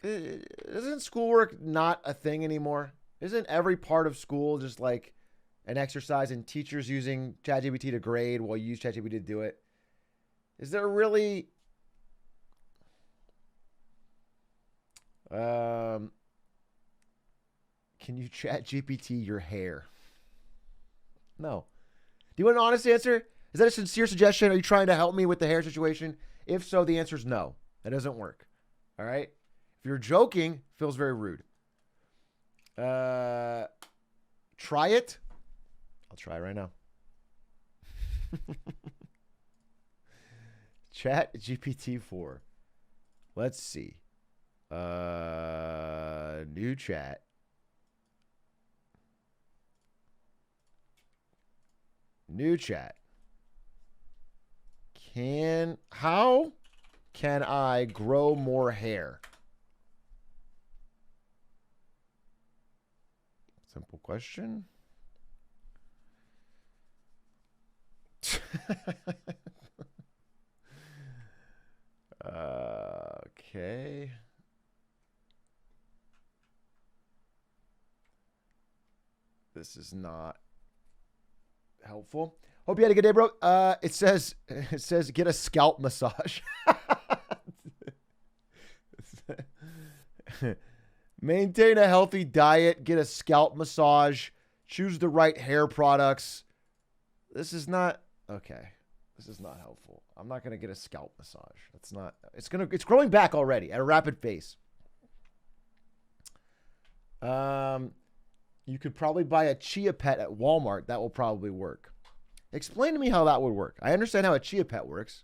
Isn't schoolwork not a thing anymore? Isn't every part of school just like an exercise in teachers using ChatGPT to grade while you use ChatGPT to do it? Is there really... can you ChatGPT your hair? No. Do you want an honest answer? Is that a sincere suggestion? Are you trying to help me with the hair situation? If so, the answer is no. That doesn't work. All right? If you're joking, feels very rude. Try it. I'll try it right now. Chat GPT-4. Let's see. New chat. New chat. How can I grow more hair? Simple question. Okay. This is not helpful. Hope you had a good day, bro. It says get a scalp massage. Maintain a healthy diet, get a scalp massage, choose the right hair products. This is not okay. This is not helpful. I'm not going to get a scalp massage. It's growing back already at a rapid pace. You could probably buy a chia pet at Walmart. That will probably work. Explain to me how that would work. I understand how a chia pet works,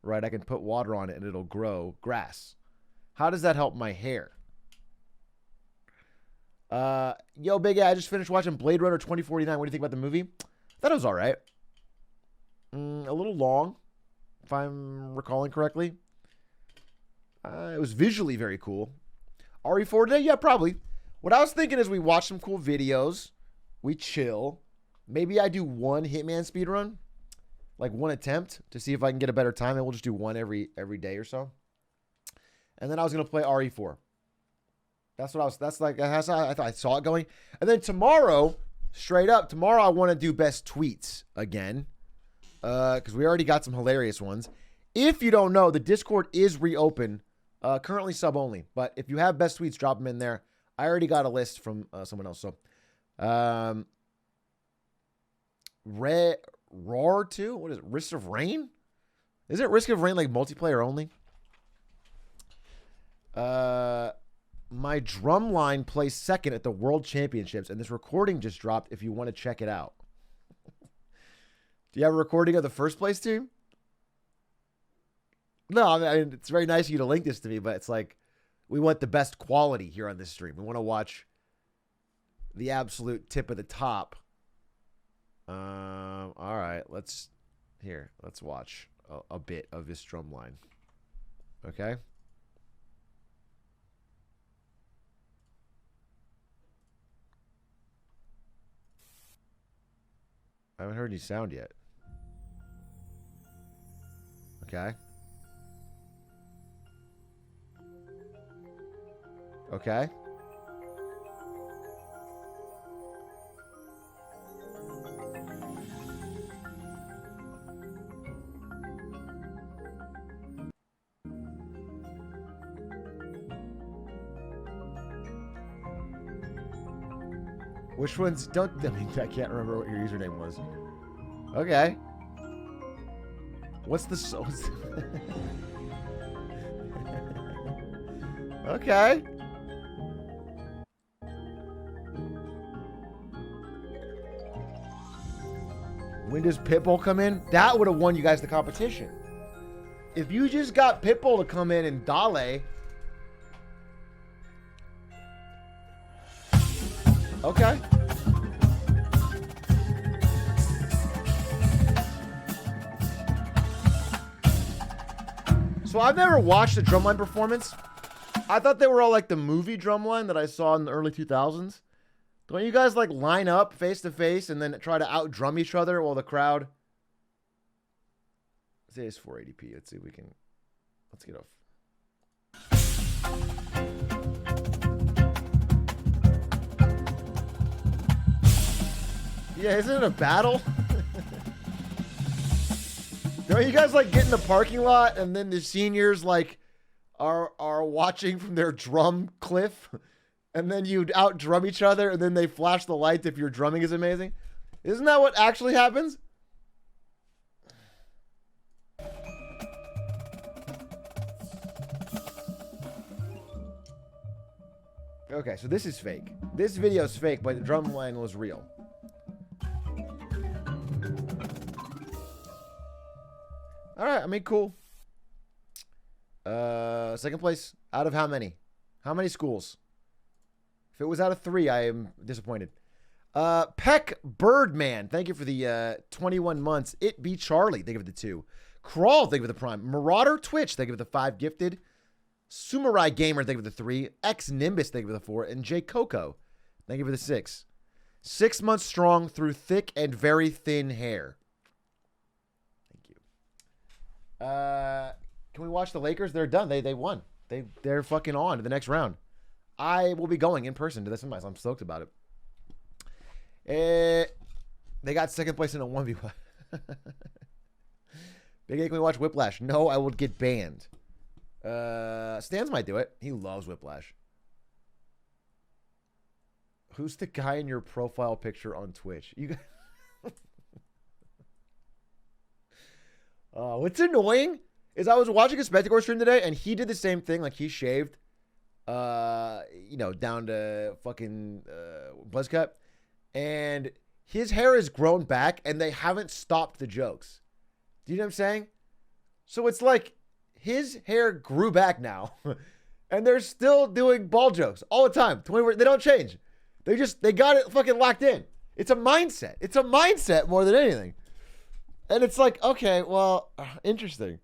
right? I can put water on it and it'll grow grass. How does that help my hair? Yo, Big A, I just finished watching Blade Runner 2049. What do you think about the movie? I thought it was all right. A little long, if I'm recalling correctly. It was visually very cool. RE4 today? Yeah, probably. What I was thinking is we watch some cool videos. We chill. Maybe I do one Hitman speedrun. Like one attempt to see if I can get a better time. And we'll just do one every day or so. And then I was going to play RE4. That's how I thought I saw it going. And then tomorrow, straight up, I want to do best tweets again. Because we already got some hilarious ones. If you don't know, the Discord is reopened. Currently sub only. But if you have best tweets, drop them in there. I already got a list from someone else. So, Roar 2? What is it? Risk of Rain? Is it Risk of Rain like multiplayer only? My drum line placed second at the World Championships, and this recording just dropped if you want to check it out. Do you have a recording of the first place team? No, I mean, it's very nice of you to link this to me, but it's like, we want the best quality here on this stream. We want to watch the absolute tip of the top. All right, let's watch a bit of this drum line. Okay. I haven't heard any sound yet. Okay. Okay. Which ones don't... I mean, I can't remember what your username was. Okay. What's the... Okay. When does Pitbull come in? That would have won you guys the competition. If you just got Pitbull to come in and Dale... Okay. So I've never watched a drumline performance. I thought they were all like the movie drumline that I saw in the early 2000s. Don't you guys like line up face to face and then try to out drum each other while the crowd... Say it's 480p. Let's see if we can... Let's get off. Yeah, isn't it a battle? Don't you guys like get in the parking lot and then the seniors like are watching from their drum cliff, and then you out drum each other, and then they flash the lights if your drumming is amazing? Isn't that what actually happens? Okay, so this is fake. This video is fake, but the drum line was real. All right, I mean, cool. Second place out of how many? How many schools? If it was out of 3, I am disappointed. Peck Birdman, thank you for the 21 months. It Be Charlie, thank you for the 2. Crawl, thank you for the Prime. Marauder Twitch, thank you for the 5 gifted. Sumarai Gamer, thank you for the 3. X Nimbus, thank you for the 4. And J Coco, thank you for the 6. 6 months strong through thick and very thin hair. Thank you. Can we watch the Lakers? They're done. They won. They're fucking on to the next round. I will be going in person to this. I'm stoked about it. They got second place in a 1v1. Big A, can we watch Whiplash? No, I would get banned. Stans might do it. He loves Whiplash. Who's the guy in your profile picture on Twitch? You guys... What's annoying is I was watching a Spectacore stream today, and he did the same thing. Like, he shaved, down to fucking buzz cut, and his hair has grown back, and they haven't stopped the jokes. Do you know what I'm saying? So it's like his hair grew back now, and they're still doing ball jokes all the time. They don't change. They got it fucking locked in. It's a mindset. It's a mindset more than anything. And it's like, okay, well, interesting.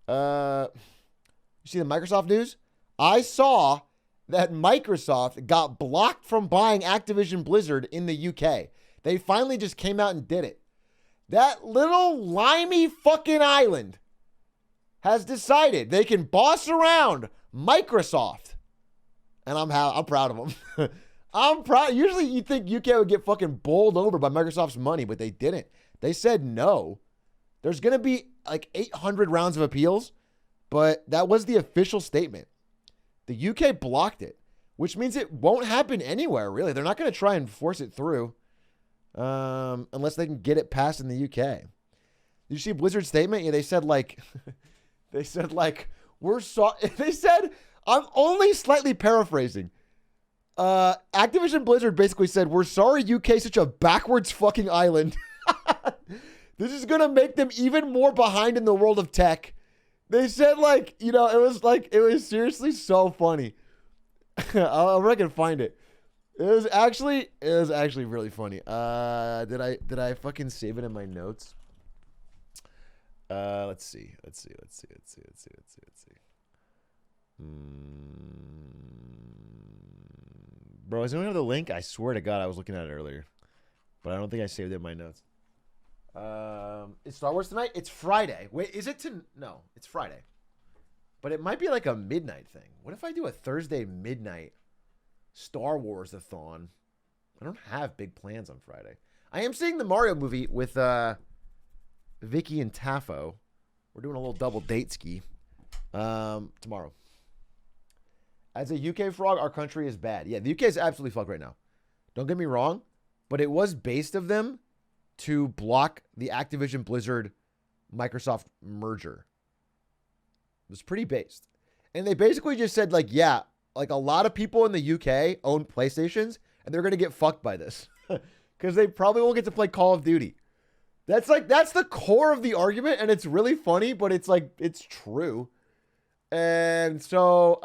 You see the Microsoft news? I saw that Microsoft got blocked from buying Activision Blizzard in the UK. They finally just came out and did it. That little limey fucking island has decided they can boss around Microsoft. And I'm proud of them. I'm proud. Usually you'd think UK would get fucking bowled over by Microsoft's money, but they didn't. They said no. There's going to be like 800 rounds of appeals, but that was the official statement. The UK blocked it, which means it won't happen anywhere, really. They're not going to try and force it through unless they can get it passed in the UK. Did you see Blizzard's statement? Yeah, they said like, we're sorry. They said, I'm only slightly paraphrasing. Activision Blizzard basically said, we're sorry UK is such a backwards fucking island. This is going to make them even more behind in the world of tech. They said it was seriously so funny. I'll reckon find it. It was actually really funny. Did I fucking save it in my notes? Let's see. Bro, does anyone have the link? I swear to God, I was looking at it earlier, but I don't think I saved it in my notes. It's Star Wars tonight? It's Friday. Wait, is it no, it's Friday. But it might be like a midnight thing. What if I do a Thursday midnight Star Wars-a-thon? I don't have big plans on Friday. I am seeing the Mario movie with Vicky and Taffo. We're doing a little double date ski tomorrow. As a UK frog, our country is bad. Yeah, the UK is absolutely fucked right now. Don't get me wrong, but it was based of them to block the Activision Blizzard Microsoft merger. It was pretty based. And they basically just said, like, yeah, like a lot of people in the UK own PlayStations, and they're going to get fucked by this. Because they probably won't get to play Call of Duty. That's the core of the argument, and it's really funny, but it's like, it's true. And so,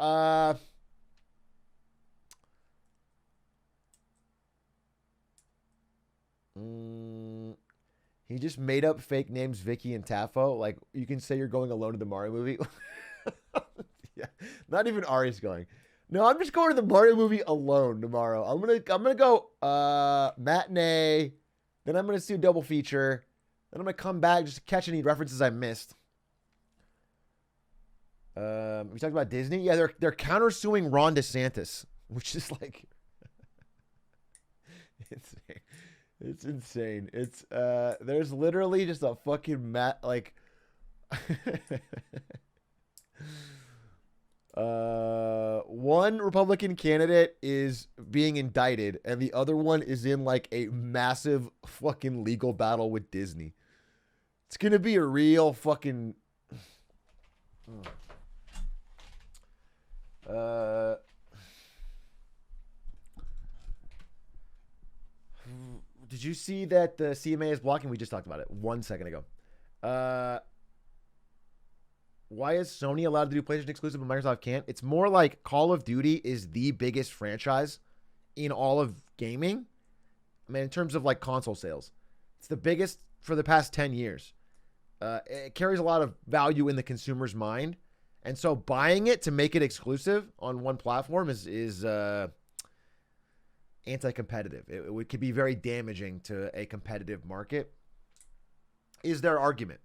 he just made up fake names Vicky and Taffo. Like, you can say you're going alone to the Mario movie. Yeah, not even Ari's going. No, I'm just going to the Mario movie alone tomorrow. I'm gonna go matinee, then I'm gonna see a double feature, then I'm gonna come back just to catch any references I missed. We talked about Disney. Yeah, they're countersuing Ron DeSantis, which is like It's insane. It's there's literally just a fucking like one Republican candidate is being indicted and the other one is in like a massive fucking legal battle with Disney. It's going to be a real fucking did you see that the CMA is blocking? We just talked about it 1 second ago. Why is Sony allowed to do PlayStation exclusive but Microsoft can't? It's more like Call of Duty is the biggest franchise in all of gaming. I mean, in terms of like console sales, it's the biggest for the past 10 years. It carries a lot of value in the consumer's mind. And so buying it to make it exclusive on one platform is anti-competitive. It could be very damaging to a competitive market, is their argument.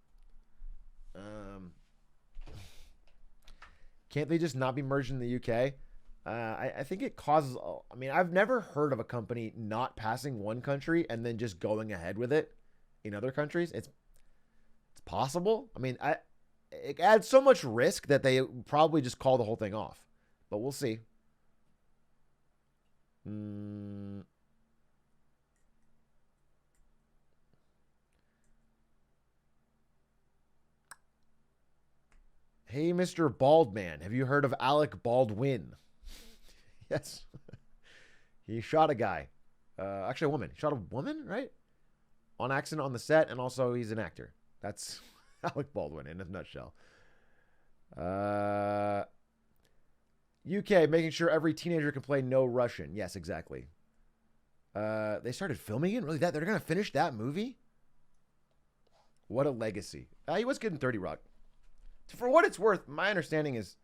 Can't they just not be merged in the UK? I think it causes... I mean, I've never heard of a company not passing one country and then just going ahead with it in other countries. It's possible. I mean, it adds so much risk that they probably just call the whole thing off. But we'll see. Hey, Mr. Baldman, have you heard of Alec Baldwin? Yes. He shot a guy. Actually, a woman. He shot a woman, right? On accident on the set, and also he's an actor. That's Alec Baldwin in a nutshell. UK, making sure every teenager can play No Russian. Yes, exactly. They started filming it? Really? They're going to finish that movie? What a legacy. He was good in 30 Rock. For what it's worth, my understanding is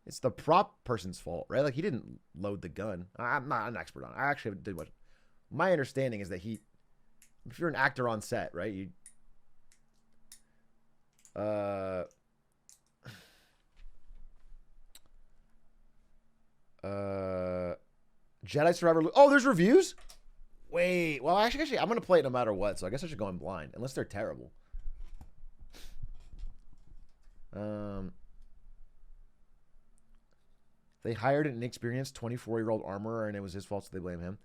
it's the prop person's fault, right? Like, he didn't load the gun. I'm not an expert on it. I actually did what... My understanding is that if you're an actor on set, right, you... Jedi Survivor... Oh, there's reviews? Wait. Well, actually, I'm going to play it no matter what, so I guess I should go in blind, unless they're terrible. They hired an inexperienced 24-year-old armorer, and it was his fault, so they blame him.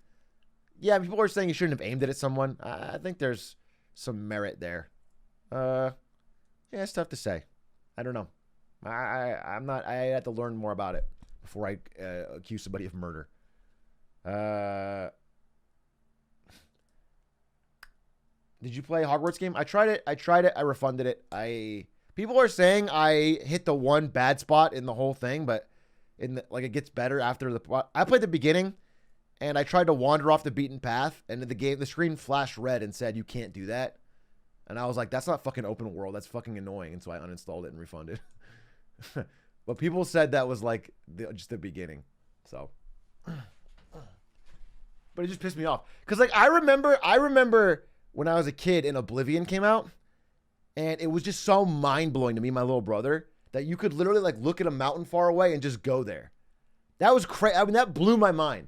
Yeah, people are saying he shouldn't have aimed it at someone. I think there's some merit there. Yeah, it's tough to say. I don't know. I'm not. I had to learn more about it before I accuse somebody of murder. Did you play Hogwarts game? I tried it. I refunded it. People are saying I hit the one bad spot in the whole thing, but it gets better after the... I played the beginning, and I tried to wander off the beaten path, and the screen flashed red and said, you can't do that. And I was like, that's not fucking open world. That's fucking annoying. And so I uninstalled it and refunded. But people said that was like just the beginning. So... But it just pissed me off. Because like I remember when I was a kid and Oblivion came out, and it was just so mind-blowing to me and my little brother that you could literally like look at a mountain far away and just go there. That was crazy. I mean, that blew my mind.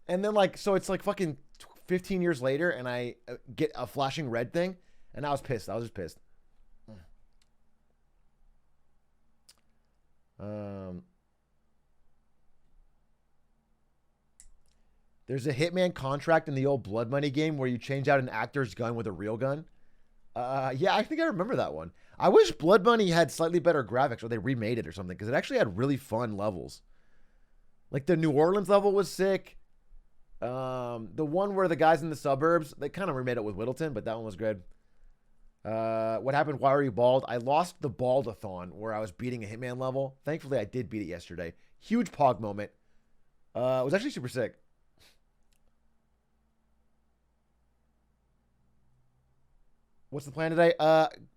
And then like, so it's like fucking 15 years later and I get a flashing red thing, and I was pissed. I was just pissed. There's a Hitman contract in the old Blood Money game where you change out an actor's gun with a real gun. Yeah, I think I remember that one. I wish Blood Money had slightly better graphics, or they remade it or something, because it actually had really fun levels. Like the New Orleans level was sick. The one where the guys in the suburbs, they kind of remade it with Whittleton, but that one was good. What happened? Why are you bald? I lost the bald-a-thon where I was beating a Hitman level. Thankfully, I did beat it yesterday. Huge pog moment. It was actually super sick. What's the plan today?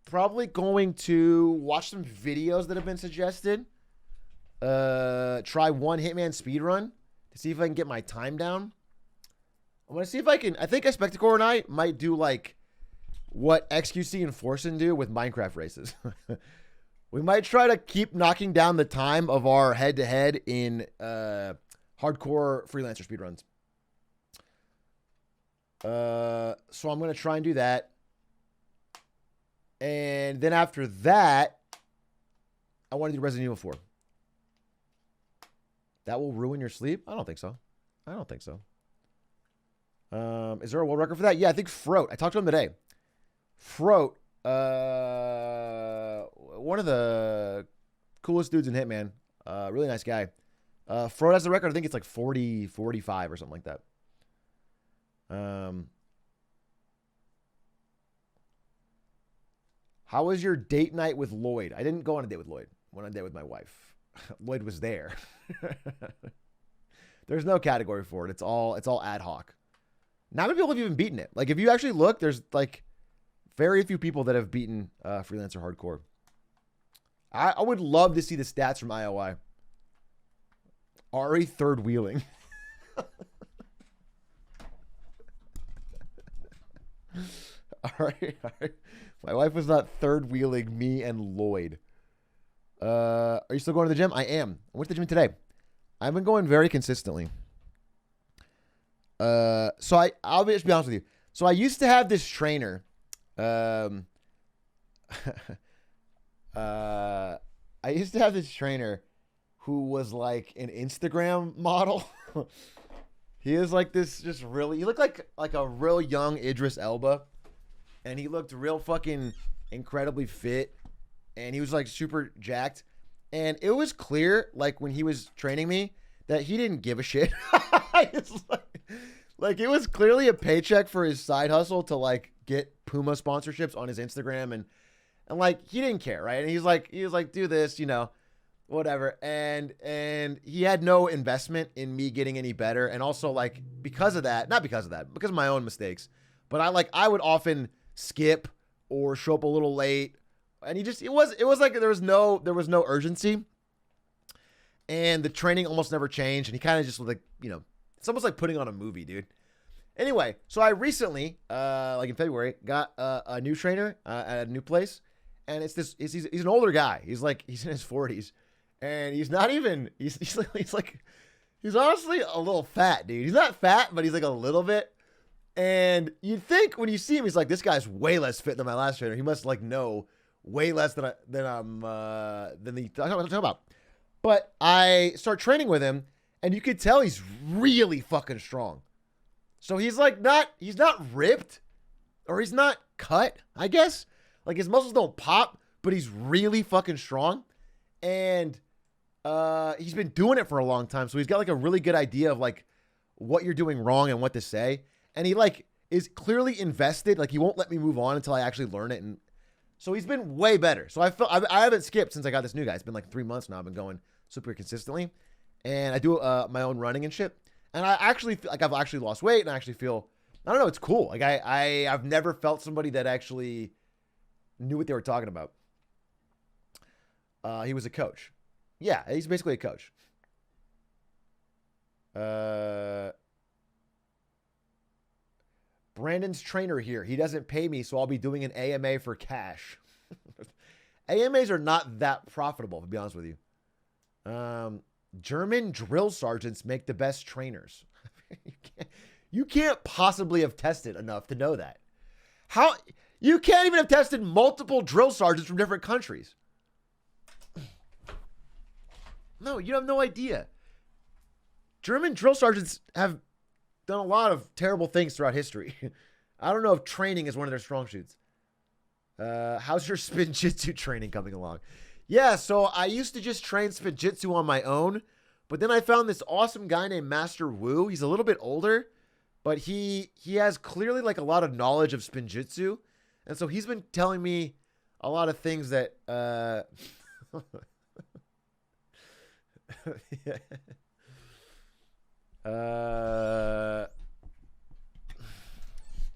Probably going to watch some videos that have been suggested. Try one Hitman speedrun to see if I can get my time down. I'm going to see if I can... I think Spectacore and I might do like what XQC and Forsen do with Minecraft races. We might try to keep knocking down the time of our head-to-head in hardcore freelancer speedruns. So I'm going to try and do that. And then after that, I want to do Resident Evil 4. That will ruin your sleep? I don't think so. I don't think so. Is there a world record for that? Yeah, I think Froat. I talked to him today. Froat, one of the coolest dudes in Hitman. Really nice guy. Froat has the record. I think it's like 40, 45 or something like that. How was your date night with Lloyd? I didn't go on a date with Lloyd. I went on a date with my wife. Lloyd was there. There's no category for it. It's all ad hoc. Not many people have even beaten it. Like, if you actually look, there's like very few people that have beaten Freelancer Hardcore. I would love to see the stats from IOI. Ari third wheeling. All right. My wife was not third wheeling me and Lloyd. Are you still going to the gym? I am. I went to the gym today. I've been going very consistently. So I'll just be honest with you. So I used to have this trainer. I used to have this trainer who was like an Instagram model. He is like this, just really. He looked like a real young Idris Elba, and he looked real fucking incredibly fit, and he was like super jacked, and it was clear like when he was training me that he didn't give a shit. It's like it was clearly a paycheck for his side hustle to like get Puma sponsorships on his Instagram, and like he didn't care, right? And he was like do this, you know, whatever. And he had no investment in me getting any better. And also like because of my own mistakes, but I would often skip or show up a little late, and it was like there was no urgency, and the training almost never changed, and he kind of just like, you know, it's almost like putting on a movie, dude. Anyway, so I recently, like in February, got a new trainer at a new place, and he's an older guy. He's in his 40s, and he's honestly a little fat, dude. He's not fat, but he's like a little bit. And you'd think when you see him, he's like, this guy's way less fit than my last trainer. He must like know way less than the talking about. But I start training with him, and you could tell he's really fucking strong. So he's not ripped, or he's not cut, I guess. Like his muscles don't pop, but he's really fucking strong. And he's been doing it for a long time. So he's got like a really good idea of like what you're doing wrong and what to say. And he like is clearly invested. Like he won't let me move on until I actually learn it. And so he's been way better. So I haven't skipped since I got this new guy. It's been like 3 months now. I've been going super consistently, and I do my own running and shit. And I actually feel like I've actually lost weight, and I actually feel, I don't know, it's cool. Like I've never felt somebody that actually knew what they were talking about. He was a coach. Yeah, he's basically a coach. Brandon's trainer here. He doesn't pay me, so I'll be doing an AMA for cash. AMAs are not that profitable, to be honest with you. German drill sergeants make the best trainers. You can't possibly have tested enough to know that. How? You can't even have tested multiple drill sergeants from different countries. No, you have no idea. German drill sergeants have done a lot of terrible things throughout history. I don't know if training is one of their strong suits. How's your spin jitsu training coming along? Yeah, so I used to just train spin jitsu on my own, but then I found this awesome guy named Master Wu. He's a little bit older, but he has clearly like a lot of knowledge of spin jitsu, and so he's been telling me a lot of things that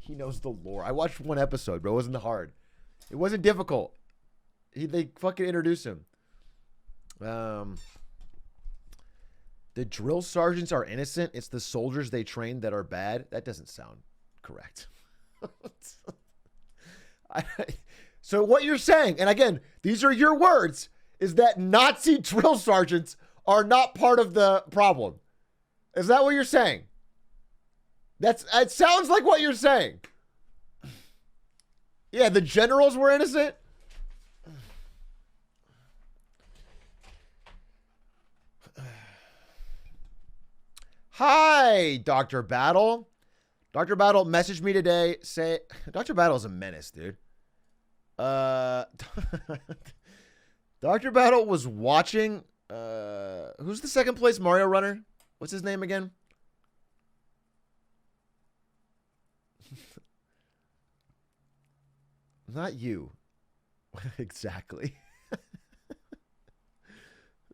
he knows the lore. I watched one episode, bro. It wasn't hard. It wasn't difficult. They fucking introduced him. The drill sergeants are innocent. It's the soldiers they train that are bad. That doesn't sound correct. So what you're saying, and again, these are your words, is that Nazi drill sergeants are not part of the problem. Is that what you're saying? It sounds like what you're saying. Yeah, the generals were innocent. Hi, Dr. Battle. Dr. Battle messaged me today. Dr. Battle is a menace, dude. Dr. Battle was watching. Who's the second place Mario runner? What's his name again? Not you. Exactly.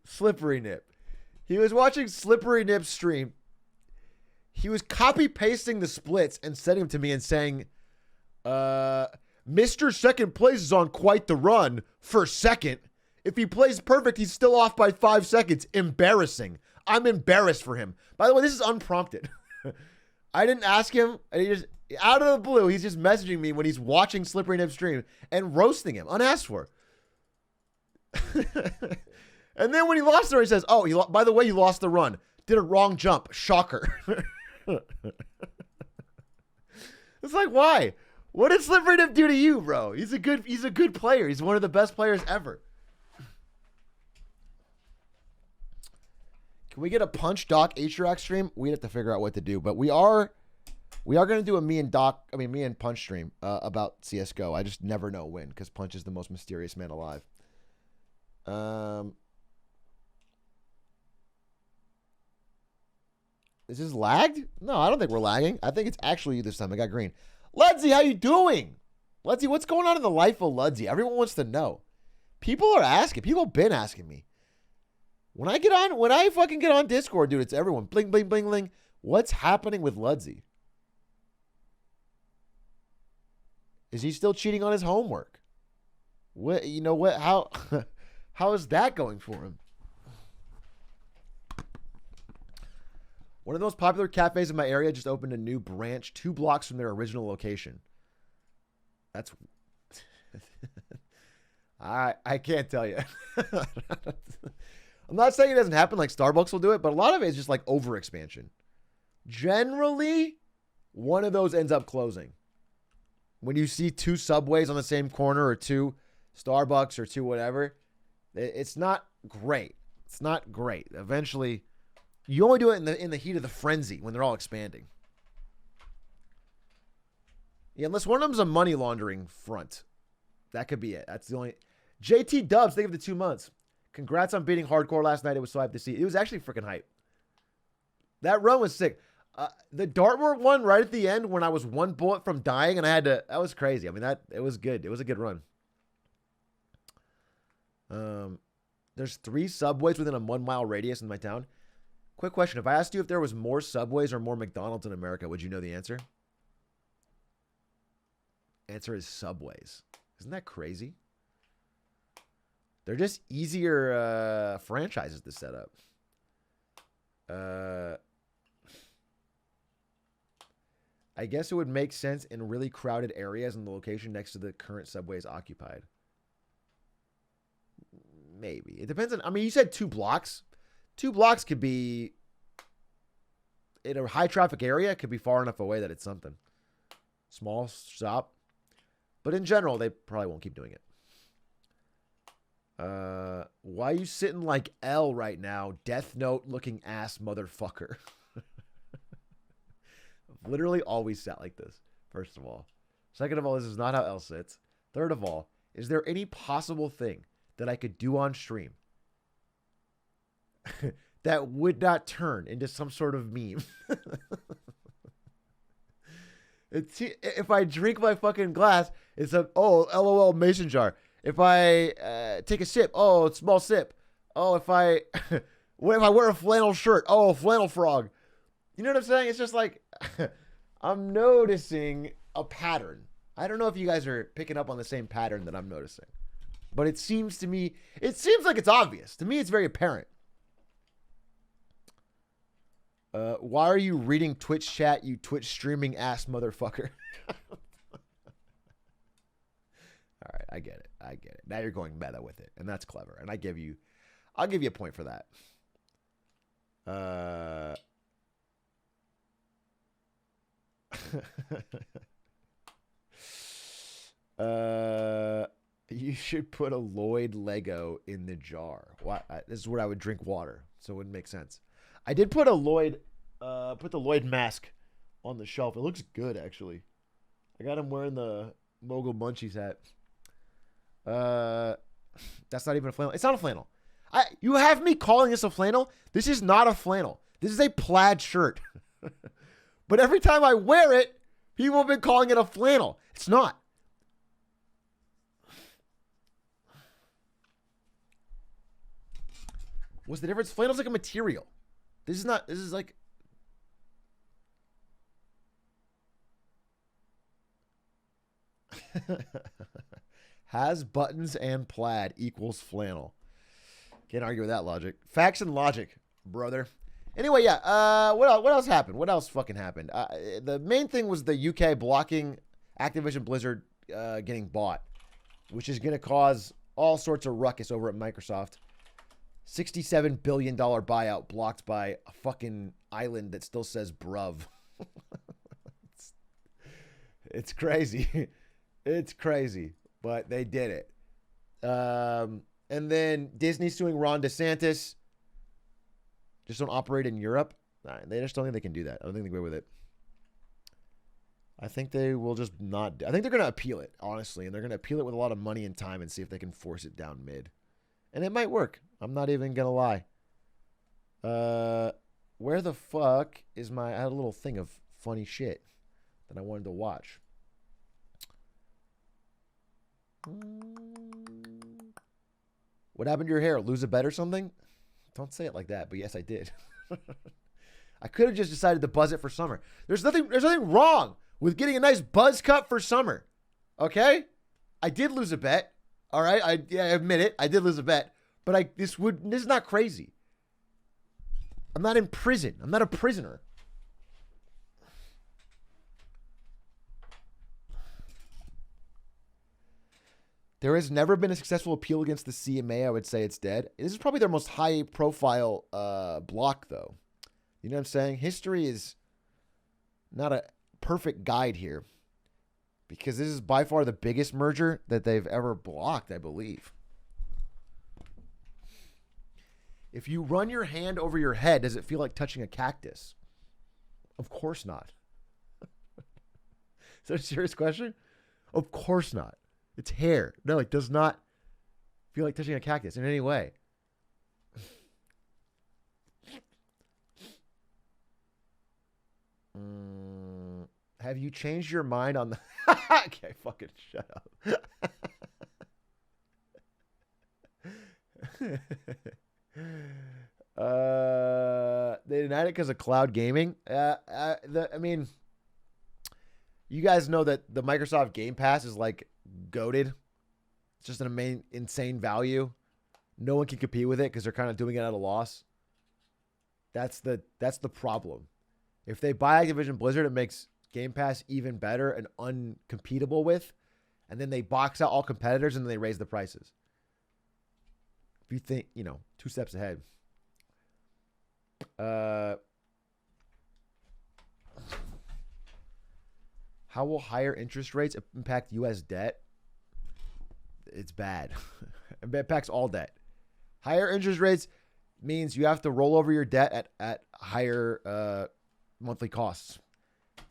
Slippery Nip. He was watching Slippery Nip's stream. He was copy pasting the splits and sending them to me and saying, Mr. Second Place is on quite the run for second. If he plays perfect, he's still off by 5 seconds. Embarrassing. I'm embarrassed for him. By the way, this is unprompted. I didn't ask him. And he just, out of the blue, he's just messaging me when he's watching Slippery Nip's stream and roasting him, unasked for. And then when he lost the run, he says, oh, by the way, you lost the run. Did a wrong jump. Shocker. It's like, why? What did Slippery Nip do to you, bro? He's a good player. He's one of the best players ever. Can we get a Punch Doc Atrioc stream? We'd have to figure out what to do, but we are going to do a me and Punch stream about CS:GO. I just never know when, because Punch is the most mysterious man alive. Is this lagged? No, I don't think we're lagging. I think it's actually you this time. I got green. Ludsy, how you doing? Ludsy, what's going on in the life of Ludsy? Everyone wants to know. People are asking. People have been asking me. When I fucking get on Discord, dude, it's everyone. Bling, bling, bling, bling. What's happening with Ludsy? Is he still cheating on his homework? What, you know what? How is that going for him? One of the most popular cafes in my area just opened a new branch 2 blocks from their original location. That's... I can't tell you. I'm not saying it doesn't happen, like Starbucks will do it, but a lot of it is just like overexpansion. Generally, one of those ends up closing. When you see 2 Subways on the same corner or 2 Starbucks or 2 whatever, it's not great. It's not great. Eventually, you only do it in the heat of the frenzy when they're all expanding. Yeah, unless one of them's a money laundering front. That could be it. That's the only... JT Dubs, think of the 2 months. Congrats on beating hardcore last night. It was so hype to see. It was actually freaking hype. That run was sick. The Dartmoor one right at the end when I was 1 bullet from dying and I had to... That was crazy. I mean, it was good. It was a good run. There's 3 Subways within a 1 mile radius in my town. Quick question. If I asked you if there was more Subways or more McDonald's in America, would you know the answer? Answer is Subways. Isn't that crazy? They're just easier franchises to set up. I guess it would make sense in really crowded areas and the location next to the current Subway is occupied. Maybe. It depends on... I mean, you said 2 blocks. 2 blocks could be... In a high traffic area, it could be far enough away that it's something. Small shop. But in general, they probably won't keep doing it. Why are you sitting like L right now? Death Note looking ass motherfucker. I've literally always sat like this, first of all. Second of all, this is not how L sits. Third of all, is there any possible thing that I could do on stream that would not turn into some sort of meme? If I drink my fucking glass, it's a, oh, LOL mason jar. If I take a sip, oh, it's a small sip. Oh, what if I wear a flannel shirt? Oh, flannel frog. You know what I'm saying? It's just like, I'm noticing a pattern. I don't know if you guys are picking up on the same pattern that I'm noticing. But it seems like it's obvious. To me, it's very apparent. Why are you reading Twitch chat, you Twitch streaming ass motherfucker? All right, I get it. Now you're going meta with it, and that's clever. And I'll give you a point for that. You should put a Lloyd Lego in the jar. Why? This is where I would drink water, so it wouldn't make sense. I did put a Lloyd, put the Lloyd mask on the shelf. It looks good, actually. I got him wearing the Mogul Munchies hat. That's not even a flannel. It's not a flannel. You have me calling this a flannel. This is not a flannel. This is a plaid shirt. But every time I wear it, people have been calling it a flannel. It's not. What's the difference? Flannel's like a material. This is not. This is like. Has buttons and plaid equals flannel. Can't argue with that logic. Facts and logic, brother. Anyway, yeah. What else happened? What else fucking happened? The main thing was the UK blocking Activision Blizzard getting bought, which is going to cause all sorts of ruckus over at Microsoft. $67 billion buyout blocked by a fucking island that still says bruv. It's crazy. It's crazy, but they did it. And then Disney's suing Ron DeSantis. Just don't operate in Europe. Nah, they just don't think they can do that. I don't think they can go with it. I think they will just not. I think they're going to appeal it, honestly. And they're going to appeal it with a lot of money and time and see if they can force it down mid. And it might work. I'm not even going to lie. Where the fuck is my... I had a little thing of funny shit that I wanted to watch. What happened to your hair? Lose a bet or something? Don't say it like that, but yes, I did. I could have just decided to buzz it for summer. There's nothing wrong with getting a nice buzz cut for summer. Okay? I did lose a bet. All right? I admit it. I did lose a bet. But this is not crazy. I'm not in prison. I'm not a prisoner. There has never been a successful appeal against the CMA. I would say it's dead. This is probably their most high-profile block, though. You know what I'm saying? History is not a perfect guide here because this is by far the biggest merger that they've ever blocked, I believe. If you run your hand over your head, does it feel like touching a cactus? Of course not. Is that a serious question? Of course not. It's hair. No, it does not feel like touching a cactus in any way. Have you changed your mind on the... Okay, fucking shut up. They denied it because of cloud gaming. I mean, you guys know that the Microsoft Game Pass is like goated. It's just an insane value. No one can compete with it because they're kind of doing it at a loss. That's the problem. If they buy Activision Blizzard, it makes Game Pass even better and uncompetable with. And then they box out all competitors and then they raise the prices. If you think, 2 steps ahead. How will higher interest rates impact U.S. debt? It's bad. It impacts all debt. Higher interest rates means you have to roll over your debt at higher monthly costs,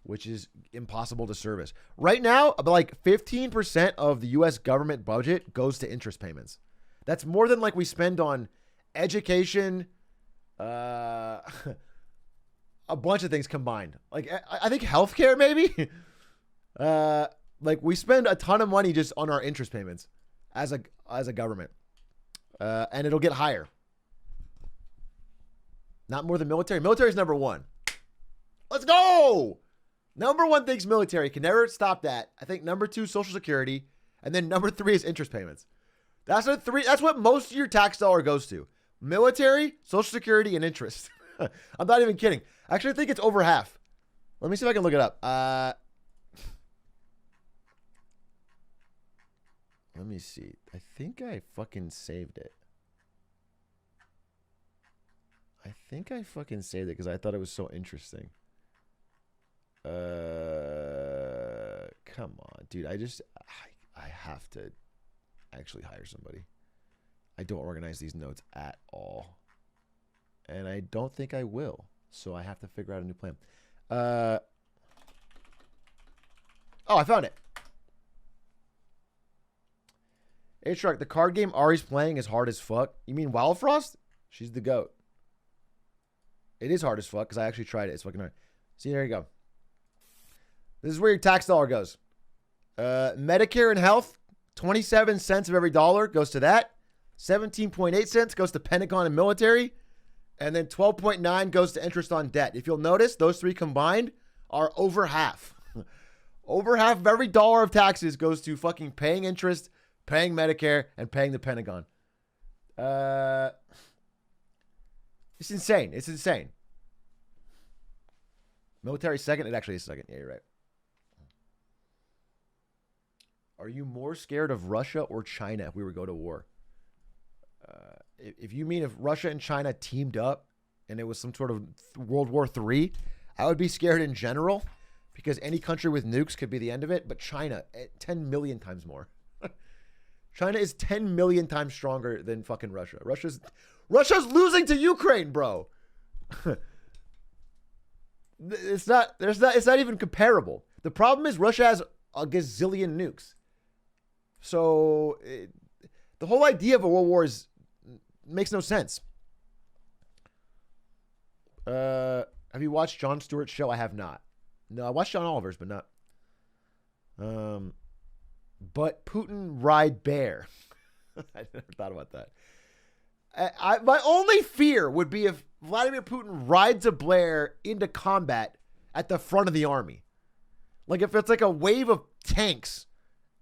which is impossible to service. Right now, like 15% of the U.S. government budget goes to interest payments. That's more than like we spend on education, a bunch of things combined. Like I think healthcare maybe. Like we spend a ton of money just on our interest payments as a government, and it'll get higher. Not more than military. Military is number one. Let's go. Number one thing's military. Can never stop that. I think number 2, Social Security, and then number 3 is interest payments. That's what most of your tax dollar goes to. Military, Social Security, and interest. I'm not even kidding. Actually, I think it's over half. Let me see if I can look it up. Let me see. I think I fucking saved it. I think I fucking saved it because I thought it was so interesting. Come on, dude. I have to actually hire somebody. I don't organize these notes at all. And I don't think I will. So I have to figure out a new plan. Oh, I found it. Atrioc, the card game Ari's playing is hard as fuck. You mean Wild Frost? She's the GOAT. It is hard as fuck because I actually tried it. It's fucking hard. See, there you go. This is where your tax dollar goes. Medicare and health, 27 cents of every dollar goes to that. 17.8 cents goes to Pentagon and military. And then 12.9 goes to interest on debt. If you'll notice, those three combined are over half. Over half of every dollar of taxes goes to fucking paying interest, paying Medicare, and paying the Pentagon. It's insane. It's insane. Military second? It actually is second. Yeah, you're right. Are you more scared of Russia or China if we were to go to war? If you mean if Russia and China teamed up and it was some sort of World War III, I would be scared in general because any country with nukes could be the end of it. But China, 10 million times more. China is 10 million times stronger than fucking Russia. Russia's losing to Ukraine, bro. It's not even comparable. The problem is Russia has a gazillion nukes. So the whole idea of a world war makes no sense. Have you watched Jon Stewart's show? I have not. No, I watched John Oliver's, but not. But Putin ride bear. I never thought about that. My only fear would be if Vladimir Putin rides a bear into combat at the front of the army. Like if it's like a wave of tanks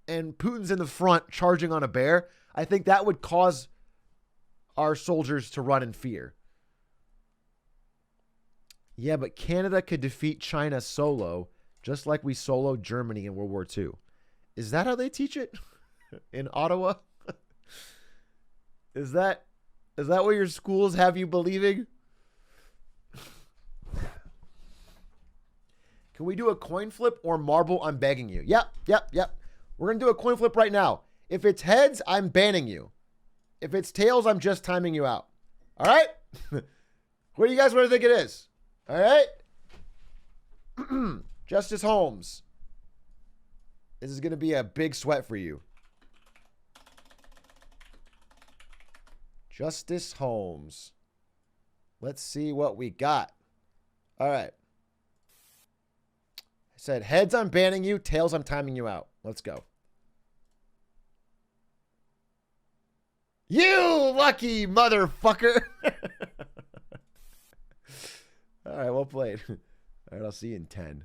and Putin's in the front charging on a bear, I think that would cause our soldiers to run in fear. Yeah, but Canada could defeat China solo, just like we soloed Germany in World War II. Is that how they teach it in Ottawa? Is that what your schools have you believing? Can we do a coin flip or marble? I'm begging you. Yep. We're going to do a coin flip right now. If it's heads, I'm banning you. If it's tails, I'm just timing you out. All right? What do you guys want to think it is? All right? Justice Holmes. This is going to be a big sweat for you. Justice Holmes. Let's see what we got. All right. I said heads, I'm banning you. Tails, I'm timing you out. Let's go. You lucky motherfucker. All right, well played. All right, I'll see you in 10.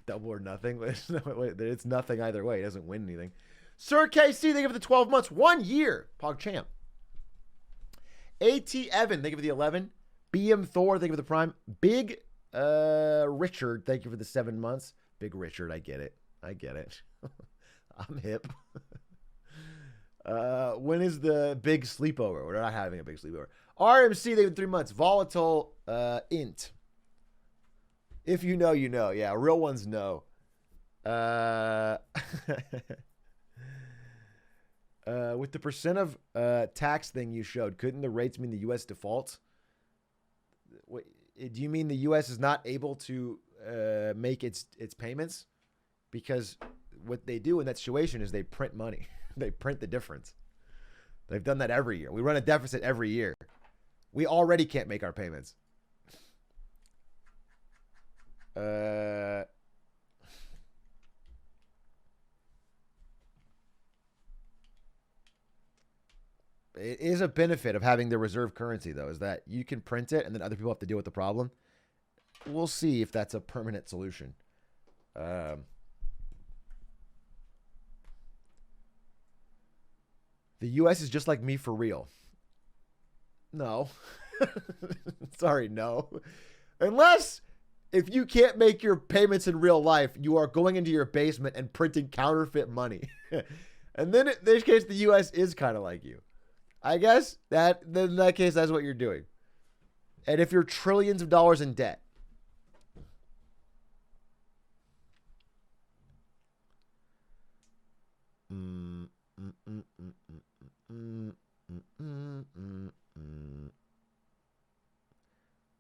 Double or nothing? Wait, it's nothing either way. He doesn't win anything. Sir KC, they give it the 12 months. 1 year. PogChamp. AT Evan, thank you for the 11. BM Thor, thank you for the Prime. Big Richard, thank you for the 7 months. Big Richard, I get it. I'm hip. When is the big sleepover? We're not having a big sleepover. RMC, they have 3 months. Volatile int. If you know, you know. Yeah, real ones know. With the percent of tax thing you showed, couldn't the rates mean the U.S. defaults? Wait, do you mean the U.S. is not able to make its payments? Because what they do in that situation is they print money. They print the difference. They've done that every year. We run a deficit every year. We already can't make our payments. It is a benefit of having the reserve currency, though, is that you can print it and then other people have to deal with the problem. We'll see if that's a permanent solution. The U.S. is just like me for real. No. Sorry, no. Unless if you can't make your payments in real life, you are going into your basement and printing counterfeit money. And then in this case, the U.S. is kind of like you. I guess that then in that case, that's what you're doing. And if you're trillions of dollars in debt,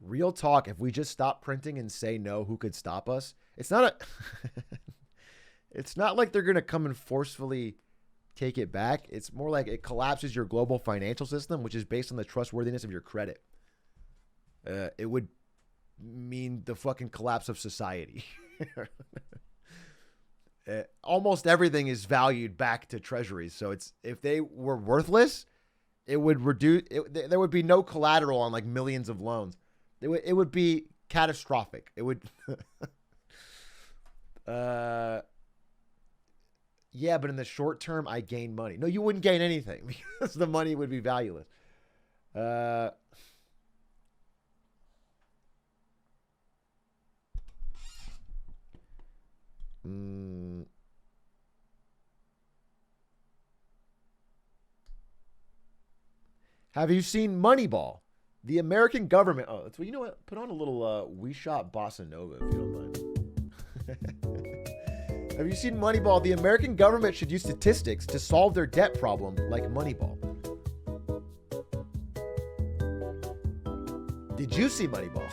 real talk, if we just stop printing and say no, who could stop us? It's not a it's not like they're going to come and forcefully take it back. It's more like it collapses your global financial system, which is based on the trustworthiness of your credit. It would mean the fucking collapse of society. Almost everything is valued back to treasuries. So it's if they were worthless, it would reduce. There would be no collateral on like millions of loans. It would be catastrophic. It would. Yeah, but in the short term, I gain money. No, you wouldn't gain anything because the money would be valueless. Have you seen Moneyball? The American government. Oh, that's well, you know what? Put on a little We Shot Bossa Nova if you don't mind. Have you seen Moneyball? The American government should use statistics to solve their debt problem like Moneyball. Did you see Moneyball?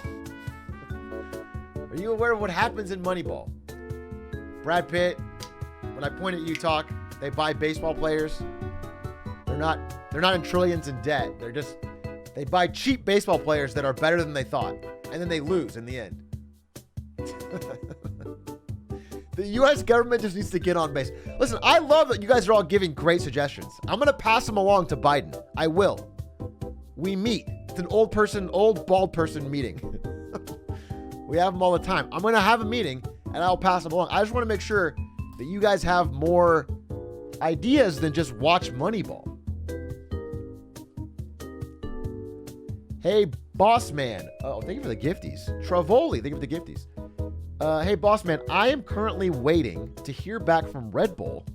Are you aware of what happens in Moneyball? Brad Pitt, when I point at you, talk, they buy baseball players. They're not in trillions in debt. They buy cheap baseball players that are better than they thought. And then they lose in the end. The U.S. government just needs to get on base. Listen, I love that you guys are all giving great suggestions. I'm going to pass them along to Biden. I will. We meet. It's an old bald person meeting. We have them all the time. I'm going to have a meeting and I'll pass them along. I just want to make sure that you guys have more ideas than just watch Moneyball. Hey, boss man. Oh, thank you for the gifties. Travoli, thank you for the gifties. Hey, boss man, I am currently waiting to hear back from Red Bull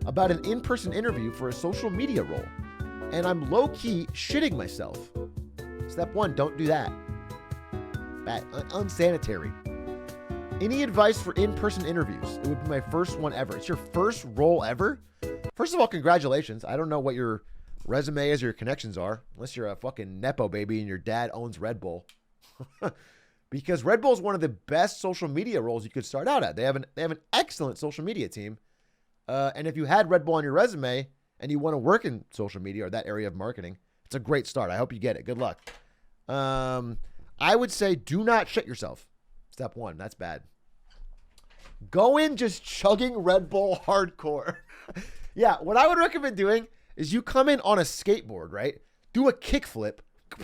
about an in-person interview for a social media role. And I'm low-key shitting myself. Step 1, don't do that. Bad, unsanitary. Any advice for in-person interviews? It would be my first one ever. It's your first role ever? First of all, congratulations. I don't know what your resume is or your connections are, unless you're a fucking Nepo baby and your dad owns Red Bull. Because Red Bull is one of the best social media roles you could start out at. They have an excellent social media team. And if you had Red Bull on your resume and you want to work in social media or that area of marketing, it's a great start. I hope you get it. Good luck. I would say do not shit yourself. Step 1. That's bad. Go in just chugging Red Bull hardcore. Yeah, what I would recommend doing is you come in on a skateboard, right? Do a kickflip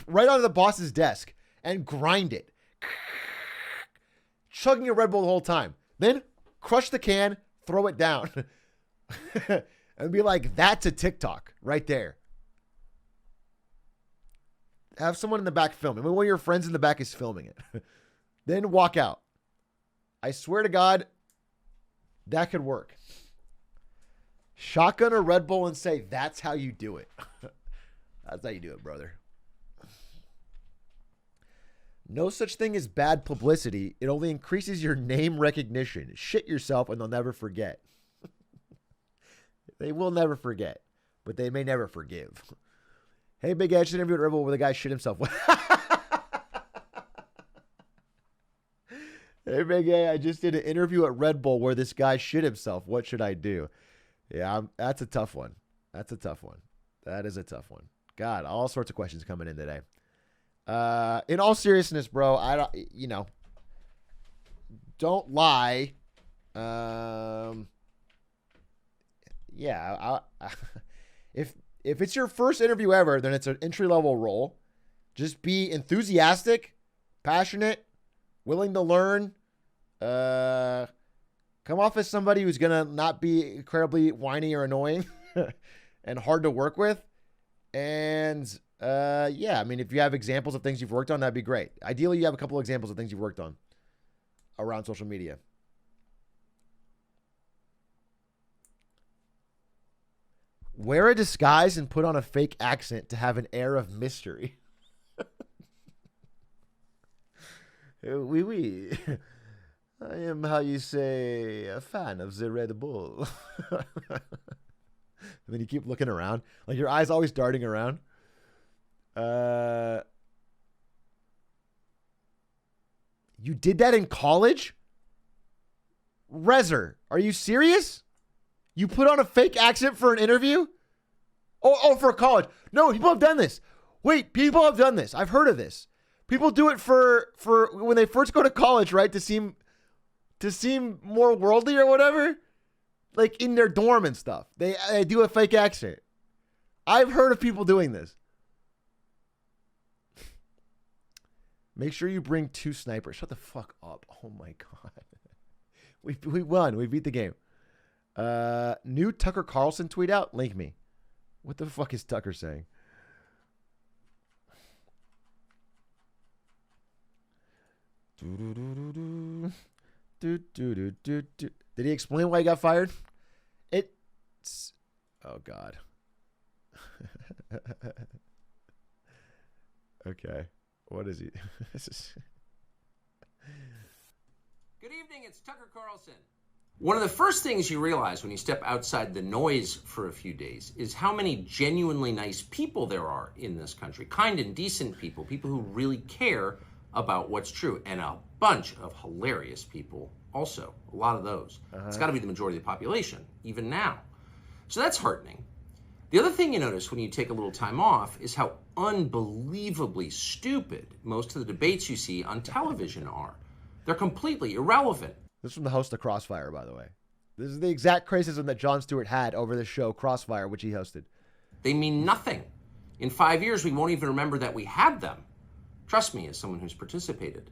right onto the boss's desk and grind it. Chugging a Red Bull the whole time. Then crush the can, throw it down. And be like, that's a TikTok right there. Have someone in the back film it. One of your friends in the back is filming it. Then walk out. I swear to God, that could work. Shotgun a Red Bull and say, that's how you do it. That's how you do it, brother. No such thing as bad publicity. It only increases your name recognition. Shit yourself and they'll never forget. They will never forget, but they may never forgive. Hey, Big Ed, interview at Red Bull where the guy shit himself. Hey, Big A, I just did an interview at Red Bull where this guy shit himself. What should I do? Yeah, that's a tough one. That's a tough one. That is a tough one. God, all sorts of questions coming in today. In all seriousness, bro, don't lie. If it's your first interview ever, then it's an entry-level role. Just be enthusiastic, passionate, willing to learn. Come off as somebody who's going to not be incredibly whiny or annoying and hard to work with. And if you have examples of things you've worked on, that'd be great. Ideally, you have a couple of examples of things you've worked on around social media. Wear a disguise and put on a fake accent to have an air of mystery. Oui, oui. I am, how you say, a fan of the Red Bull. And then you keep looking around. Like your eyes always darting around. You did that in college? Rezer, are you serious? You put on a fake accent for an interview? Oh, for college. No, people have done this. Wait, people have done this. I've heard of this. People do it for when they first go to college, right? To seem more worldly or whatever. Like in their dorm and stuff. They do a fake accent. I've heard of people doing this. Make sure you bring 2 snipers. Shut the fuck up. Oh my God. We won. We beat the game. New Tucker Carlson tweet out. Link me. What the fuck is Tucker saying? Did he explain why he got fired? Oh God. Okay. What is he? Good evening, it's Tucker Carlson. One of the first things you realize when you step outside the noise for a few days is how many genuinely nice people there are in this country. Kind and decent people, people who really care about what's true, and a bunch of hilarious people also, a lot of those. It's got to be the majority of the population, even now. So that's heartening. The other thing you notice when you take a little time off is how unbelievably stupid most of the debates you see on television are. They're completely irrelevant. This is from the host of Crossfire, by the way. This is the exact criticism that Jon Stewart had over the show Crossfire, which he hosted. They mean nothing. In 5 years, we won't even remember that we had them. Trust me, as someone who's participated.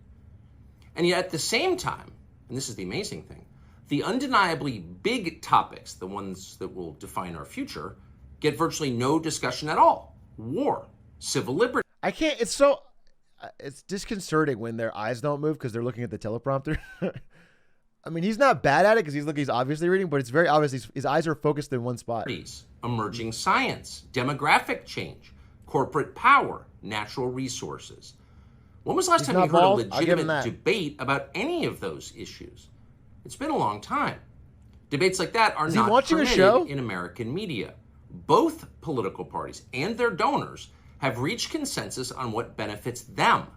And yet at the same time, and this is the amazing thing, the undeniably big topics, the ones that will define our future, get virtually no discussion at all. War, civil liberty. It's disconcerting when their eyes don't move because they're looking at the teleprompter. I mean, he's not bad at it because he's obviously reading, but it's very obvious his eyes are focused in one spot. Emerging science, demographic change, corporate power, natural resources. When was the last time you heard a legitimate debate about any of those issues? It's been a long time. Debates like that are not permitted in American media. Both political parties and their donors have reached consensus on what benefits them,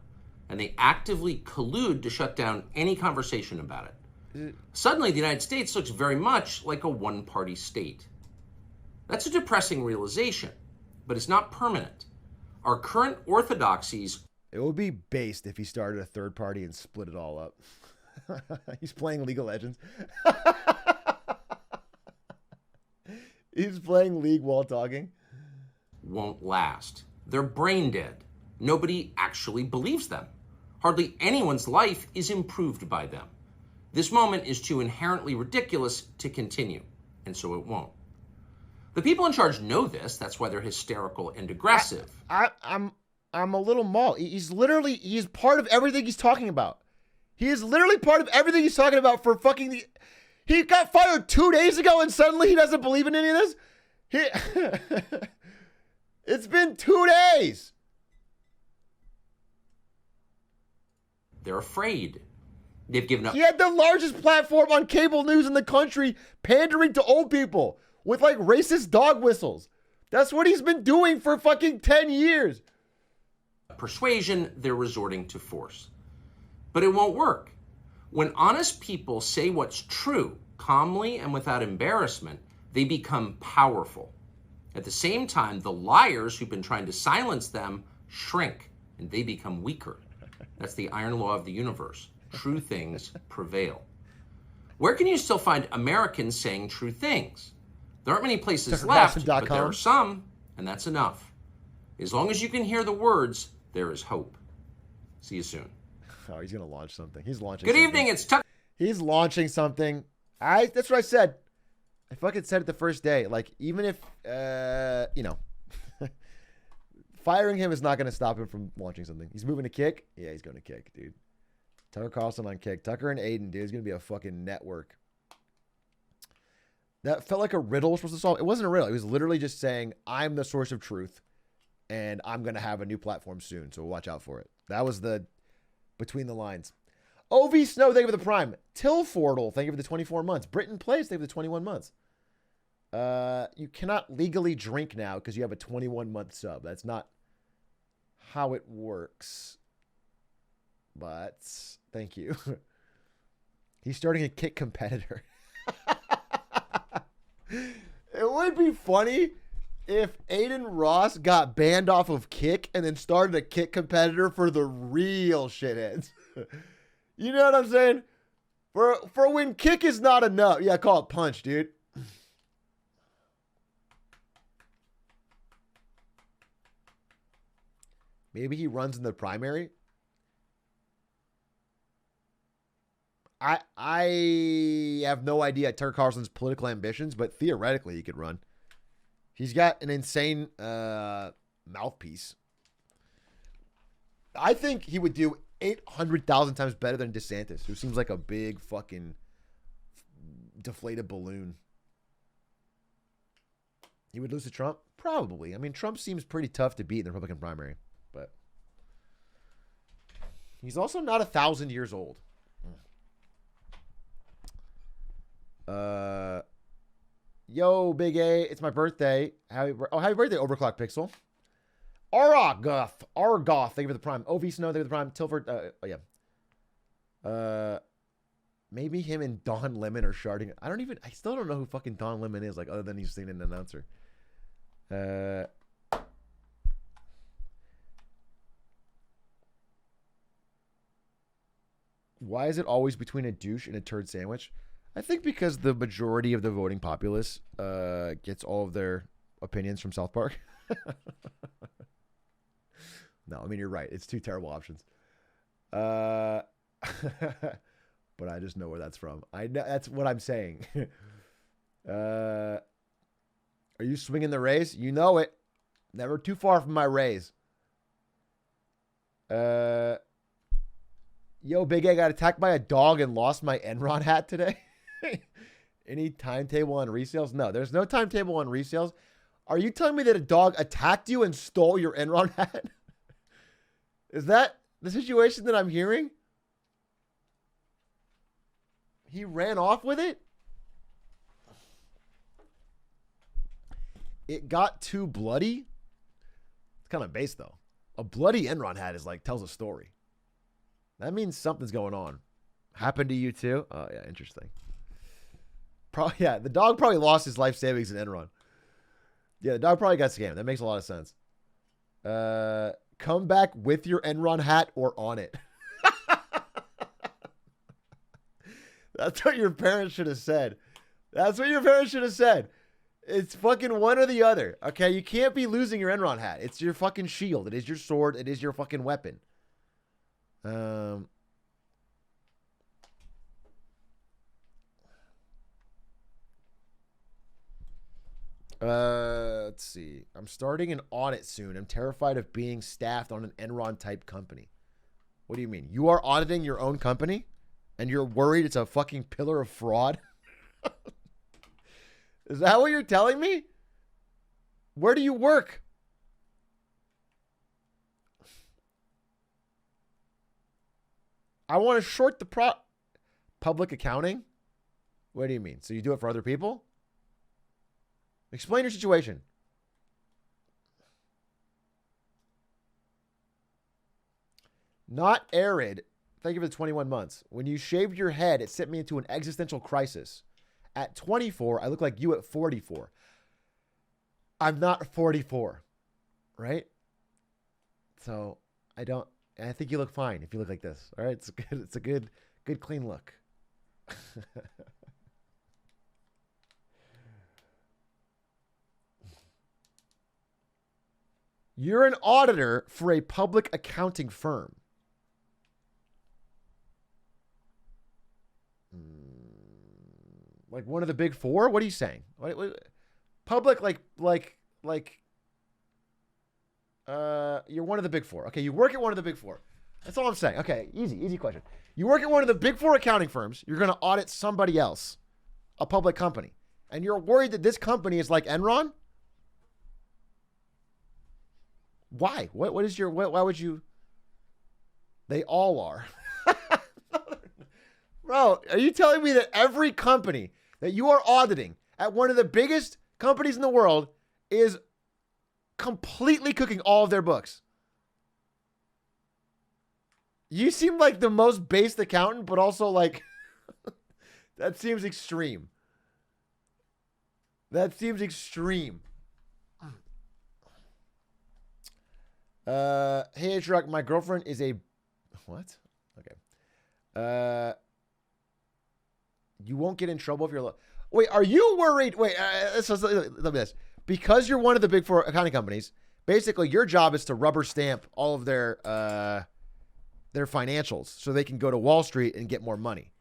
and they actively collude to shut down any conversation about it. Suddenly, the United States looks very much like a one-party state. That's a depressing realization, but it's not permanent. Our current orthodoxies... It would be based if he started a third party and split it all up. He's playing League of Legends. He's playing League while talking. Won't last. They're brain dead. Nobody actually believes them. Hardly anyone's life is improved by them. This moment is too inherently ridiculous to continue, and so it won't. The people in charge know this. That's why they're hysterical and aggressive. I'm a little mauled. He's part of everything he's talking about. He is literally part of everything he's talking about for fucking... He got fired 2 days ago and suddenly he doesn't believe in any of this? It's been 2 days. They're afraid. They've given up. He had the largest platform on cable news in the country, pandering to old people with like racist dog whistles. That's what he's been doing for fucking 10 years. Persuasion, they're resorting to force. But it won't work. When honest people say what's true, calmly and without embarrassment, they become powerful. At the same time, the liars who've been trying to silence them shrink, and they become weaker. That's the iron law of the universe. True things prevail. Where can you still find Americans saying true things? There aren't many places left, but there are some, and that's enough. As long as you can hear the words, there is hope. See you soon. Oh, he's going to launch something. He's launching Good something. evening, it's Tucker. He's launching something. That's what I said. I fucking said it the first day. Like, even if, firing him is not going to stop him from launching something. He's moving to kick. Yeah, he's going to kick, dude. Tucker Carlson on kick. Tucker and Aiden, dude. It's going to be a fucking network. That felt like a riddle was supposed to solve. It wasn't a riddle. It was literally just saying, I'm the source of truth, and I'm going to have a new platform soon, so watch out for it. That was the between the lines. OV Snow, thank you for the prime. Tilfordle, thank you for the 24 months. Britain Plays, thank you for the 21 months. You cannot legally drink now because you have a 21-month sub. That's not how it works. But thank you. He's starting a kick competitor. It would be funny if Aiden Ross got banned off of Kick and then started a Kick competitor for the real shitheads. You know what I'm saying? For when Kick is not enough. Yeah, call it Punch, dude. Maybe he runs in the primary. I have no idea Tucker Carlson's political ambitions, but theoretically he could run. He's got an insane mouthpiece. I think he would do 800,000 times better than DeSantis, who seems like a big fucking deflated balloon. He would lose to Trump? Probably. I mean, Trump seems pretty tough to beat in the Republican primary, but he's also not 1,000 years old. Yo, Big A, it's my birthday. Happy birthday, Overclock Pixel. Argoth, thank you for the prime. OV Snow, thank you for the prime. Tilford, maybe him and Don Lemon are sharding. I still don't know who fucking Don Lemon is, like, other than he's seen an announcer. Why is it always between a douche and a turd sandwich? I think because the majority of the voting populace gets all of their opinions from South Park. No, I mean, you're right. It's two terrible options. But I just know where that's from. I know that's what I'm saying. Are you swinging the raise? You know it. Never too far from my raise. Yo, Big A, got attacked by a dog and lost my Enron hat today. Any timetable on resales? No, there's no timetable on resales. Are you telling me that a dog attacked you and stole your Enron hat? Is that the situation that I'm hearing? He ran off with it? It got too bloody? It's kind of base, though. A bloody Enron hat is like, tells a story. That means something's going on. Happened to you too? Oh, yeah, interesting. Yeah, the dog probably lost his life savings in Enron. Yeah, the dog probably got scammed. That makes a lot of sense. Come back with your Enron hat or on it. That's what your parents should have said. That's what your parents should have said. It's fucking one or the other. Okay, you can't be losing your Enron hat. It's your fucking shield. It is your sword. It is your fucking weapon. Let's see. I'm starting an audit soon. I'm terrified of being staffed on an Enron type company. What do you mean? You are auditing your own company and you're worried it's a fucking pillar of fraud? Is that what you're telling me? Where do you work? I want to short the public accounting. What do you mean? So you do it for other people? Explain your situation. Not arid. Thank you for the 21 months. When you shaved your head, it sent me into an existential crisis. At 24, I look like you at 44. I'm not 44, right? So I think you look fine if you look like this. All right, it's a good clean look. You're an auditor for a public accounting firm. Like one of the big four? What are you saying? What, public, you're one of the big four. Okay, you work at one of the big four. That's all I'm saying. Okay, easy question. You work at one of the big four accounting firms. You're going to audit somebody else, a public company. And you're worried that this company is like Enron? Why? What is your, why would you? They all are. Bro, are you telling me that every company that you are auditing at one of the biggest companies in the world is completely cooking all of their books? You seem like the most based accountant, but also like, that seems extreme. That seems extreme. Hey, Atrioc, my girlfriend is a... What? Okay. You won't get in trouble if you're... Wait, are you worried? Wait, let me this. Because you're one of the big four accounting companies, basically your job is to rubber stamp all of their financials so they can go to Wall Street and get more money.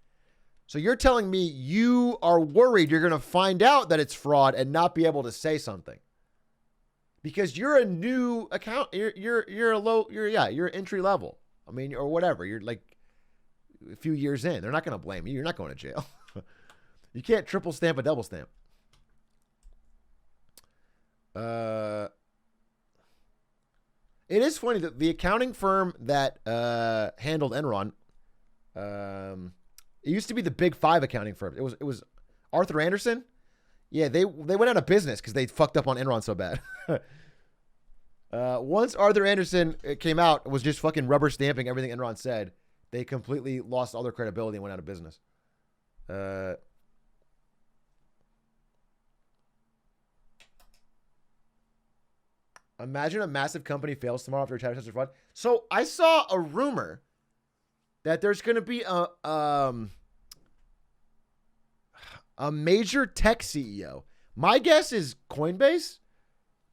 So you're telling me you are worried you're going to find out that it's fraud and not be able to say something because you're a new account. You're entry level. I mean, or whatever. You're like a few years in. They're not going to blame you. You're not going to jail. You can't triple stamp a double stamp. It is funny that the accounting firm that handled Enron, it used to be the Big Five accounting firm. It was Arthur Andersen. Yeah, they went out of business because they fucked up on Enron so bad. Once Arthur Andersen came out, was just fucking rubber stamping everything Enron said. They completely lost all their credibility and went out of business. Imagine a massive company fails tomorrow after a tax or fraud. So I saw a rumor that there's going to be a major tech CEO. My guess is Coinbase,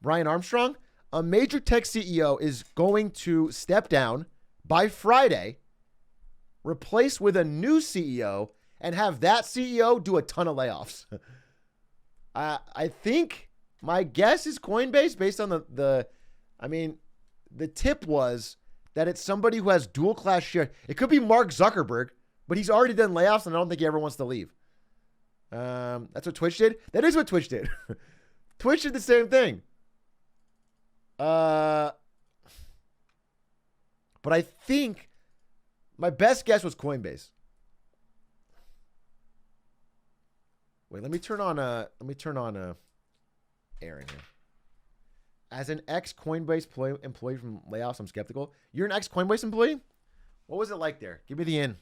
Brian Armstrong. A major tech CEO is going to step down by Friday, replace with a new CEO, and have that CEO do a ton of layoffs. I think my guess is Coinbase based on the tip was that it's somebody who has dual class share. It could be Mark Zuckerberg, but he's already done layoffs and I don't think he ever wants to leave. That's what Twitch did. That is what Twitch did. Twitch did the same thing. But I think my best guess was Coinbase. Wait, let me turn on Aaron here. As an ex-Coinbase employee from layoffs, I'm skeptical. You're an ex-Coinbase employee? What was it like there? Give me the in.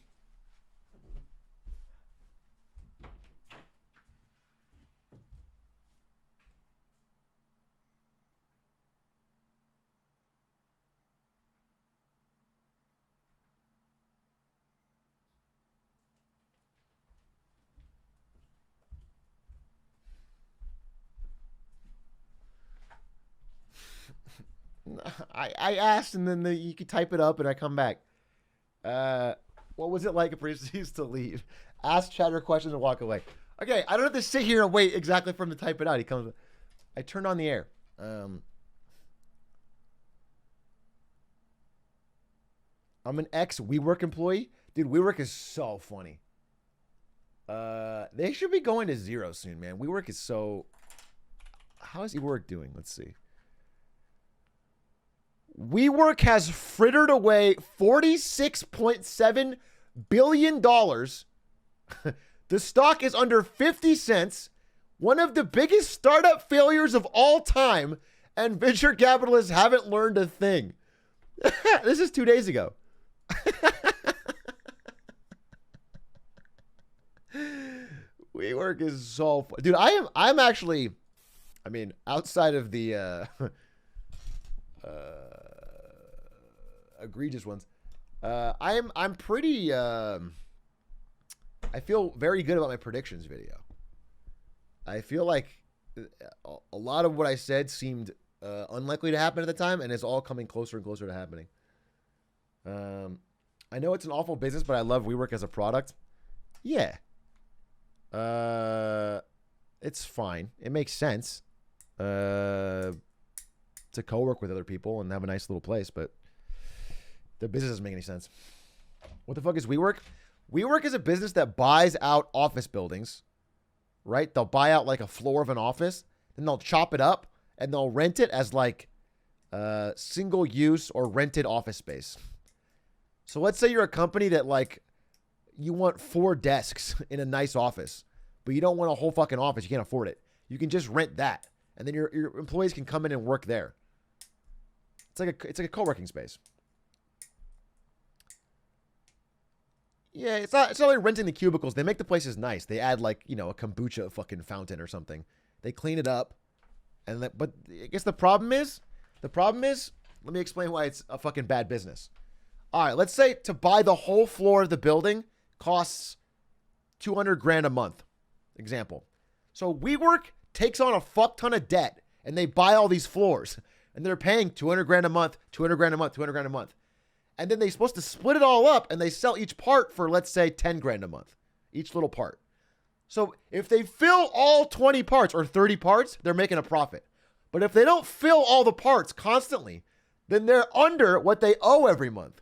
I asked, and then you could type it up, and I come back. What was it like if Priest used to leave? Ask chatter questions and walk away. Okay, I don't have to sit here and wait exactly for him to type it out. He comes. I turned on the air. I'm an ex WeWork employee. Dude, WeWork is so funny. They should be going to zero soon, man. WeWork is so... How is WeWork doing? Let's see. WeWork has frittered away $46.7 billion. The stock is under 50 cents. One of the biggest startup failures of all time. And venture capitalists haven't learned a thing. This is 2 days ago. WeWork is so fun. Dude, I'm actually, I mean, outside of the egregious ones, I'm pretty I feel very good about my predictions video. I feel like a lot of what I said seemed unlikely to happen at the time, and it's all coming closer and closer to happening. I know it's an awful business, but I love WeWork as a product. Yeah. It's fine. It makes sense to co-work with other people and have a nice little place, but the business doesn't make any sense. What the fuck is WeWork? WeWork is a business that buys out office buildings right? They'll buy out like a floor of an office, then they'll chop it up and they'll rent it as like single use or rented office space. So let's say you're a company that like you want 4 desks in a nice office, but you don't want a whole fucking office. You can't afford it. You can just rent that, and then your employees can come in and work there. It's like a co-working space. Yeah, it's not like renting the cubicles. They make the places nice. They add like, you know, a kombucha fucking fountain or something. They clean it up. But I guess the problem is, let me explain why it's a fucking bad business. All right, let's say to buy the whole floor of the building costs $200,000 a month. Example. So WeWork takes on a fuck ton of debt and they buy all these floors and they're paying $200,000 a month, $200,000 a month, $200,000 a month. And then they're supposed to split it all up and they sell each part for, let's say, $10,000 a month, each little part. So if they fill all 20 parts or 30 parts, they're making a profit. But if they don't fill all the parts constantly, then they're under what they owe every month.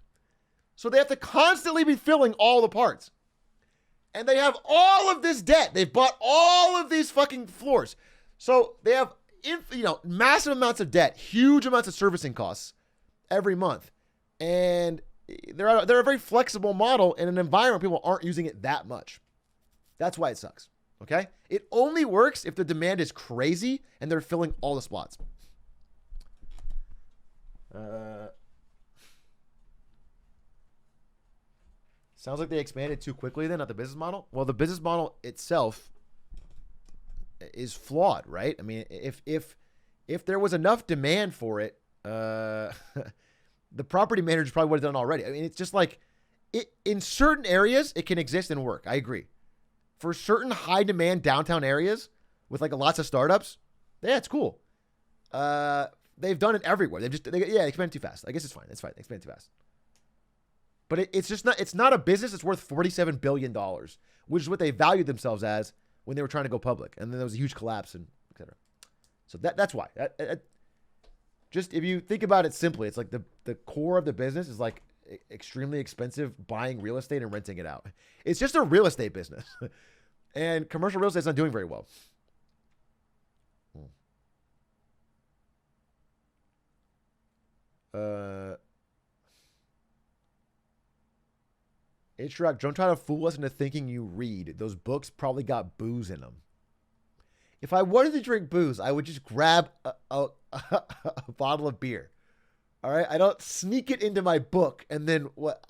So they have to constantly be filling all the parts. And they have all of this debt. They've bought all of these fucking floors. So they have, massive amounts of debt, huge amounts of servicing costs every month. And they're a very flexible model in an environment people aren't using it that much. That's why it sucks. Okay? It only works if the demand is crazy and they're filling all the spots. Sounds like they expanded too quickly then, not the business model. Well, the business model itself is flawed, right? I mean, if there was enough demand for it, the property managers probably would have done it already. I mean, it's just like in certain areas, it can exist and work. I agree. For certain high demand downtown areas with like lots of startups, yeah, it's cool. They've done it everywhere. They expand too fast. I guess it's fine. It's fine. They expand too fast. But it's not a business that's worth $47 billion, which is what they valued themselves as when they were trying to go public. And then there was a huge collapse and et cetera. So that's why. Just if you think about it simply, it's like the core of the business is like extremely expensive buying real estate and renting it out. It's just a real estate business. And commercial real estate's not doing very well. Atrioc, don't try to fool us into thinking you read. Those books probably got booze in them. If I wanted to drink booze, I would just grab a bottle of beer. All right? I don't sneak it into my book and then what?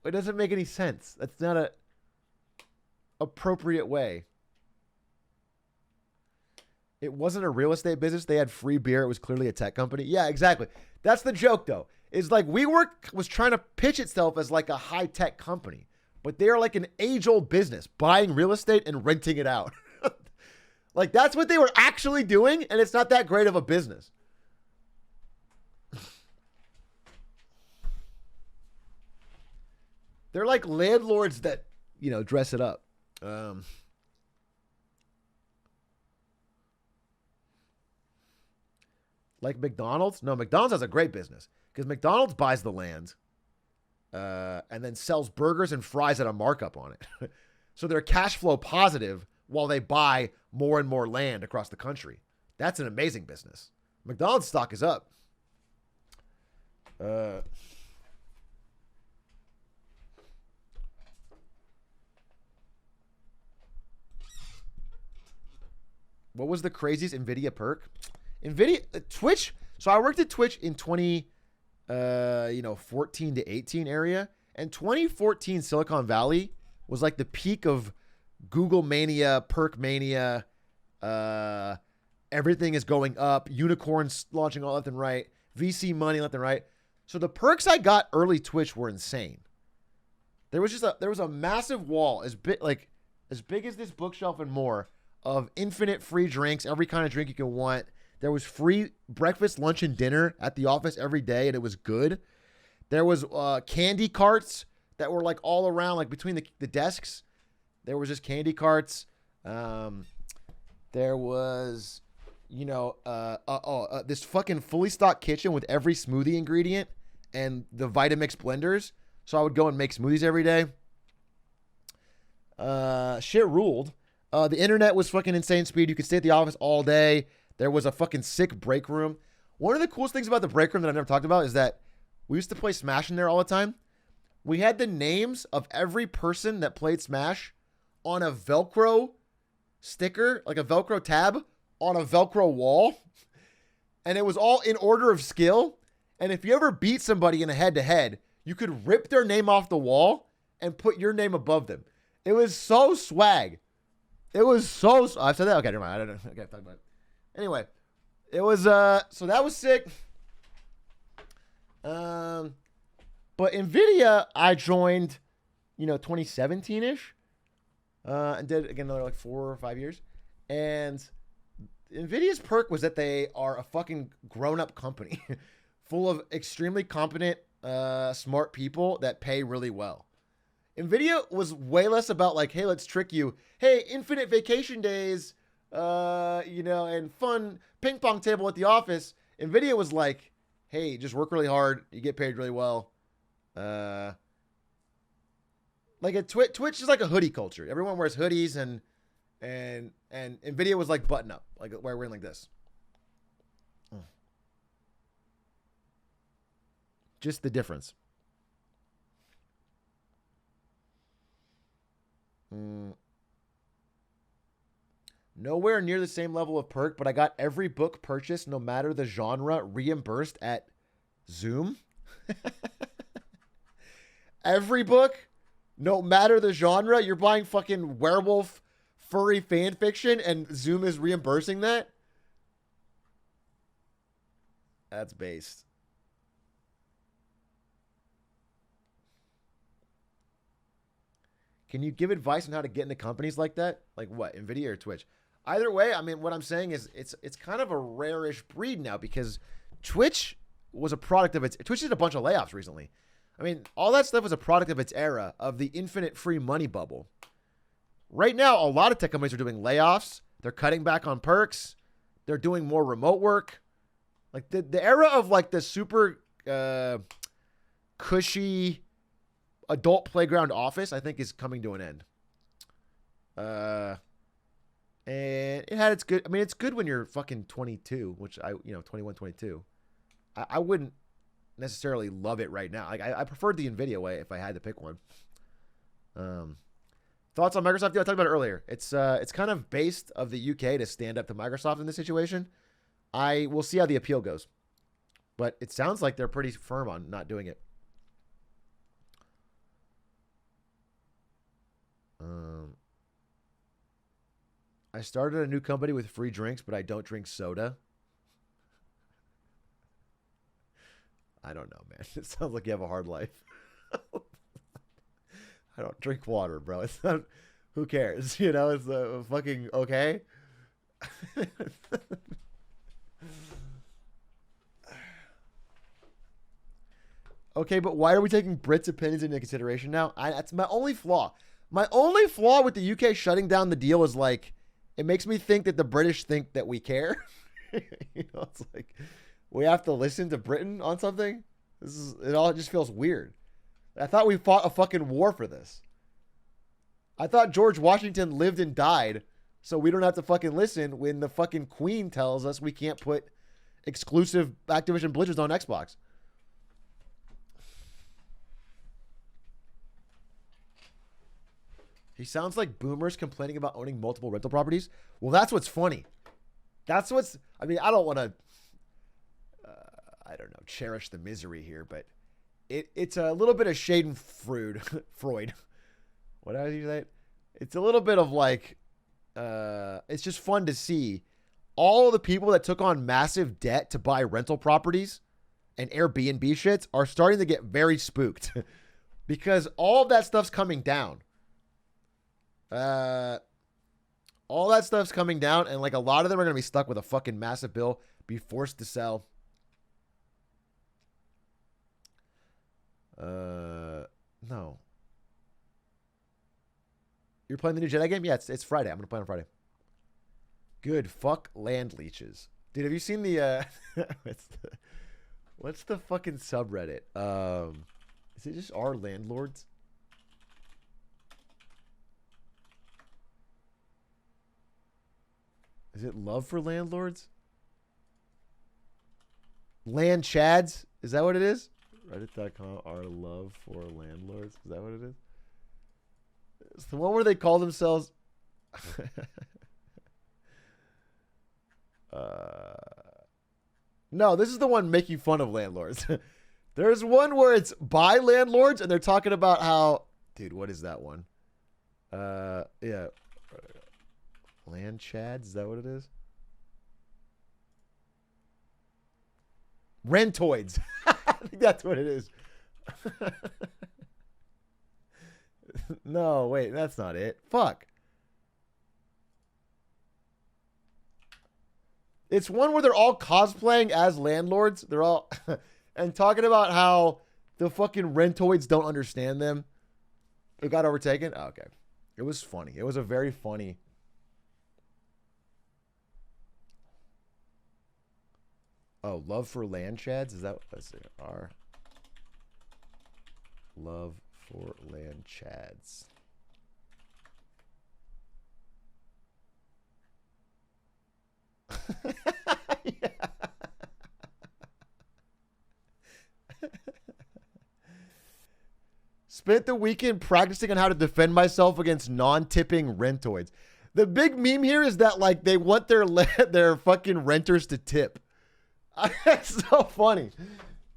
It doesn't make any sense. That's not a appropriate way. It wasn't a real estate business. They had free beer. It was clearly a tech company. Yeah, exactly. That's the joke, though. It's like WeWork was trying to pitch itself as like a high-tech company, but they are like an age-old business, buying real estate and renting it out. Like, that's what they were actually doing, and it's not that great of a business. They're like landlords that, dress it up. Like McDonald's? No, McDonald's has a great business because McDonald's buys the land and then sells burgers and fries at a markup on it. So they're cash flow positive while they buy more and more land across the country. That's an amazing business. McDonald's stock is up. What was the craziest NVIDIA perk? Twitch. So I worked at Twitch in 14 to 18 area, and 2014 Silicon Valley was like the peak of Google mania, perk mania. Everything is going up. Unicorns launching all left and right. VC money left and right. So the perks I got early Twitch were insane. There was a massive wall as big as this bookshelf and more of infinite free drinks, every kind of drink you can want. There was free breakfast, lunch, and dinner at the office every day, and it was good. There was candy carts that were like all around, like between the desks. There was just candy carts. There was, this fucking fully stocked kitchen with every smoothie ingredient and the Vitamix blenders. So I would go and make smoothies every day. Shit ruled. The internet was fucking insane speed. You could stay at the office all day. There was a fucking sick break room. One of the coolest things about the break room that I've never talked about is that we used to play Smash in there all the time. We had the names of every person that played Smash on a Velcro sticker, like a Velcro tab on a Velcro wall. And it was all in order of skill. And if you ever beat somebody in a head-to-head, you could rip their name off the wall and put your name above them. It was so swag. It was so... I've said that? Okay, never mind. I don't know. Okay, talk about it. Anyway, it was... So that was sick. But NVIDIA, I joined, 2017-ish. And did, again, another, 4 or 5 years. And NVIDIA's perk was that they are a fucking grown-up company. Full of extremely competent, smart people that pay really well. NVIDIA was way less about like, hey, let's trick you. Hey, infinite vacation days, and fun ping pong table at the office. NVIDIA was like, hey, just work really hard. You get paid really well. Like a Twitch is like a hoodie culture. Everyone wears hoodies and NVIDIA was like button up, like wearing like this. Just the difference. Nowhere near the same level of perk, but I got every book purchased, no matter the genre, reimbursed at Zoom. Every book, no matter the genre, you're buying fucking werewolf furry fan fiction and Zoom is reimbursing that? That's based. Can you give advice on how to get into companies like that? Like what, NVIDIA or Twitch? Either way, I mean, what I'm saying is it's kind of a rare-ish breed now because Twitch was a product of its... Twitch did a bunch of layoffs recently. I mean, all that stuff was a product of its era, of the infinite free money bubble. Right now, a lot of tech companies are doing layoffs. They're cutting back on perks. They're doing more remote work. Like the era of like the super cushy adult playground office, I think, is coming to an end. And it had its good... I mean, it's good when you're fucking 22, which 21, 22. I wouldn't necessarily love it right now. Like I preferred the NVIDIA way if I had to pick one. Thoughts on Microsoft deal? I talked about it earlier. It's kind of based of the UK to stand up to Microsoft in this situation. I will see how the appeal goes. But it sounds like they're pretty firm on not doing it. I started a new company with free drinks, but I don't drink soda. I don't know, man. It sounds like you have a hard life. I don't drink water, bro. It's not... Who cares? It's fucking okay. Okay, but why are we taking Brits' opinions into consideration now? That's my only flaw. My only flaw with the UK shutting down the deal is like, it makes me think that the British think that we care. It's like we have to listen to Britain on something. It all just feels weird. I thought we fought a fucking war for this. I thought George Washington lived and died, so we don't have to fucking listen when the fucking Queen tells us we can't put exclusive Activision Blizzards on Xbox. He sounds like boomers complaining about owning multiple rental properties. Well, that's what's funny. I don't want to, cherish the misery here, but it's a little bit of Schadenfreude. What did you say? It's a little bit of like, it's just fun to see all the people that took on massive debt to buy rental properties and Airbnb shits are starting to get very spooked because all of that stuff's coming down. All that stuff's coming down, and like a lot of them are gonna be stuck with a fucking massive bill, be forced to sell. No. You're playing the new Jedi game? Yeah, it's Friday. I'm gonna play on Friday. Good. Fuck land leeches, dude. Have you seen the what's the fucking subreddit? Is it just our landlords? Is it Love for Landlords? Land Chads? Is that what it is? Reddit.com, our love for landlords. Is that what it is? It's the one where they call themselves... No, this is the one making fun of landlords. There's one where it's by landlords, and they're talking about how... Dude, what is that one? Yeah. Land Chads? Is that what it is? Rentoids. I think that's what it is. No, wait, that's not it. Fuck. It's one where they're all cosplaying as landlords. They're all and talking about how the fucking rentoids don't understand them. It got overtaken. Oh, okay. It was funny. It was a very funny. Oh, love for land chads? Is that, let's see. Our love for land chads. Yeah. Spent the weekend practicing on how to defend myself against non-tipping rentoids. The big meme here is that like they want their fucking renters to tip. That's so funny.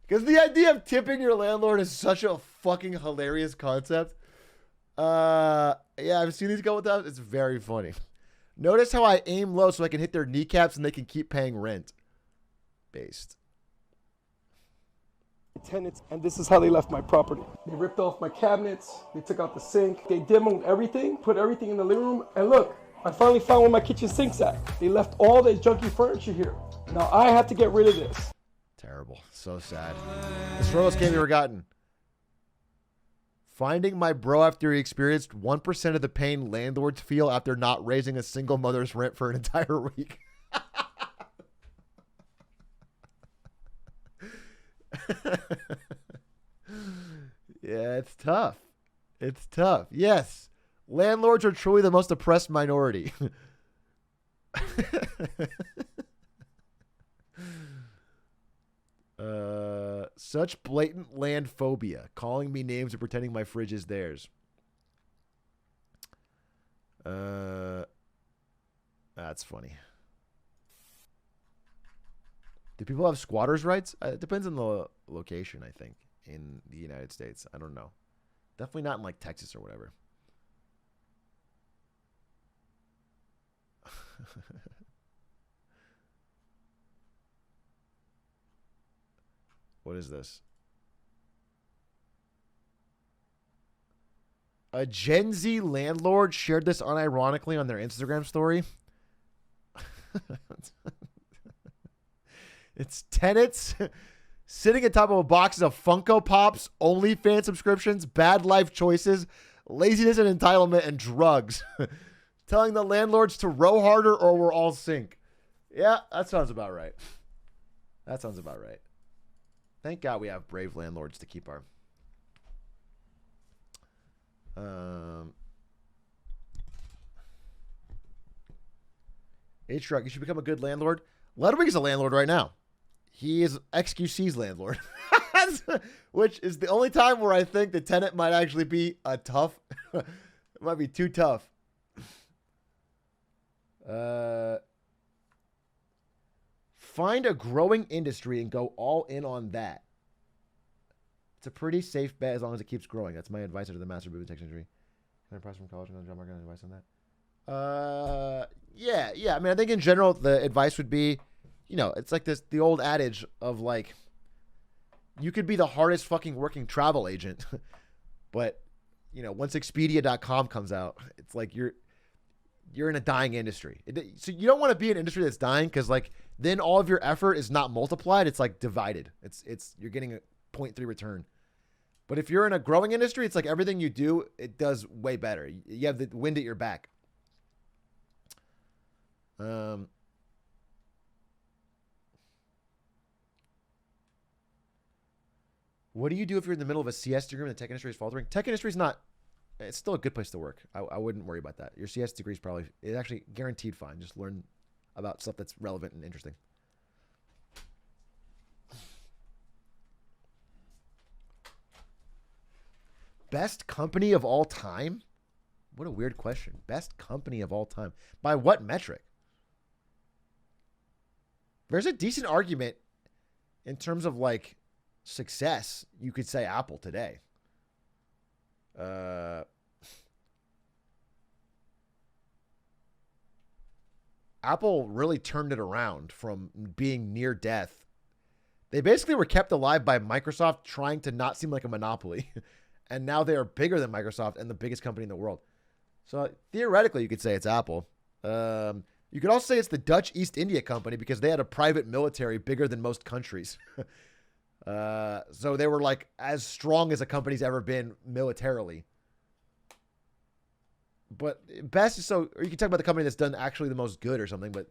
Because the idea of tipping your landlord is such a fucking hilarious concept. Yeah, I've seen these a couple times. It's very funny. Notice how I aim low so I can hit their kneecaps and they can keep paying rent. Based. Tenants, and this is how they left my property. They ripped off my cabinets, they took out the sink, they demoed everything, put everything in the living room, and look, I finally found where my kitchen sink's at. They left all this junky furniture here. Now I have to get rid of this. Terrible. So sad. The struggles can't be forgotten. Finding my bro after he experienced 1% of the pain landlords feel after not raising a single mother's rent for an entire week. Yeah, it's tough. It's tough. Yes. Landlords are truly the most oppressed minority. Such blatant land phobia, calling me names and pretending my fridge is theirs. That's funny. Do people have squatters' rights? It depends on the location, I think, in the United States. I don't know. Definitely not in like Texas or whatever. What is this? A Gen Z landlord shared this unironically on their Instagram story. It's tenants sitting atop of a box of Funko Pops, OnlyFans subscriptions, bad life choices, laziness and entitlement, and drugs. Telling the landlords to row harder or we'll all sink. Yeah, that sounds about right. That sounds about right. Thank God we have brave landlords to keep our... Atrioc, you should become a good landlord. Ludwig's a landlord right now. He is XQC's landlord. Which is the only time where I think the tenant might actually be a tough... It might be too tough. Find a growing industry and go all in on that. It's a pretty safe bet as long as it keeps growing. That's my advice to the master boot tech industry. Can I price from college and job market advice on that? Yeah. I mean, I think in general the advice would be, you know, it's like the old adage of like, you could be the hardest fucking working travel agent, but you know, once Expedia.com comes out, it's like you're in a dying industry. So you don't want to be an industry that's dying because like then all of your effort is not multiplied. It's like divided. It's you're getting a 0.3 return. But if you're in a growing industry, it's like everything you do, it does way better. You have the wind at your back. What do you do if you're in the middle of a CS degree and the tech industry is faltering? Tech industry is not, it's still a good place to work. I wouldn't worry about that. Your CS degree is probably, it's actually guaranteed fine. Just learn about stuff that's relevant and interesting. Best company of all time? What a weird question. Best company of all time. By what metric? There's a decent argument in terms of like success. You could say Apple today. Apple really turned it around from being near death. They basically were kept alive by Microsoft trying to not seem like a monopoly. And now they are bigger than Microsoft and the biggest company in the world. So theoretically, you could say it's Apple. You could also say it's the Dutch East India Company because they had a private military bigger than most countries. So they were like as strong as a company's ever been militarily. But best is so, or you can talk about the company that's done actually the most good or something, but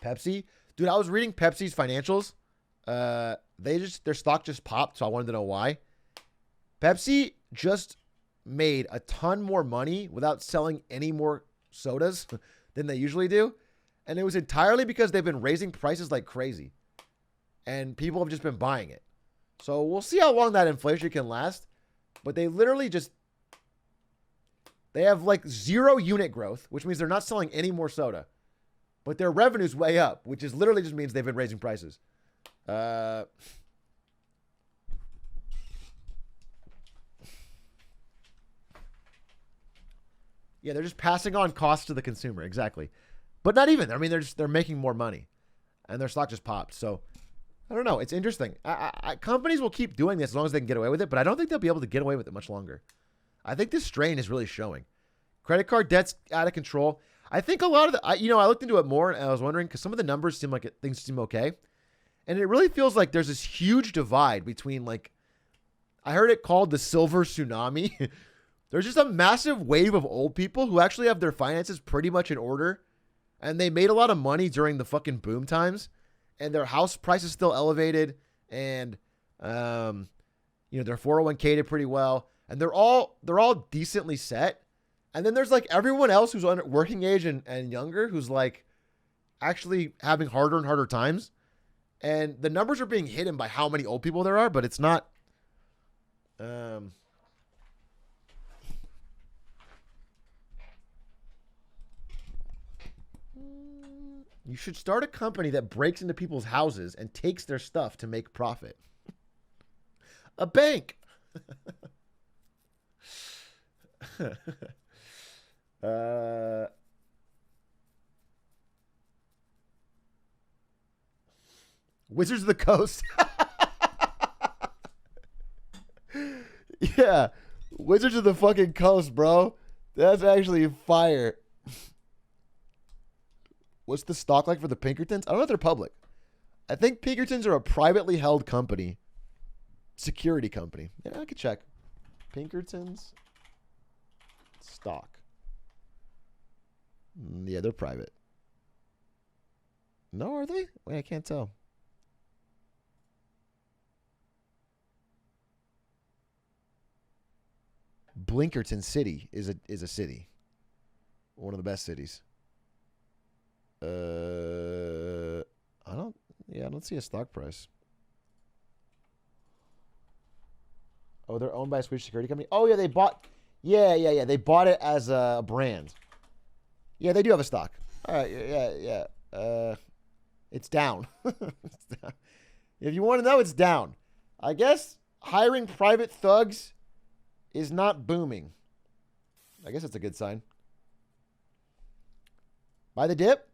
Pepsi, dude, I was reading Pepsi's financials. Their stock just popped, so I wanted to know why. Pepsi just made a ton more money without selling any more sodas than they usually do. And it was entirely because they've been raising prices like crazy. And people have just been buying it. So we'll see how long that inflation can last. But they literally just, they have like 0 unit growth, which means they're not selling any more soda. But their revenue's way up, which is literally just means they've been raising prices. Yeah, they're just passing on costs to the consumer. Exactly. But not even. I mean, they're making more money. And their stock just popped. So, I don't know. It's interesting. Companies will keep doing this as long as they can get away with it, but I don't think they'll be able to get away with it much longer. I think this strain is really showing. Credit card debt's out of control. I think a lot of I looked into it more and I was wondering because some of the numbers seem like things seem okay. And it really feels like there's this huge divide between like, I heard it called the silver tsunami. There's just a massive wave of old people who actually have their finances pretty much in order. And they made a lot of money during the fucking boom times. And their house price is still elevated. And, their 401k did pretty well. And they're all decently set. And then there's like everyone else who's on working age and younger who's like actually having harder and harder times. And the numbers are being hidden by how many old people there are, but it's not. You should start a company that breaks into people's houses and takes their stuff to make profit. A bank. Wizards of the Coast. Yeah. Wizards of the fucking Coast, bro. That's actually fire. What's the stock like for the Pinkertons? I don't know if they're public. I think Pinkertons are a privately held company. Security company. Yeah, I could check. Pinkertons stock. Yeah, they're private. No, are they? Wait, I can't tell. Blinkerton City is a city. One of the best cities. I don't see a stock price. Oh, they're owned by a Swedish security company. Oh yeah, they bought. Yeah. They bought it as a brand. Yeah, they do have a stock. All right, yeah. It's down. It's down. If you want to know, it's down. I guess hiring private thugs is not booming. I guess that's a good sign. Buy the dip?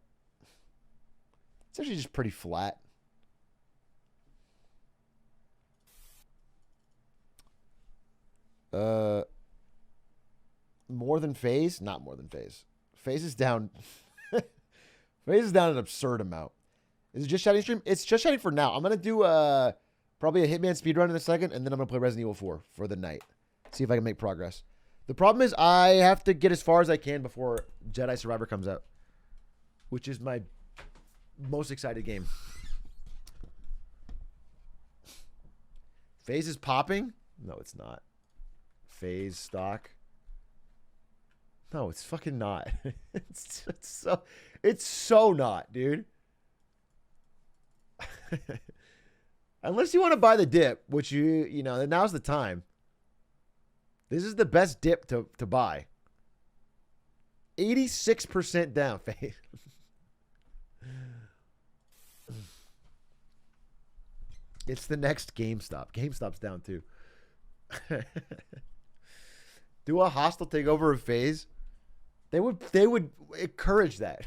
It's actually just pretty flat. More than Phase? Not more than Phase. Phase is down. Phase is down an absurd amount. Is it just chatting stream? It's just chatting for now. I'm going to do probably a Hitman speedrun in a second, and then I'm going to play Resident Evil 4 for the night. See if I can make progress. The problem is I have to get as far as I can before Jedi Survivor comes out, which is my most excited game. Phase is popping? No, it's not. Phase stock. No, it's fucking not. It's so not, dude. Unless you want to buy the dip, which you know, now's the time. This is the best dip to buy. 86% down, Faith. It's the next GameStop. GameStop's down too. Do a hostile takeover of FaZe? They would encourage that.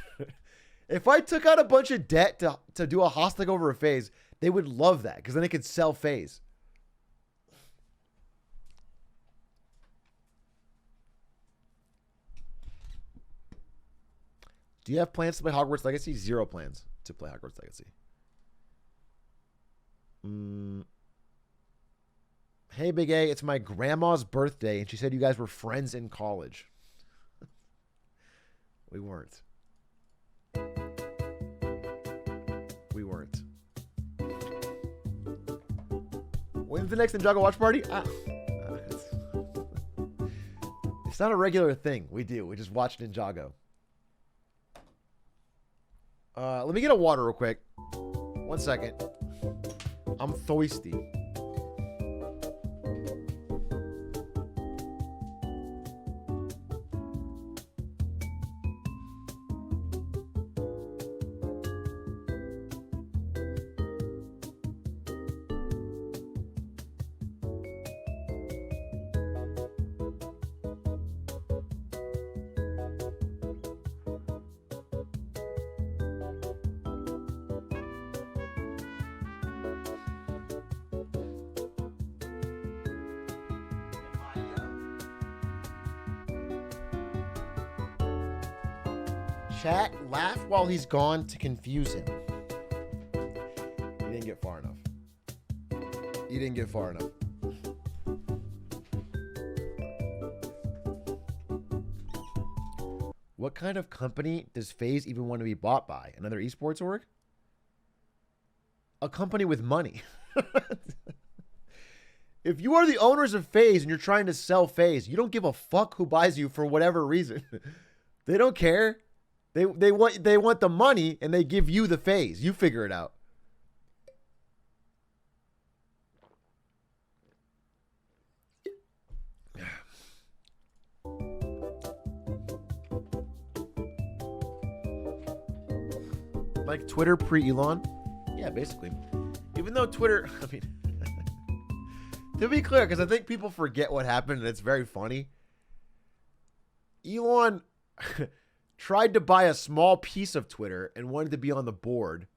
If I took out a bunch of debt to do a hostile takeover of FaZe, they would love that because then they could sell FaZe. Do you have plans to play Hogwarts Legacy? 0 plans to play Hogwarts Legacy. Hey, Big A, it's my grandma's birthday, and she said you guys were friends in college. We weren't. We weren't. When's the next Ninjago watch party? It's not a regular thing we do. We just watch Ninjago. Let me get a water real quick. 1 second. I'm thirsty. Chat, laugh while he's gone to confuse him. You didn't get far enough. You didn't get far enough. What kind of company does FaZe even want to be bought by? Another esports org? A company with money. If you are the owners of FaZe and you're trying to sell FaZe, you don't give a fuck who buys you for whatever reason. They don't care. They want the money and they give you the FaZe. You figure it out. Like Twitter pre-Elon? Yeah, basically. Even though Twitter, I mean, to be clear, because I think people forget what happened and it's very funny. Elon tried to buy a small piece of Twitter and wanted to be on the board.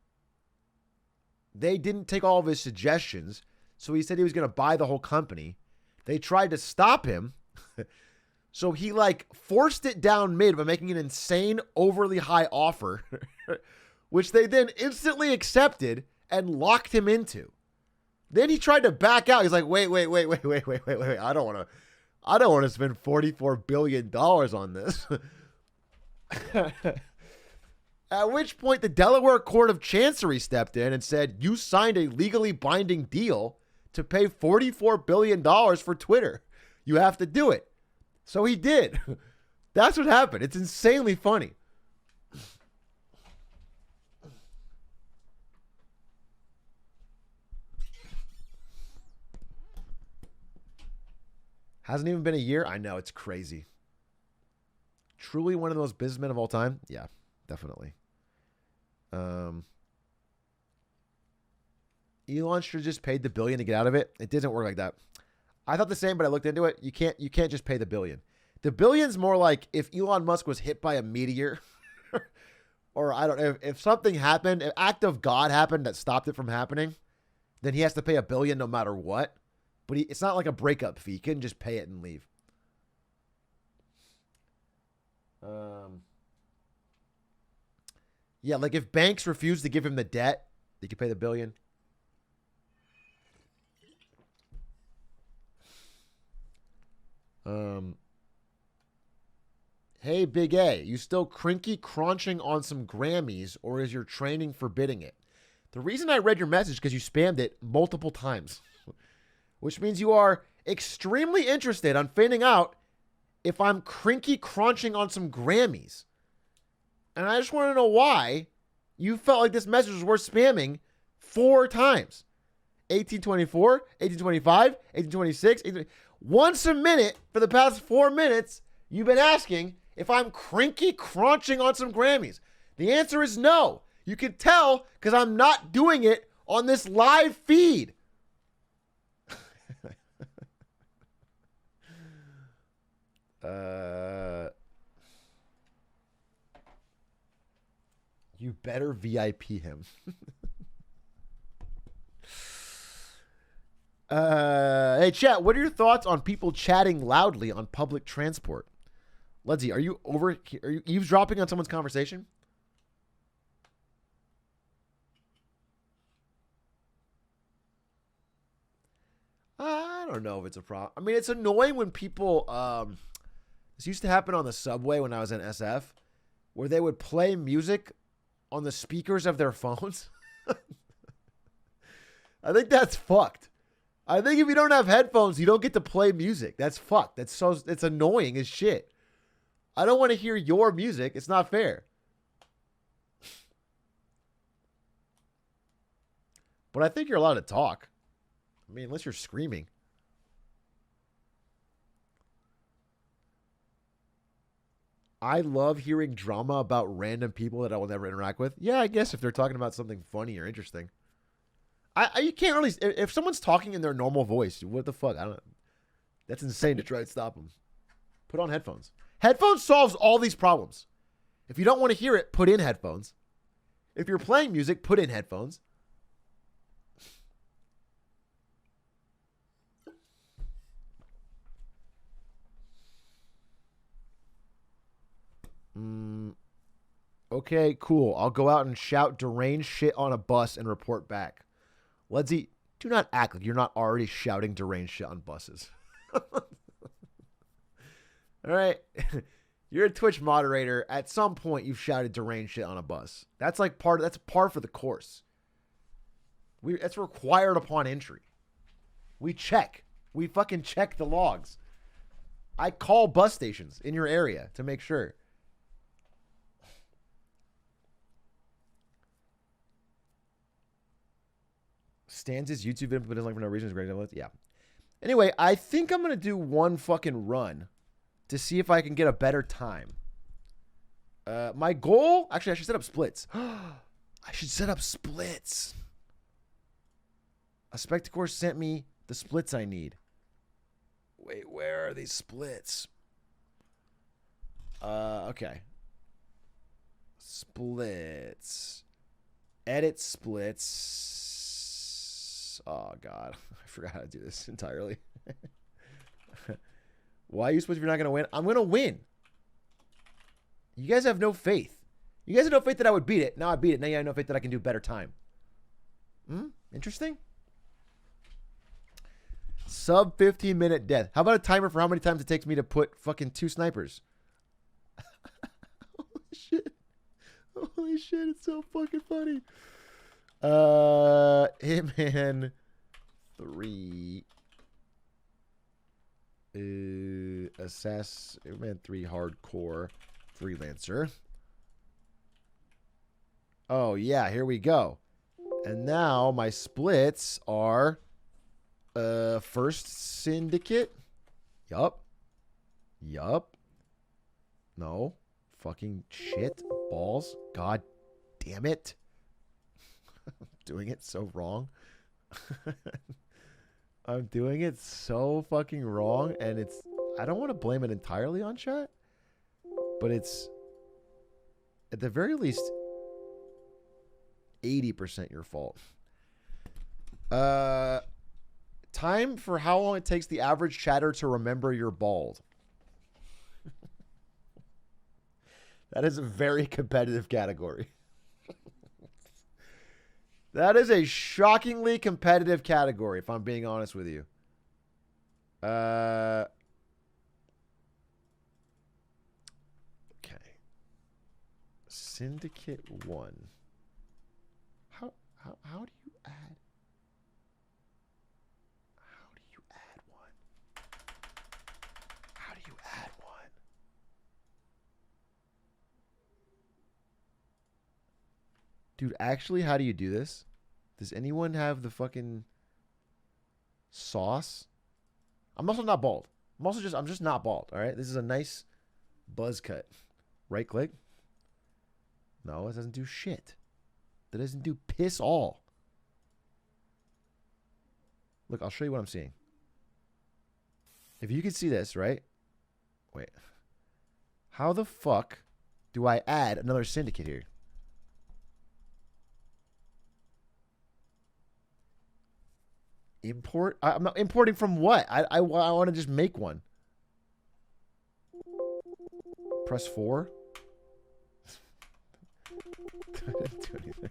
They didn't take all of his suggestions, so he said he was going to buy the whole company. They tried to stop him, so he forced it down mid by making an insane, overly high offer, which they then instantly accepted and locked him into. Then he tried to back out. He's like, wait. I don't want to spend $44 billion on this. At which point the Delaware Court of Chancery stepped in and said, you signed a legally binding deal to pay $44 billion for Twitter. You have to do it. So he did. That's what happened. It's insanely funny. Hasn't even been a year. I know, it's crazy. Truly one of the most businessmen of all time? Yeah, definitely. Elon should have just paid the $1 billion to get out of it. It didn't work like that. I thought the same, but I looked into it. You can't just pay the $1 billion. The $1 billion's more like if Elon Musk was hit by a meteor, or I don't know, if something happened, an act of God happened that stopped it from happening, then he has to pay $1 billion no matter what. But it's not like a breakup fee. He couldn't just pay it and leave. Yeah, like if banks refuse to give him the debt, they could pay the $1 billion. Hey, Big A, you still crinky crunching on some Grammys, or is your training forbidding it? The reason I read your message is because you spammed it multiple times, which means you are extremely interested on finding out if I'm crinky crunching on some Grammys. And I just want to know why you felt like this message was worth spamming 4 times. 1824, 1825, 1826. Once a minute for the past 4 minutes, you've been asking if I'm crinky crunching on some Grammys. The answer is no. You can tell because I'm not doing it on this live feed. You better VIP him. Hey, chat, what are your thoughts on people chatting loudly on public transport? Ledsy, are you eavesdropping on someone's conversation? I don't know if it's a problem. I mean, it's annoying when people, this used to happen on the subway when I was in SF, where they would play music on the speakers of their phones. I think that's fucked. I think if you don't have headphones, you don't get to play music. That's fucked. It's annoying as shit. I don't want to hear your music. It's not fair. But I think you're allowed to talk. I mean, unless you're screaming. I love hearing drama about random people that I will never interact with. Yeah, I guess if they're talking about something funny or interesting. You can't really... If someone's talking in their normal voice, what the fuck? I don't know. That's insane to try to stop them. Put on headphones. Headphones solves all these problems. If you don't want to hear it, put in headphones. If you're playing music, put in headphones. Okay, cool. I'll go out and shout deranged shit on a bus and report back. Ledsy, do not act like you're not already shouting deranged shit on buses. All right. You're a Twitch moderator. At some point, you've shouted deranged shit on a bus. That's par for the course. That's required upon entry. We check. We fucking check the logs. I call bus stations in your area to make sure. Stanz's YouTube input is like for no reason is great. Yeah. Anyway, I think I'm going to do one fucking run to see if I can get a better time. My goal... Actually, I should set up splits. I should set up splits. A Spectacore sent me the splits I need. Wait, where are these splits? Okay. Splits. Edit splits. Oh, God. I forgot how to do this entirely. Why are you supposed to if you're not going to win? I'm going to win. You guys have no faith. You guys have no faith that I would beat it. Now I beat it. Now you have no faith that I can do better time. Interesting. Sub 15-minute death. How about a timer for how many times it takes me to put fucking 2 snipers? Holy shit. Holy shit. It's so fucking funny. Hitman 3. Hitman 3 hardcore freelancer. Oh yeah, here we go. And now my splits are first syndicate. Yup. No. Fucking shit. Balls. God damn it. Doing it so wrong. I'm doing it so fucking wrong, and I don't want to blame it entirely on chat, but it's at the very least 80% your fault. Time for how long it takes the average chatter to remember you're bald. That is a very competitive category. That is a shockingly competitive category, if I'm being honest with you. Okay. Syndicate 1. How do you add? How do you add one? How do you add one? Dude, actually, how do you do this? Does anyone have the fucking sauce? I'm also not bald. I'm just not bald, all right? This is a nice buzz cut. Right click. No, it doesn't do shit. That doesn't do piss all. Look, I'll show you what I'm seeing. If you can see this, right? Wait. How the fuck do I add another syndicate here? Import? I'm not importing from what? I want to just make one. Press 4. Didn't do anything.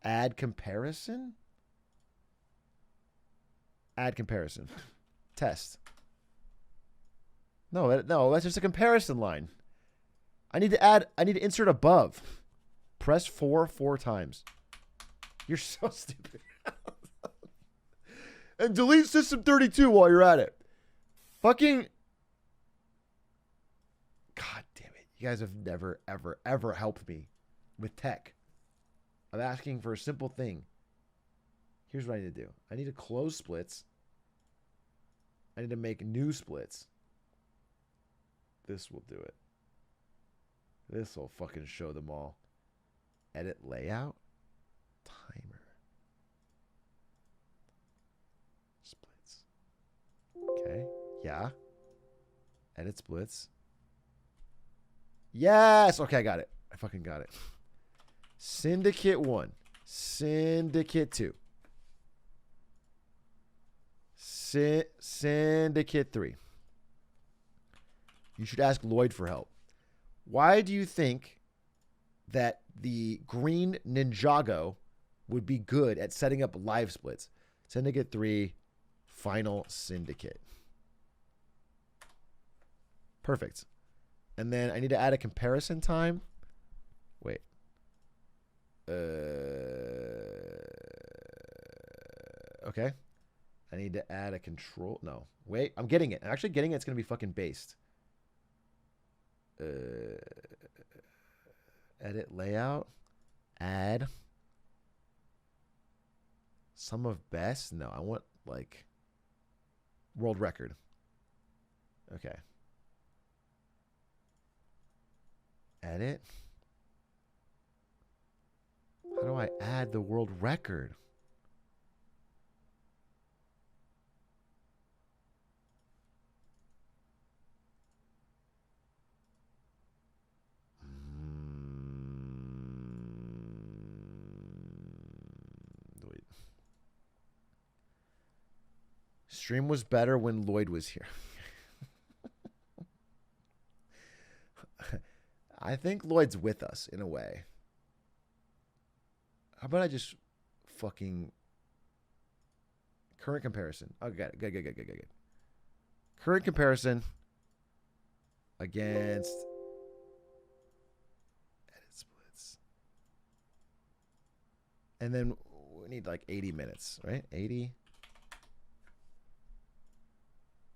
Add comparison? Add comparison. Test. No, that's just a comparison line. I need to insert above. Press 4 times. You're so stupid. And delete system 32 while you're at it. Fucking. God damn it. You guys have never, ever, ever helped me with tech. I'm asking for a simple thing. Here's what I need to do. I need to close splits. I need to make new splits. This will do it. This will fucking show them all. Edit layout. Timer. Splits. Okay. Yeah. Edit splits. Yes! Okay, I got it. I fucking got it. Syndicate 1. Syndicate 2. Syndicate 3. You should ask Lloyd for help. Why do you think that the green Ninjago would be good at setting up live splits? Syndicate 3, final syndicate. Perfect. And then I need to add a comparison time. Wait. Okay. I need to add a control. No. Wait. I'm getting it. I'm actually getting it. It's going to be fucking based. Edit layout. Add. Sum of best. No, I want like world record. Okay. Edit. How do I add the world record? Wait. Stream was better when Lloyd was here. I think Lloyd's with us in a way. How about I just fucking current comparison? Oh, got it. Good. Current comparison against edit splits. And then we need like 80 minutes, right? 80.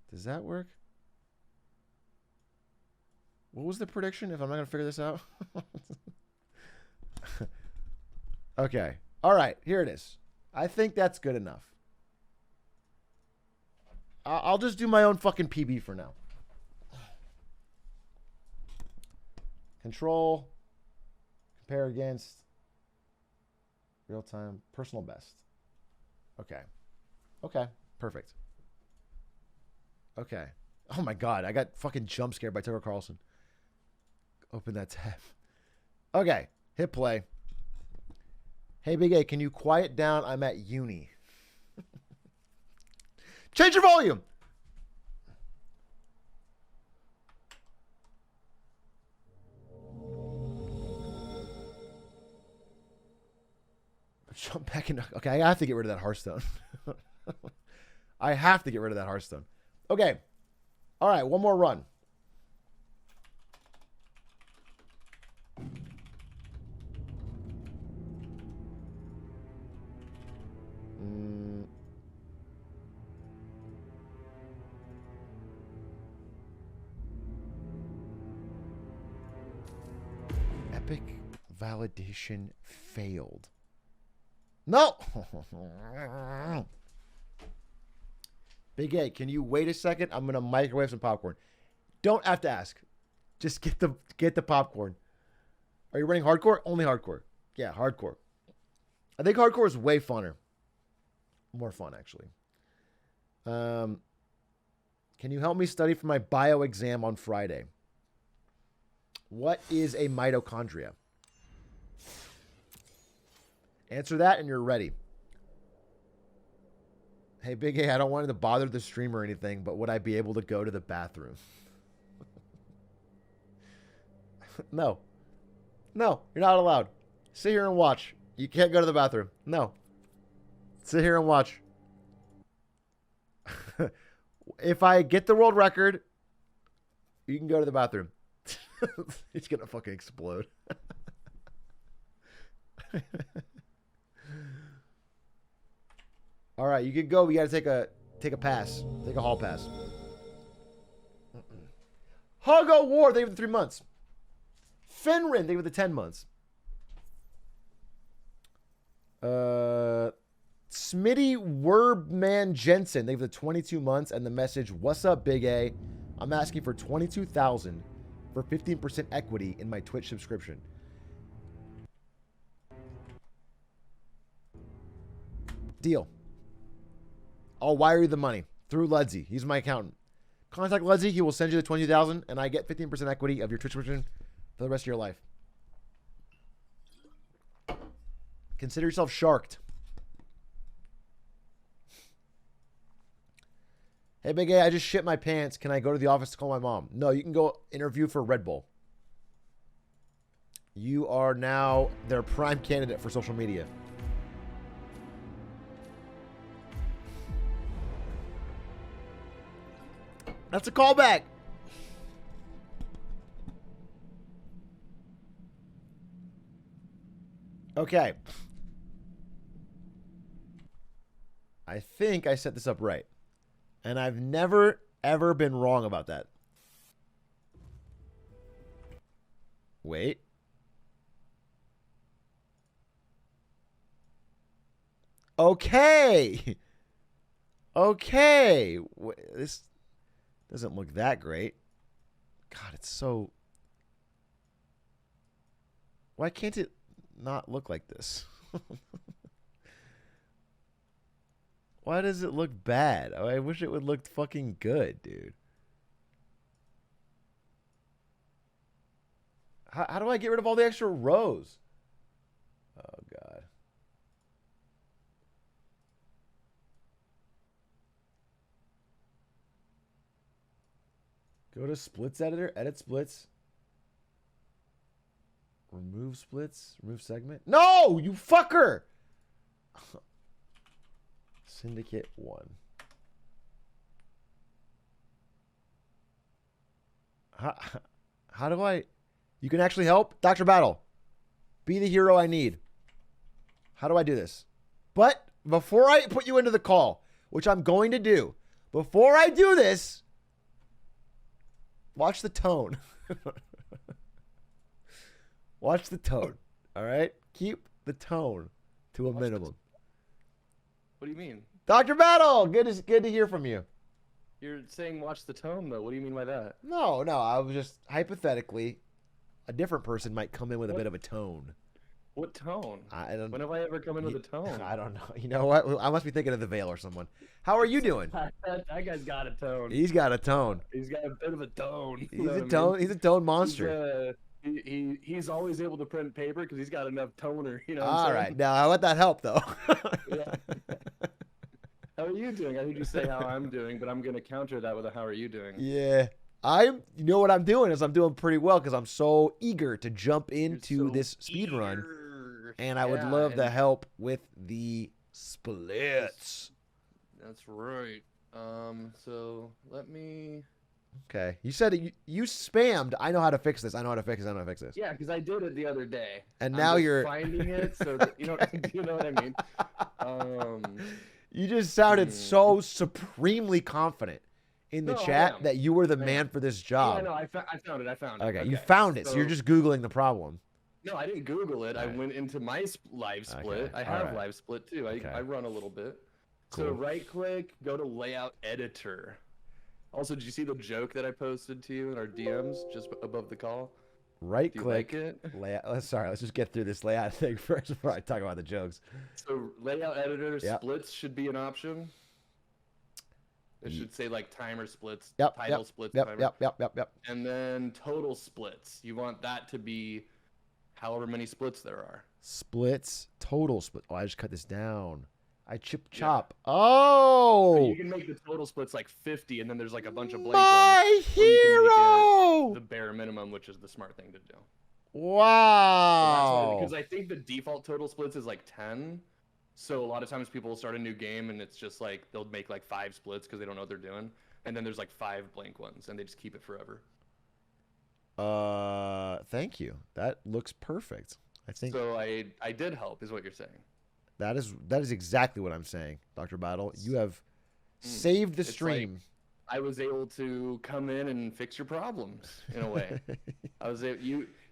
Does that work? What was the prediction if I'm not going to figure this out? Okay. All right. Here it is. I think that's good enough. I'll just do my own fucking PB for now. Control. Compare against. Real time. Personal best. Okay. Okay. Perfect. Okay. Oh my God. I got fucking jump scared by Tucker Carlson. Open that tab. Okay. Hit play. Hey, Big A, can you quiet down? I'm at uni. Change your volume. Jump back in. Okay, I have to get rid of that Hearthstone. I have to get rid of that Hearthstone. Okay. All right, one more run. Epic validation failed. No! Big A, can you wait a second? I'm going to microwave some popcorn. Don't have to ask. Just get the popcorn. Are you running hardcore? Only hardcore. Yeah, hardcore. I think hardcore is way funner. More fun, actually. Can you help me study for my bio exam on Friday? What is a mitochondria? Answer that and you're ready. Hey, Big A, I don't want to bother the stream or anything, but would I be able to go to the bathroom? No. No, you're not allowed. Sit here and watch. You can't go to the bathroom. No. Sit here and watch. If I get the world record, you can go to the bathroom. It's going to fucking explode. All right, you can go. We got to take a pass. Take a hall pass. Huggo War, they have the 3 months. Fenrin, they have the 10 months. Smitty Werbman Jensen, they have the 22 months, and the message, what's up, Big A? I'm asking for $22,000 for 15% equity in my Twitch subscription. Deal. I'll wire you the money through Ledsy. He's my accountant. Contact Ledsy. He will send you the $22,000, and I get 15% equity of your Twitch subscription for the rest of your life. Consider yourself sharked. Hey, Big A, I just shit my pants. Can I go to the office to call my mom? No, you can go interview for Red Bull. You are now their prime candidate for social media. That's a callback. Okay. I think I set this up right. And I've never, ever been wrong about that. Wait. Okay. Okay. This doesn't look that great. God, it's so... Why can't it not look like this? Why does it look bad? I wish it would look fucking good, dude. How do I get rid of all the extra rows? Oh, God. Go to splits editor, edit splits. Remove splits, remove segment. No, you fucker! Syndicate 1. How do I... You can actually help? Dr. Battle. Be the hero I need. How do I do this? But before I put you into the call, which I'm going to do, before I do this, watch the tone. Watch the tone. All right? Keep the tone to a minimum. What do you mean? Dr. Battle, good to hear from you. You're saying watch the tone, though. What do you mean by that? No. I was just hypothetically, a different person might come in with a bit of a tone. What tone? I don't. When have I ever come in with a tone? I don't know. You know what? I must be thinking of the Veil or someone. How are you doing? That guy's got a tone. He's got a tone. He's got a bit of a tone. He's a tone. He's a tone monster. He's always able to print paper because he's got enough toner. You know. All right. Now, how about that help though? Yeah. How are you doing? I heard you say how I'm doing, but I'm gonna counter that with a how are you doing? Yeah. You know what I'm doing is I'm doing pretty well because I'm so eager to jump into this speed run, and I would love the help with the splits. That's right. So let me. Okay. You said you spammed. I know how to fix this. I know how to fix this. Yeah, because I did it the other day. And now you're finding it. So that, you know what I mean. You just sounded so supremely confident in the chat that you were the man for this job. Yeah, no, I found it. Okay, you found it. So you're just Googling the problem. No, I didn't Google it. I went into my live split. I have live split too. I run a little bit. Cool. So right click, go to layout editor. Also, did you see the joke that I posted to you in our DMs just above the call? Right click. Like it? Layout. Sorry, let's just get through this layout thing first before I talk about the jokes. So layout editor splits should be an option. It should say like timer splits, title splits, timer. Yep. And then total splits. You want that to be however many splits there are. Splits, total split. Oh, I just cut this down. I chop. Oh! So you can make the total splits like 50, and then there's like a bunch of blank My ones. hero! The bare minimum, which is the smart thing to do. Wow! Because I think the default total splits is like 10. So a lot of times people will start a new game, and it's just like they'll make like 5 splits because they don't know what they're doing. And then there's like 5 blank ones, and they just keep it forever. Thank you. That looks perfect. I think so. I did help, is what you're saying. That is exactly what I'm saying, Dr. Battle. You have saved the stream. Like I was able to come in and fix your problems in a way.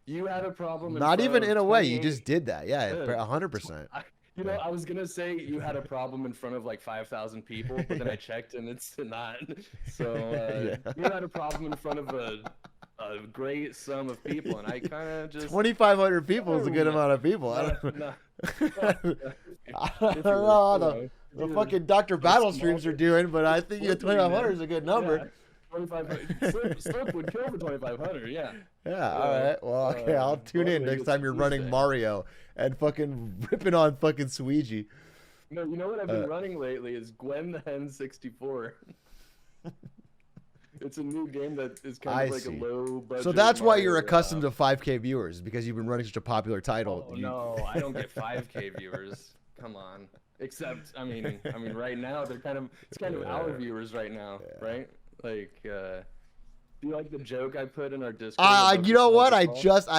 You had a problem. Not even in a way. You just did that. Yeah, 100%. I was gonna say you had a problem in front of like 5,000 people, but then I checked and it's not. So you had a problem in front of a great sum of people, and I kind of just 2,500 people is a good amount of people. I don't know how the fucking Dr. Battle streams are doing, but I think 2,500 is a good number. Yeah. 2,500. Slip would kill for 2,500. Yeah. Yeah. All right. Well, okay. I'll tune in next time you're running Mario and fucking ripping on fucking Suigi. No, you know what I've been running lately is Gwen the Hen 64. It's a new game that is kind of like a low budget. So that's why you're accustomed to 5K viewers, because you've been running such a popular title. Oh, no, I don't get 5K viewers. Come on. Except, I mean, right now it's kind of our viewers right now, right? Like, do you like the joke I put in our Discord? You know what? I just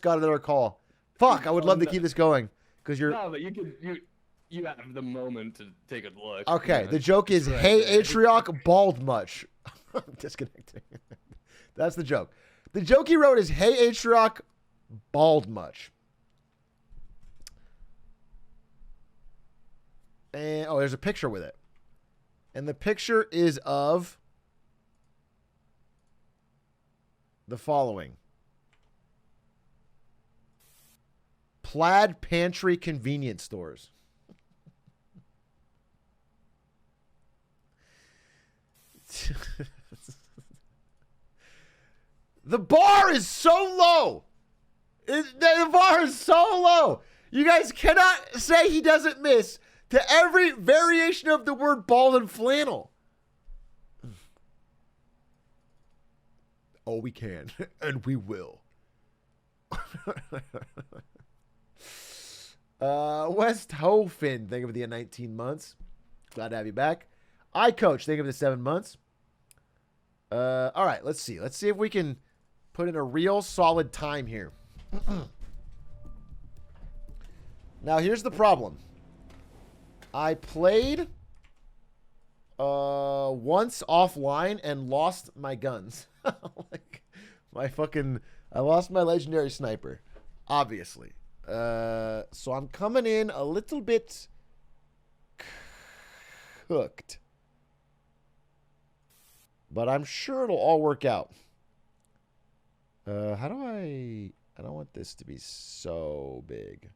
got another call. Fuck, I would love to keep this going because you're. No, but you have the moment to take a look. Okay, the joke is, hey, Atrioc, bald much. I'm disconnecting. That's the joke. The joke he wrote is, hey, Atrioc, bald much. And there's a picture with it. And the picture is of the following. Plaid Pantry convenience stores. The bar is so low. The bar is so low. You guys cannot say he doesn't miss to every variation of the word bald and flannel. Oh, we can. And we will. West Hofen, think of the 19 months. Glad to have you back. I coach, think of the 7 months. All right, let's see. Let's see if we can put in a real solid time here. Now, here's the problem. I played once offline and lost my guns. I lost my legendary sniper, obviously. So I'm coming in a little bit cooked. But I'm sure it'll all work out. How do I don't want this to be so big.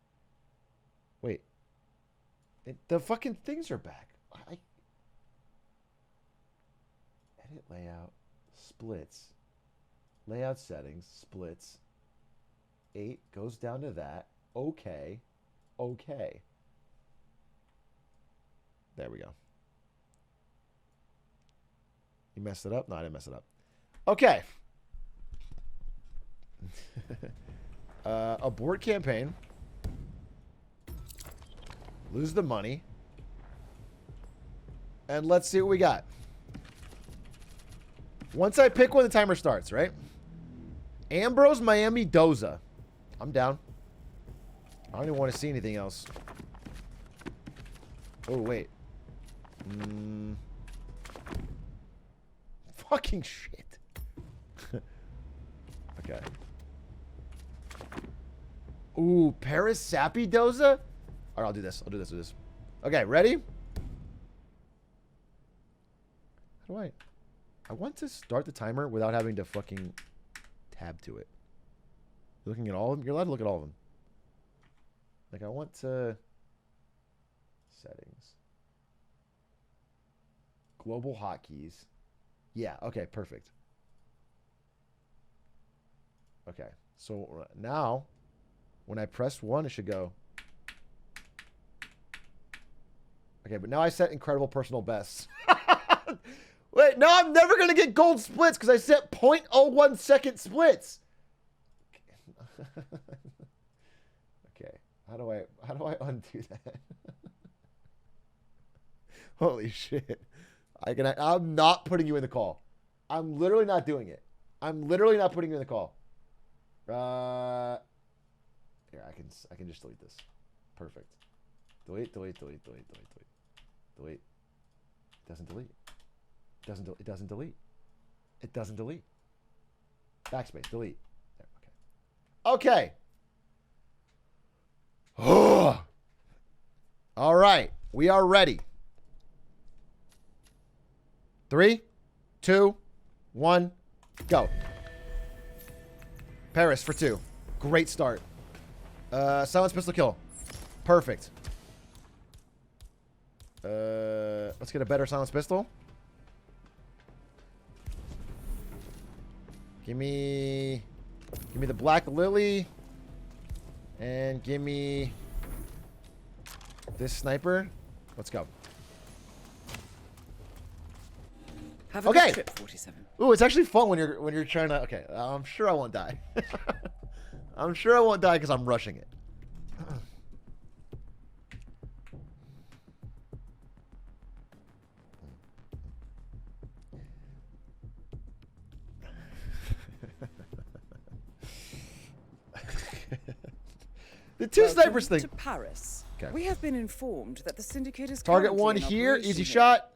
Wait. The fucking things are back. Edit layout. Splits. Layout settings. Splits. 8 goes down to that. Okay. Okay. There we go. You messed it up? No, I didn't mess it up. Okay. Abort campaign. Lose the money. And let's see what we got. Once I pick one, the timer starts, right? Ambrose, Miami, Doza. I'm down. I don't even want to see anything else. Oh, wait. Fucking shit. Okay. Ooh, Paris Sapidoza? All right, I'll do this. I'll do this. Okay, ready? How do I want to start the timer without having to fucking tab to it. You're looking at all of them? You're allowed to look at all of them. Like, I want to... Settings. Global hotkeys. Yeah, okay, perfect. Okay, so now, when I press 1, it should go... Okay, but now I set incredible personal bests. Wait, no, I'm never going to get gold splits because I set 0.01 second splits. Okay, how do I undo that? Holy shit. I'm not putting you in the call. I'm literally not doing it. I'm literally not putting you in the call. Here, I can just delete this. Perfect. Delete. Delete. It doesn't delete. It doesn't delete. Backspace. Delete. There, okay. Okay. All right. We are ready. 3, 2, 1, go. Paris for 2. Great start. Silence pistol kill. Perfect. Let's get a better silence pistol. Give me the Black Lily. And give me this sniper. Let's go. Have a good trip, 47. Ooh, it's actually fun when you're trying to... Okay, I'm sure I won't die. I'm sure I won't die because I'm rushing it. The two snipers thing. To Paris. Okay. We have been informed that the syndicate is target 1 here, easy shot.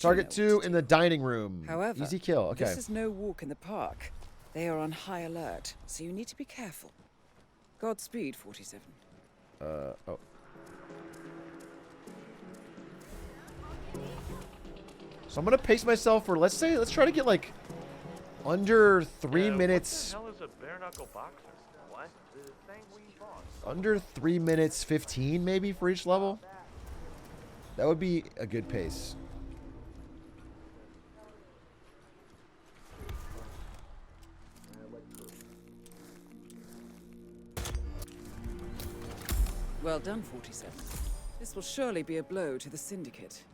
Target 2 in the dining room. However, easy kill. Okay. This is no walk in the park. They are on high alert, so you need to be careful. Godspeed, 47. Oh. So I'm gonna pace myself for let's try to get like under 3 minutes. What the hell is a bare knuckle boxer? What? The thing we bought. Under 3 minutes 15 maybe for each level. That would be a good pace. Well done, 47. This will surely be a blow to the syndicate.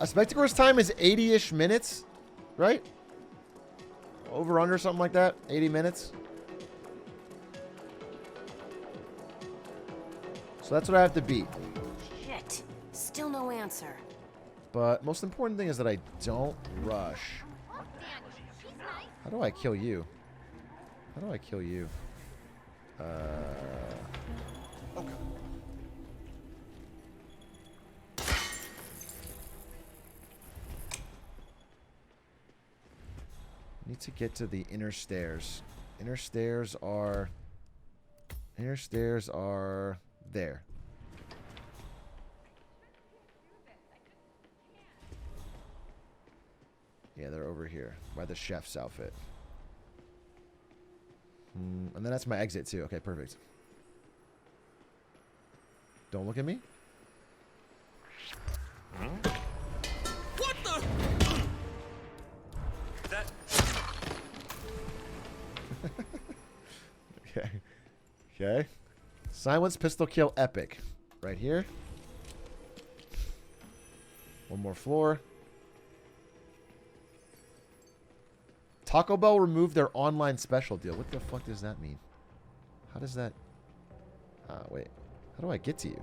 A Spectacor's time is 80-ish minutes, right? Over, under, something like that. 80 minutes. So that's what I have to beat. Shit. Still no answer. But most important thing is that I don't rush. How do I kill you? How do I kill you? Okay. Need to get to the inner stairs. Inner stairs are there. Yeah, they're over here by the chef's outfit. And then that's my exit too. Okay, perfect. Don't look at me. What the? That. Okay. Okay. Silence pistol kill epic. Right here. One more floor. Taco Bell removed their online special deal. What the fuck does that mean? How does that... wait. How do I get to you?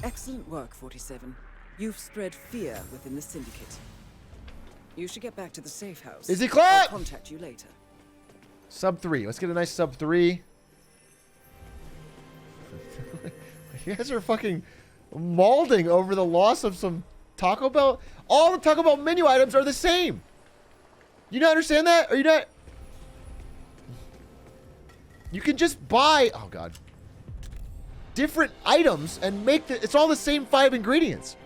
Excellent work, 47. You've spread fear within the syndicate. You should get back to the safe house. Is he clap? I'll contact you later. Sub 3. Let's get a nice sub 3. You guys are fucking mauling over the loss of some Taco Bell. All the Taco Bell menu items are the same. You not understand that? Are you not? You can just buy, oh God, different items and make it's all the same 5 ingredients.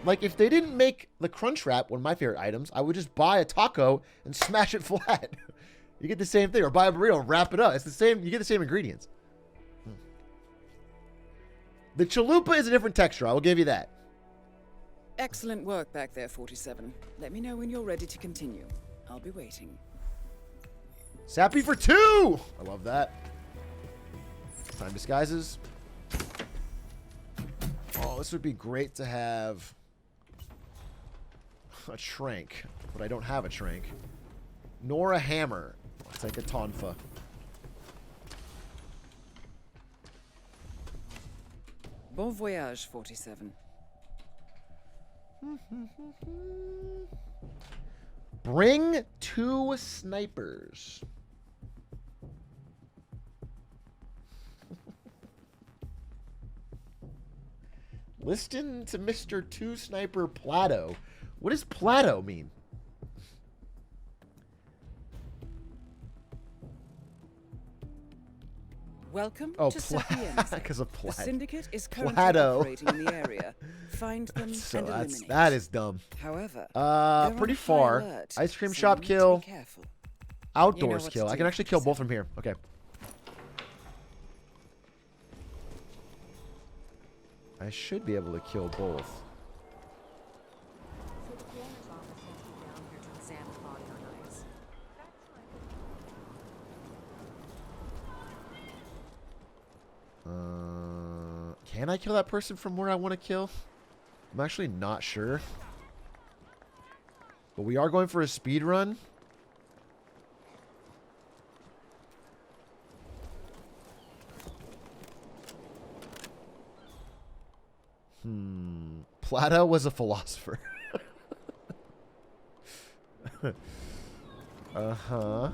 Like, if they didn't make the Crunch Wrap, one of my favorite items, I would just buy a taco and smash it flat. You get the same thing. Or buy a burrito and wrap it up. It's the same. You get the same ingredients. The chalupa is a different texture. I will give you that. Excellent work back there, 47. Let me know when you're ready to continue. I'll be waiting. Sappy for 2! I love that. Time disguises. Oh, this would be great to have a trank, but I don't have a trank. Nor a hammer. I'll take a tonfa. Bon voyage, 47. Bring 2 snipers. Listen to Mr. 2 Sniper Plato. What does Plato mean? Welcome to Sapienza. Because of Plato. The syndicate is currently Plato. operating in the area. Find them and eliminate. That is dumb. However, pretty far. Ice cream shop kill. Outdoors kill. I can actually kill both from here. Okay. I should be able to kill both. Can I kill that person from where I want to kill? I'm actually not sure. But we are going for a speed run. Plato was a philosopher. Uh-huh.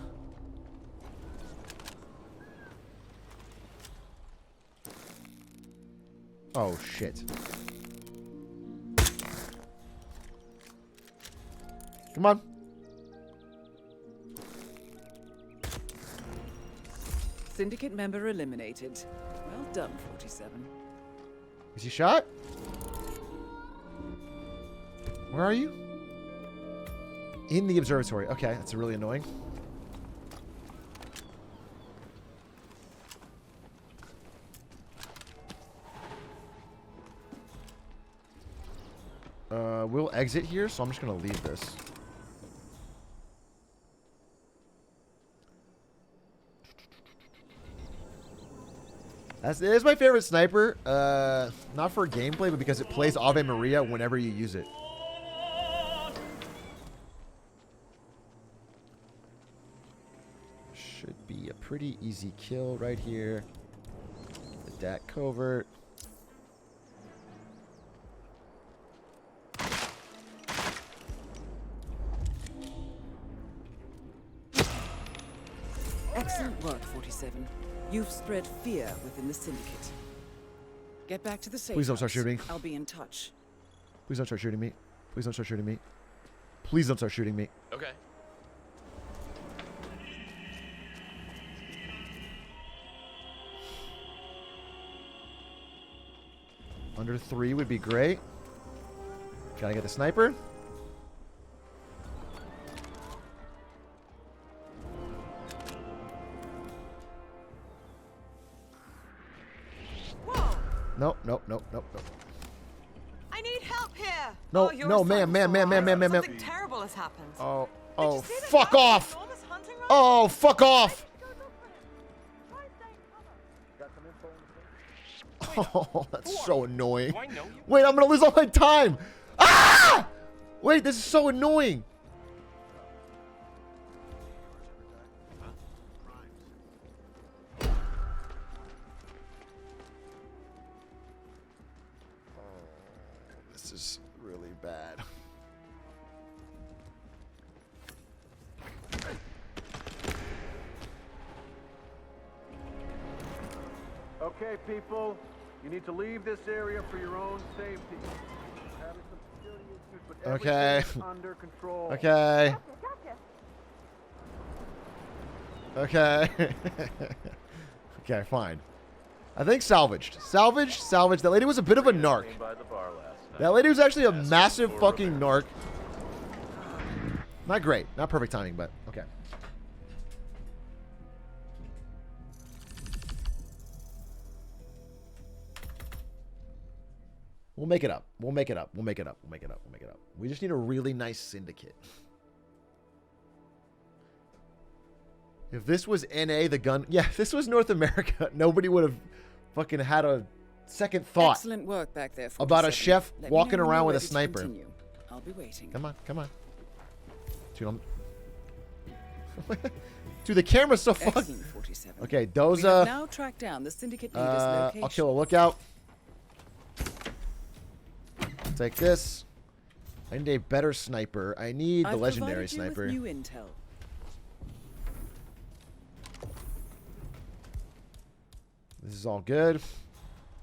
Oh, shit. Come on. Syndicate member eliminated. Well done, 47. Is he shot? Where are you? In the observatory. Okay, that's really annoying. We'll exit here, so I'm just going to leave this. It is my favorite sniper. Not for gameplay, but because it plays Ave Maria whenever you use it. Should be a pretty easy kill right here. The DAC covert. Excellent work, 47. You've spread fear within the syndicate. Get back to the safe Please don't start house. shooting. I'll be in touch. Please don't start shooting me. Please don't start shooting me. Please don't start shooting me. Okay. Under 3 would be great. Gotta get the sniper. Nope, nope, nope, nope, nope. I need help here. No, no, ma'am. Something terrible has happened. Oh, fuck off! Oh, fuck off! Oh, that's so annoying. Wait, I'm gonna lose all my time. Ah! Wait, this is so annoying. This is really bad. Okay, people, you need to leave this area for your own safety. We're having some security issues, but Okay. everything's under control. Okay. Okay. Okay, fine. I think salvaged. Salvaged. That lady was a bit of a narc. That lady was actually a massive fucking narc. Not great. Not perfect timing, but okay. We'll make it up. We'll make it up. We just need a really nice syndicate. If this was NA, the gun... Yeah, if this was North America, nobody would have fucking had a second thought. Excellent work back there, about a chef walking around with a sniper. I'll be waiting. Come on. Dude, Dude, the camera's so fucked. Okay, those, we have now tracked down the syndicate leader's location. I'll kill a lookout. Take this. I need a better sniper. I need the legendary sniper. With new intel. This is all good.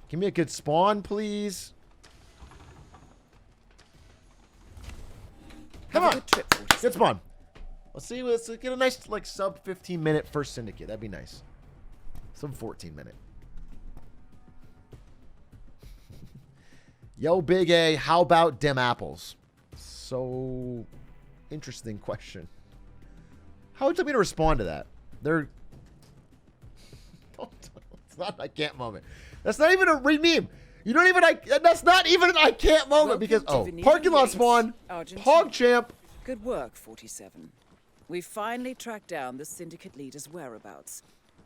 Give me a good spawn, please. Come on. Good spawn. Let's see. Let's get a nice, like, sub 15-minute first syndicate. That'd be nice. Sub 14-minute. Yo, Big A, how about dem apples? So, interesting question. How would you like me to respond to that? They're... It's not an I can't moment. That's not even a meme. You don't even... That's not even an I can't moment because... Oh, parking lot spawn. PogChamp. Good work, 47. We finally tracked down the syndicate leader's whereabouts.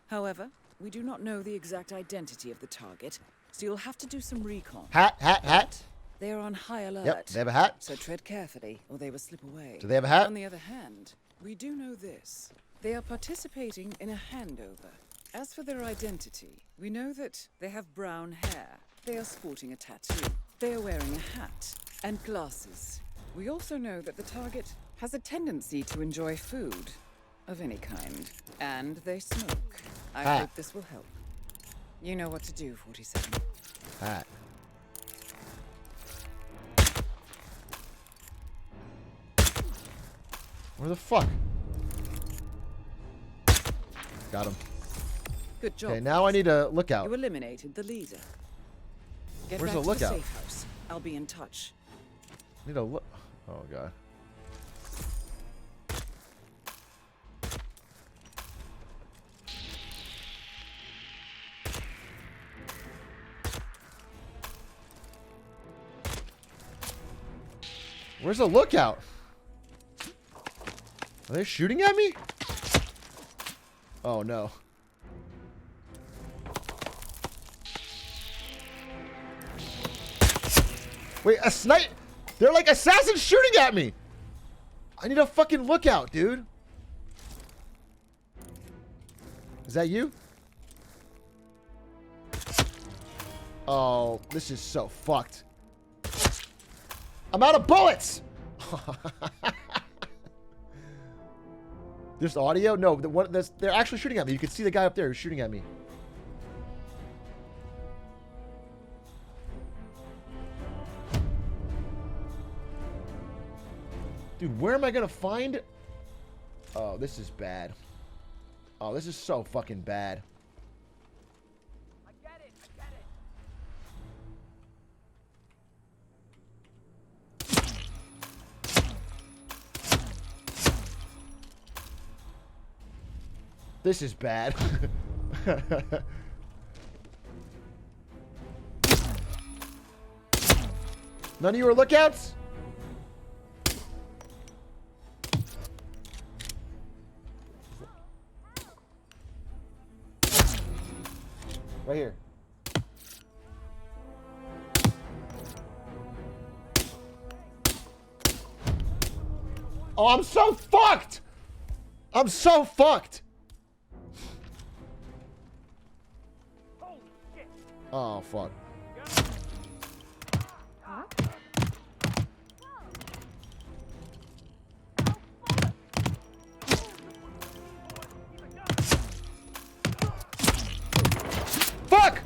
However, we do not know the exact identity of the target, so you'll have to do some recon. Hat. They are on high alert. Yep, they have a hat. So tread carefully, or they will slip away. Do they have a hat? On the other hand, we do know this. They are participating in a handover. As for their identity, we know that they have brown hair. They are sporting a tattoo. They are wearing a hat and glasses. We also know that the target has a tendency to enjoy food of any kind. And they smoke. I hope this will help. You know what to do, 47. Hat. Where the fuck? Got him. Good job. Okay, now I need a lookout. You eliminated the leader. Get Where's back the to lookout? The safe house. I'll be in touch. Need a look. Oh god. Where's the lookout? Are they shooting at me? Oh no. Wait, a snipe? They're like assassins shooting at me. I need a fucking lookout, dude. Is that you? Oh, this is so fucked. I'm out of bullets. There's audio? No, they're actually shooting at me. You can see the guy up there who's shooting at me. Dude, where am I gonna find? Oh, this is bad. Oh, this is so fucking bad. I get it. This is bad. None of you are lookouts? Right here. Oh, I'm so fucked! I'm so fucked! Oh, fuck. Fuck!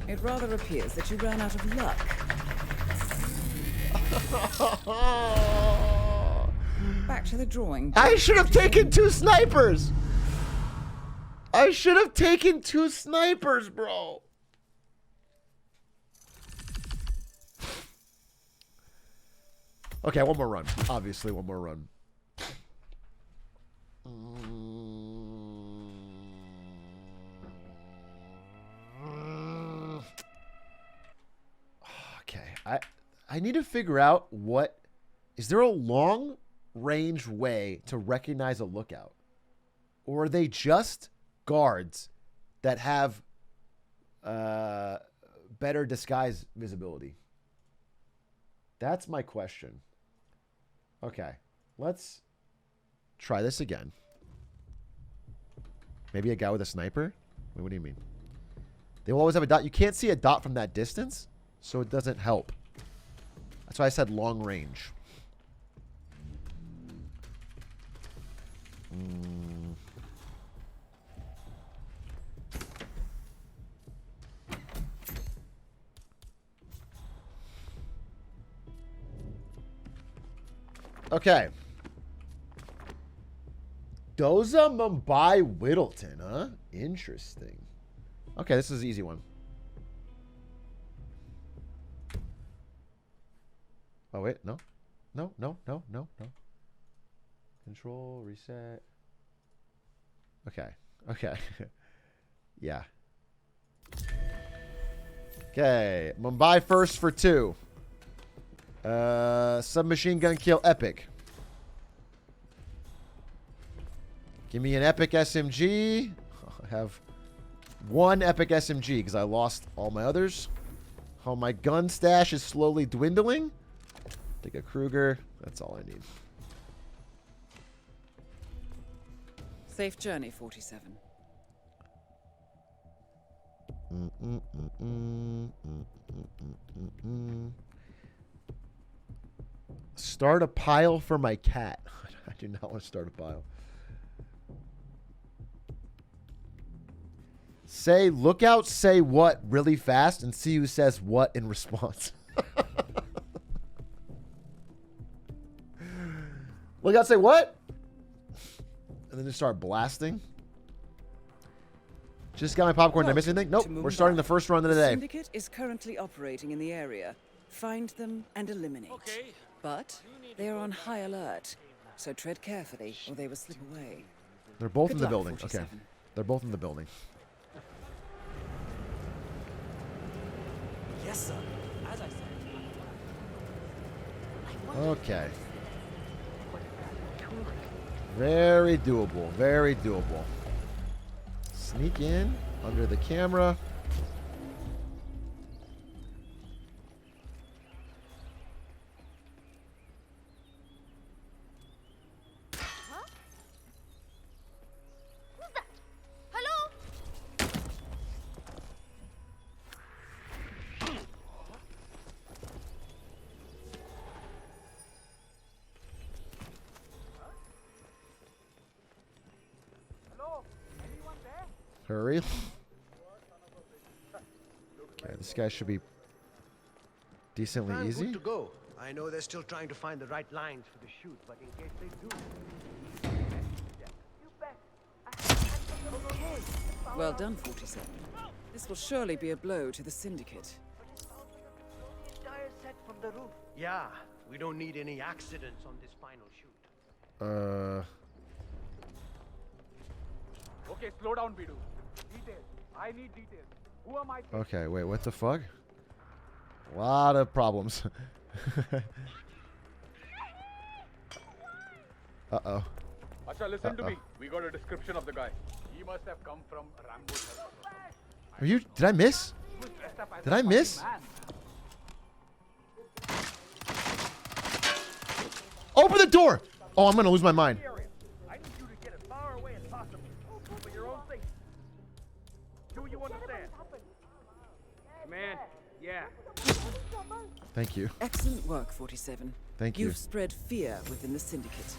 It rather appears that you ran out of luck. Back to the drawing board. I should have taken 2 snipers. I should have taken 2 snipers, bro. Okay, one more run. Obviously, one more run. Okay, I need to figure out what... Is there a long-range way to recognize a lookout? Or are they just guards that have better disguise visibility? That's my question. Okay, let's try this again. Maybe a guy with a sniper? Wait, what do you mean? They will always have a dot. You can't see a dot from that distance, so it doesn't help. That's why I said long range. Okay. Doza Mumbai Whittleton, huh? Interesting. Okay, this is an easy one. Oh, wait. No. No, no, no, no, no. Control, reset. Okay. Okay. Yeah. Okay. Mumbai first for 2. Submachine gun kill epic. Give me an epic SMG. I have 1 epic SMG because I lost all my others. Oh, my gun stash is slowly dwindling. Take a Kruger. That's all I need. Safe journey, 47. Start a pile for my cat. I do not want to start a pile. Say, lookout, say what really fast and see who says what in response. Lookout, say what? And then just start blasting. Just got my popcorn. Did I miss anything? Nope. We're starting the first run of the day. The syndicate is currently operating in the area. Find them and eliminate. Okay. But they are on high alert, so tread carefully or they will slip away. They're both in the building. 47. Okay. They're both in the building. Yes, sir. As I said. Okay. Very doable. Very doable. Sneak in under the camera. Huh? Who's that? Hello? Hello? Anyone there? Hurry. Okay, this guy should be decently I'm easy. good to go. I know they're still trying to find the right lines for the shoot, but in case they do. Well done, 47. This will surely be a blow to the syndicate. Entire set from the roof. Yeah, we don't need any accidents on this final shoot. Okay, slow down, Bidu. Details. I need details. Who am I? Okay, wait, what the fuck? A lot of problems. Uh-oh. Acha, listen to me. We got a description of the guy. He must have come from Rambo's. Are you... Did I miss? Did I miss? Open the door! Oh, I'm gonna lose my mind. I need you to get as far away as possible for your own safety. Do you understand? Man, yeah. Thank you. Excellent work, 47. Thank you. You've spread fear within the syndicate.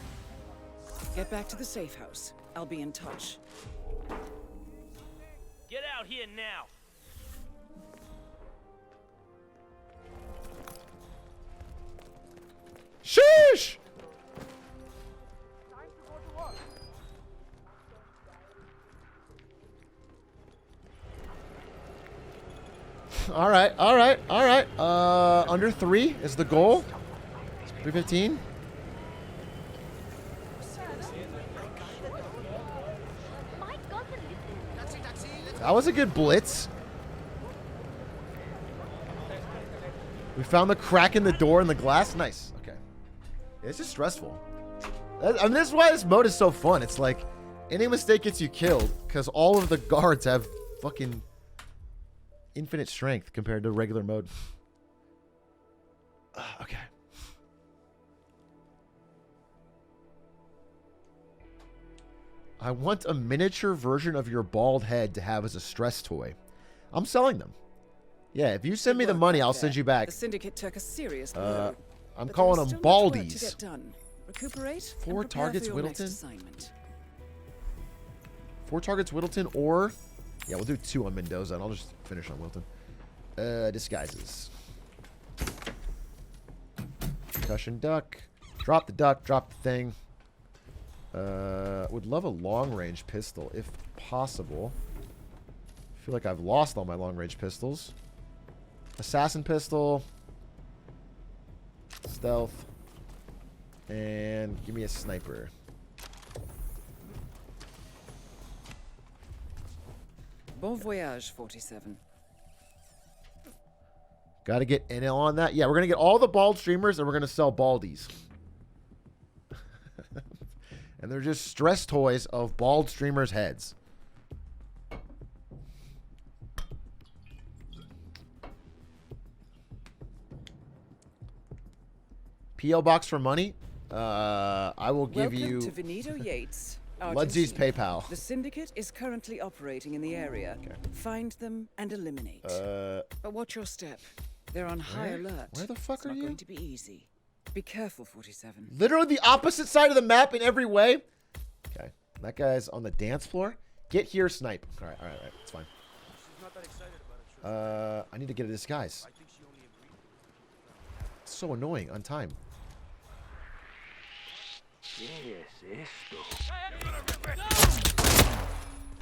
Get back to the safe house. I'll be in touch. Get out here now. All right. Under 3 is the goal. 3:15. That was a good blitz. We found the crack in the door and the glass. Nice. Okay. It's just stressful. I mean, this is why this mode is so fun. It's like any mistake gets you killed because all of the guards have fucking infinite strength compared to regular mode. Okay. I want a miniature version of your bald head to have as a stress toy. I'm selling them. Yeah, if you send me the money, I'll send you back. The syndicate took a serious blow. I'm calling them baldies. Recuperate. 4 targets Whittleton. 4 targets Whittleton, or yeah, we'll do 2 on Mendoza, and I'll just finish on Wilton. Disguises. Concussion duck. Drop the duck. Drop the thing. Would love a long-range pistol if possible. I feel like I've lost all my long-range pistols. Assassin pistol. Stealth. And give me a sniper. Bon voyage, 47. Got to get NL on that. Yeah, we're going to get all the bald streamers, and we're going to sell baldies. And they're just stress toys of bald streamers' heads. P.O. box for money. I will give you to Benito Yates, Ludzie's PayPal. The syndicate is currently operating in the area. Okay. Find them and eliminate. But watch your step. They're on high alert. Where the fuck are you? It's not going to be easy. Be careful, 47. Literally the opposite side of the map in every way. Okay. That guy's on the dance floor. Get here, snipe. All right. It's fine. She's not that excited about it. I need to get a disguise. I think she only agreed. It's so annoying on time.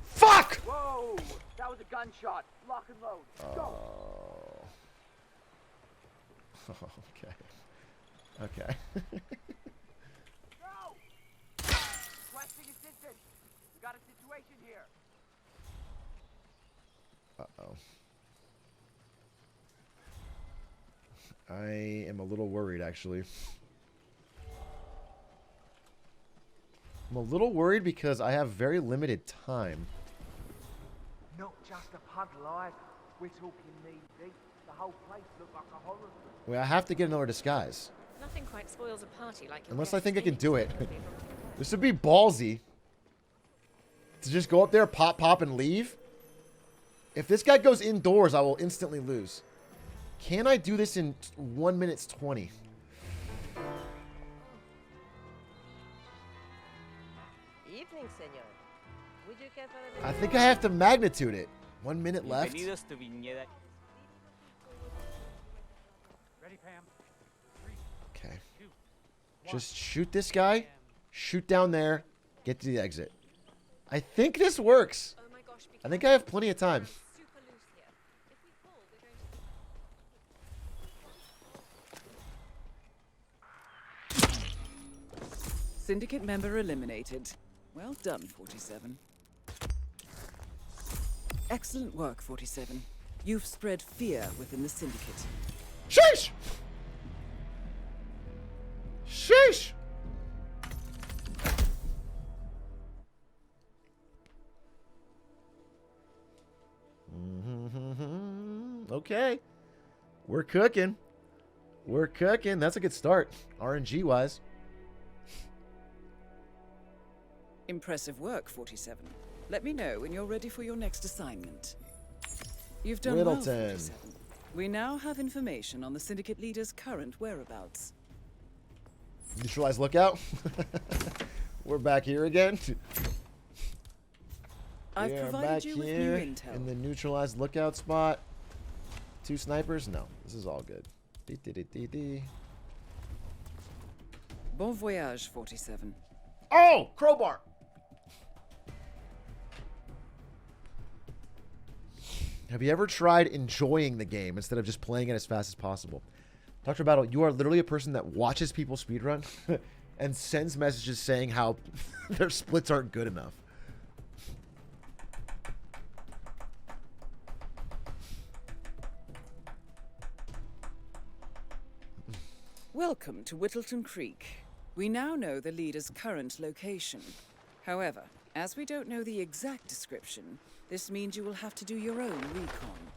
Fuck! Whoa! That was a gunshot. Lock and load. Go. Okay. Okay. Go! Requesting assistance. We got a situation here. Uh-oh. I am a little worried, actually. I'm a little worried because I have very limited time. Not just a pug life. We're talking knee deep. The whole place looked like a horror film. Well, I have to get another disguise. Nothing quite spoils a party like unless I think I can do it. This would be ballsy. To just go up there, pop, and leave. If this guy goes indoors, I will instantly lose. Can I do this in 1 minute 20? Evening, senor. Would you care for I think I have to magnitude it. 1 minute left. Ready, Pam? 3, Okay. 2, 1. Just shoot this guy. Shoot down there. Get to the exit. I think this works. Oh my gosh, I think I have plenty of time. super loose here. If we fall, we're going to... Syndicate member eliminated. Well done, 47. Excellent work, 47. You've spread fear within the syndicate. Sheesh! Sheesh! Okay. We're cooking. We're cooking. That's a good start, RNG-wise. Impressive work, 47. Let me know when you're ready for your next assignment. You've done well, 47. We now have information on the syndicate leader's current whereabouts. Neutralize lookout. We're back here again. I've provided you with new intel. In the neutralized lookout spot. 2 snipers? No, this is all good. Bon voyage, 47. Oh, crowbar. Have you ever tried enjoying the game instead of just playing it as fast as possible? Dr. Battle, you are literally a person that watches people speedrun and sends messages saying how their splits aren't good enough. Welcome to Whittleton Creek. We now know the leader's current location. However, as we don't know the exact description, this means you will have to do your own recon.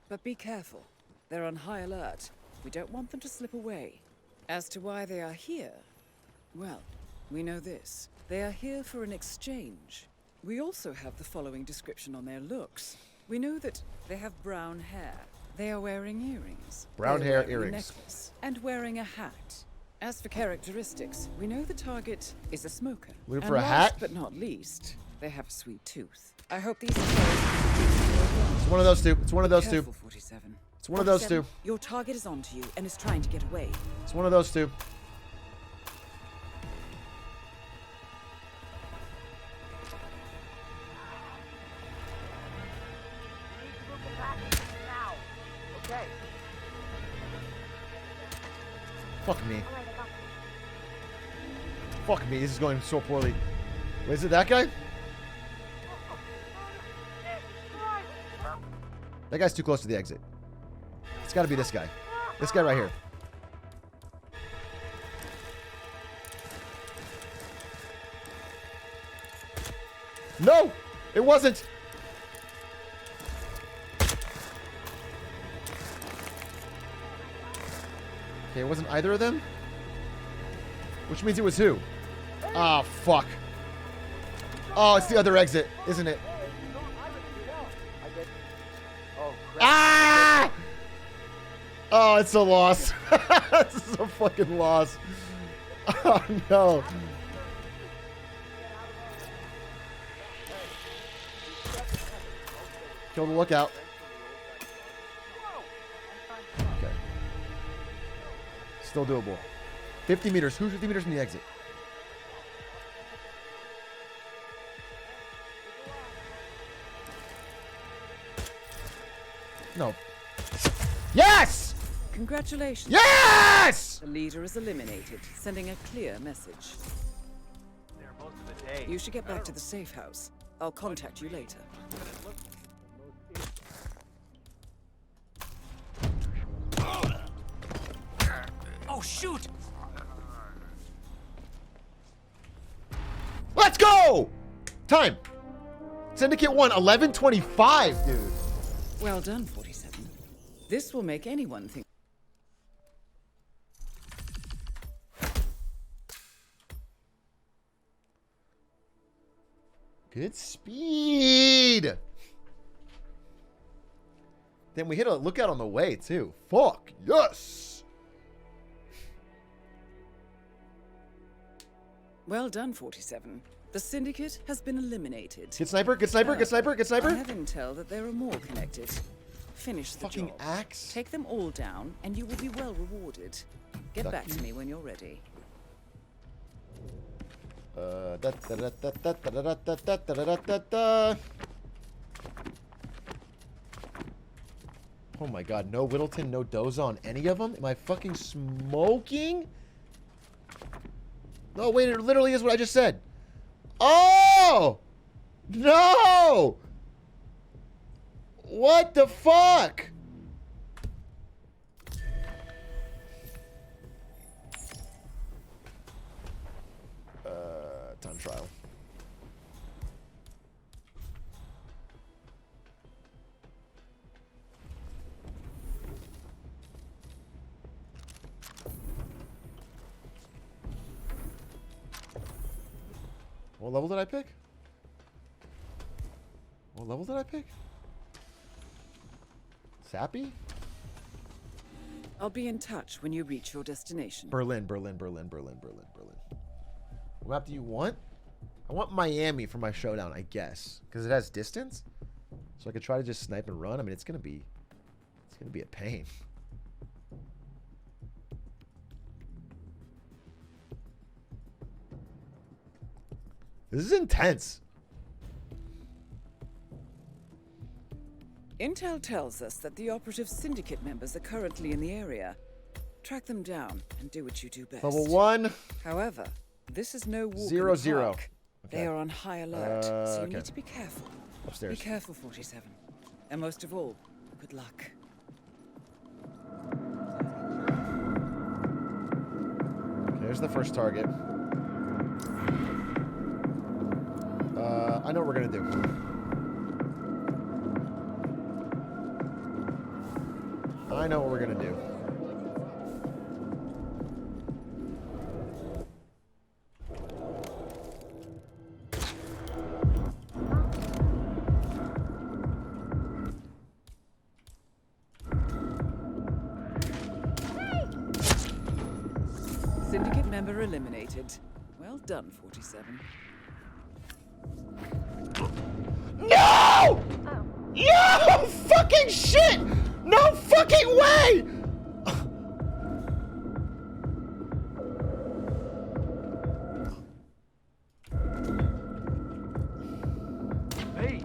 But be careful. They're on high alert. We don't want them to slip away. As to why they are here, well, we know this. They are here for an exchange. We also have the following description on their looks. We know that they have brown hair. They are wearing earrings. Brown hair, wearing earrings. A necklace and wearing a hat. As for characteristics, we know the target is a smoker. Looking for and a hat? last but not least, they have a sweet tooth. I hope these are It's one of those two. It's one of those two. 47. It's one of those two. Your target is onto you and is trying to get away. It's one of those two. Okay. Fuck me. Fuck me. This is going so poorly. Wait, is it that guy? That guy's too close to the exit. It's got to be this guy. This guy right here. No! It wasn't! Okay, it wasn't either of them? Which means it was who? Ah, fuck. Oh, it's the other exit, isn't it? Ah! Oh, it's a loss. This is a fucking loss. Oh, no. Kill the lookout. Okay. Still doable. 50 meters. Who's 50 meters from the exit? No. Yes! Congratulations. Yes! The leader is eliminated, sending a clear message. There most of the day. You should get back to the safe house. I'll contact you later. Oh, shoot! Let's go! Time. Syndicate 1, 11:25, dude. Well done, 47. This will make anyone think. Good speed. Then we hit a lookout on the way, too. Fuck, yes. Well done, 47. The syndicate has been eliminated. Good sniper, good sniper, good sniper, good sniper. I have intel that there are more connected. Finish the Fucking job. axe. Take them all down, and you will be well rewarded. Get back to me when you're ready. Oh my god, no Whittleton, no Doza on any of them? Am I fucking smoking? No, wait, it literally is what I just said. Oh! No! What the fuck? Time trial. What level did I pick? What level did I pick? Sappy? I'll be in touch when you reach your destination. Berlin, Berlin, Berlin, Berlin, Berlin, Berlin. What map do you want? I want Miami for my showdown, I guess, because it has distance. So I could try to just snipe and run. I mean, it's gonna be a pain. This is intense. Intel tells us that the operative syndicate members are currently in the area. Track them down and do what you do best. Level 1. However, this is no walk 0, in the 0. park. They are on high alert, so you need to be careful. Upstairs. Be careful, 47. And most of all, good luck. Okay, there's the first target. I know what we're gonna do. I know what we're gonna do. Syndicate member eliminated. Well done, 47. No! No! Fucking shit! No fucking way! Hey,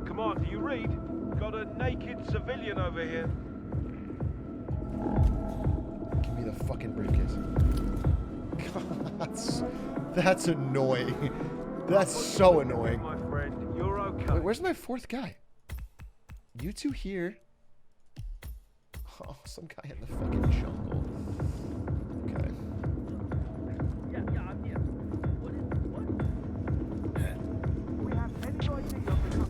come on, do you read? Got a naked civilian over here. Give me the fucking briefcase. That's annoying. That's so annoying. My friend, you're okay. Wait, where's my fourth guy? You two here. Oh, some guy in the fucking jungle. Okay. Yeah, I'm here. What? We have any idea of the...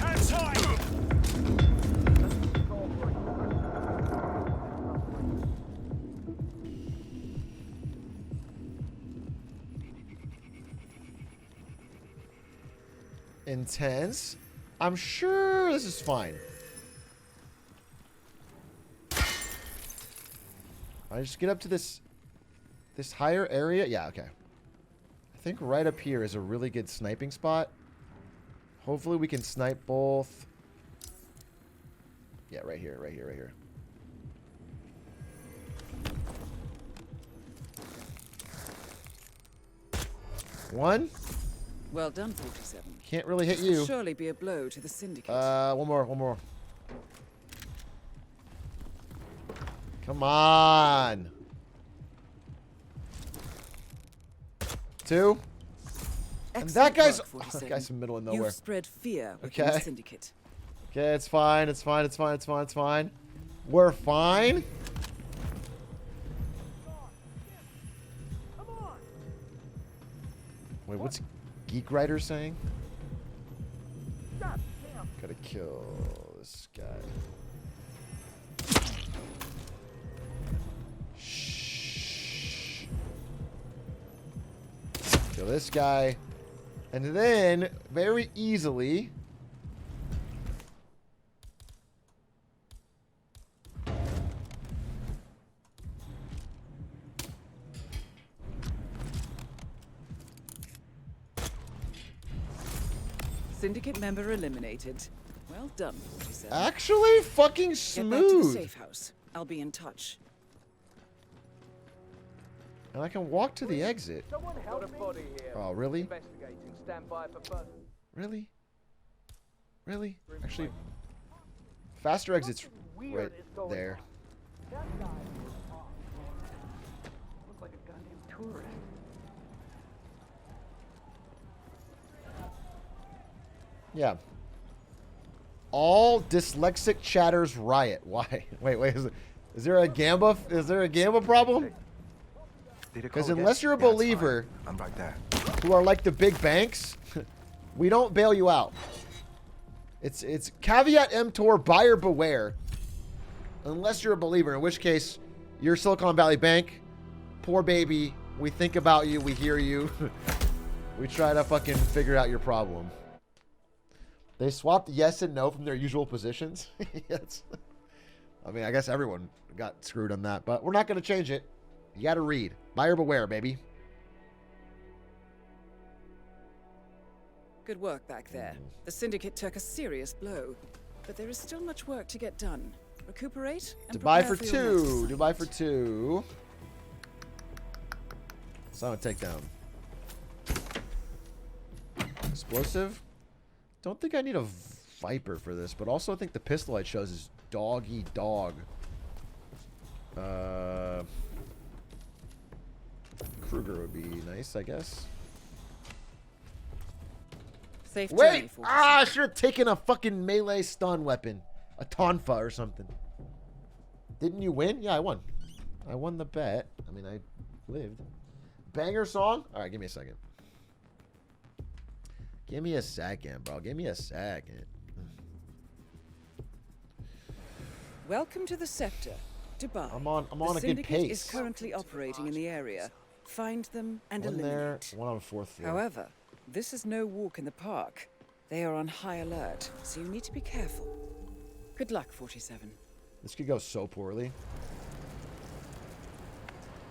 Hands high! Intense. I'm sure this is fine. I just get up to this higher area. Yeah, okay. I think right up here is a really good sniping spot. Hopefully we can snipe both. Yeah, right here, right here, right here. One. Well done, 47. Can't really hit This will you. surely be a blow to the syndicate. One more. Come on. 2. And that guy's in the middle of nowhere. You've spread fear within the syndicate. Okay, it's fine. We're fine. Wait, what's Geek Rider saying? Gotta kill this guy. Shh. Kill this guy. And then, very easily... Syndicate member eliminated. Well done, 47. Actually, fucking smooth. Get back to the safe house. I'll be in touch. And I can walk to the exit. Oh, really? Really? Really? Actually, faster exit's right there. Looks like a goddamn tourist. Yeah. All dyslexic chatters riot. Why? Wait. Is there a Gamba? Is there a Gamba problem? Because unless you're a believer, I'm right there. Who are like the big banks, we don't bail you out. It's caveat emptor, buyer beware. Unless you're a believer, in which case you're Silicon Valley Bank. Poor baby. We think about you. We hear you. We try to fucking figure out your problem. They swapped yes and no from their usual positions. Yes. I mean, I guess everyone got screwed on that, but we're not going to change it. You got to read. Buyer beware, baby. Good work back there. The syndicate took a serious blow, but there is still much work to get done. Recuperate and Dubai prepare for your next 2. assignment. Dubai for 2. Silent takedown. Explosive. Don't think I need a Viper for this, but also I think the pistol I chose is doggy dog. Kruger would be nice, I guess. Safe Wait! I should have taken a fucking melee stun weapon. A Tonfa or something. Didn't you win? Yeah, I won. I won the bet. I mean, I lived. Banger song? Alright, give me a second. Give me a second, bro. Give me a second. Welcome to the Scepter, Dubai. I'm on a good Syndicate pace. is currently operating in the area. Find them and One there, eliminate. one on the 4th floor. However, this is no walk in the park. They are on high alert, so you need to be careful. Good luck, 47. This could go so poorly.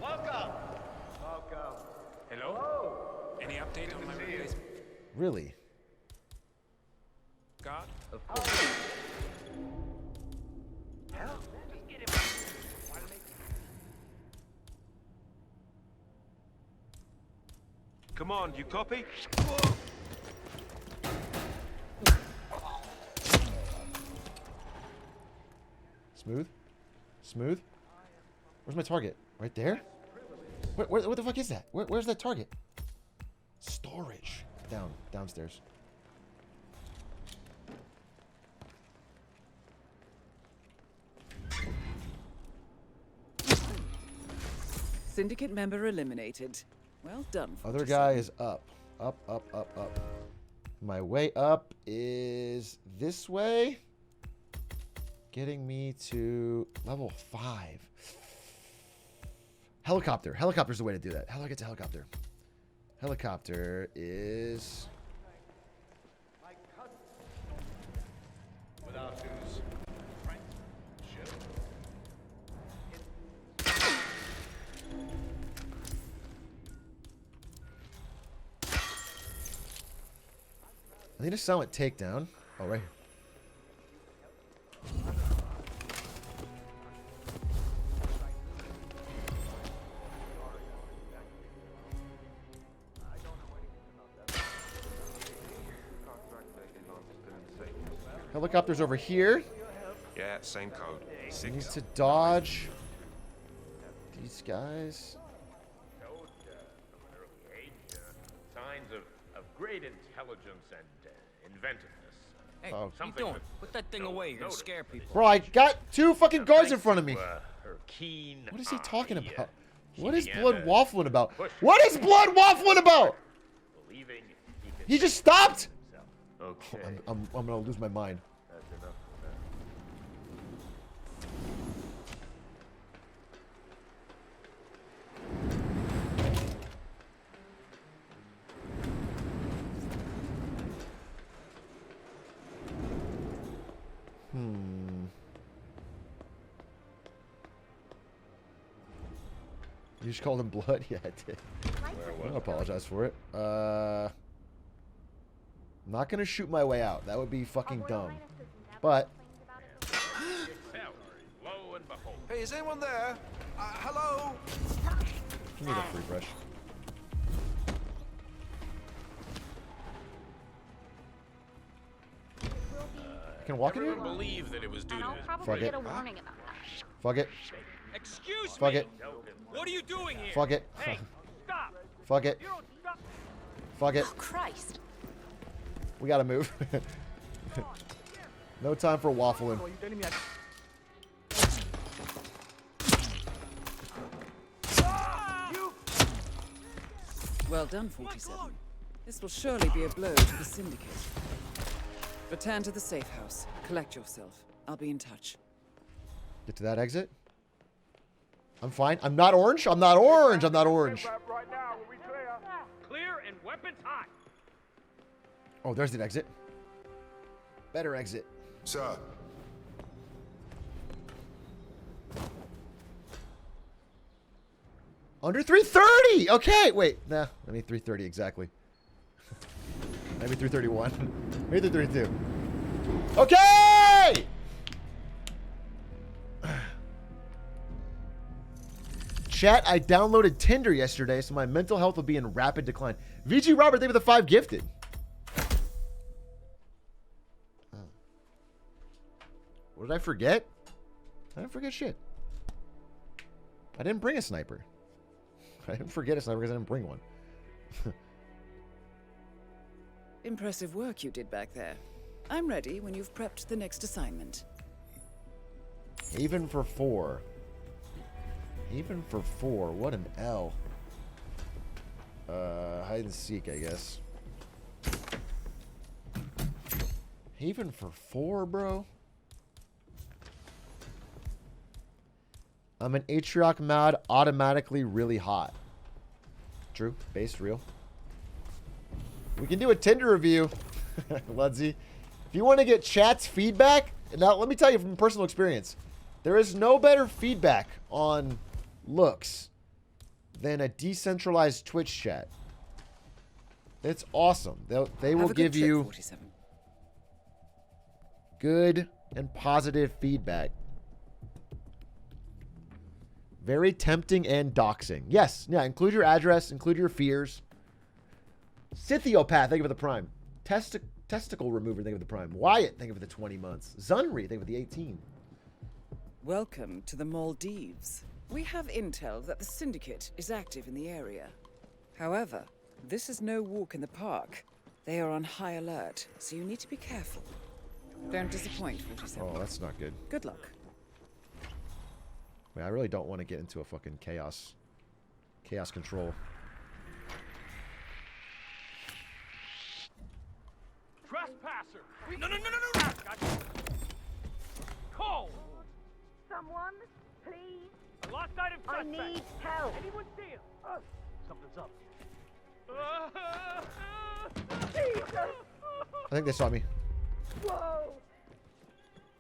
Welcome. Welcome. Hello. Any update on my replacement? Really? God? Of course. Hell, just get him. Come on, you copy? Smooth? Smooth? Where's my target? Right there? What the fuck is that? Where's that target? Storage. Downstairs. Syndicate member eliminated. Well done. Other guy is up. Up. My way up is this way. Getting me to level 5. Helicopter. Helicopter's the way to do that. How do I get to helicopter? Helicopter is... Without whose friendship. I need a silent takedown. Oh, right here. Helicopter's over here. Yeah, same code. I need to dodge these guys. Signs of great intelligence and inventiveness. Hey, Oh. what you doing? Put that thing away. You're gonna scare people. Bro, I got 2 fucking guards in front of me. Her keen What is he talking eye, about? What is began Blood to waffling about? push What is Blood waffling about? believing he could He just stopped? Okay. I'm gonna lose my mind. That's enough You just called him Blood? Yeah, I did. I don't apologize for it. I'm not gonna shoot my way out. That would be fucking dumb. But Lo and behold. Hey, is anyone there? Hello? give me the free brush. I can walk in here? Everyone believed that it was due to his Fuck it. Fuck it. Excuse Fuck me. it. What are you doing here? Fuck it. Hey, stop. Fuck it. You don't stop. Fuck it. Oh, Christ. We gotta move. No time for waffling. Well done, 47. This will surely be a blow to the Syndicate. Return to the safe house. Collect yourself. I'll be in touch. Get to that exit. I'm fine. I'm not orange. I'm not orange. I'm not orange. Right now, we clear. Clear and weapons hot. Oh, there's the exit. Better exit. Sir. Under 330. Okay, wait. Nah, I mean 330 exactly. Maybe 331. Maybe 332. Okay! Chat, I downloaded Tinder yesterday, so my mental health will be in rapid decline. VG Robert, thank you for the 5 gifted. What did I forget? I didn't forget shit. I didn't bring a sniper. I didn't forget a sniper because I didn't bring one. Impressive work you did back there. I'm ready when you've prepped the next assignment. Haven for 4. Haven for 4. What an L. Hide and seek, I guess. Haven for 4, bro. I'm an Atrioc mod, automatically really hot. True. Based real. We can do a Tinder review, Ludsy. If you want to get chat's feedback, now let me tell you from personal experience, there is no better feedback on looks than a decentralized Twitch chat. It's awesome. They will give you 47. good and positive feedback. Very tempting and doxing. Yes, yeah, include your address, include your fears. Scythiopath, thank you for the prime. Testicle remover, thank you for the prime. Wyatt, thank you for the 20 months. Zunri, thank you for the 18. Welcome to the Maldives. We have intel that the Syndicate is active in the area. However, this is no walk in the park. They are on high alert, so you need to be careful. Don't disappoint, 47. Oh, that's not good. Good luck. Wait, I really don't want to get into a fucking chaos control. Trespasser! No! Gotcha. Cole! Someone, please. I lost sight of I suspect. need help. Anyone see him? Something's up. Jesus! I think they saw me. Whoa!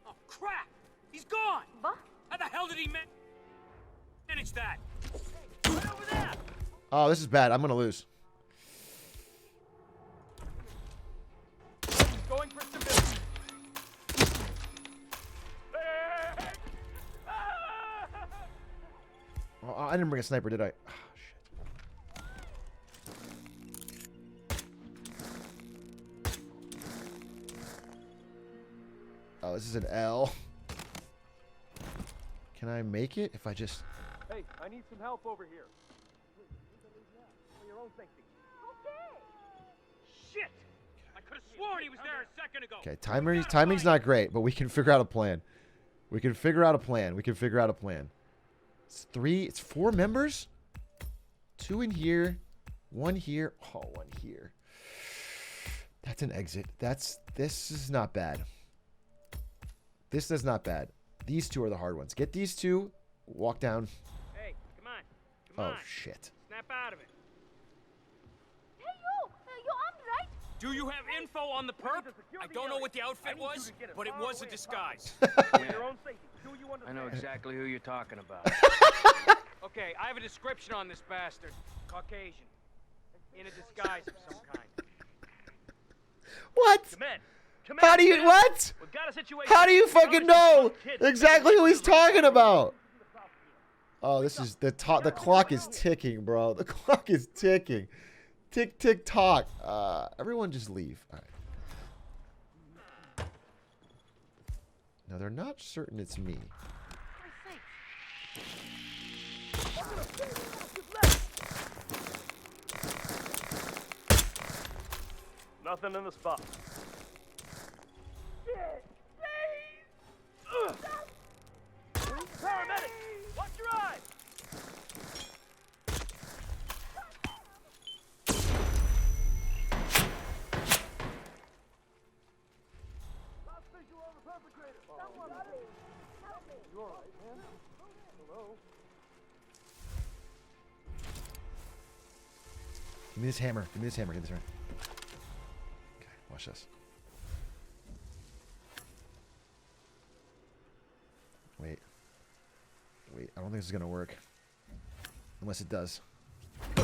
Oh, crap! He's gone! What? How the hell did he manage that? Right over there! Oh, this is bad. I'm going to lose. Going for stability. Oh, I didn't bring a sniper, did I? Oh, shit. Oh, this is an L. Can I make it if I just... Hey, I need some help over here. For your own safety. Shit! I could have sworn he was there a second ago. Okay, timing's not great, but we can figure out a plan. We can figure out a plan. It's 4 members? 2 in here. 1 here. Oh, 1 here. That's an exit. This is not bad. This is not bad. These 2 are the hard ones. Get these 2. Walk down. Hey, come on. Oh, shit. Snap out of it. Hey, you! Your arm's right. Do you have info on the perp? I don't know what the outfit was, but it was a disguise. For your own safety. Do you I understand? know exactly who you're talking about. Okay, I have a description on this bastard. Caucasian. In a disguise of some kind. What? Come in. How do you... What? We've got a situation. How do you fucking know exactly who he's talking about? Oh, this is... The clock is ticking, bro. The clock is ticking. Tick, tick, tock. Everyone just leave. All right. Now, they're not certain it's me. Nothing in the spot. Paramedic! Watch your eyes! Lost visual on the perpetrator. Someone, please. Help me. You all right, man? Hello? Give me this hammer. Give me this hammer. Get this right. Okay, watch this. Wait. Wait, I don't think this is going to work. Unless it does. The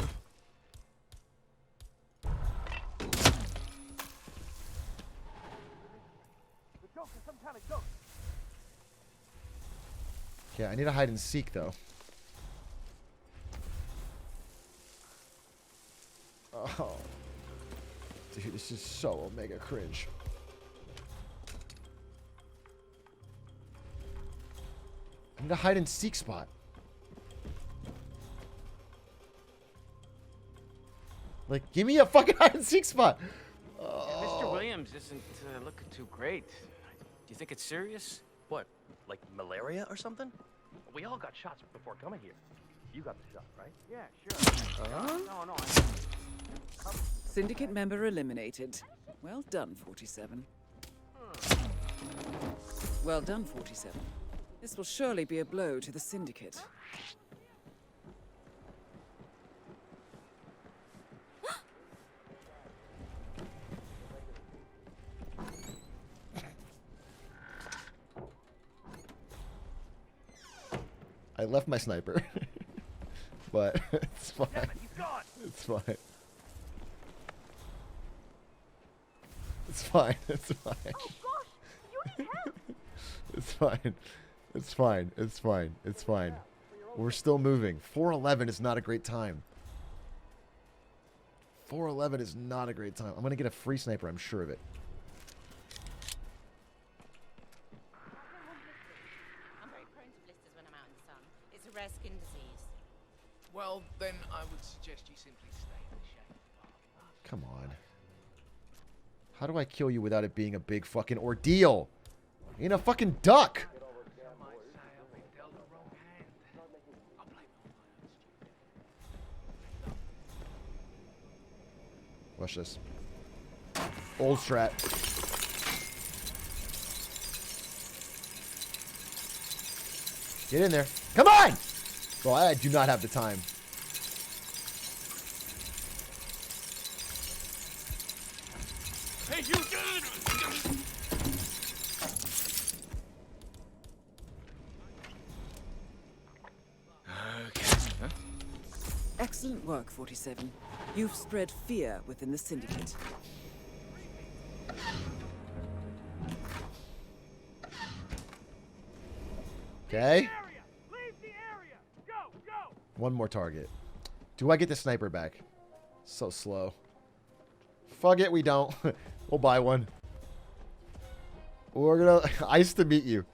joke is some kind of joke. Okay, I need a hide and seek, though. Oh. Dude, this is so Omega cringe. I need a hide and seek spot. Like, give me a fucking hide and seek spot. Mr. Williams isn't looking too great. Do you think it's serious? What, like malaria or something? We all got shots before coming here. You got the shot, right? Yeah, sure. No. Syndicate member eliminated. Well done, 47. Well done, 47. This will surely be a blow to the Syndicate. I left my sniper. But it's fine. It's fine. It's fine. It's fine. Oh gosh, you need help. It's fine. It's fine. It's fine. It's fine. We're still moving. 4:11 is not a great time. 4:11 is not a great time. I'm going to get a free sniper. I'm sure of it. I'm very prone to blisters when I'm out in the sun. It's a rare skin disease. Well, then I would suggest you simply stay in the shade. Come on. How do I kill you without it being a big fucking ordeal? Ain't a fucking duck. Watch this. Old strat. Get in there. Come on! Well, I do not have the time. Hey, you good? Okay. Excellent work, 47. You've spread fear within the Syndicate. Okay. One more target. Do I get the sniper back? So slow. Fuck it, we don't. We'll buy one. We're gonna ice to meet you.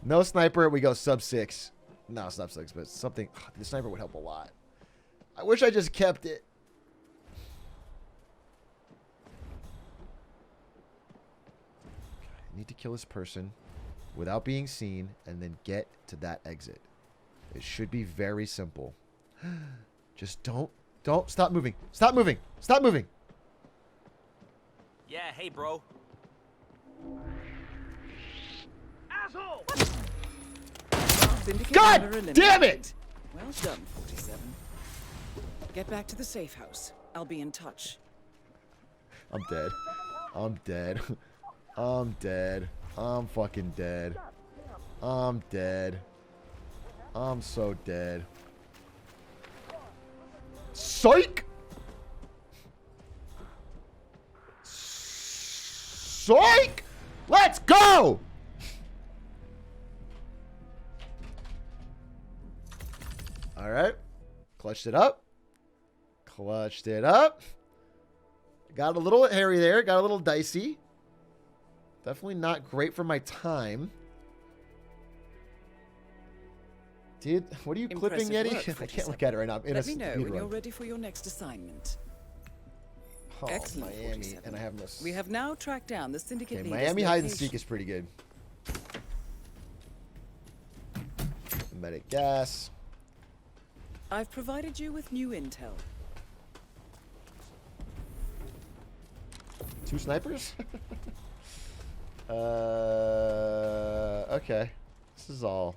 No sniper, we go sub 6. No, sub 6, but something. The sniper would help a lot. I wish I just kept it. I need to kill this person without being seen and then get to that exit. It should be very simple. Just don't stop moving. Stop moving. Stop moving. Yeah, hey, bro. Asshole! Syndicate God member eliminated. damn it! Well done, 47. Get back to the safe house. I'll be in touch. I'm dead. I'm dead. I'm dead. I'm fucking dead. I'm dead. I'm so dead. Psych! Psych! Let's go! All right. Clutched it up. Clutched it up. Got a little hairy there. Got a little dicey. Definitely not great for my time. Dude, what are you clipping, Yeti? Work, I can't look at it right now. Let me know when you're ready for your next assignment. Oh, Excellent, Miami, 47. and I have no. We have now tracked down the Syndicate Okay, leader's Miami hide and location. seek is pretty good. Medic gas. I've provided you with new intel. 2 snipers? Okay. This is all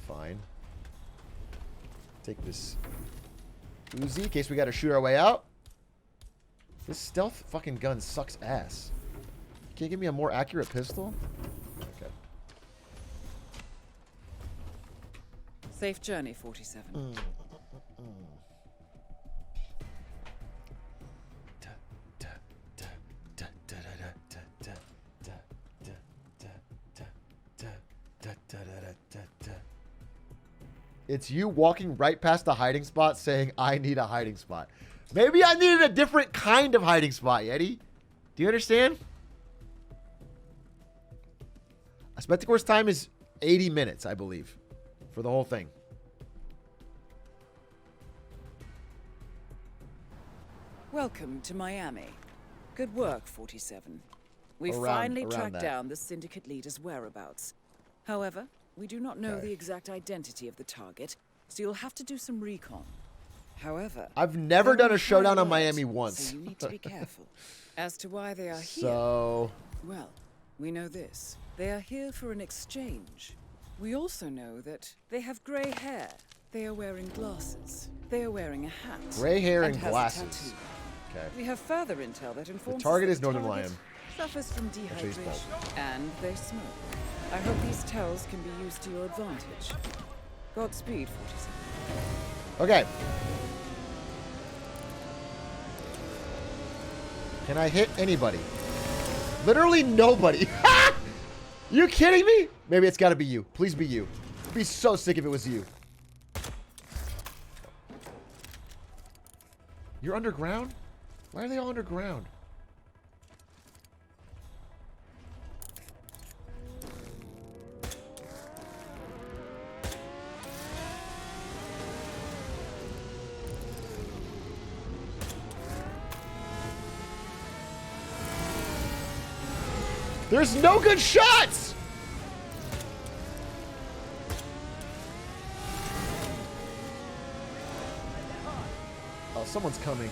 fine. Take this Uzi in case we gotta shoot our way out. This stealth fucking gun sucks ass. Can't you give me a more accurate pistol? Okay. Safe journey, 47. It's you walking right past the hiding spot saying, I need a hiding spot. Maybe I needed a different kind of hiding spot, Yeti. Do you understand? A Spectacor's time is 80 minutes, I believe, for the whole thing. Welcome to Miami. Good work, 47. We finally tracked down the syndicate leader's whereabouts. However, we do not know the exact identity of the target, so you'll have to do some recon. However, I've never done a showdown on Miami once. So you need to be careful. As to why they are here, well, we know this. They are here for an exchange. We also know that they have gray hair. They are wearing glasses. They are wearing a hat. Gray hair and glasses. Okay. We have further intel that informs the target us is Northern Lion. Suffers from dehydration, and they smoke. I hope these tells can be used to your advantage. Godspeed, 47. Okay. Can I hit anybody? Literally nobody. You kidding me? Maybe it's got to be you. Please be you. I'd be so sick if it was you. You're underground? Why are they all underground? There's no good shots! Oh, someone's coming.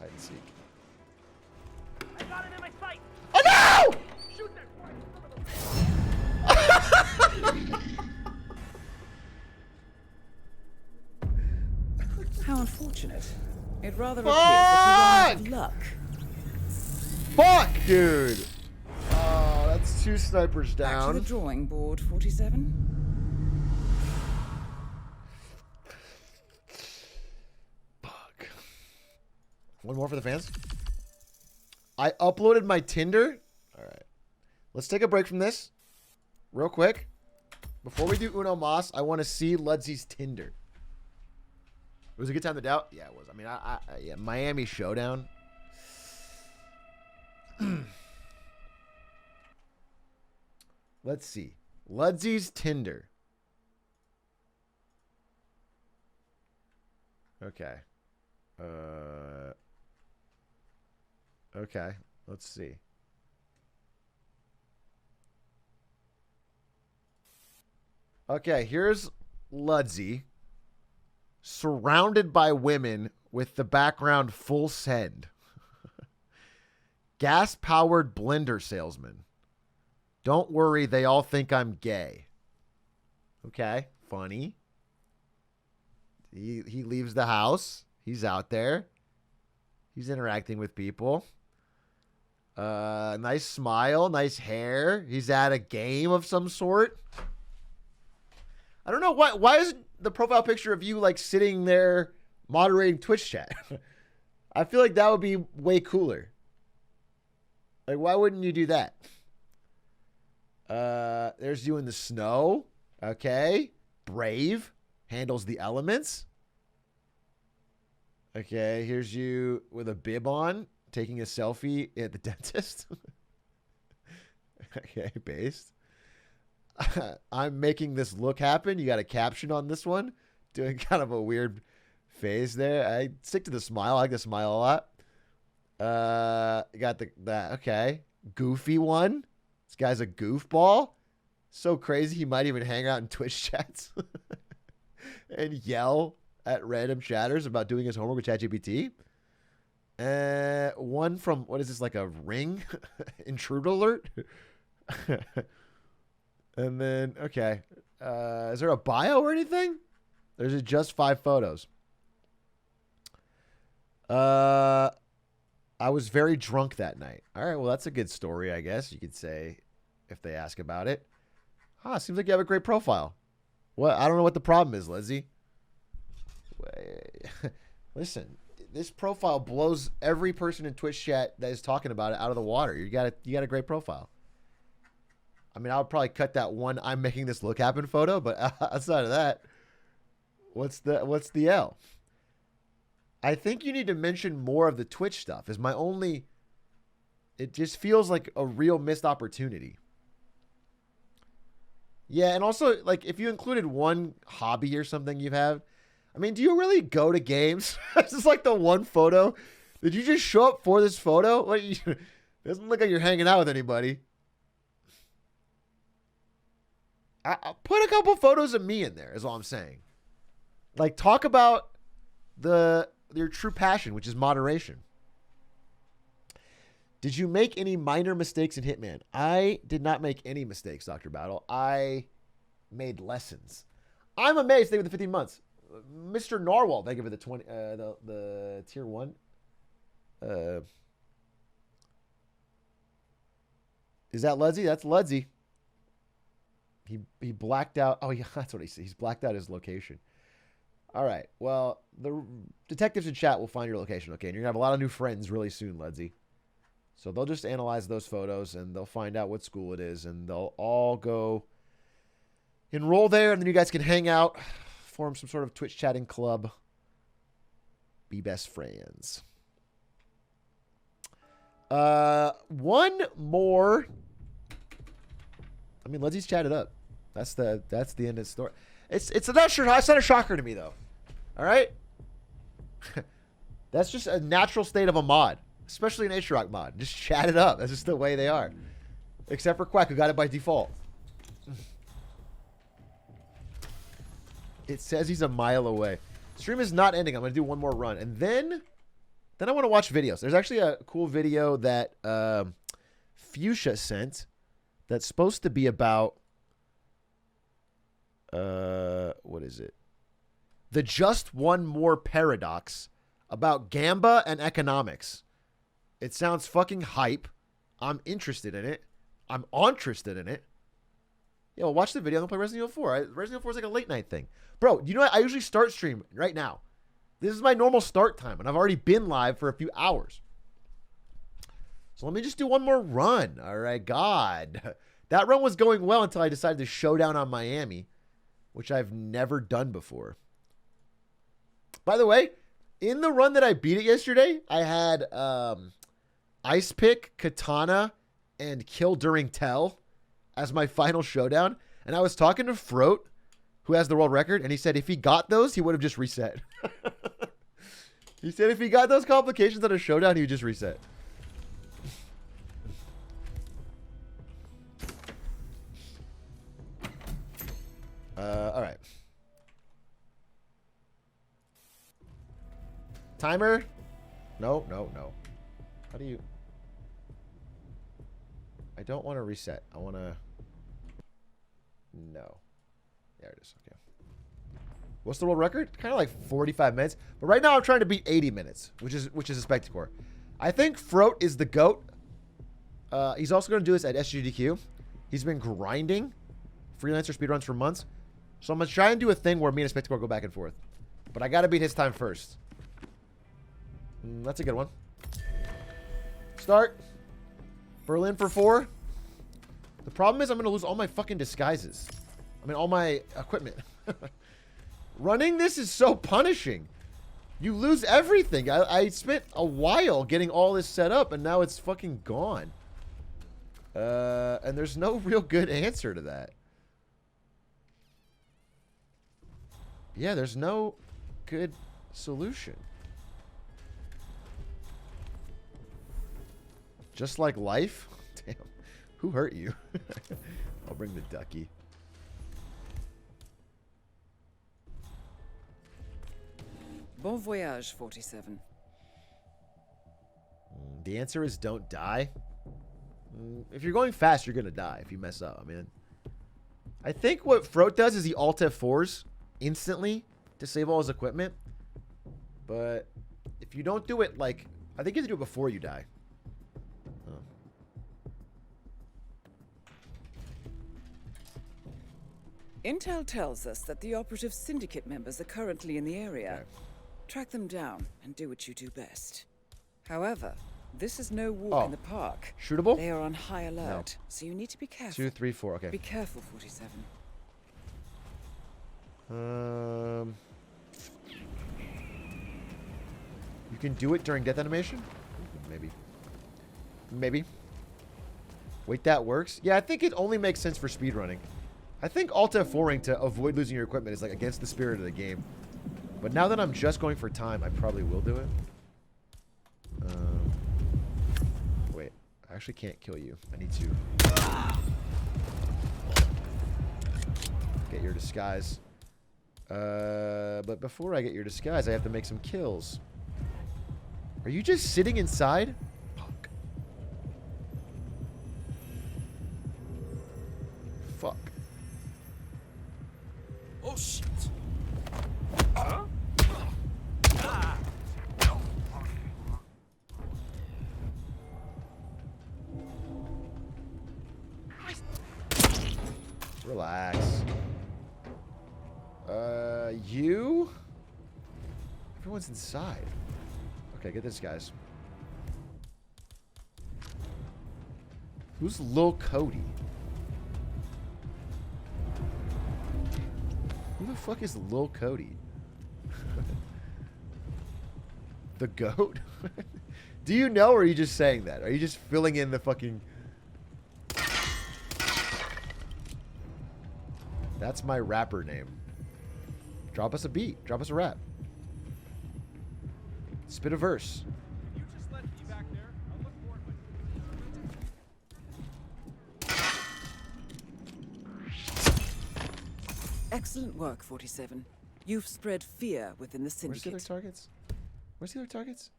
Hide and seek. I got it in my sight. Oh no! Shoot that. How unfortunate. It rather appears that you don't have luck. Fuck, dude. Oh, that's 2 snipers down. Back to the drawing board, 47. Fuck. One more for the fans. I uploaded my Tinder. All right. Let's take a break from this real quick. Before we do Uno Mas, I want to see Ludzy's Tinder. It was a good time to doubt? Yeah, it was. I mean, yeah, Miami Showdown. Let's see. Ludzy's Tinder. Okay. Okay. Let's see. Okay, here's Ludzy. Surrounded by women with the background full send. Gas-powered blender salesman. Don't worry, they all think I'm gay. Okay, funny. He leaves the house. He's out there. He's interacting with people. Nice smile, nice hair. He's at a game of some sort. I don't know why is the profile picture of you like sitting there moderating Twitch chat? I feel like that would be way cooler. Like, why wouldn't you do that? There's you in the snow. Okay. Brave. Handles the elements. Okay, here's you with a bib on, taking a selfie at the dentist. Okay, based. I'm making this look happen. You got a caption on this one. Doing kind of a weird phase there. I stick to the smile. I like the smile a lot. Got that. Okay. Goofy one. This guy's a goofball. So crazy he might even hang out in Twitch chats and yell at random chatters about doing his homework with ChatGPT. One from, what is this, like a Ring? Intrude alert? And then, okay. Is there a bio or anything? There's just 5 photos. I was very drunk that night. All right, well, that's a good story, I guess you could say, if they ask about it. Seems like you have a great profile. What? I don't know what the problem is, Lizzie. Listen, this profile blows every person in Twitch chat that is talking about it out of the water. You got a great profile. I mean, I'll probably cut that one "I'm making this look happen" photo, but outside of that, what's the L? I think you need to mention more of the Twitch stuff. Is my only. It just feels like a real missed opportunity. Yeah, and also, like, if you included one hobby or something you have, I mean, do you really go to games? This is like the one photo. Did you just show up for this photo? What? Doesn't look like you're hanging out with anybody. I put a couple photos of me in there, is all I'm saying. Like, talk about your true passion, which is moderation. Did you make any minor mistakes in Hitman? I did not make any mistakes, Dr. Battle. I made lessons. I'm amazed. Thank you for the 15 months. Mr. Narwhal, thank you for the 20, the tier 1. Is that Ludsy? That's Ludsy. He blacked out. Oh, yeah, that's what he said. He's blacked out his location. All right. Well, the detectives in chat will find your location, okay? And you're going to have a lot of new friends really soon, Ludsy. So they'll just analyze those photos, and they'll find out what school it is, and they'll all go enroll there, and then you guys can hang out, form some sort of Twitch chatting club, be best friends. One more. I mean, Ludsy's chatted up. That's the end of the story. It's not a shocker to me, though. All right? That's just a natural state of a mod. Especially an Atrioc mod. Just chat it up. That's just the way they are. Except for Quack, who got it by default. It says he's a mile away. Stream is not ending. I'm going to do one more run. And then I want to watch videos. There's actually a cool video that Fuchsia sent that's supposed to be about... what is it? The Just One More Paradox about Gamba and economics. It sounds fucking hype. I'm interested in it. I'm interested in it. Yeah, well, watch the video and I'll play Resident Evil 4. Resident Evil 4 is like a late night thing. Bro, you know what? I usually start stream right now. This is my normal start time, and I've already been live for a few hours. So let me just do one more run. All right, God. That run was going well until I decided to show down on Miami, which I've never done before. By the way, in the run that I beat it yesterday, I had... Ice Pick, Katana, and Kill During Tell as my final showdown. And I was talking to Froat, who has the world record, and he said if he got those, he would have just reset. He said if he got those complications at a showdown, he would just reset. All right. Timer? No. How do you... I don't want to reset. I want to... No. There it is. Okay. What's the world record? Kind of like 45 minutes. But right now I'm trying to beat 80 minutes, which is a spectacle. I think Froat is the GOAT. He's also going to do this at SGDQ. He's been grinding freelancer speedruns for months. So I'm going to try and do a thing where me and Spectacore go back and forth. But I got to beat his time first. That's a good one. Start. Berlin for 4. The problem is I'm going to lose all my fucking disguises. I mean, all my equipment. Running this is so punishing. You lose everything. I spent a while getting all this set up, and now it's fucking gone. And there's no real good answer to that. Yeah, there's no good solution. Just like life? Damn. Who hurt you? I'll bring the ducky. Bon voyage, 47. The answer is don't die. If you're going fast, you're going to die if you mess up. I mean, I think what Froat does is he Alt F4s instantly to save all his equipment. But if you don't do it, like, I think you have to do it before you die. Oh. Intel tells us that the operative syndicate members are currently in the area. Okay. Track them down and do what you do best. However, This is no walk in the park. Shootable? They are on high alert, so you need to be careful. 2, 3, 4. Okay. Be careful, 47. You can do it during death animation? Maybe. Maybe. Wait, that works? Yeah, I think it only makes sense for speedrunning. I think Alt F4ing to avoid losing your equipment is like against the spirit of the game. But now that I'm just going for time, I probably will do it. Wait, I actually can't kill you. I need to get your disguise. But before I get your disguise, I have to make some kills. Are you just sitting inside? Fuck. Fuck. Oh shit. Huh? Relax. You? Everyone's inside. Okay, get this, guys. Who's Lil Cody? Who the fuck is Lil Cody? The goat? Do you know, or are you just saying that? Are you just filling in the fucking... That's my rapper name. Drop us a beat. Drop us a rap. Spit a verse. You just let me back there. I'll look for it. Excellent work, 47. You've spread fear within the syndicate. Where's the other targets? Where's the other targets?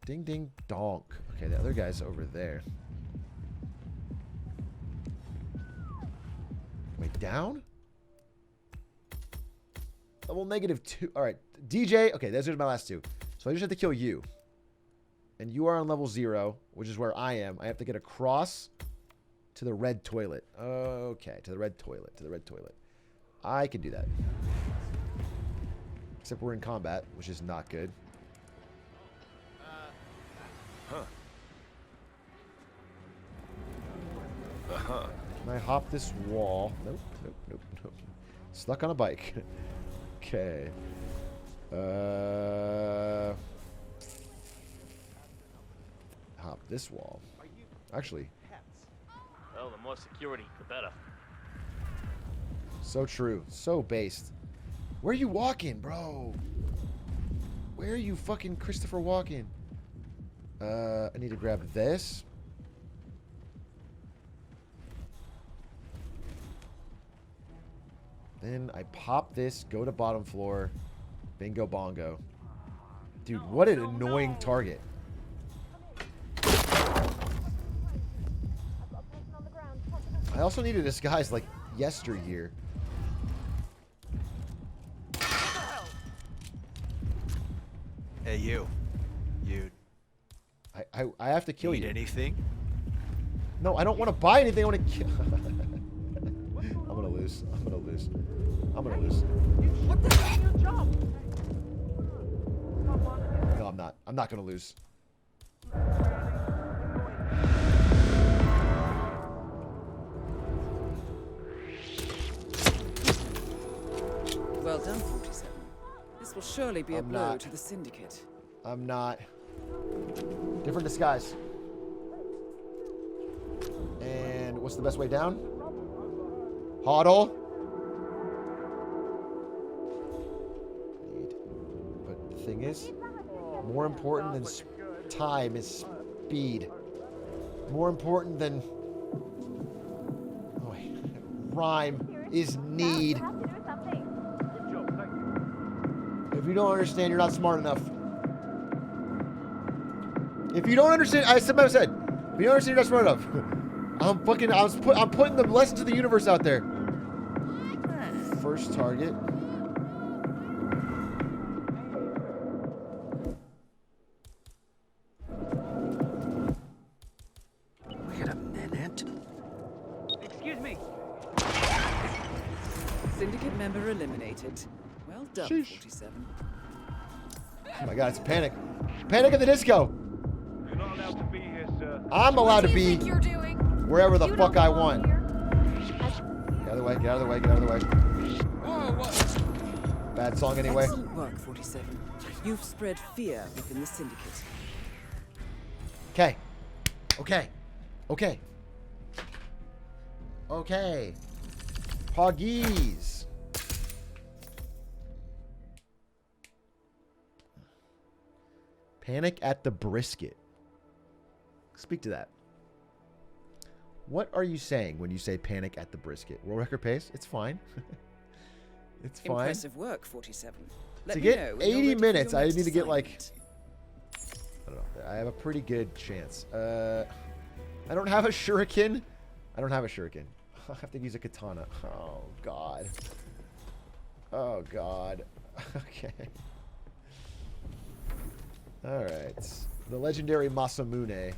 Ding, ding, donk. Okay, the other guy's over there. Wait, down? Level -2. All right, DJ. Okay, those are my last two. So I just have to kill you. And you are on level 0, which is where I am. I have to get across to the red toilet. Okay, to the red toilet. To the red toilet. I can do that. Except we're in combat, which is not good. Huh. Can I hop this wall? Nope, nope, nope, nope. Stuck on a bike. Okay. Hop this wall. Actually. Well, the more security, the better. So true. So based. Where are you walking, bro? Where are you fucking Christopher walking? I need to grab this. Then I pop this, go to bottom floor. Bingo bongo. Dude, what an annoying target. I also need a disguise like yesteryear. Hey, you. I have to kill you. Need anything? No, I don't want to buy anything. I want to kill. I'm gonna lose. I'm gonna lose. I'm gonna lose. What the hell is your job? No, I'm not. I'm not gonna lose. Well done, 47. This will surely be a blow to the syndicate. I'm not. Different disguise. And what's the best way down? Huddle. But the thing is, more important than time is speed. More important than rhyme is need. If you don't understand, you're not smart enough. If you don't understand, I said what I said. If you don't understand, you're not smart enough. I'm putting the lessons of the universe out there. First target. Wait a minute. Excuse me. Syndicate member eliminated. Well done, Sheesh. 47. Oh my god, it's panic. Panic at the disco. You're not allowed to be I'm allowed to be wherever the fuck I want. Get out of the way, get out of the way, get out of the way. Whoa, what? Bad song anyway. Excellent work, 47. You've spread fear within the syndicate. Okay. Okay. Okay. Okay. Poggies. Panic at the brisket. Speak to that. What are you saying when you say panic at the brisket? World record pace? It's fine. It's fine. Impressive work, 47. To get 80 minutes, I need to get like... I don't know. I have a pretty good chance. I don't have a shuriken. I don't have a shuriken. I have to use a katana. Oh, God. Oh, God. Okay. Alright. The legendary Masamune.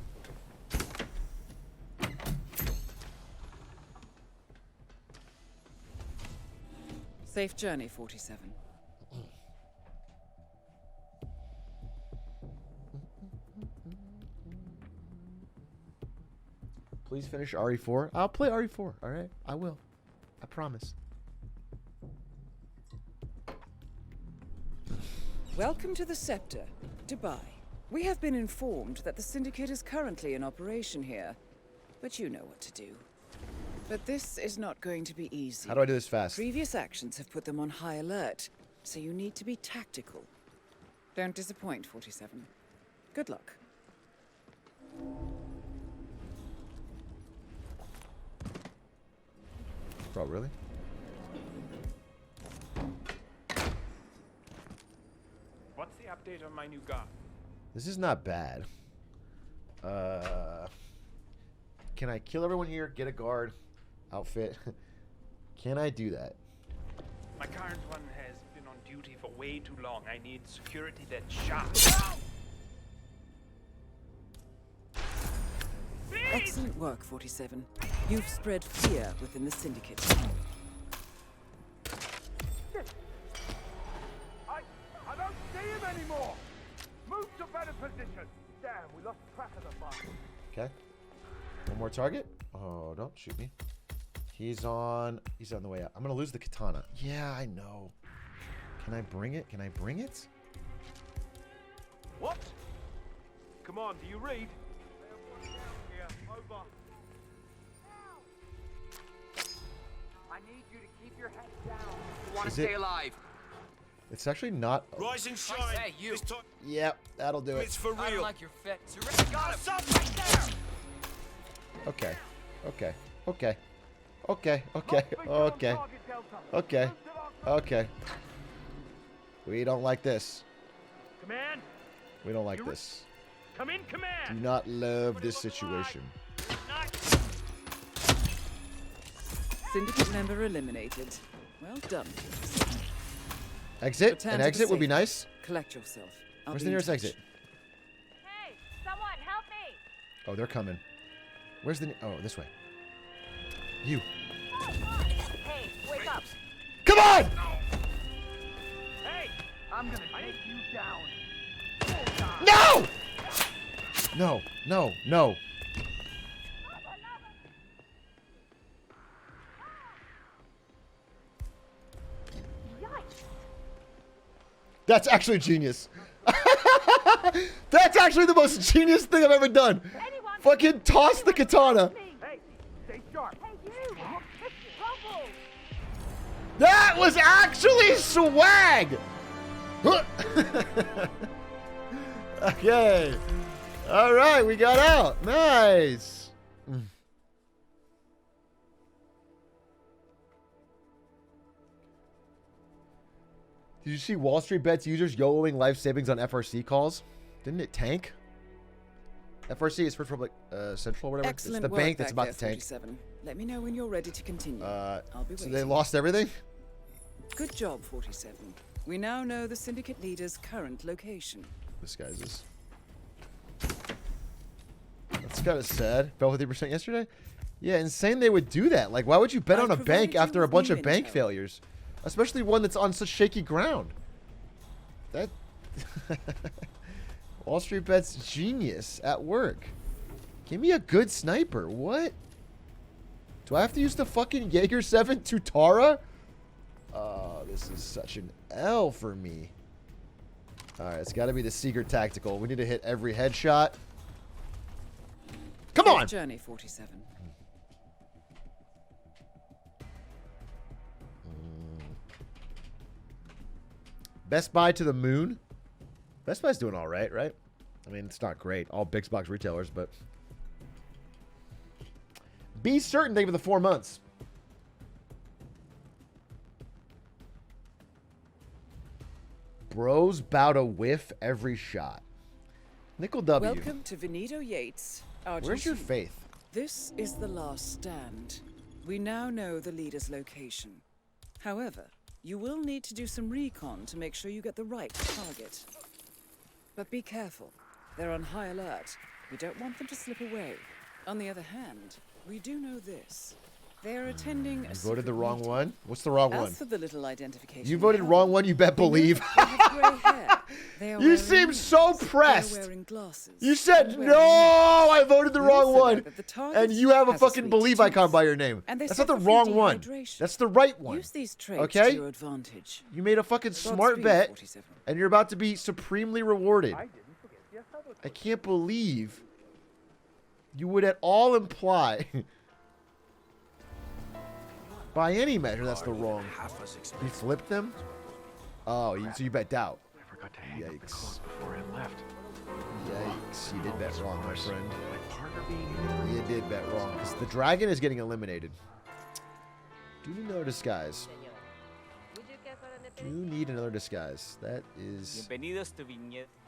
Safe journey, 47. Please finish RE4. I'll play RE4. Alright? I will. I promise. Welcome to the Scepter, Dubai. We have been informed that the Syndicate is currently in operation here, but you know what to do. But this is not going to be easy. How do I do this fast? Previous actions have put them on high alert, so you need to be tactical. Don't disappoint, 47. Good luck. Bro, really? What's the update on my new gun? This is not bad. Can I kill everyone here? Get a guard outfit? Can I do that? My current one has been on duty for way too long. I need security that's sharp. Excellent work, 47. You've spread fear within the Syndicate. I don't see him anymore! Move to better position! Damn, we lost track of the bastard. Okay. One more target. Oh, don't shoot me. He's on the way out. I'm gonna lose the katana. Yeah, I know. Can I bring it? Can I bring it? What? Come on, do you read? Here, over. I need you to keep your head down. You want to stay alive? It's actually not. Rise and shine. Hey, you. Yep, that'll do it. It's for real. I don't like your fit. Got him. Right there. Okay. Okay. Okay. Okay. Okay. Okay. Okay. Okay. We don't like this. Command. We don't like this. Come in, command. Do not love this situation. Syndicate member eliminated. Well done. Exit? Return An to the exit would be safe. nice. Collect yourself. I'll Where's be the in nearest touch. exit? Hey, someone help me! Oh, they're coming. Where's the... Oh, this way. You. Hey, wake up! Come on! Hey, I'm gonna take you down. No! No, no, no. That's actually genius. That's actually the most genius thing I've ever done. Fucking toss the katana. Hey, stay sharp. Hey, you! Trouble! That was actually swag. Okay. All right, we got out. Nice. Did you see Wall Street Bets users YOLOing life savings on FRC calls? Didn't it tank? FRC is First Republic Central or whatever. Excellent it's the work bank that's back about there, to tank. 47. Let me know when you're ready to continue. I'll be So waiting. they lost everything? Good job, 47. We now know the Syndicate leader's current location. This guy's this. That's kind of sad. Fell 50% yesterday? Yeah, insane they would do that. Like, why would you bet on a bank after a bunch of bank failures? Especially one that's on such shaky ground. That... Wall Street Bet's genius at work. Give me a good sniper. What? Do I have to use the fucking Jaeger 7 Tutara? Oh, this is such an L for me. Alright, it's got to be the secret tactical. We need to hit every headshot. Come on! Journey 47. Best Buy to the moon? Best Buy's doing alright, right? I mean, it's not great. All big box retailers, but... Be certain, thank you for the 4 months. Bros bout to whiff every shot. Nickel W. Welcome to Benito Yates, Argentina. Where's your faith? This is the last stand. We now know the leader's location. However, you will need to do some recon to make sure you get the right target. But be careful. They're on high alert. We don't want them to slip away. On the other hand, we do know this. They are attending a You voted the wrong one? What's the wrong one? As for the little identification, You voted wrong one, you bet believe. You seem so pressed. You said, no, I voted the wrong one. And you have a fucking believe icon by your name. That's not the wrong one. That's the right one. Use these traits okay? to your advantage. You made a fucking smart bet, and you're about to be supremely rewarded. I can't believe you would at all imply... By any measure, that's the wrong. You flipped them? Oh, so you bet doubt. I forgot to hang up the clothes before I left. Yikes. You did bet wrong, my friend. You did bet wrong. Because the dragon is getting eliminated. Do you know disguise? Do you need another disguise? That is...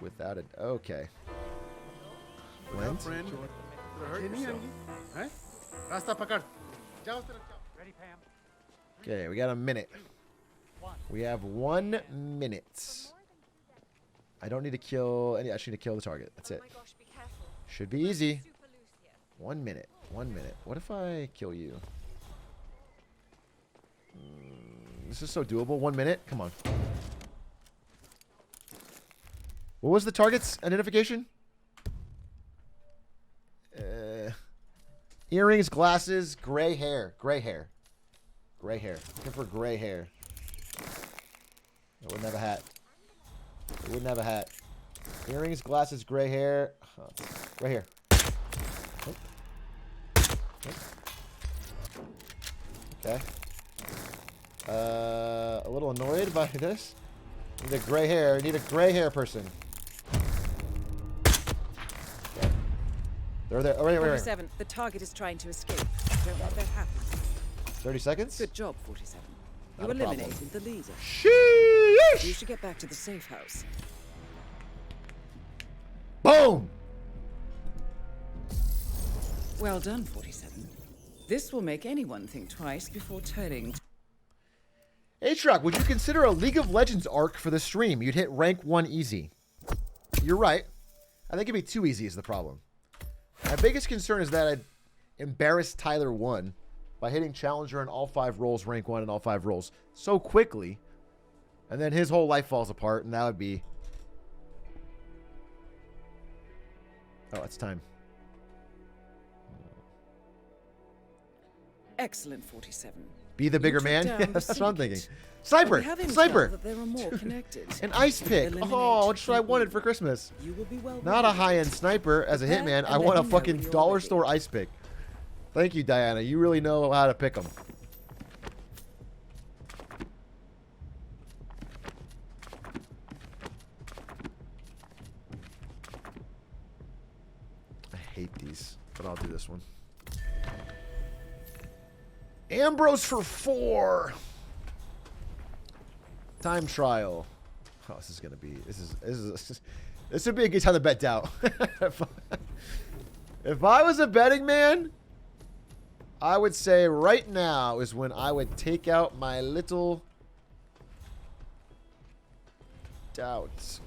Without it. Okay. Went? Okay, we got a minute. We have 1 minute. I don't need to kill any. I just need to kill the target. That's it. Should be easy. 1 minute. 1 minute. What if I kill you? This is so doable. 1 minute. Come on. What was the target's identification? Earrings, glasses, gray hair. Gray hair. Gray hair. Looking for gray hair. I wouldn't have a hat. I wouldn't have a hat. Earrings, glasses, gray hair. Right here. Okay. A little annoyed by this. Need a gray hair. Need a gray hair person. Okay. They're there. Oh, right, 47. The target is trying to escape. Don't let that happen. 30 seconds? Good job, 47. Not You a problem. eliminated the leader. Sheesh! You should get back to the safe house. Boom! Well done, 47. This will make anyone think twice before turning. Atrioc, would you consider a League of Legends arc for the stream? You'd hit rank 1 easy. You're right. I think it'd be too easy is the problem. My biggest concern is that I'd embarrass Tyler 1 by hitting Challenger in all 5 roles, rank 1 in all 5 roles, so quickly, and then his whole life falls apart, and that would be... Oh, it's time. Excellent, 47. Be the bigger man? took Yeah, down that's the what I'm syndicate. thinking. Sniper! But we have intel Sniper! that there are more connected. An ice pick! Eliminate Oh, that's what I wanted for Christmas. You will be well Not a rewarded. high-end sniper as a Prepare hitman. and I let want a me know fucking when you're dollar ready. store ice pick. Thank you, Diana. You really know how to pick them. I hate these, but I'll do this one. Ambrose for 4. Time trial. Oh, this is gonna be. This would be a good time to bet doubt. If I was a betting man, I would say right now is when I would take out my little doubt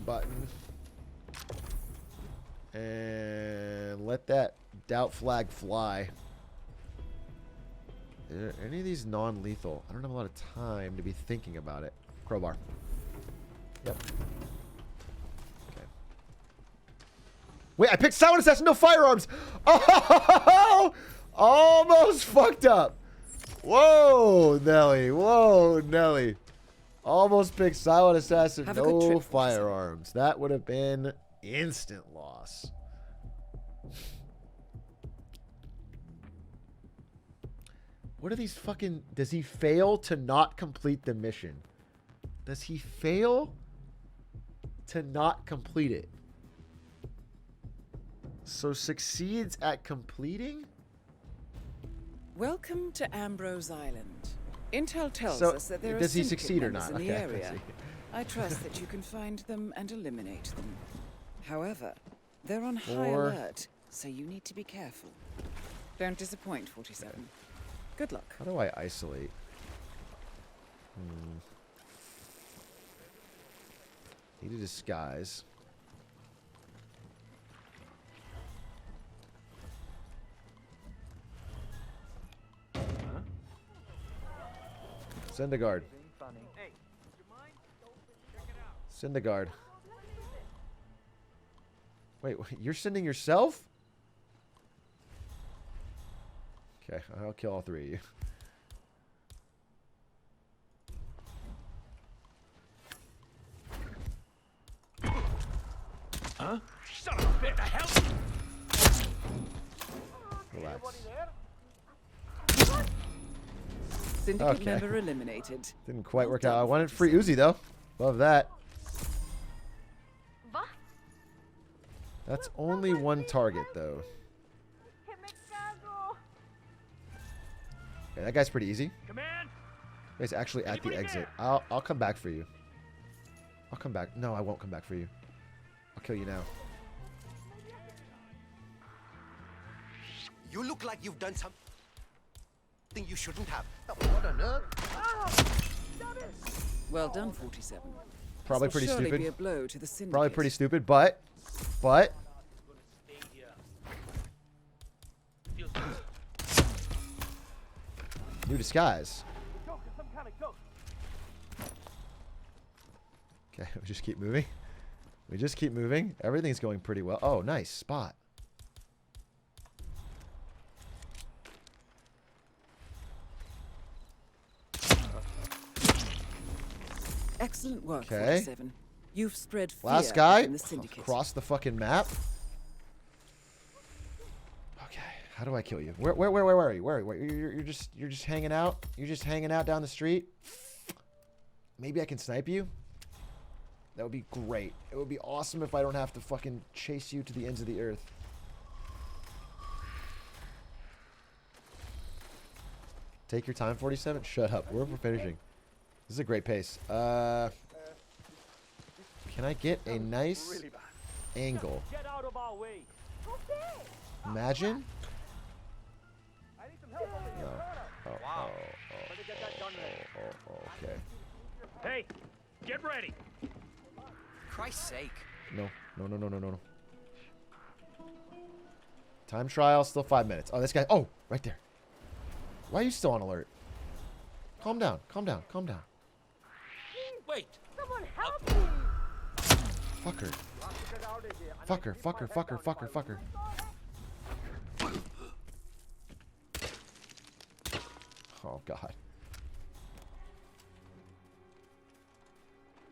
button and let that doubt flag fly. Are any of these non-lethal? I don't have a lot of time to be thinking about it. Crowbar. Yep. Okay. Wait, I picked silent assassin, no firearms. Oh, almost fucked up. Whoa, Nelly. Whoa, Nelly. Almost picked silent assassin, no firearms. That would have been instant loss. What are these fucking... Does he fail to not complete the mission? Does he fail to not complete it? So succeeds at completing? Welcome to Ambrose Island. Intel tells us that there are does he syndicate succeed or members not? in the Okay, area. I trust that you can find them and eliminate them. However, they're on high alert, so you need to be careful. Don't disappoint, 47. Okay. Good luck. How do I isolate? Need a disguise. Send a guard. Send a guard. Wait, you're sending yourself? Okay, I'll kill all three of you. Huh? Son of a bitch, the hell? Relax. Syndicate member eliminated. Didn't quite work out. I wanted free Uzi though. Love that. That's only one target though. Okay, that guy's pretty easy. He's actually at the exit. I'll come back for you. I'll come back. No, I won't come back for you. I'll kill you now. You look like you've done something you shouldn't have. What on earth? Well done, 47. Probably pretty stupid. Be a blow to the syndicate. Probably pretty stupid, but new disguise. Okay, we just keep moving. We just keep moving. Everything's going pretty well. Oh, nice spot. Excellent work, 47. You've spread fear last guy in the syndicate. Across the fucking map. Okay, how do I kill you? Where are you? Where are you? You're just hanging out. You're just hanging out down the street. Maybe I can snipe you. That would be great. It would be awesome if I don't have to fucking chase you to the ends of the earth. Take your time, 47. Shut up. We're finishing. This is a great pace. Can I get a nice angle? Imagine. No. Oh, okay. Hey, get ready. Christ's sake. No. Time trial, still 5 minutes. Oh, this guy. Oh, right there. Why are you still on alert? Calm down. Wait. Someone help me. Fucker. Oh, God.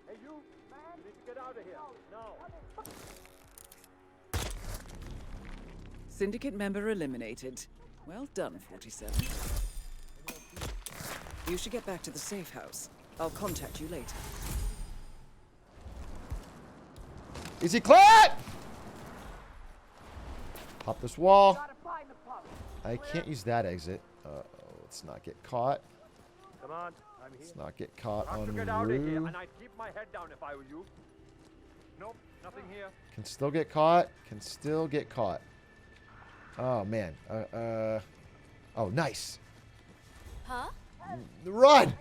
Hey, you, man, you need to get out of here. No. Syndicate member eliminated. Well done, 47. You should get back to the safe house. I'll contact you later. Is he cleared? Pop this wall. I can't use that exit. Let's not get caught. Come on, I'm here. Let's not get caught on get out of here, Rue. and I'd keep my head down if I were you. Nope, nothing here. Can still get caught. Oh, man. Oh, nice. Huh? Run!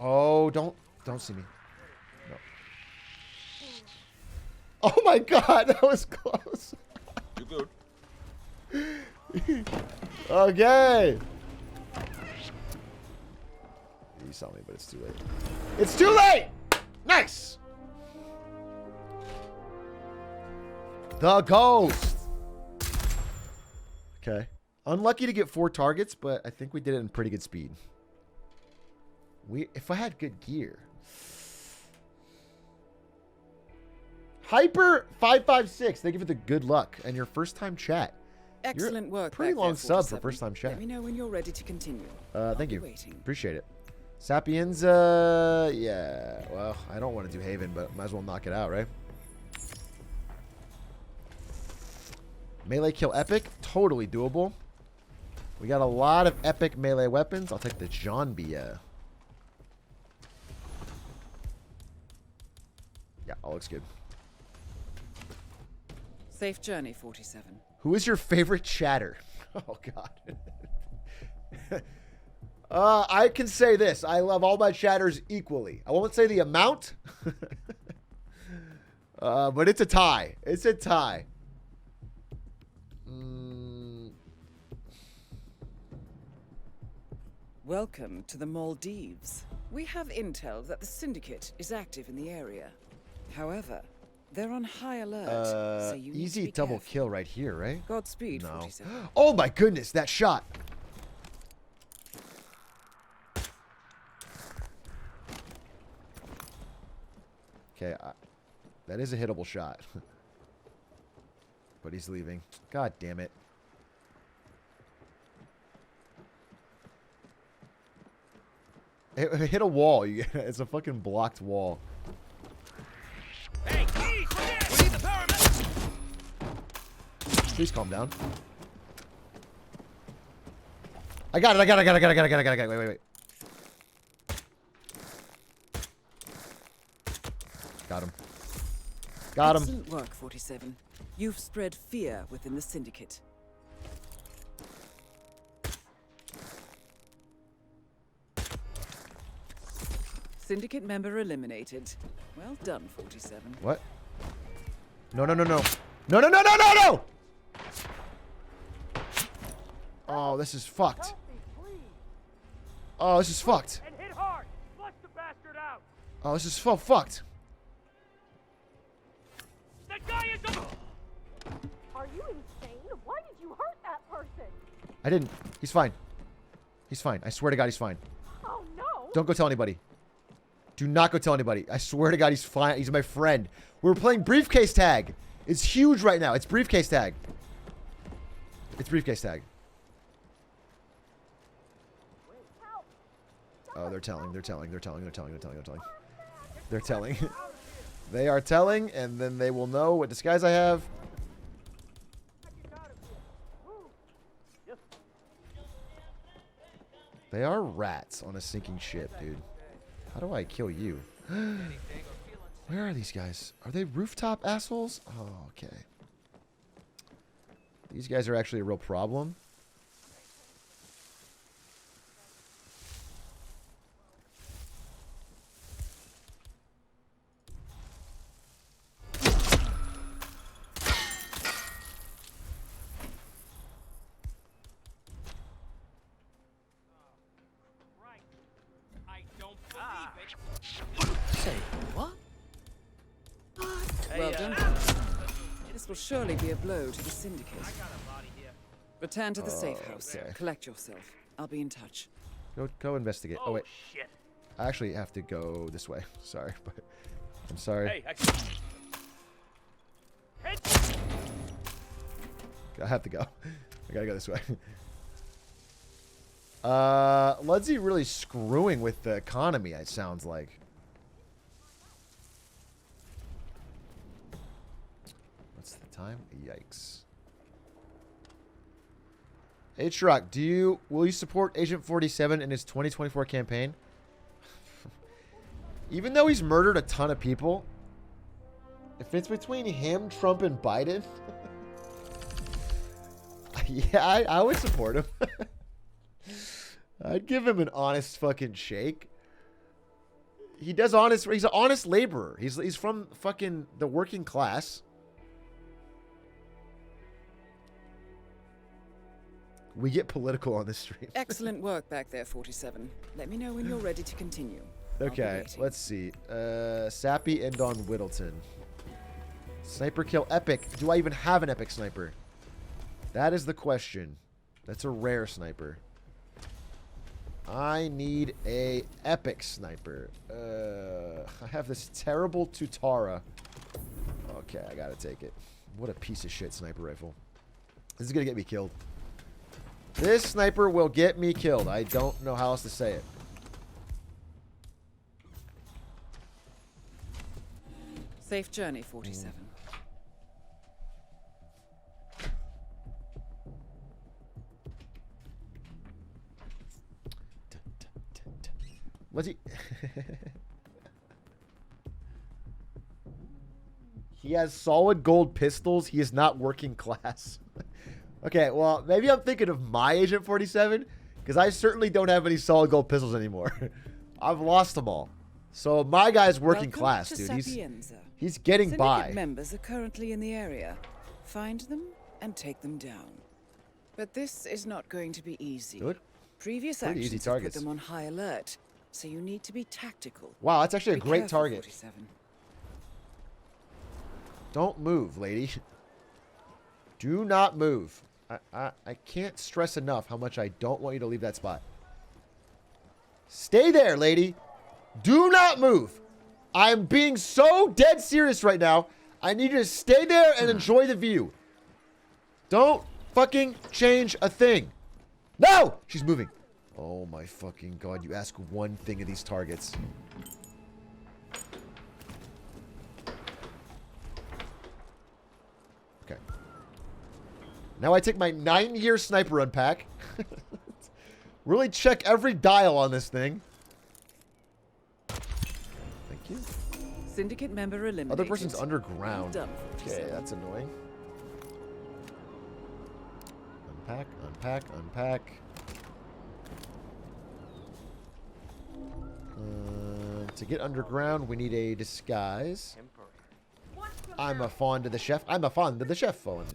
Oh, don't see me. No. Oh my God, that was close. You good? Okay. You saw me, but it's too late. It's too late! Nice! The ghost. Okay. Unlucky to get 4 targets, but I think we did it in pretty good speed. If I had good gear. Hyper 556. Thank you for the good luck and your first time chat. Excellent work. Pretty long sub for first time chat. Let me know when you're ready to continue. Thank you. Appreciate it. Sapienza. Yeah. Well, I don't want to do Haven, but might as well knock it out, right? Melee kill epic. Totally doable. We got a lot of epic melee weapons. I'll take the Janbia. Yeah, all looks good. Safe journey, 47. Who is your favorite chatter? Oh, God. I can say this. I love all my chatters equally. I won't say the amount. But it's a tie. It's a tie. Welcome to the Maldives. We have intel that the Syndicate is active in the area. However, they're on high alert, so you need easy to be double careful. kill right here, right? Godspeed, No. 47. Oh my goodness, that shot. Okay, that is a hittable shot. But he's leaving. God damn it. It hit a wall. It's a fucking blocked wall. Hey, we need the paramedics. Please calm down. I got it. Wait. Got him. Got him. Excellent work, 47. You've spread fear within the Syndicate. Syndicate member eliminated. Well done, 47. What? No. No! Oh, this is fucked. Oh, this is fucked. And hit hard. Flush the bastard out. Oh, this is so fucked. That guy is a... Are you insane? Why did you hurt that person? I didn't. He's fine. He's fine. I swear to God, he's fine. Oh no. Don't go tell anybody. Do not go tell anybody. I swear to God, he's fine. He's my friend. We're playing briefcase tag. It's huge right now. It's briefcase tag. It's briefcase tag. Oh, they're telling. They're telling. They are telling, and then they will know what disguise I have. They are rats on a sinking ship, dude. How do I kill you? Where are these guys? Are they rooftop assholes? Oh, okay. These guys are actually a real problem. Say what? Well done. This will surely be a blow to the Syndicate. Return to the safe house. Okay. Collect yourself. I'll be in touch. Go investigate. Oh, wait. Shit. I actually have to go this way. Sorry, but I'm sorry. Hey, I have to go. I gotta go this way. Ludsy really screwing with the economy, it sounds like. What's the time? Yikes. Atrioc, will you support Agent 47 in his 2024 campaign? Even though he's murdered a ton of people, if it's between him, Trump, and Biden, yeah, I would support him. I'd give him an honest fucking shake. He's an honest laborer. He's from fucking the working class. We get political on this stream. Excellent work back there, 47. Let me know when you're ready to continue. Okay, let's see. Sappy and on Whittleton. Sniper kill epic. Do I even have an epic sniper? That is the question. That's a rare sniper. I need a epic sniper. I have this terrible Tutara. Okay, I gotta take it. What a piece of shit sniper rifle. This is gonna get me killed. This sniper will get me killed. I don't know how else to say it. Safe journey, 47. What's he? He has solid gold pistols. He is not working class. Okay, well, maybe I'm thinking of my Agent 47, because I certainly don't have any solid gold pistols anymore. I've lost them all. So my guy's working class, dude. He's getting by. Syndicate members are currently in the area. Find them and take them down. But this is not going to be easy. Good. Previous Pretty actions easy have targets. put them on high alert, so you need to be tactical. Wow, that's actually a Be great careful, target. 47. Don't move, lady. Do not move. I can't stress enough how much I don't want you to leave that spot. Stay there, lady. Do not move. I'm being so dead serious right now. I need you to stay there and enjoy the view. Don't fucking change a thing. No! She's moving. Oh my fucking god. You ask one thing of these targets. Okay. Now I take my 9-year sniper unpack. Really check every dial on this thing. Thank you. Syndicate member eliminated. Other person's underground. Well done, Okay, that's annoying. Unpack, unpack, unpack. To get underground, we need a disguise. I'm a fond of the chef. I'm a fond of the chef phone.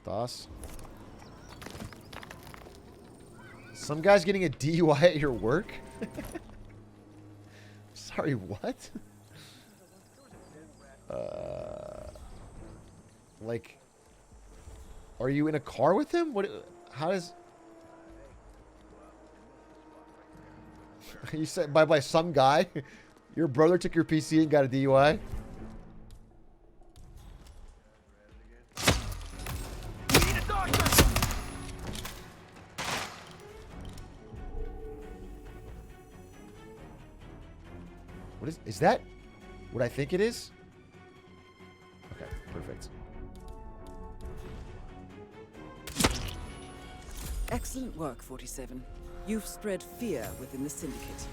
Toss. Some guy's getting a DUI at your work? Sorry, what? Like, are you in a car with him? What? How does... You said by some guy? Your brother took your PC and got a DUI? What is that what I think it is? Okay, perfect. Excellent work, 47. You've spread fear within the Syndicate.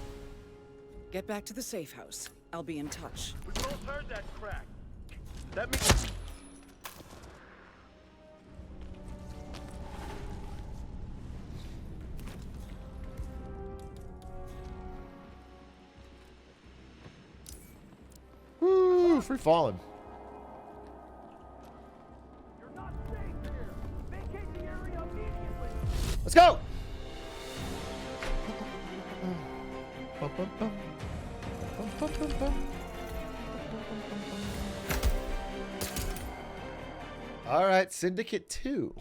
Get back to the safe house. I'll be in touch. We both heard that crack. That means... Woo, free falling. You're not safe here. Vacate the area immediately. Let's go. All right, Syndicate 2.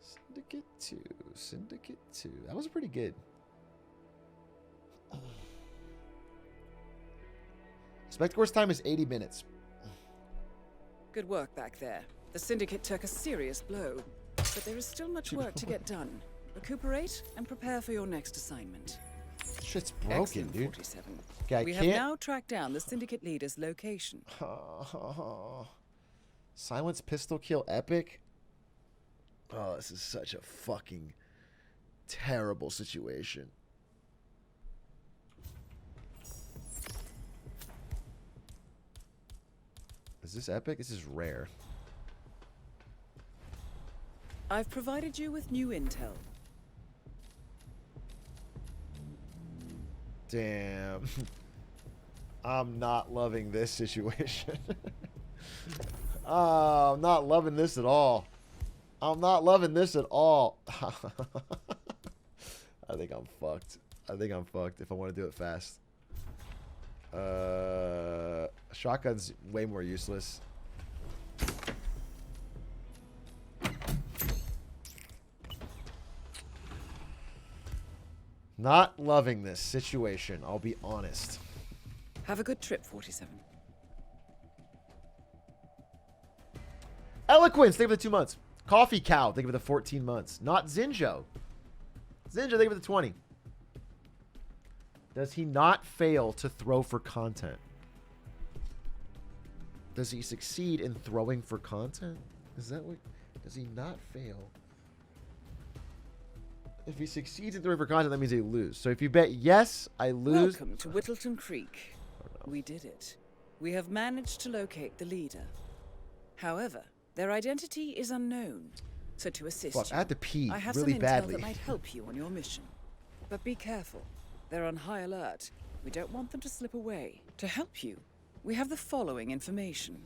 Syndicate 2. Syndicate 2. That was pretty good. Spectre's time is 80 minutes. Good work back there. The Syndicate took a serious blow, but there is still much work to get done. Recuperate and prepare for your next assignment. Shit's broken, Excellent, dude. 47. Okay, We have now tracked down the Syndicate leader's location. Silence pistol kill epic. Oh, this is such a fucking terrible situation. Is this epic? This is rare. I've provided you with new intel. Damn. I'm not loving this situation. Oh, I'm not loving this at all. I'm not loving this at all. I think I'm fucked. I think I'm fucked if I want to do it fast. Shotgun's way more useless. Not loving this situation, I'll be honest. Have a good trip, 47. Eloquence, thank you for the 2 months. Coffee Cow, thank you for the 14 months. Not Zinjo. Zinjo, thank you for the 20. Does he not fail to throw for content? Does he succeed in throwing for content? Is that what... Does he not fail? If he succeeds in throwing for content, that means they lose. So if you bet yes, I lose. Welcome to Whittleton Creek. We did it. We have managed to locate the leader. However, their identity is unknown. So to assist Fuck, you, I had to pee I have really some intel badly. that might help you on your mission. But be careful. They're on high alert. We don't want them to slip away. To help you, we have the following information.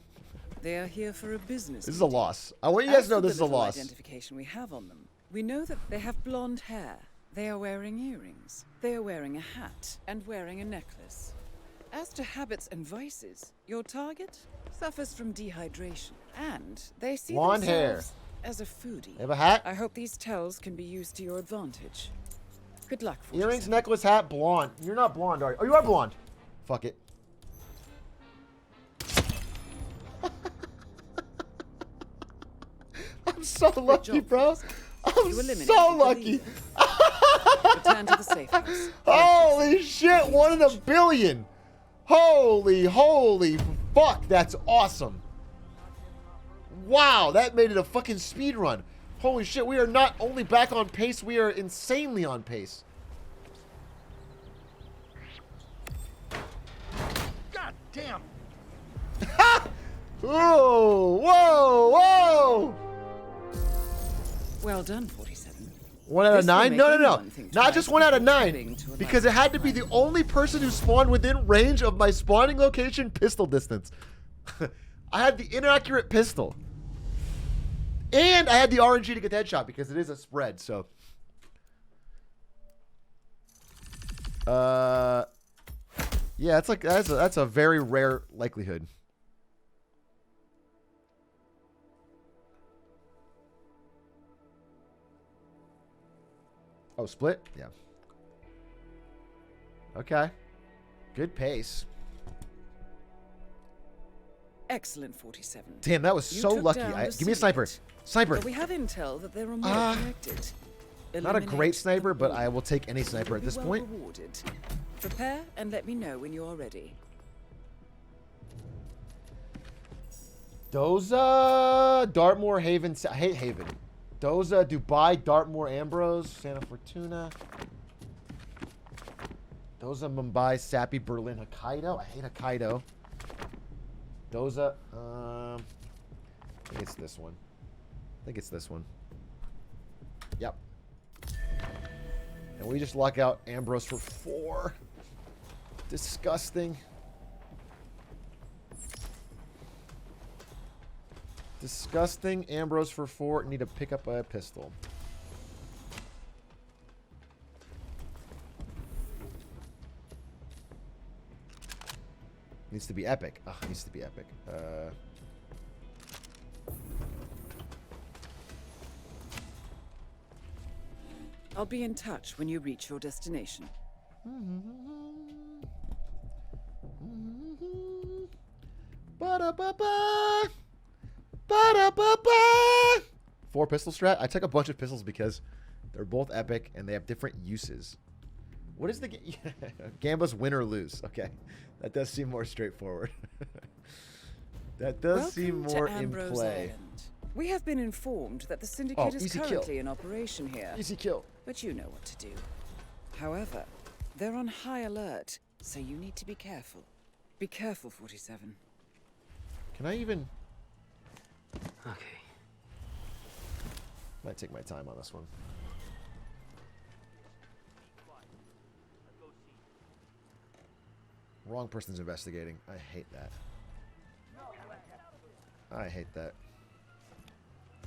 They are here for a business. This is a loss. I want you guys to know this is a loss. Identification we have on them. We know that they have blonde hair. They are wearing earrings. They are wearing a hat and wearing a necklace. As to habits and vices, your target suffers from dehydration, and they see Blonde hair. themselves as a foodie. They have a hat? I hope these tells can be used to your advantage. Good luck. Earrings, necklace, hat, blonde. You're not blonde, are you? Oh, you are blonde. Fuck it. I'm so lucky, bro. I'm so lucky. Return to the safe house. Holy shit, 1 in a billion. Holy fuck, that's awesome. Wow, that made it a fucking speed run. Holy shit, we are not only back on pace, we are insanely on pace. God damn. Whoa. Well done, 47. 1 out of 9? No. Think Not twice just 1 out of before 9. committing to a Because it had to be the only person who spawned within range of my spawning location pistol distance. I had the inaccurate pistol. And I had the RNG to get the headshot because it is a spread, so. Yeah, it's like that's a very rare likelihood. Oh, split? Yeah. Okay. Good pace. Excellent, 47. Damn, that was You so took lucky. down the Give me a sniper. syndicate. Sniper. But we have intel that they're remote connected. Not a great sniper, but I will take any sniper at this Well point. rewarded. Prepare and let me know when you're ready. Doza, Dartmoor, Haven, Haven. Doza, Dubai, Dartmoor, Ambrose, Santa Fortuna. Doza, Mumbai, Sappy, Berlin, Hokkaido. I hate Hokkaido. Doza, I think it's this one. Yep. And we just lock out Ambrose for 4. Disgusting. Disgusting. Ambrose for 4. Need to pick up a pistol. Needs to be epic. Ugh, needs to be epic. I'll be in touch when you reach your destination. Ba-da-ba-ba. Ba-da-ba-ba. 4 pistol strat. I took a bunch of pistols because they're both epic and they have different uses. What is the Gamba's win or lose? Okay, that does seem more straightforward. That does seem more in play. Island. We have been informed that the syndicate is currently kill. in operation here. Easy kill. But you know what to do. However, they're on high alert, so you need to be careful. Be careful, 47. Can I even? Okay. Might take my time on this one. Wrong person's investigating. I hate that. I hate that.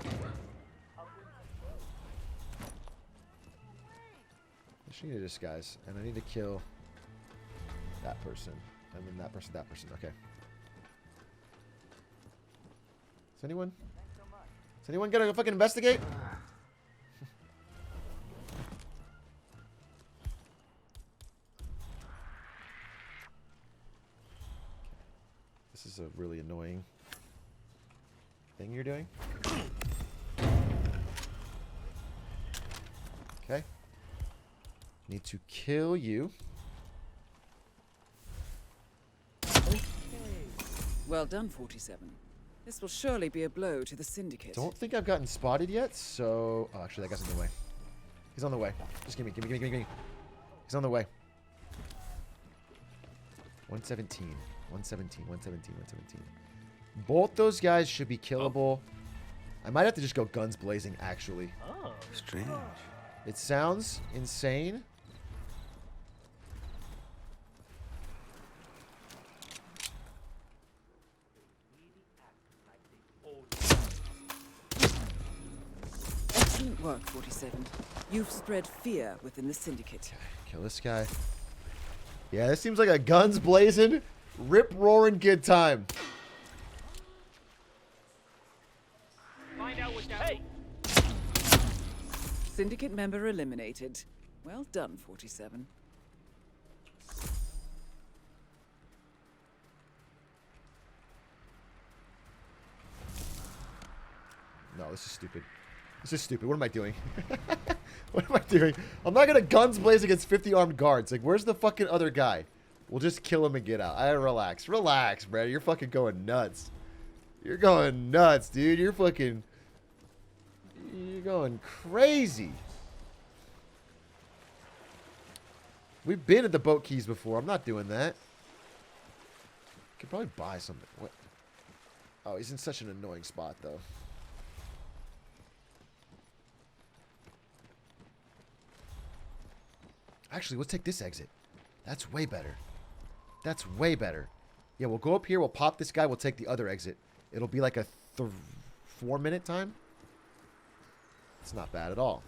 I just need a disguise, and I need to kill that person. And then that person, okay. Is anyone gonna fucking investigate? This is a really annoying thing you're doing. Okay. Need to kill you. Well done, 47. This will surely be a blow to the Syndicate. Don't think I've gotten spotted yet, so... Oh, actually, that guy's in the way. He's on the way. Just give me. He's on the way. 117. 117. Both those guys should be killable. I might have to just go guns blazing, actually. Oh, strange. It sounds insane. Excellent work, 47. You've spread fear within the Syndicate. Kill this guy. Yeah, this seems like a guns blazing, rip roaring good time. Find out what that... Hey! Syndicate member eliminated. Well done, 47. No, this is stupid. This is stupid. What am I doing? What am I doing? I'm not gonna guns blaze against 50 armed guards. Like, where's the fucking other guy? We'll just kill him and get out. Relax. Relax, bro. You're fucking going nuts. You're going nuts, dude. You're fucking... You're going crazy. We've been at the boat keys before. I'm not doing that. Could probably buy something. What? Oh, he's in such an annoying spot, though. Actually, let's take this exit. That's way better. That's way better. Yeah, we'll go up here. We'll pop this guy. We'll take the other exit. It'll be like a 4-minute time. It's not bad at all.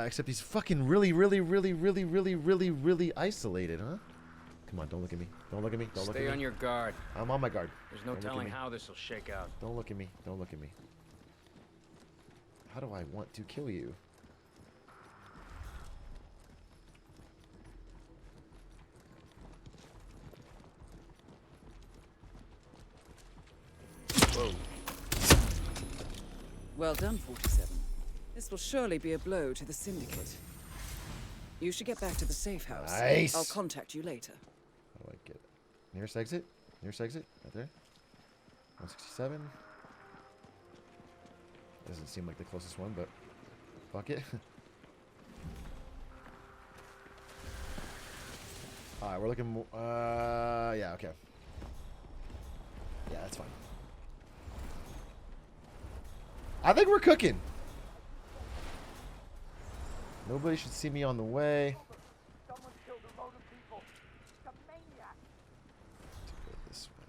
Except he's fucking really isolated, huh? Come on, don't look at me. Don't look at me. Don't look at me. Stay on your guard. I'm on my guard. There's no telling how this will shake out. Don't look at me. Don't look at me. How do I want to kill you? Whoa. Well done, 47. This will surely be a blow to the Syndicate. You should get back to the safe house. Nice. I'll contact you later. How do I get it? Nearest exit? Nearest exit? Right there. 167. Doesn't seem like the closest one, but fuck it. Alright, we're looking... yeah, okay. Yeah, that's fine. I think we're cooking. Nobody should see me on the way. Someone killed a load of people. It's a maniac. Go this way,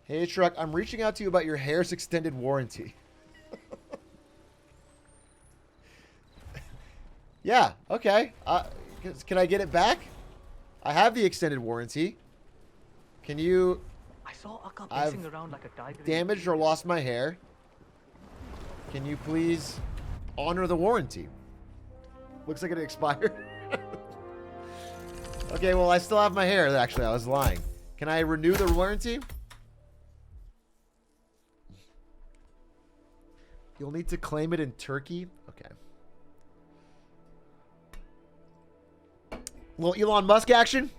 Hey, Atrioc, I'm reaching out to you about your hair's extended warranty. Yeah, okay. Can I get it back? I have the extended warranty. Can you... I saw Akka pacing around like a tiger. Damaged or lost my hair. Can you please honor the warranty? Looks like it expired. Okay, well, I still have my hair. Actually, I was lying. Can I renew the warranty? You'll need to claim it in Turkey. Okay. Little Elon Musk action.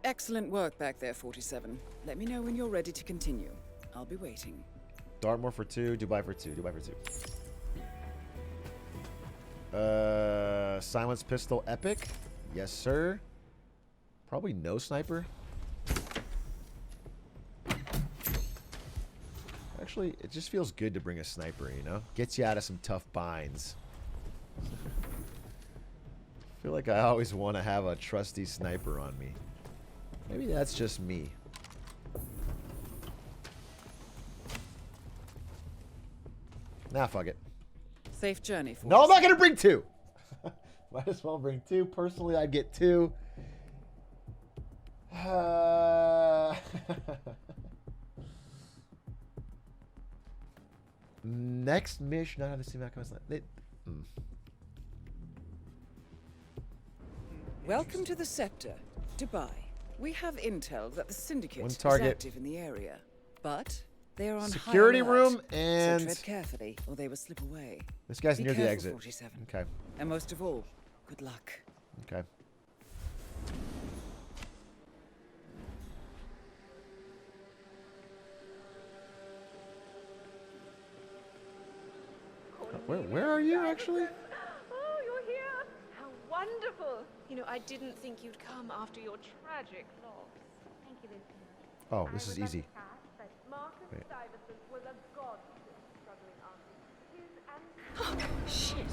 Excellent work back there, 47. Let me know when you're ready to continue. I'll be waiting. Dartmoor for 2, Dubai for 2, Dubai for 2. Silence pistol epic. Yes, sir. Probably no sniper. Actually, it just feels good to bring a sniper, you know? Gets you out of some tough binds. feel like I always want to have a trusty sniper on me. Maybe that's just me. Nah, fuck it. Safe journey. No, I'm not going to bring 2. Might as well bring 2. Personally, I'd get 2. Next mission, not how to see my comments. Welcome to the Scepter, Dubai. We have intel that the Syndicate is target. active in the area, but they are on security high alert, room and so tread carefully, or they will slip away. This guy's Be near the careful, exit. 47. Okay. And most of all, good luck. Okay. Where are you actually? Oh, you're here. How wonderful. You know, I didn't think you'd come after your tragic loss. Thank you, Lieutenant. Oh, this is easy. Marcus Stuyvesant was a god to struggling artists. His shit.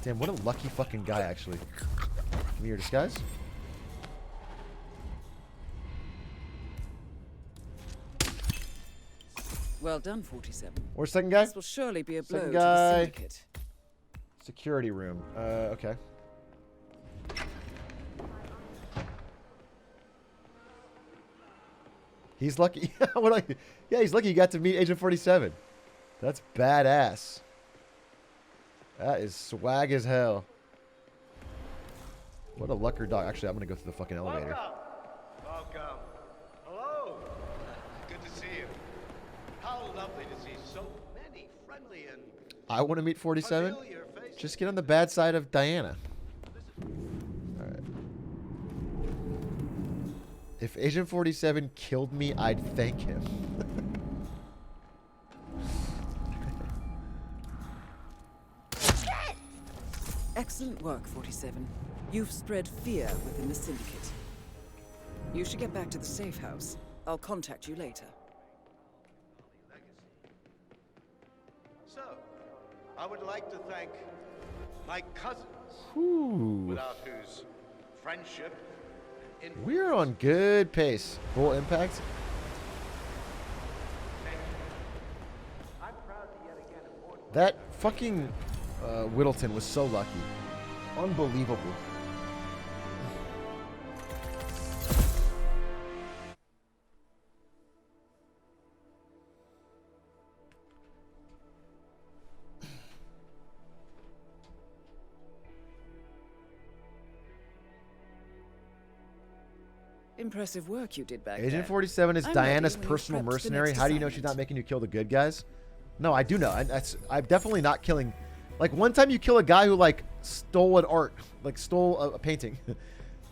Damn, what a lucky fucking guy, actually. Give me your disguise. Well done, 47. Where's second guy? This will surely be a blow Second to the guy. Syndicate. Security room. Okay. He's lucky. Yeah, he's lucky he got to meet Agent 47. That's badass. That is swag as hell. What a lucker dog. Actually, I'm going to go through the fucking elevator. Welcome. Hello. Good to see you. How lovely to see so many friendly and... I want to meet 47. Just get on the bad side of Diana. Alright. If Agent 47 killed me, I'd thank him. Excellent work, 47. You've spread fear within the Syndicate. You should get back to the safe house. I'll contact you later. So, I would like to thank my cousins, Ooh. without whose friendship and We're on good pace. Full impact. I'm proud to yet again immortalize That fucking Whittleton was so lucky. Unbelievable. Impressive work you did back there. Agent 47 is I'm Diana's ready when personal you've prepped the mercenary. next How do you know she's not making you kill the good guys? No, I do know. I'm definitely not killing. Like, one time you kill a guy who, like, stole an art. Like, stole a painting. And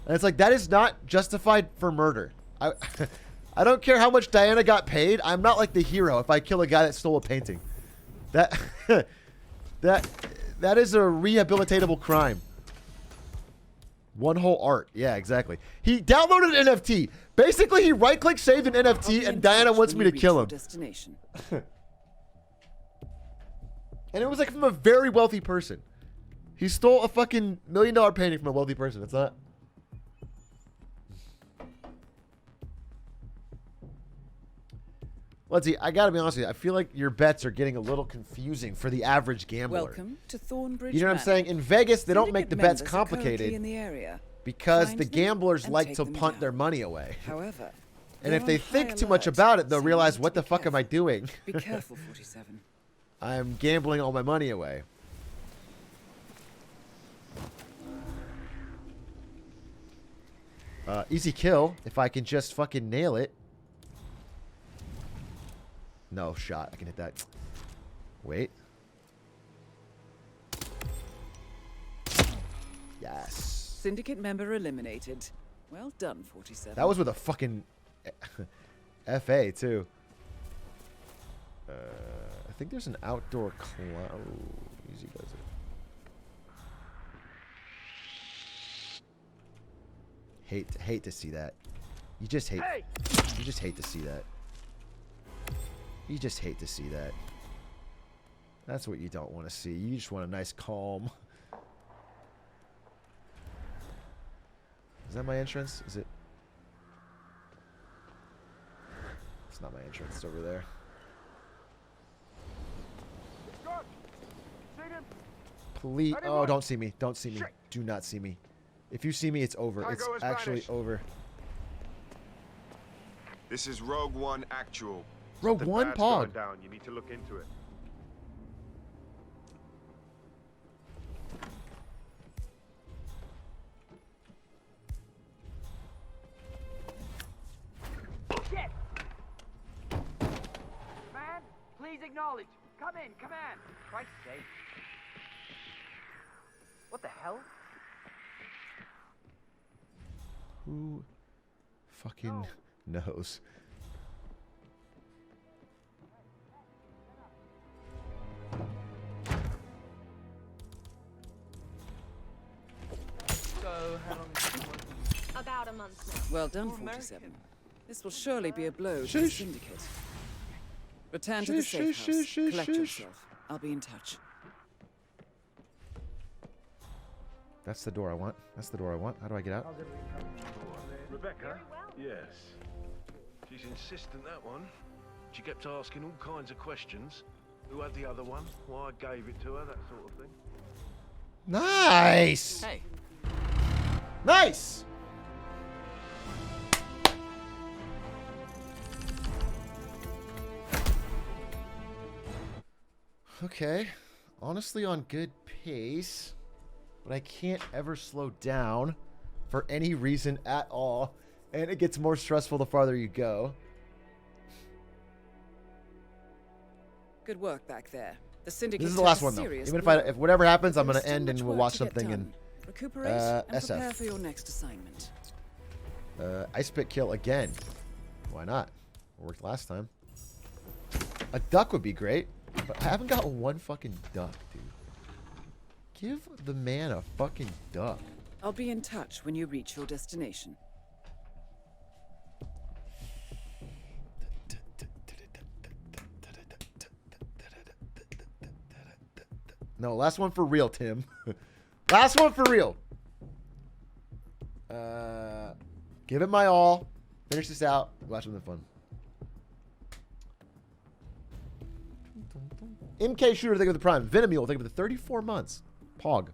it's like, that is not justified for murder. I don't care how much Diana got paid. I'm not, like, the hero if I kill a guy that stole a painting. That is a rehabilitatable crime. One whole art. Yeah, exactly. He downloaded an NFT. Basically, he right-click saved an NFT, and Diana wants me to kill him. Destination. And it was like from a very wealthy person. He stole a fucking $1 million painting from a wealthy person. It's not. Let's see. I gotta be honest with you. I feel like your bets are getting a little confusing for the average gambler. Welcome to Thornbridge. You know what I'm saying? In Vegas, they don't make the bets complicated in the area. because the gamblers like to punt their money away. However, and if they think too much about it, they'll realize, what the fuck am I doing? Be careful, 47. I'm gambling all my money away. Easy kill if I can just fucking nail it. No shot. I can hit that. Wait. Yes. Syndicate member eliminated. Well done, 47. That was with a fucking FA too. I think there's an outdoor cloud. Oh, easy does it. Hate to see that. You just hate. Hey! You just hate to see that. You just hate to see that. That's what you don't want to see. You just want a nice calm. Is that my entrance? Is it? It's not my entrance. It's over there. Please. Oh, don't see me. Don't see me. Do not see me. If you see me, it's over. It's actually over. This is Rogue One Actual. Rogue One, Pog. Down. You need to look into it. Shit! Man, please acknowledge. Come in, come in. Christ's sake. What the hell? Who fucking knows? So, how long has it been working? About a month now. Well done, 47. This will surely be a blow to the Syndicate. Return to the safe house. Collect yourself. I'll be in touch. That's the door I want. That's the door I want. How do I get out? Rebecca? Yes. She's insistent, that one. She kept asking all kinds of questions. Who had the other one? Why I gave it to her, that sort of thing. Nice! Hey. Nice! Okay. Honestly, on good pace. But I can't ever slow down for any reason at all. And it gets more stressful the farther you go. Good work back there. The Syndicate. This is the last one, though. Even if whatever happens, I'm going to end and we'll watch something in Recuperate and SF. prepare for your next assignment. Ice Pick kill again. Why not? It worked last time. A duck would be great. But I haven't got one fucking duck, dude. Give the man a fucking duck. I'll be in touch when you reach your destination. No, last one for real, Tim. Last one for real. Give it my all. Finish this out. Watch something fun. MK Shooter, thank you for the Prime. Venomule, thank you for the 34 months. Pog.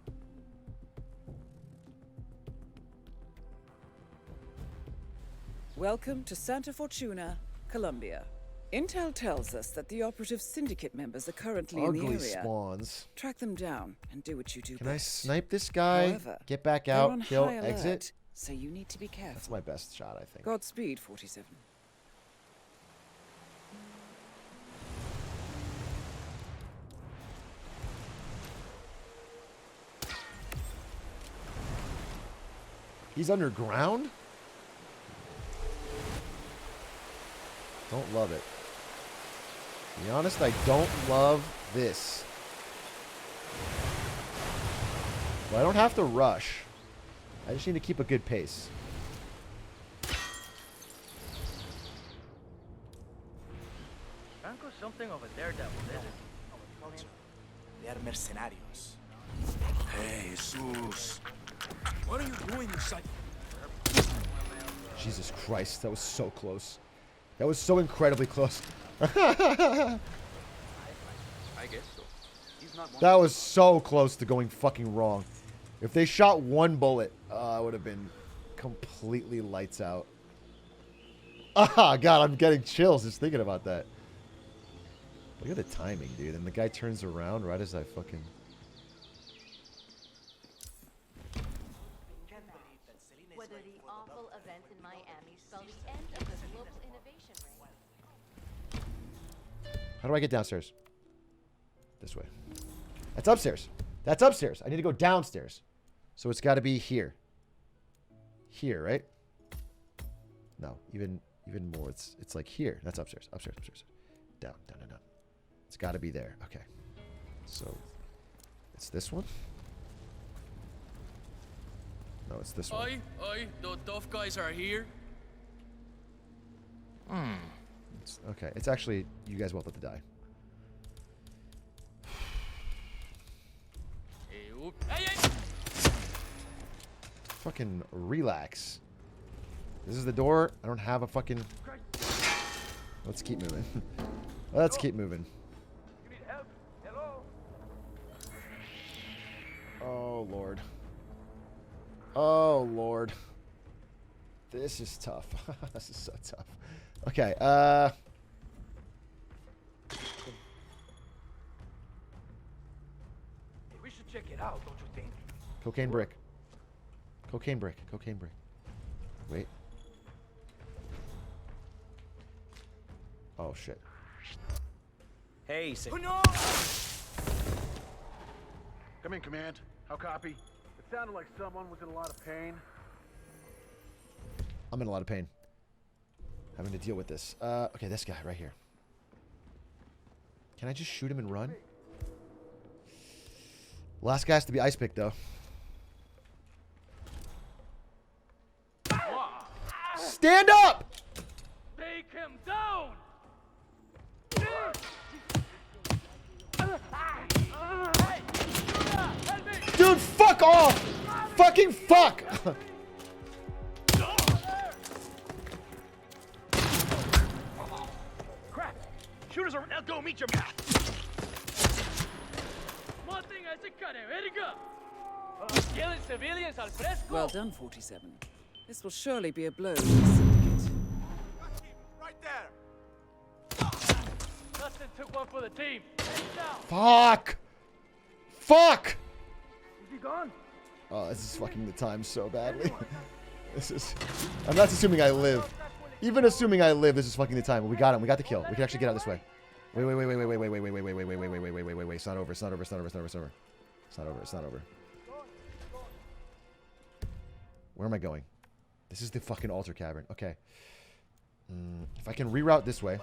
Welcome to Santa Fortuna, Colombia. Intel tells us that the operative Syndicate members are currently in the area. Ugly spawns. Track them down and do what you do Can I best. snipe this guy? However, get back they're out, on kill, high alert, exit? so you need to be careful. That's my best shot, I think. Godspeed, 47. He's underground? Don't love it. To be honest, I don't love this. But I don't have to rush. I just need to keep a good pace. Franco's something of a daredevil, isn't it? They are mercenarios. Hey, Jesus. What are you doing inside? Jesus Christ, that was so close. That was so incredibly close. I guess so. He's not That was so close to going fucking wrong. If they shot one bullet, I would have been completely lights out. Ah, God, I'm getting chills just thinking about that. Look at the timing, dude. And the guy turns around right as I fucking... Whether the awful events in Miami spell the end of the global innovation rate. How do I get downstairs? This way. That's upstairs. That's upstairs. I need to go downstairs. So it's got to be here. Here, right? No, even more. It's like here. That's upstairs. Upstairs. Down. It's got to be there. Okay. So it's this one. No, it's this one. Oi, the tough guys are here. Okay, it's actually, you guys won't let to die. Fucking relax. This is the door. I don't have a fucking... Let's keep moving. Let's keep moving. Oh, Lord. Oh, Lord. This is tough. This is so tough. Okay, We should check it out, don't you think? cocaine brick. Cocaine brick. Cocaine brick. Wait. Oh, shit. Hey, say. Oh, no! Come in, Command. How copy? It sounded like someone was in a lot of pain. I'm in a lot of pain. Having to deal with this. Okay, this guy right here. Can I just shoot him and run? Last guy has to be ice pick, though. Stand up! Take him down! Dude, fuck off! Fucking fuck! Crap! Shooters are now go meet your man. Killing civilians al fresco. Well done, 47. This will surely be a blow to the syndicate. Right there. Dustin took one for the team. Fuck! Fuck! Is he gone? Oh, this is fucking the time so badly. This is... I'm not assuming I live. Even assuming I live, this is fucking the time. We got him. We got the kill. We can actually get out this way. Wait. It's not over. It's not over. It's not over. It's not over. It's not over. It's not over. It's not over. Where am I going? This is the fucking altar cavern. Okay. If I can reroute this way.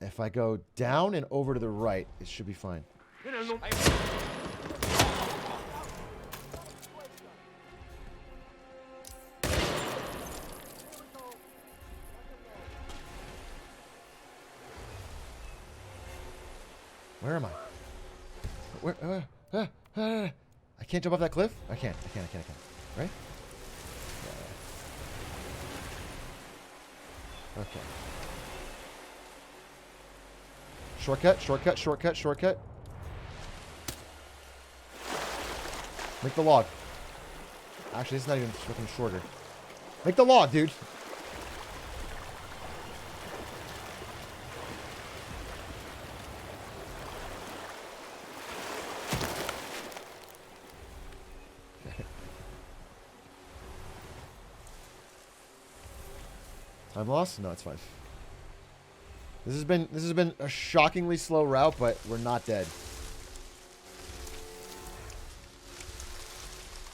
If I go down and over to the right, it should be fine. Where am I? Where? I can't jump off that cliff? I can. Right? Yeah. Okay. Shortcut. Make the log. Actually, this is not even fucking shorter. Make the log, dude. Time loss? No, it's fine. This has been a shockingly slow route, but we're not dead.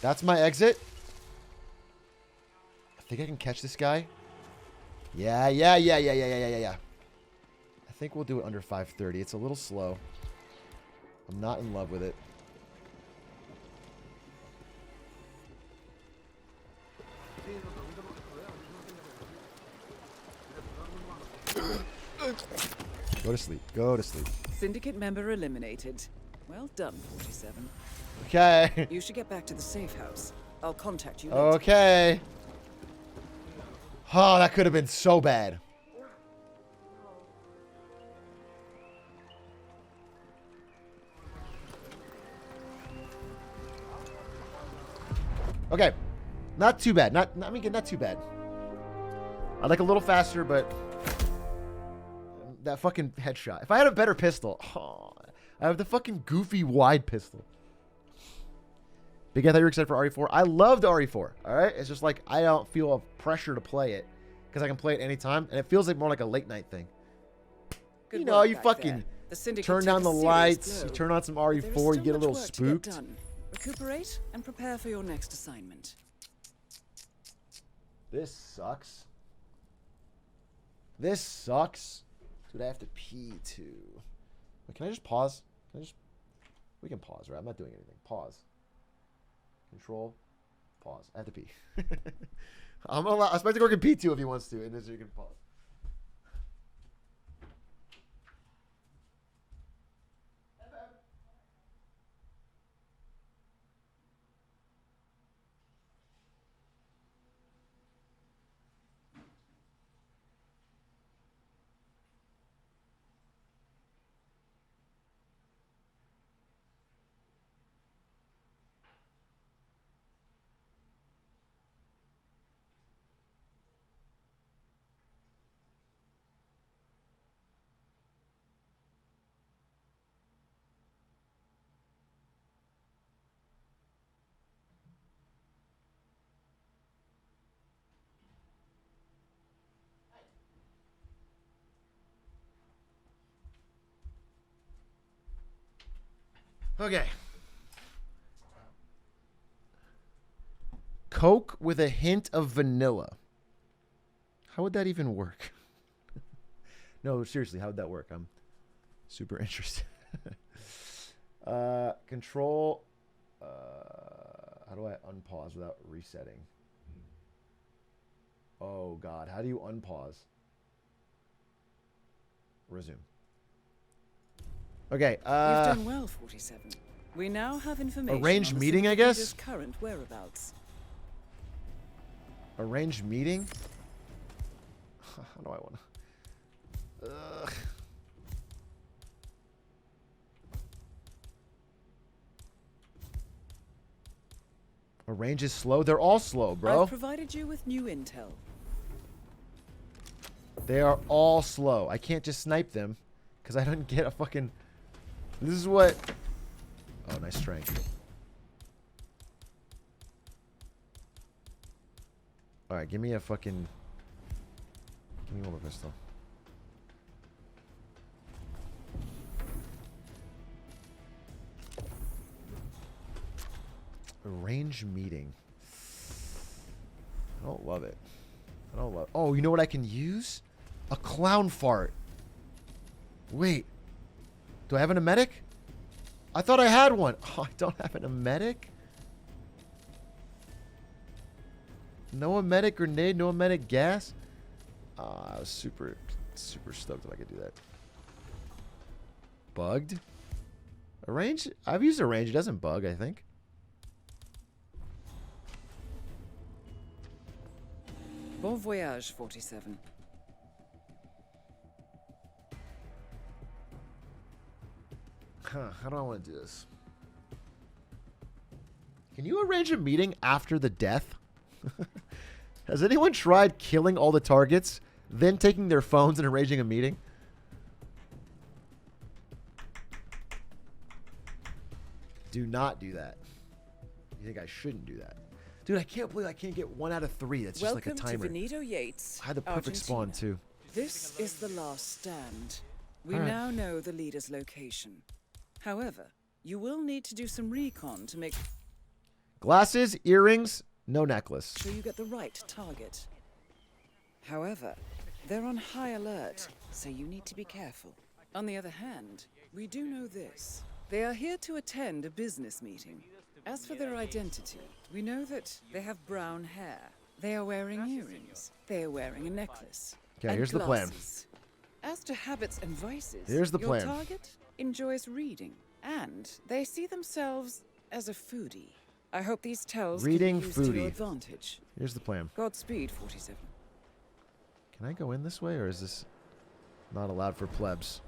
That's my exit. I think I can catch this guy. Yeah. I think we'll do it under 5:30. It's a little slow. I'm not in love with it. Go to sleep. Syndicate member eliminated. Well done, 47. Okay. You should get back to the safe house. I'll contact you later. Okay. Oh, that could have been so bad. Okay. Not too bad. Not too bad. I'd like a little faster, but that fucking headshot. If I had a better pistol. Oh, I have the fucking goofy wide pistol. Big, I thought you were excited for RE4. I loved RE4. All right. It's just like I don't feel a pressure to play it because I can play it anytime, and it feels like more like a late night thing. Good you know, work you back fucking there. turn down the lights, you turn on some There is RE4, still you get a much little work to get spooked. done. Recuperate and prepare for your next assignment. This sucks. This sucks. Dude, I have to pee too. Wait, can I just pause? We can pause, right? I'm not doing anything. Pause. Control. Pause. I have to pee. I'm expecting to go pee too if he wants to, and then you can pause. Okay. Coke with a hint of vanilla. How would that even work? No, seriously, how would that work? I'm super interested. Control. How do I unpause without resetting? Oh, God. How do you unpause? Resume. Okay. You've done well, 47. We now have information arranged on meeting, the I guess? leader's current whereabouts. Arranged meeting? How do I want to... Arrange is slow? They're all slow, bro. I've provided you with new intel. They are all slow. I can't just snipe them because I don't get a fucking... This is what... Oh, nice strength. Alright, give me a fucking... Give me one more pistol. Arrange meeting. I don't love it. I don't love... Oh, you know what I can use? A clown fart. Wait. Do I have an emetic? I thought I had one. Oh, I don't have an emetic? No emetic grenade, no emetic gas? I was super stoked if I could do that. Bugged? Arrange? I've used arrange. It doesn't bug, I think. Bon voyage, 47. How do I want to do this? Can you arrange a meeting after the death? Has anyone tried killing all the targets, then taking their phones and arranging a meeting? Do not do that. You think I shouldn't do that? Dude, I can't believe I can't get 1 out of 3. That's just like a timer. Welcome to Benito Yates, I had the perfect Argentina. spawn, too. This is the last stand. We All right. now know the leader's location. However, you will need to do some recon to make Glasses, earrings, no necklace. sure you get the right target. However, they're on high alert, so you need to be careful. On the other hand, we do know this. They are here to attend a business meeting. As for their identity, we know that they have brown hair. They are wearing earrings. They are wearing a necklace. Okay, and here's the plan. glasses. As to habits and vices, Here's the your plan. target enjoys reading, and they see themselves as a foodie. I hope these tells Reading, can be used to your foodie. advantage. Here's the plan. Godspeed, 47. Can I go in this way, or is this not allowed for plebs?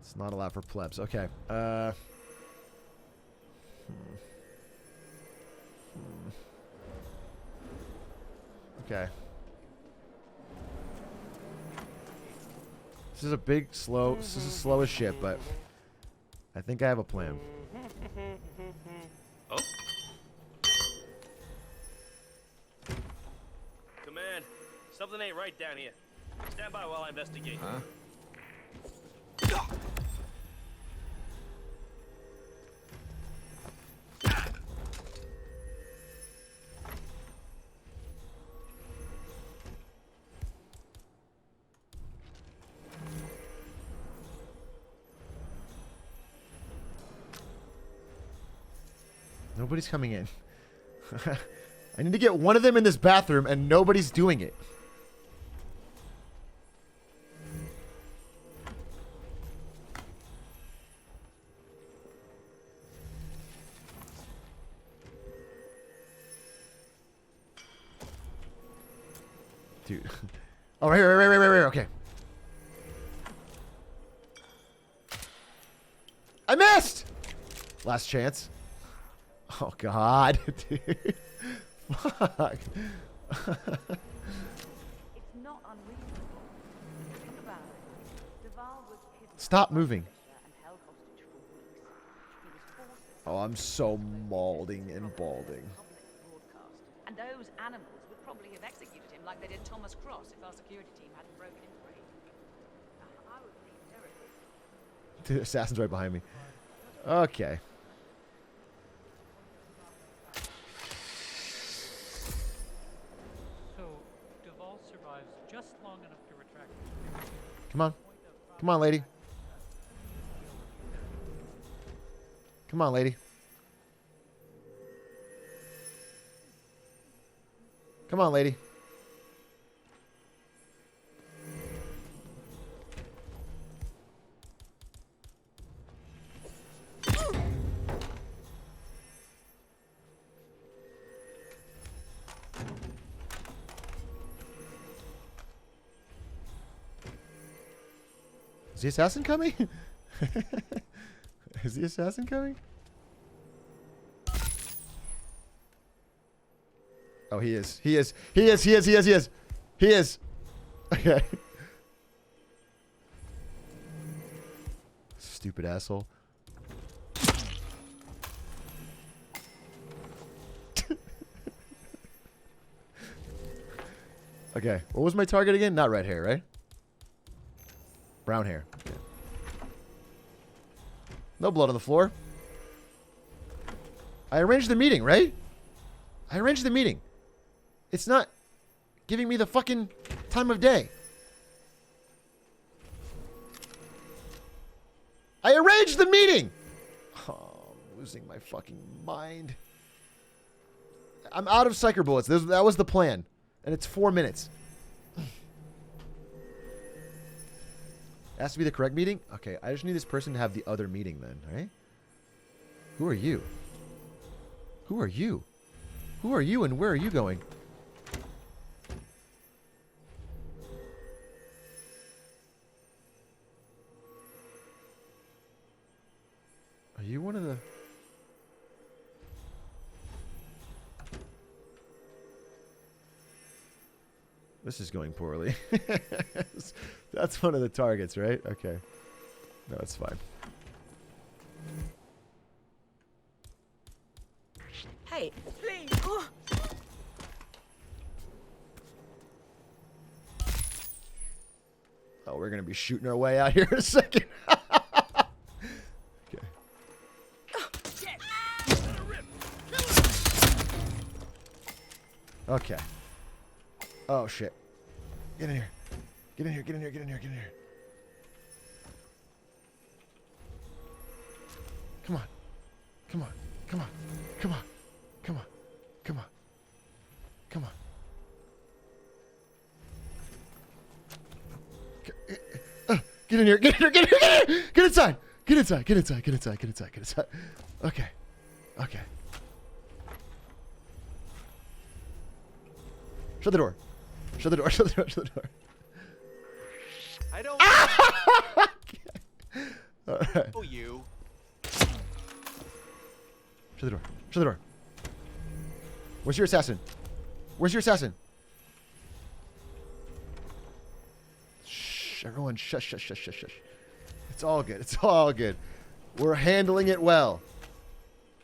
It's not allowed for plebs. Okay. Okay. This is a big, slow... This is a slow as shit, but... I think I have a plan. Oh? Command, something ain't right down here. Stand by while I investigate. Huh? Nobody's coming in. I need to get one of them in this bathroom, and nobody's doing it. Dude. Oh, right here. Okay. I missed! Last chance. Oh, God, dude. Fuck. It's not unreasonable. Think about it. Duval was hidden Stop moving. and held hostage for weeks. He was forced Oh, I'm so malding and balding. And those animals would probably have executed him like they did Thomas Cross if our security team hadn't broken in for aid. I would be terrified. Dude, assassin's right behind me. Okay. So, Duval survives just long enough to retract. Come on. Come on, lady. Come on, lady. Come on, lady. Is the assassin coming? Is the assassin coming? Oh, he is. He is. He is. He is. He is. He is. He is. Okay. Stupid asshole. Okay. What was my target again? Not red hair, right? Brown hair. Okay. No blood on the floor. I arranged the meeting, right? I arranged the meeting. It's not giving me the fucking time of day. I arranged the meeting! Oh, I'm losing my fucking mind. I'm out of psycher bullets. That was the plan. And it's 4 minutes. It has to be the correct meeting? Okay, I just need this person to have the other meeting then, right? Who are you? Who are you? Who are you and where are you going? Are you one of the... This is going poorly. That's one of the targets, right? Okay. No, it's fine. Hey, please. Oh. Oh, we're going to be shooting our way out here in a second. Okay. Okay. Oh, shit. Get in here. Get in here, get in here, get in here, get in here. Come on. Come on. Come on. Come on. Come on. Come on. Come on. Get in here. Get in here. Get in here. Get in here. Get inside. Get inside. Get inside. Get inside. Get inside. Get inside. Okay. Okay. Shut the door. Shut the door. Shut the door. Shut the door. I don't. All right. Oh, you. Shut the door. Shut the door. Where's your assassin? Where's your assassin? Shh, everyone, shush, shush, shush, shush, shush. It's all good. It's all good. We're handling it well.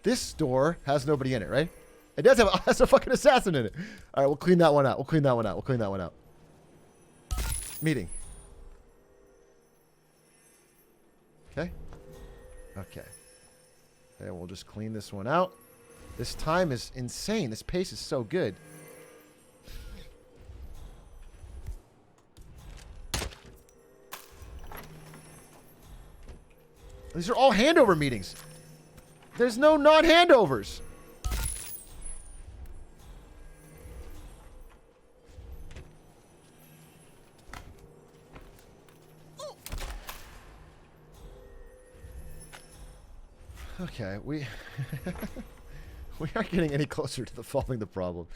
This door has nobody in it, right? It does have has a fucking assassin in it. All right, we'll clean that one out. We'll clean that one out. We'll clean that one out. Meeting. Okay. Okay. And we'll just clean this one out. This time is insane. This pace is so good. These are all handover meetings. There's no non-handovers. Okay, we aren't getting any closer to solving the problem.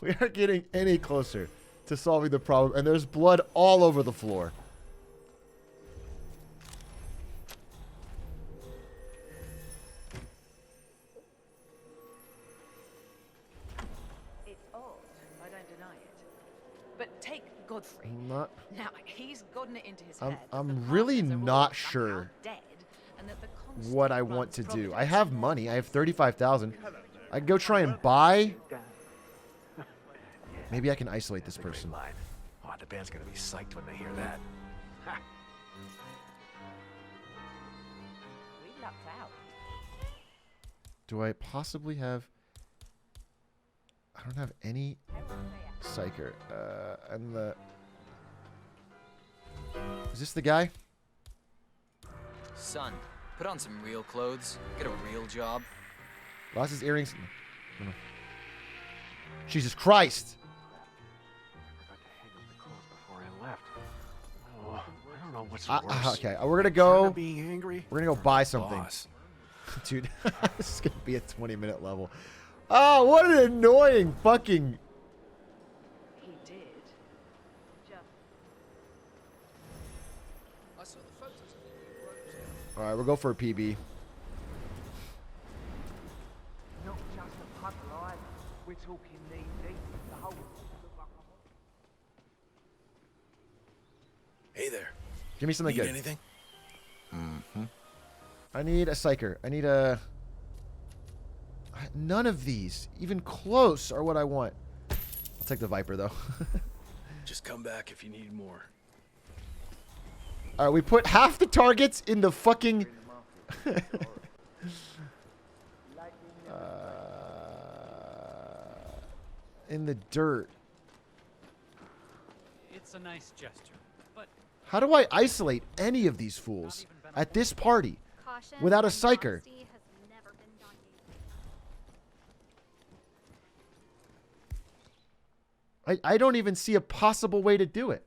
We aren't getting any closer to solving the problem, and there's blood all over the floor. It's odd. I don't deny it. But take Godfrey. Not. Now he's gotten it into his I'm head. really not sure. Dead, and that the what I want to do. I have money. I have 35,000. I can go try and buy. Maybe I can isolate this person. Oh, the band's gonna be psyched when they hear that. We lucked out. Do I possibly have... I don't have any psycher. And the... Is this the guy? Son, put on some real clothes. Get a real job. Glasses, earrings. No. Jesus Christ! Before I left. Oh, I don't know what's worse. Okay, we're gonna go. Being angry. We're gonna go buy something, Boss. dude. This is gonna be a 20-minute level. Oh, what an annoying fucking. He did. Just. I saw the photos of it. All right, we'll go for a PB. Not just a puddle, either. We're talking knee deep. The whole look like a... Hey there. Give me something Need good. Anything? Mm-hmm. I need a psycher. I need a. None of these, even close, are what I want. I'll take the Viper though. Just come back if you need more. All right, we put half the targets in the fucking. In the dirt. It's a nice gesture, but How do I isolate any of these fools at this party without a psycher? I don't even see a possible way to do it.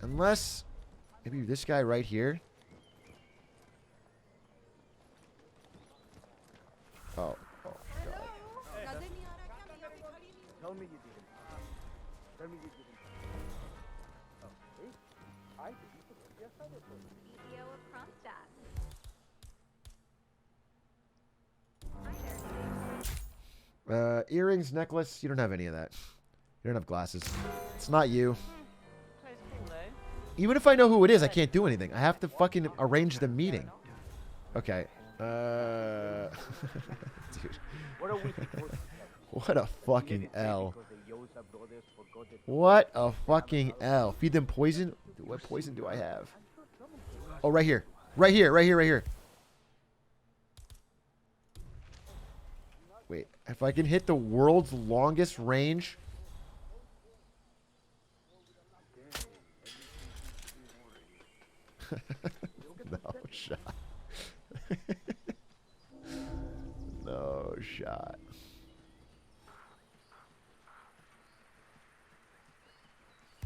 Unless maybe this guy right here. Oh. Tell me you didn't. Tell me you didn't. Oh, see? I didn't. Yes, I did. CEO of Kronstadt. Earrings, necklace. You don't have any of that. You don't have glasses. It's not you. Close call, though. Even if I know who it is, I can't do anything. I have to fucking arrange the meeting. Okay. Dude. What are we supposed to say? What a fucking L. What a fucking L. Feed them poison? What poison do I have? Oh, right here. Right here, right here, right here. Wait, if I can hit the world's longest range. No shot. No shot.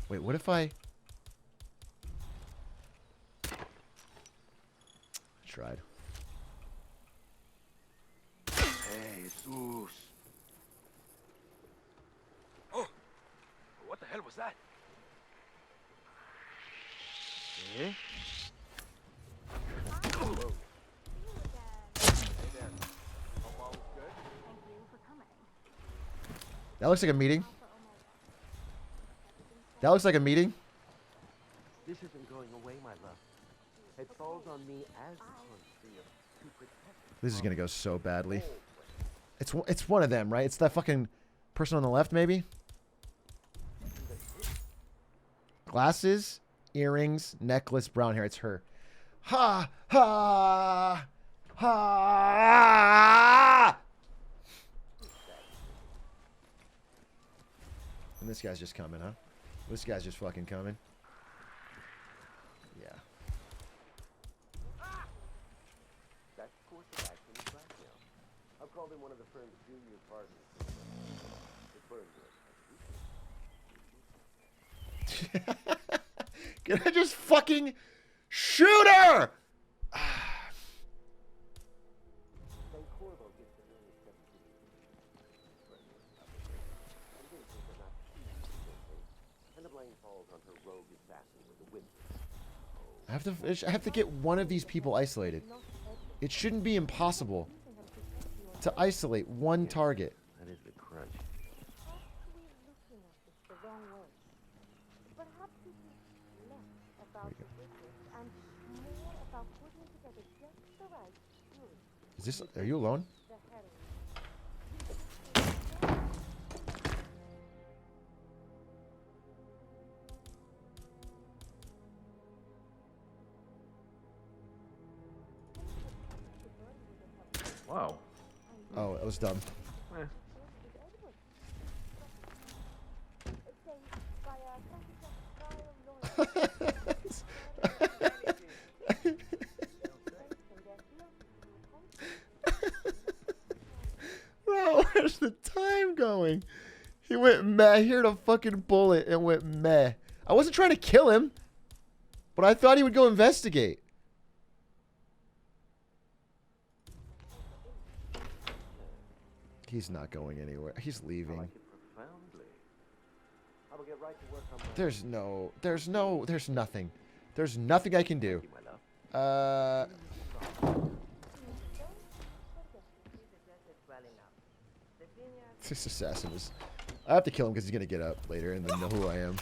Wait, what if I tried? Hey, Jesus. Oh, what the hell was that? Eh? That looks like a meeting. That looks like a meeting. This isn't going away, my love. It falls on me as the conspirator to protect. This is gonna go so badly. It's one of them, right? It's that fucking person on the left, maybe. Glasses, earrings, necklace, brown hair. It's her. Ha ha ha. And this guy's just coming, huh? This guy's just fucking coming. Yeah. That course of action is blackmail. I've called in one of the firm's junior partners. The firm Can I just fucking shoot her? I have to get one of these people isolated. It shouldn't be impossible to isolate one target. That is the crunch. Is this? Are you alone? Wow. Oh, that was dumb. Bro, where's the time going? He went meh. He heard a fucking bullet and went meh. I wasn't trying to kill him, but I thought he would go investigate. He's not going anywhere. He's leaving. There's nothing. There's nothing I can do. This assassin is... I have to kill him because he's going to get up later and then know who I am.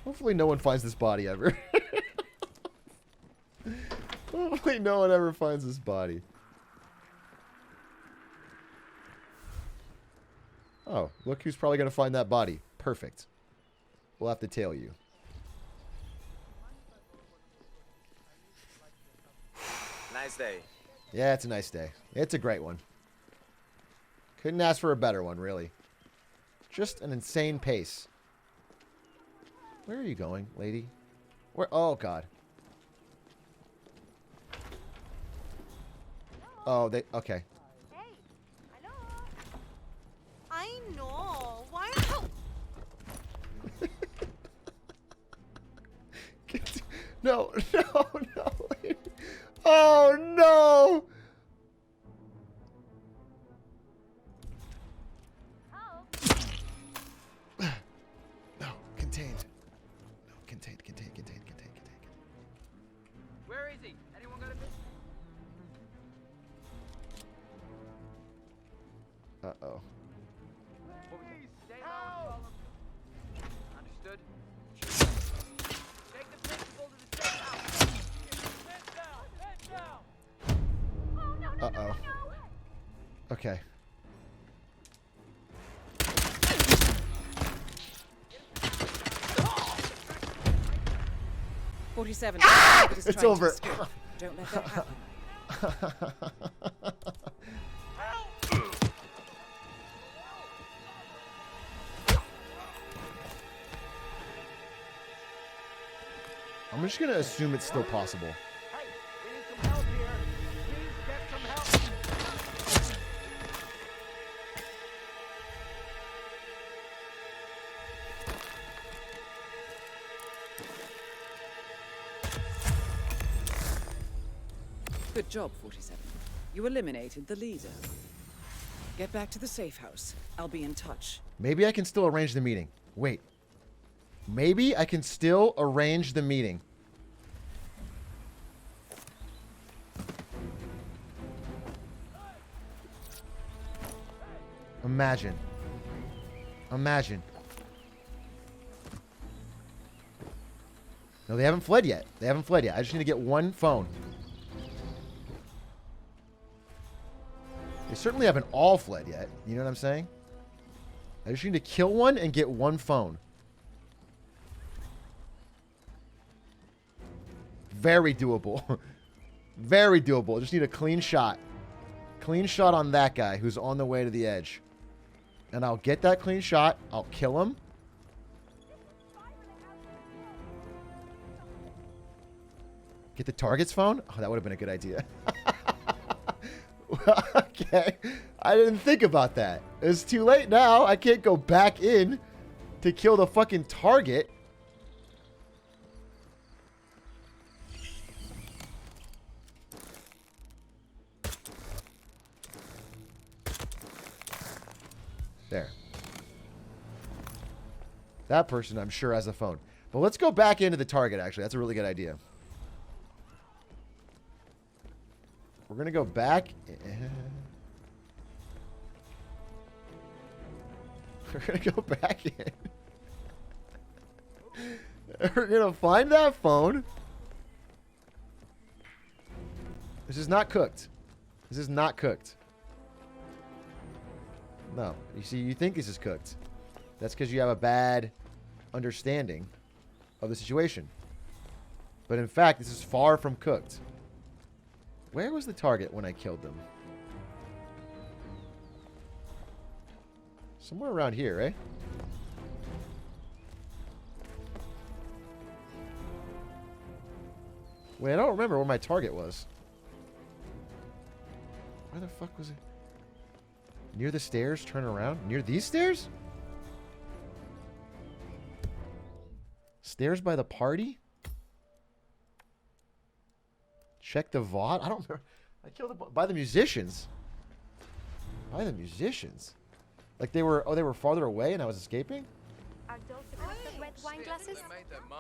Hopefully no one finds this body ever. Hopefully no one ever finds this body. Oh, look who's probably going to find that body. Perfect. We'll have to tail you. Nice day. Yeah, it's a nice day. It's a great one. Couldn't ask for a better one, really. Just an insane pace. Where are you going, lady? Where? Oh, God. Oh, they... Okay. I know. Why? No, no, no. Oh, no. No, contained. No, contained. Where is he? Anyone got a vision? Uh-oh. Stay low. Understood. Take the principal to the safe house. Head down. Uh-oh. Okay. "47. It's over. Don't let that happen. I'm just going to assume it's still possible. Hey, we need some help here. Please get some help. Good job, 47. You eliminated the leader. Get back to the safe house. I'll be in touch. Maybe I can still arrange the meeting. Wait. Maybe I can still arrange the meeting. Imagine. Imagine. No, they haven't fled yet. They haven't fled yet. I just need to get one phone. They certainly haven't all fled yet. You know what I'm saying? I just need to kill one and get one phone. Very doable. Very doable. I just need a clean shot. Clean shot on that guy who's on the way to the edge. And I'll get that clean shot. I'll kill him. Get the target's phone? Oh, that would have been a good idea. Okay. I didn't think about that. It's too late now. I can't go back in to kill the fucking target. There. That person, I'm sure, has a phone. But let's go back into the target, actually. That's a really good idea. We're going to go back. We're going to go back in. We're going to find that phone. This is not cooked. This is not cooked. No. You see, you think this is cooked. That's because you have a bad understanding of the situation. But in fact, this is far from cooked. Where was the target when I killed them? Somewhere around here, eh? Wait, I don't remember where my target was. Where the fuck was it? Near the stairs? Turn around? Near these stairs? Stairs by the party? Check the VOD? I don't remember. I killed it by the musicians. By the musicians? Like they were farther away and I was escaping? Are those the red wine glasses?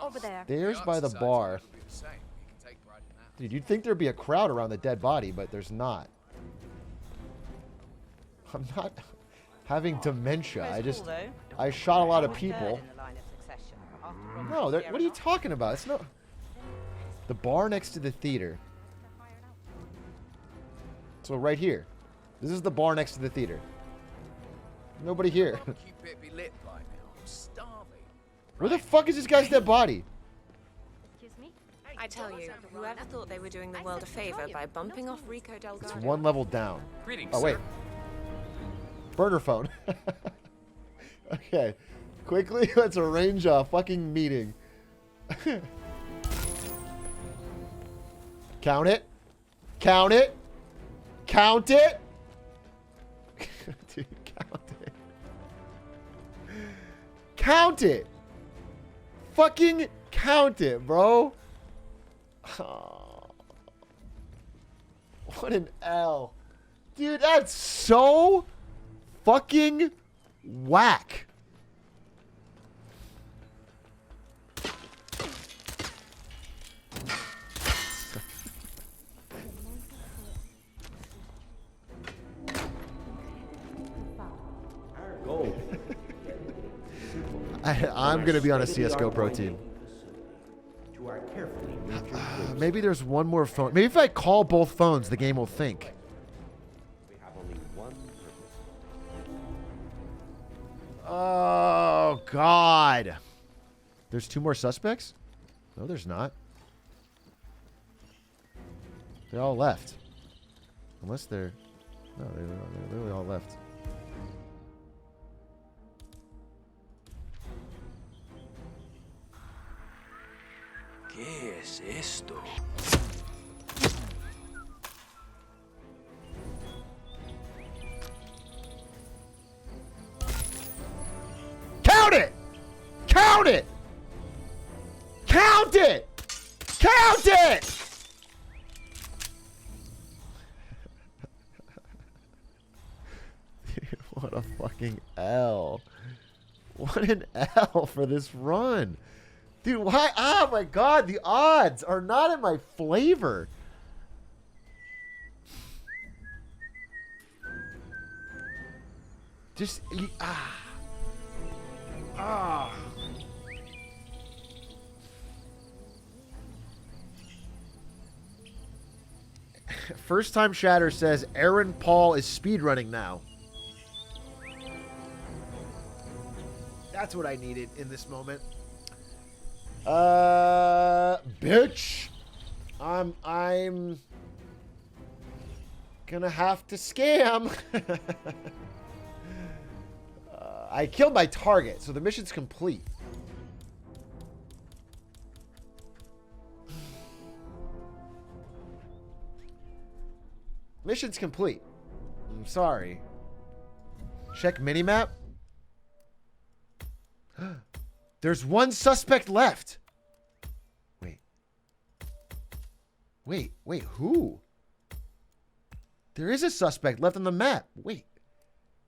Over there. Stairs by the bar. Dude, you'd think there'd be a crowd around the dead body, but there's not. I'm not having dementia. I shot a lot of people. No, what are you talking about? It's no. The bar next to the theater. So right here. This is the bar next to the theater. Nobody here. Where the fuck is this guy's dead body? I tell you, whoever thought they were doing the world a favor by bumping off Rico Delgado. It's one level down. Greetings, oh, wait. sir. Burner phone. Okay. Quickly, let's arrange a fucking meeting. Count it. Count it. Count it. Dude, count it. Count it. Fucking count it, bro. Oh. What an L. Dude, that's so fucking whack. I'm going to be on a CSGO Pro team. Maybe there's one more phone. Maybe if I call both phones, the game will think. Oh, God. There's 2 more suspects? No, there's not. They all left. Unless they're... No, they're really all left. ¿Qué es esto? Count it! Count it! Count it! Count it! Dude, what a fucking L. What an L for this run. Dude, why? Oh my God, the odds are not in my flavor. Just, First time Shatter says Aaron Paul is speedrunning now. That's what I needed in this moment. Bitch. I'm gonna have to scam. I killed my target, so the mission's complete. Mission's complete. I'm sorry. Check minimap. There's one suspect left. Wait, who? There is a suspect left on the map. Wait,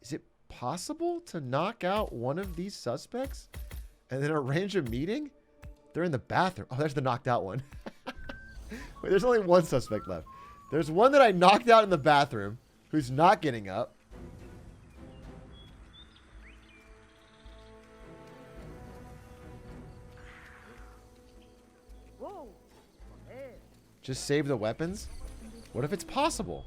is it possible to knock out one of these suspects and then arrange a meeting? They're in the bathroom. Oh, there's the knocked out one. Wait, there's only one suspect left. There's one that I knocked out in the bathroom who's not getting up. Just save the weapons? What if it's possible?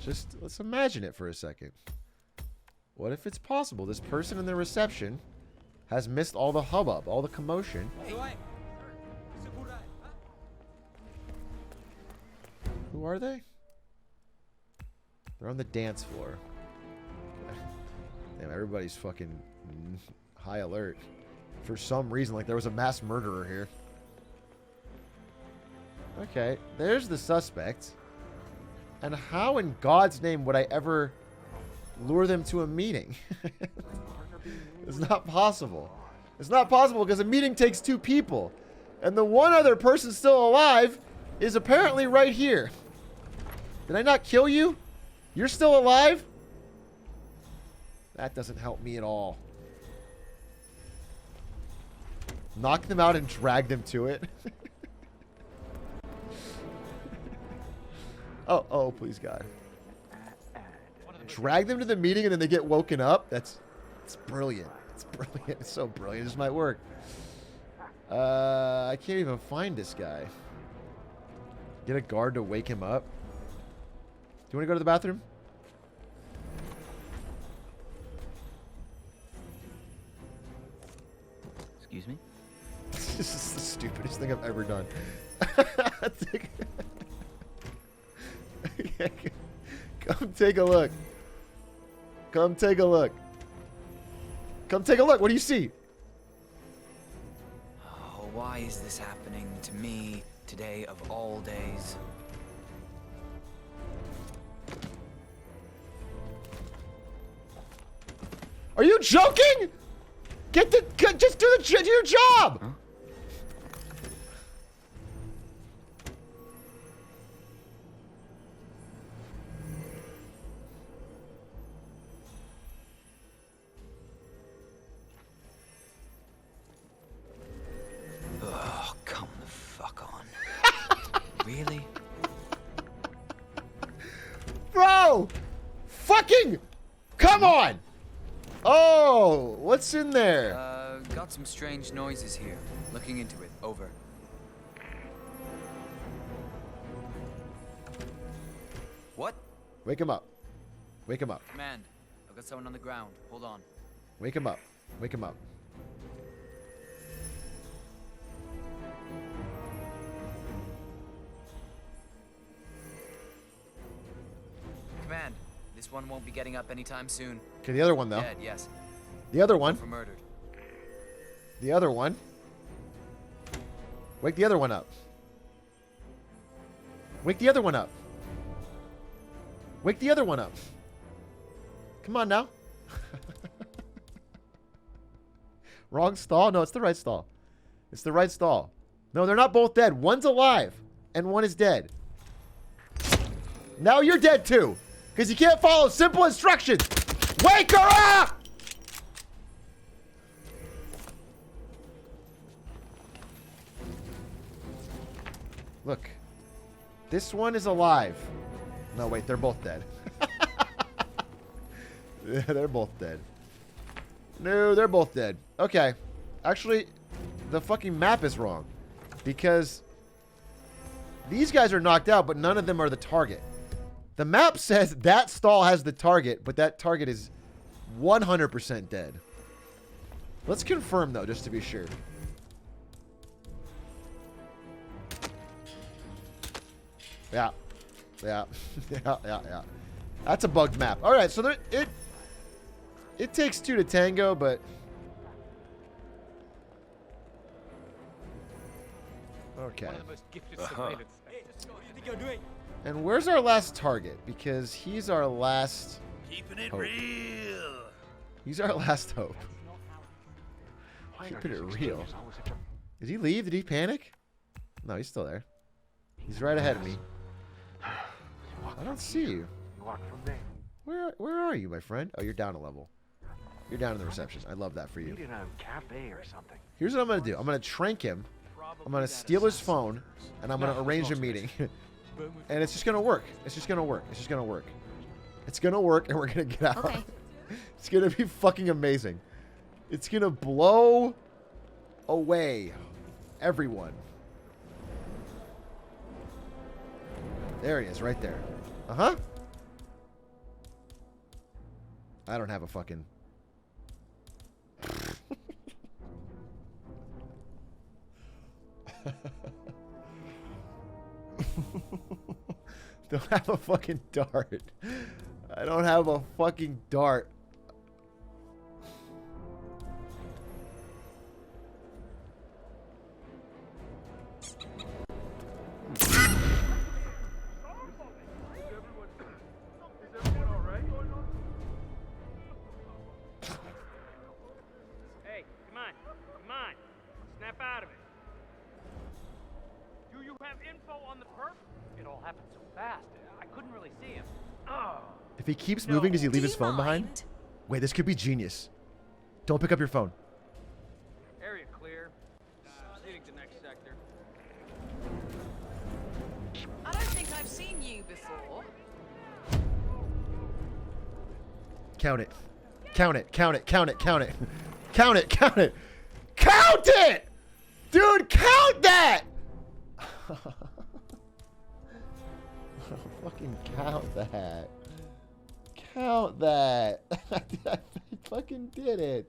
Just let's imagine it for a second. What if it's possible this person in the reception has missed all the hubbub, all the commotion? Who are they? They're on the dance floor. Damn, everybody's fucking high alert. For some reason, like there was a mass murderer here. Okay, there's the suspect. And how in God's name would I ever lure them to a meeting? It's not possible. It's not possible because a meeting takes 2 people. And the one other person still alive is apparently right here. Did I not kill you? You're still alive? That doesn't help me at all. Knock them out and drag them to it. Oh, please, God. Drag them to the meeting and then they get woken up? It's brilliant. It's brilliant. It's so brilliant. This might work. I can't even find this guy. Get a guard to wake him up. Do you want to go to the bathroom? Excuse me? This is the stupidest thing I've ever done. Come take a look. Come take a look. Come take a look. What do you see? Oh, why is this happening to me today of all days? Are you joking? Just do your job. Huh? Oh, come the fuck on. Really? Bro! Fucking! Come on! Oh, what's in there? Got some strange noises here. Looking into it. Over. What? Wake him up. Wake him up. Command. I've got someone on the ground. Hold on. Wake him up. Wake him up. Command. This one won't be getting up anytime soon. Okay, the other one, though. Dead, yes. The other one. For murdered. The other one. Wake the other one up. Wake the other one up. Wake the other one up. Come on now. Wrong stall? No, it's the right stall. It's the right stall. No, they're not both dead. One's alive and one is dead. Now you're dead too. Because you can't follow simple instructions. Wake her up! Look. This one is alive. No, wait, they're both dead. Yeah, they're both dead. No, they're both dead. Okay. Actually, the fucking map is wrong. Because these guys are knocked out, but none of them are the target. The map says that stall has the target, but that target is 100% dead. Let's confirm, though, just to be sure. Yeah. Yeah. Yeah. That's a bugged map. All right, so there, it takes 2 to tango, but... Okay. One of the most gifted surveillance. Hey, let's go. What do you think you're doing? And where's our last target? Because he's our last Keeping it hope. real. He's our last hope. Keeping it real. Did he leave? Did he panic? No, he's still there. He's right ahead of me. I don't see you. Where are you, my friend? Oh, you're down a level. You're down in the reception. I love that for you. In a cafe or something. Here's what I'm going to do. I'm going to trank him. I'm going to steal his phone. And I'm going to arrange a meeting. And it's just going to work. It's just going to work. It's just going to work. It's going to work, and we're going to get out. Okay. It's gonna be fucking amazing. It's gonna blow away everyone. There he is, right there. Uh-huh. I don't have a fucking... Don't have a fucking dart. I don't have a fucking dart. Hey, come on. Come on. Snap out of it. Do you have info on the perp? It all happened so fast. I couldn't really see him. Oh. If he keeps moving, does he leave his phone behind? Wait, this could be genius. Don't pick up your phone. Area clear. Proceeding to next sector. I don't think I've seen you before. Count it. Count it. Count it. Count it. Count it. Count it. Count it. Count it! Dude, count that! Fucking count that. Count that. I fucking did it.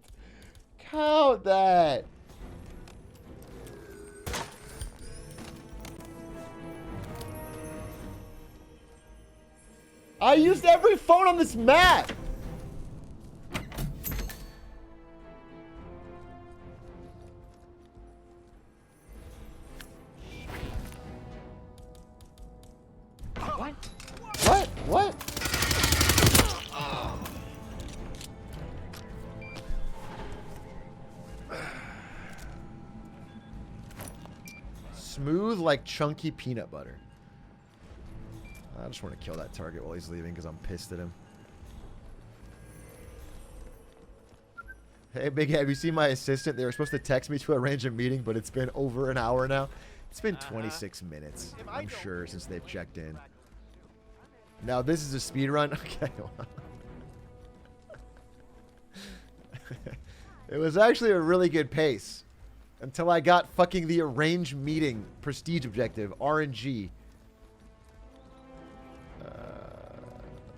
Count that. I used every phone on this map. What? What? What? Smooth like chunky peanut butter. I just want to kill that target while he's leaving because I'm pissed at him. Hey, Big, have you seen my assistant? They were supposed to text me to arrange a meeting, but it's been over an hour now. It's been 26 minutes, I'm sure, since they've checked in. Now, this is a speed run? Okay. It was actually a really good pace. Until I got fucking the arranged meeting prestige objective, RNG.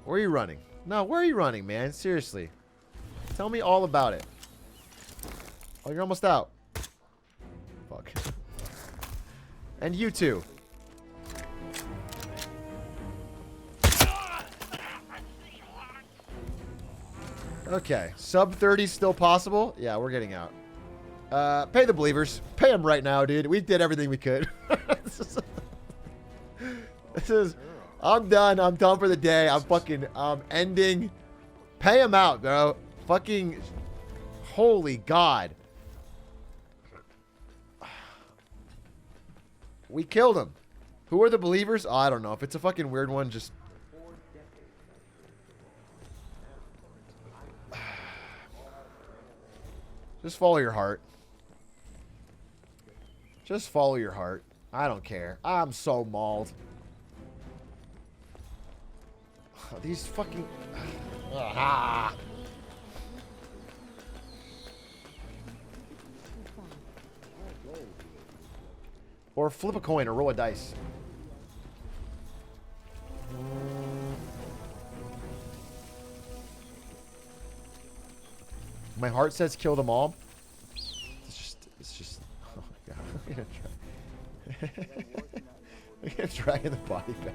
Where are you running? No, where are you running, man? Seriously. Tell me all about it. Oh, you're almost out. Fuck. And you too. Okay. Sub 30 still possible? Yeah, we're getting out. Pay the believers. Pay them right now, dude. We did everything we could. This is... I'm done. I'm done for the day. I'm ending. Pay them out, bro. Fucking... Holy God. We killed him. Who are the believers? Oh, I don't know. If it's a fucking weird one, just... Just follow your heart. Just follow your heart. I don't care. I'm so mauled. These fucking... Ah. Or flip a coin or roll a dice. My heart says kill them all. It's just. Oh my God. I'm gonna try. I'm gonna drag the body back.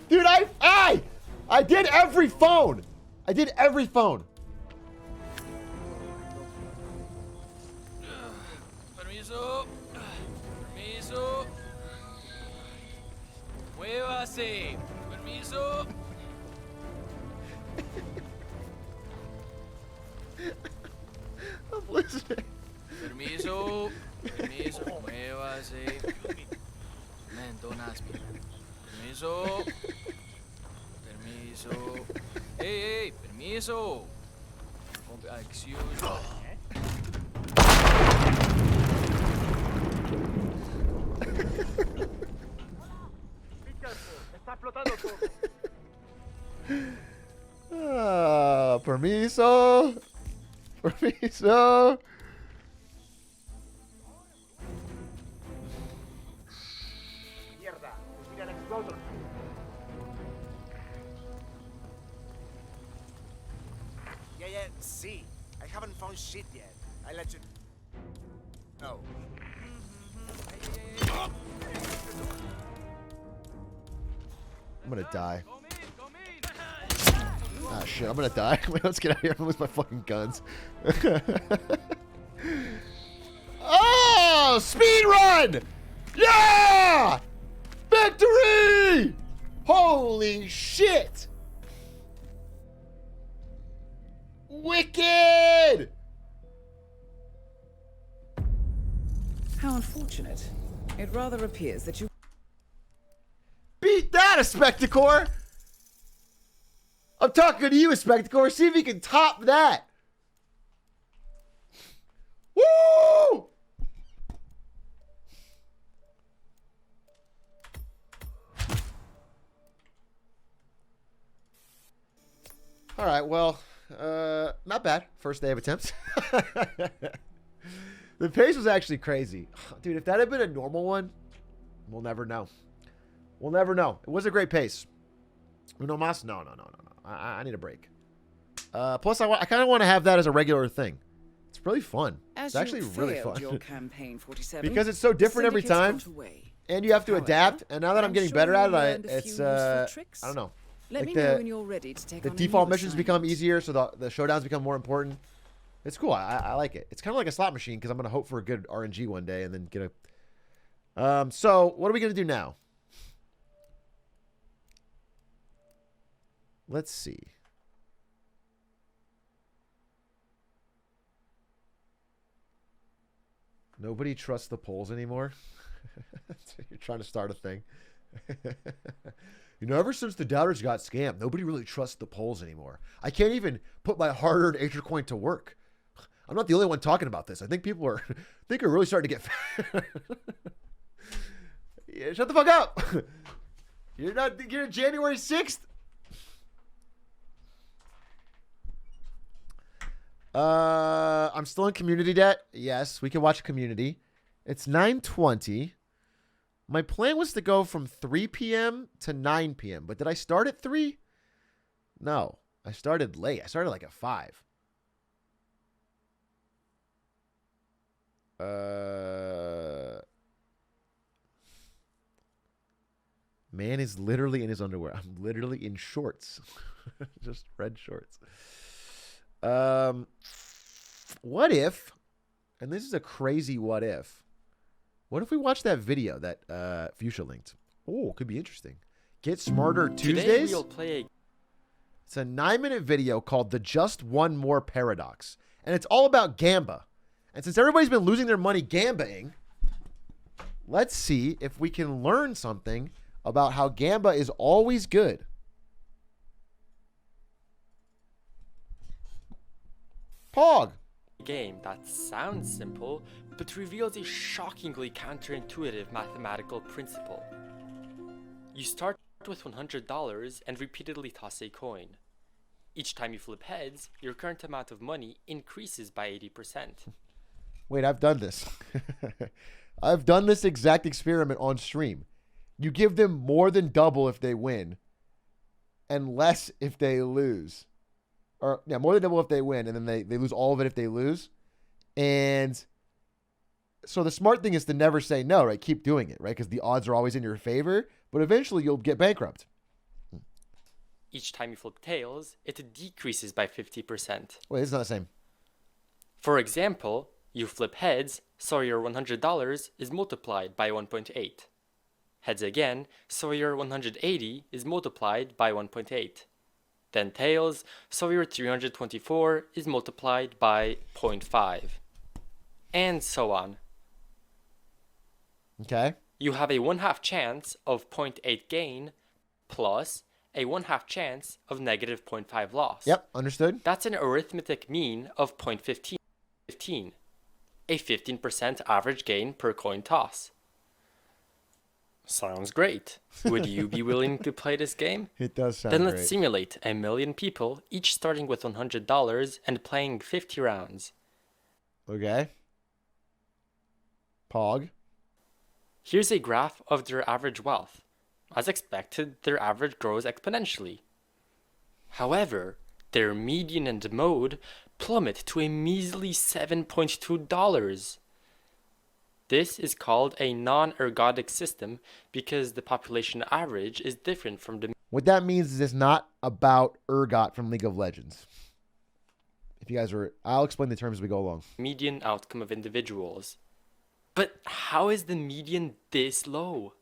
Dude, I did every phone. I did every phone. Permiso. Permiso. Muévase. Permiso. I'm listening. Permiso. Permiso. Muévase. Man, don't ask me. Permiso. Permiso. Hey, permiso. Excuse me. Está explotando todo. Permiso. Permiso. Mierda. Mira el explosion. Yeah, see. I haven't found shit yet. I let you... No. I'm gonna die. Ah, shit. I'm gonna die. Wait, let's get out of here. I'm gonna lose my fucking guns. Oh! Speed run! Yeah! Victory! Holy shit! Wicked! How unfortunate. It rather appears that you... Beat that, a Spectacore! I'm talking to you, a Spectacore. See if you can top that. Woo! All right, well, not bad. First day of attempts. The pace was actually crazy. Dude, if that had been a normal one, we'll never know. We'll never know. It was a great pace. Uno mas? No. I need a break. Plus, I kind of want to have that as a regular thing. It's really fun. It's actually really fun. Your campaign 47, because it's so different every time. And you have to adapt. And now that I'm getting better at it, it's, I don't know. Let me know when you're ready to take the on default a new missions become easier, so the showdowns become more important. It's cool. I like it. It's kind of like a slot machine because I'm going to hope for a good RNG one day and then get a... So, what are we going to do now? Let's see. Nobody trusts the polls anymore. You're trying to start a thing. You know, ever since the doubters got scammed, nobody really trusts the polls anymore. I can't even put my hard-earned Atrioc coin to work. I'm not the only one talking about this. I think people are really starting to get... Yeah, shut the fuck up. You're January 6th. I'm still in community debt. Yes, we can watch Community. It's 9:20. My plan was to go from 3 p.m. to 9 p.m. But did I start at 3? No, I started late. I started like at 5. Man is literally in his underwear. I'm literally in shorts. Just red shorts. What if, and this is a crazy what if we watch that video that Fuchsia linked? Oh, could be interesting. Get Smarter Tuesdays. Today we'll play It's a 9-minute video called The Just One More Paradox. And it's all about Gamba. And since everybody's been losing their money gambaing, let's see if we can learn something about how Gamba is always good. Pog. game that sounds simple, but reveals a shockingly counterintuitive mathematical principle. You start with $100 and repeatedly toss a coin. Each time you flip heads, your current amount of money increases by 80%. Wait, I've done this. I've done this exact experiment on stream. You give them more than double if they win and less if they lose. Or, yeah, more than double if they win, and then they lose all of it if they lose. And so the smart thing is to never say no, right? Keep doing it, right? Because the odds are always in your favor, but eventually you'll get bankrupt. Each time you flip tails, it decreases by 50%. Wait, it's not the same. For example, you flip heads, so your $100 is multiplied by 1.8. Heads again, so your 180 is multiplied by 1.8. Then tails, so your 324 is multiplied by 0.5. And so on. Okay. You have a 1/2 chance of 0.8 gain plus a 1/2 chance of negative 0.5 loss. Yep, understood. That's an arithmetic mean of 0.15, a 15% average gain per coin toss. Sounds great. Would you be willing to play this game? It does sound Then great. let's simulate 1,000,000 people, each starting with $100 and playing 50 rounds. Okay. Pog. Here's a graph of their average wealth. As expected, their average grows exponentially. However, their median and mode plummet to a measly $7.2. This is called a non-ergodic system because the population average is different from the What that means is it's not about Urgot from League of Legends. If you guys are, I'll explain the terms as we go along. median outcome of individuals. But how is the median this low?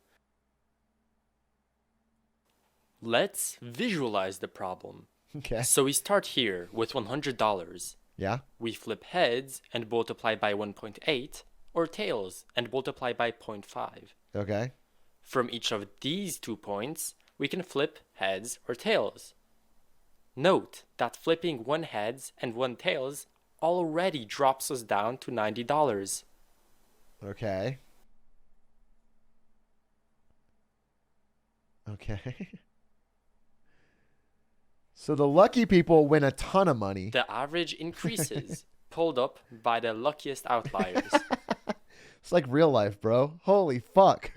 Let's visualize the problem. Okay. So we start here with $100. Yeah. We flip heads and multiply by 1.8, or tails and multiply by 0.5. Okay. From each of these 2 points, we can flip heads or tails. Note that flipping one heads and one tails already drops us down to $90. Okay. Okay. So the lucky people win a ton of money. The average increases, pulled up by the luckiest outliers. It's like real life, bro. Holy fuck.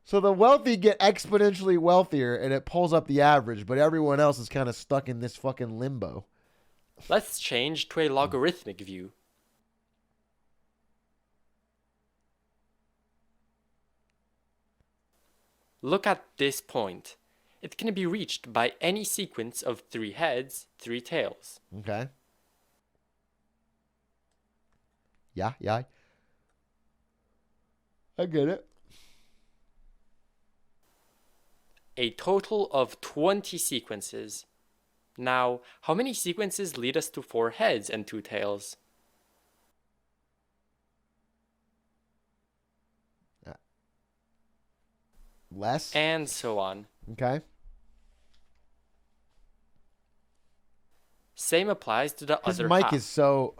So the wealthy get exponentially wealthier and it pulls up the average, but everyone else is kind of stuck in this fucking limbo. Let's change to a logarithmic view. Look at this point. It can be reached by any sequence of 3 heads, 3 tails. Okay. Yeah. I get it. A total of 20 sequences. Now, how many sequences lead us to 4 heads and 2 tails? Less. And so on. Okay. Same applies to the His other mic half. is so...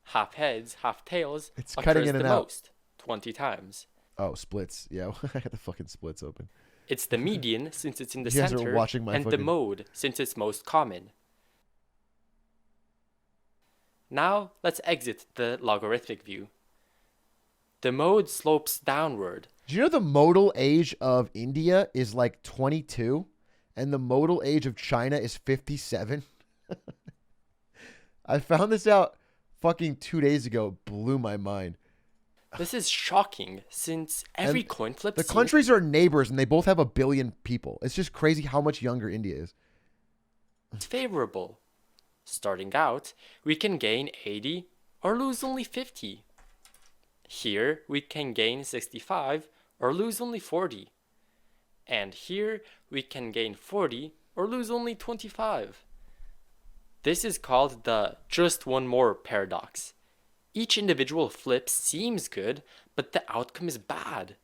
Half heads, half tails It's occurs cutting in the and out. most, 20 times. Oh, splits. Yeah, I got the fucking splits open. It's the median since it's in the You guys are center, watching my and the fucking- mode since it's most common. Now, let's exit the logarithmic view. The mode slopes downward. Do you know the modal age of India is like 22 and the modal age of China is 57? I found this out fucking 2 days ago. It blew my mind. This is shocking since every And coin flip the seems countries are neighbors and they both have 1 billion people. It's just crazy how much younger India is. favorable. Starting out, we can gain 80 or lose only 50. Here, we can gain 65 or lose only 40. And here, we can gain 40 or lose only 25. This is called the just one more paradox. Each individual flip seems good, but the outcome is bad.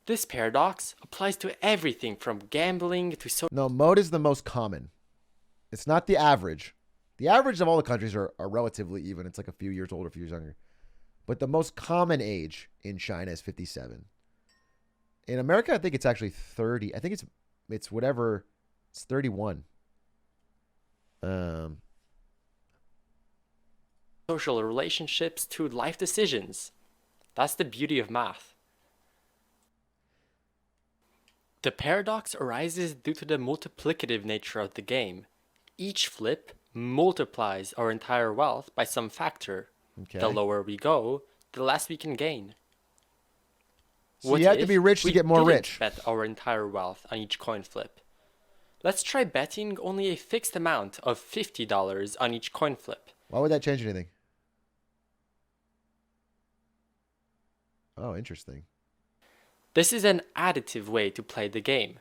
This paradox applies to everything from gambling to No, mode is the most common. It's not the average. The average of all the countries are relatively even. It's like a few years older, a few years younger. But the most common age in China is 57. In America, I think it's actually 30. I think it's whatever. It's 31. social relationships to life decisions. That's the beauty of math. The paradox arises due to the multiplicative nature of the game. Each flip multiplies our entire wealth by some factor. Okay. The lower we go, the less we can gain. So you have to be rich to get more didn't rich. Bet our entire wealth on each coin flip. Let's try betting only a fixed amount of $50 on each coin flip. Why would that change anything? Oh, interesting. This is an additive way to play the game.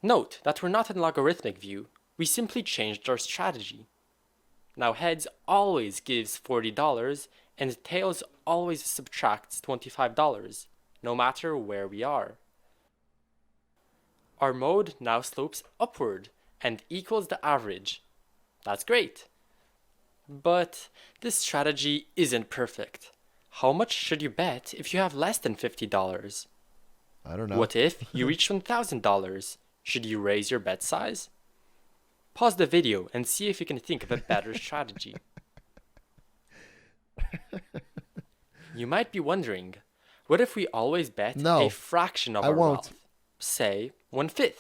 Note that we're not in logarithmic view, we simply changed our strategy. Now heads always gives $40 and tails always subtracts $25, no matter where we are. Our mode now slopes upward and equals the average. That's great. But this strategy isn't perfect. How much should you bet if you have less than $50? I don't know. What if you reach $1,000? Should you raise your bet size? Pause the video and see if you can think of a better strategy. You might be wondering, what if we always bet No, a fraction of I our won't. wealth? Say 1/5,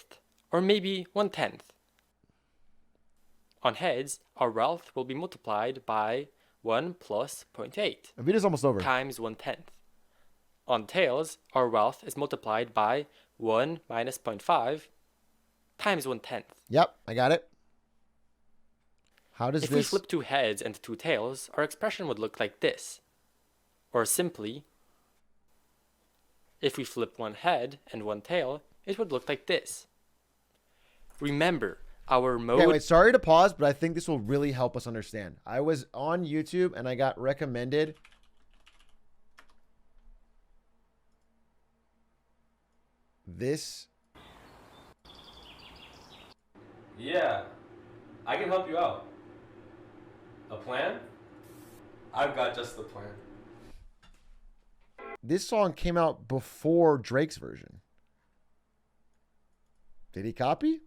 or maybe 1/10. On heads, our wealth will be multiplied by 1 plus 0.8 The video's almost over. times 1/10. On tails, our wealth is multiplied by 1 minus 0.5 times 1/10. Yep, I got it. How does If this... we flip 2 heads and 2 tails, our expression would look like this. Or simply, if we flip 1 head and 1 tail, it would look like this. Remember, our mode... Okay, wait, sorry to pause, but I think this will really help us understand. I was on YouTube and I got recommended this. Yeah, I can help you out. A plan? I've got just the plan. This song came out before Drake's version. Did he copy?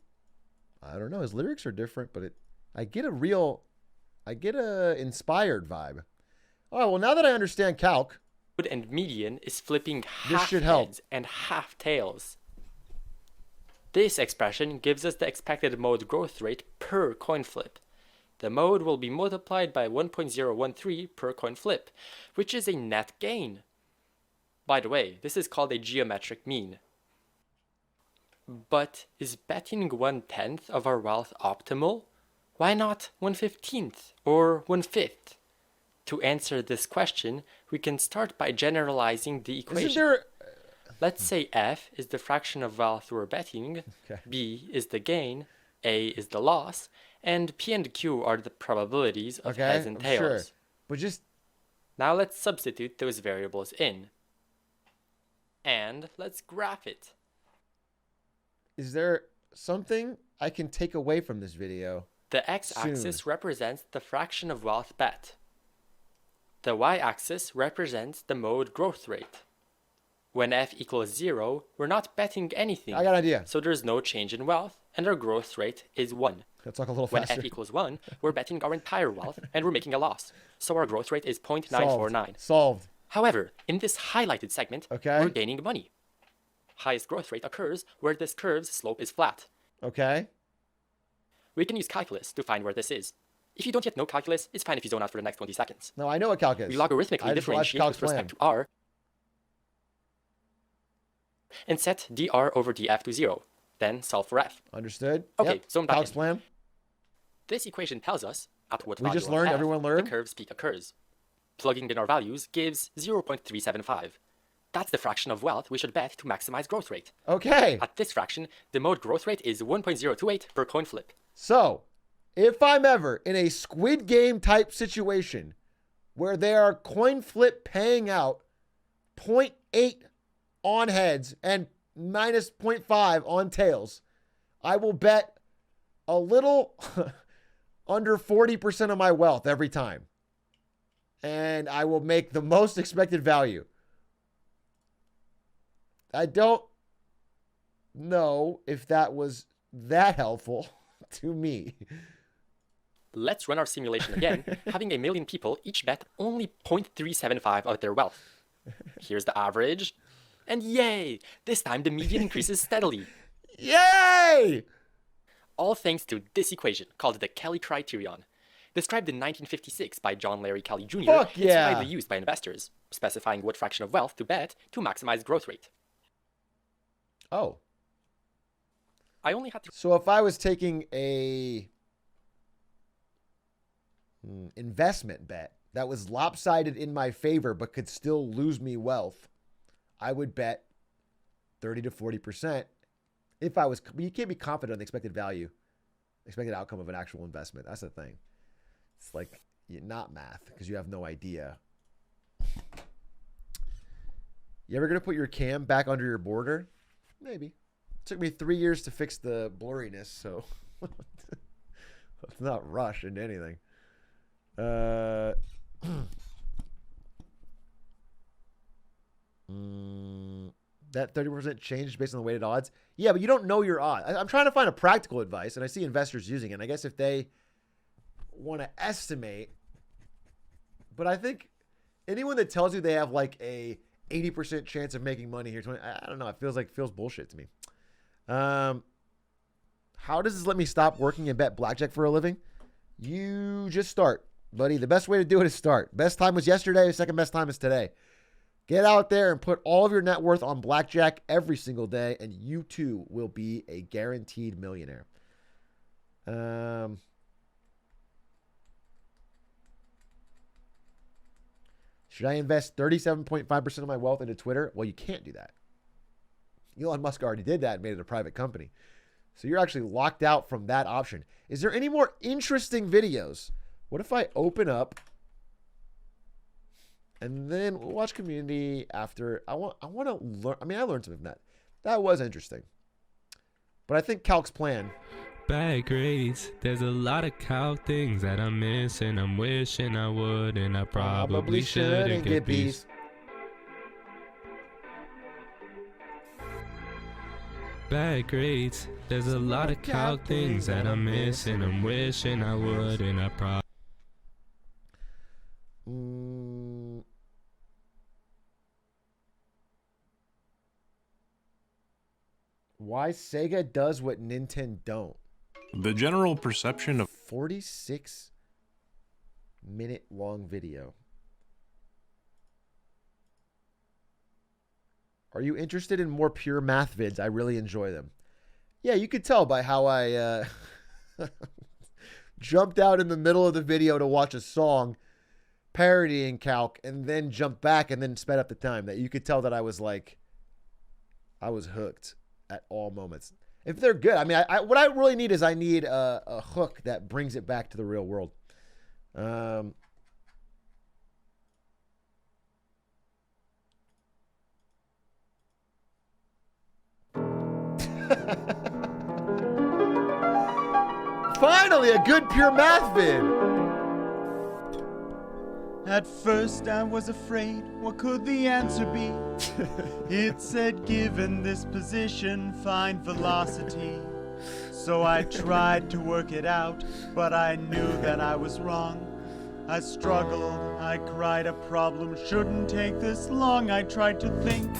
I don't know. His lyrics are different, but I get a inspired vibe. Oh, well, now that I understand calc, And median is flipping This half should help. heads and half tails. This expression gives us the expected mode growth rate per coin flip. The mode will be multiplied by 1.013 per coin flip, which is a net gain. By the way, this is called a geometric mean. But is betting 1/10 of our wealth optimal? Why not 1/15 or 1/5? To answer this question, we can start by generalizing the equation. isn't there... Let's say F is the fraction of wealth we're betting, Okay. B is the gain, A is the loss, and P and Q are the probabilities of Okay, heads and I'm tails. sure. But just... Now let's substitute those variables in. And let's graph it. Is there something I can take away from this video? The x-axis represents the fraction of wealth bet. The y-axis represents the mode growth rate. When f equals 0, we're not betting anything. I got an idea. So there's no change in wealth, and our growth rate is 1. Let's talk a little When faster. f equals 1, we're betting our entire wealth, and we're making a loss. So our growth rate is 0.949. Solved. However, in this highlighted segment, Okay. we're gaining money. Highest growth rate occurs where this curve's slope is flat. Okay. We can use calculus to find where this is. If you don't yet know calculus, it's fine if you zone out for the next 20 seconds. No, I know what calc is. We logarithmically I just watched differentiate calc's with respect plan. to r and set dr over df to 0. Then solve for f. Understood. Okay, Yep. zone back Calc's in. plan. This equation tells us at what We value just of learned, f everyone learned. the curve's peak occurs. Plugging in our values gives 0.375. That's the fraction of wealth we should bet to maximize growth rate. Okay. At this fraction, the mode growth rate is 1.028 per coin flip. So, if I'm ever in a Squid Game type situation where they are coin flip paying out 0.8 on heads and minus 0.5 on tails, I will bet a little under 40% of my wealth every time. And I will make the most expected value. I don't know if that was that helpful to me. Let's run our simulation again, having a million people each bet only 0.375 of their wealth. Here's the average. And yay! This time the median increases steadily. Yay! All thanks to this equation called the Kelly criterion. Described in 1956 by John Larry Kelly Jr., Fuck it's yeah. widely used by investors, specifying what fraction of wealth to bet to maximize growth rate. Oh. I only had to... So if I was taking a investment bet that was lopsided in my favor but could still lose me wealth, I would bet 30 to 40%. If I was, you can't be confident on the expected value, expected outcome of an actual investment. That's the thing. It's like not math because you have no idea. You ever gonna put your cam back under your border? Maybe. It took me 3 years to fix the blurriness, so let's not rush into anything. That 30% changed based on the weighted odds. Yeah, but you don't know your odds. I'm trying to find a practical advice, and I see investors using it. And I guess if they want to estimate, but I think anyone that tells you they have like a 80% chance of making money here, I don't know. It feels bullshit to me. How does this let me stop working and bet blackjack for a living? You just start, buddy. The best way to do it is start. Best time was yesterday. Second best time is today. Get out there and put all of your net worth on blackjack every single day, and you too will be a guaranteed millionaire. Should I invest 37.5% of my wealth into Twitter? Well, you can't do that. Elon Musk already did that and made it a private company. So you're actually locked out from that option. Is there any more interesting videos? What if I open up and then we'll watch community after? I want to learn. I mean, I learned something from that. That was interesting. But I think Calc's plan. Bad grades. There's a lot of calc things that I'm missing. I'm wishing I would, and I probably shouldn't get B's. Bad grades. There's a lot of calc things that I'm missing. I'm wishing I would, and I probably. Why Sega does what Nintendo don't. The general perception of 46-minute long video. Are you interested in more pure math vids? I really enjoy them. Yeah, you could tell by how I jumped out in the middle of the video to watch a song parodying Calc and then jumped back and then sped up the time. That you could tell that I was hooked at all moments. If they're good, I mean, what I really need is I need a hook that brings it back to the real world. Finally, a good pure math vid. At first I was afraid, what could the answer be? It said, given this position, find velocity. So I tried to work it out, but I knew that I was wrong. I struggled, I cried, a problem shouldn't take this long. I tried to think,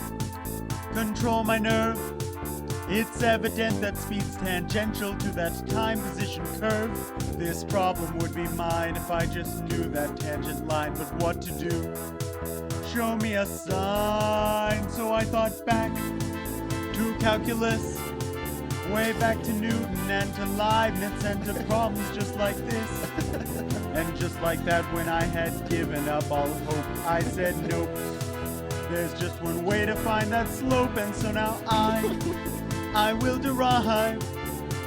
control my nerve. It's evident that speed's tangential to that time position curve. This problem would be mine if I just knew that tangent line, but what to do? Show me a sign. So I thought back to calculus, way back to Newton and to Leibniz and to problems just like this. And just like that, when I had given up all hope, I said nope. There's just one way to find that slope, and so now I will derive,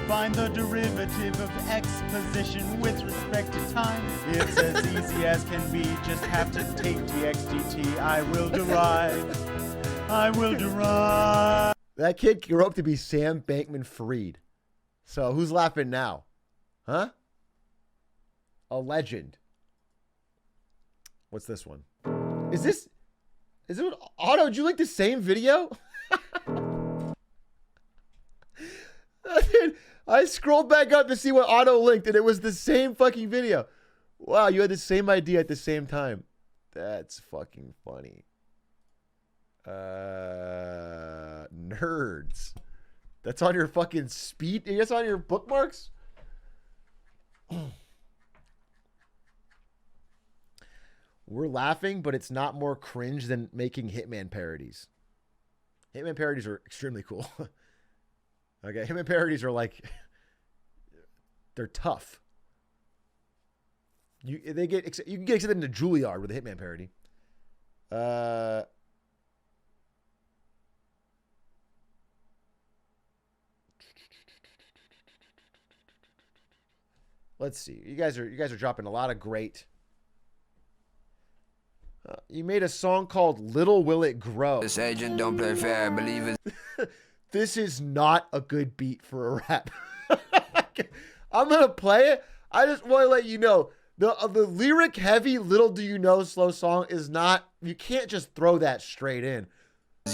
find the derivative of x position with respect to time. It's as easy as can be, just have to take dx dt. I will derive. That kid grew up to be Sam Bankman-Fried. So who's laughing now? Huh? A legend. What's this one? Is it Otto? Did you like the same video? I scrolled back up to see what Otto linked, and it was the same fucking video. Wow, you had the same idea at the same time. That's fucking funny. Nerds. That's on your fucking speed. That's on your bookmarks? We're laughing, but it's not more cringe than making Hitman parodies. Hitman parodies are extremely cool. Okay, Hitman parodies are like, they're tough. You can get accepted into Juilliard with a Hitman parody. Let's see. You guys are dropping a lot of great. You made a song called "Little Will It Grow." This agent don't play fair, believe it. This is not a good beat for a rap. I'm gonna play it. I just want to let you know the lyric heavy "Little Do You Know" slow song is not. You can't just throw that straight in.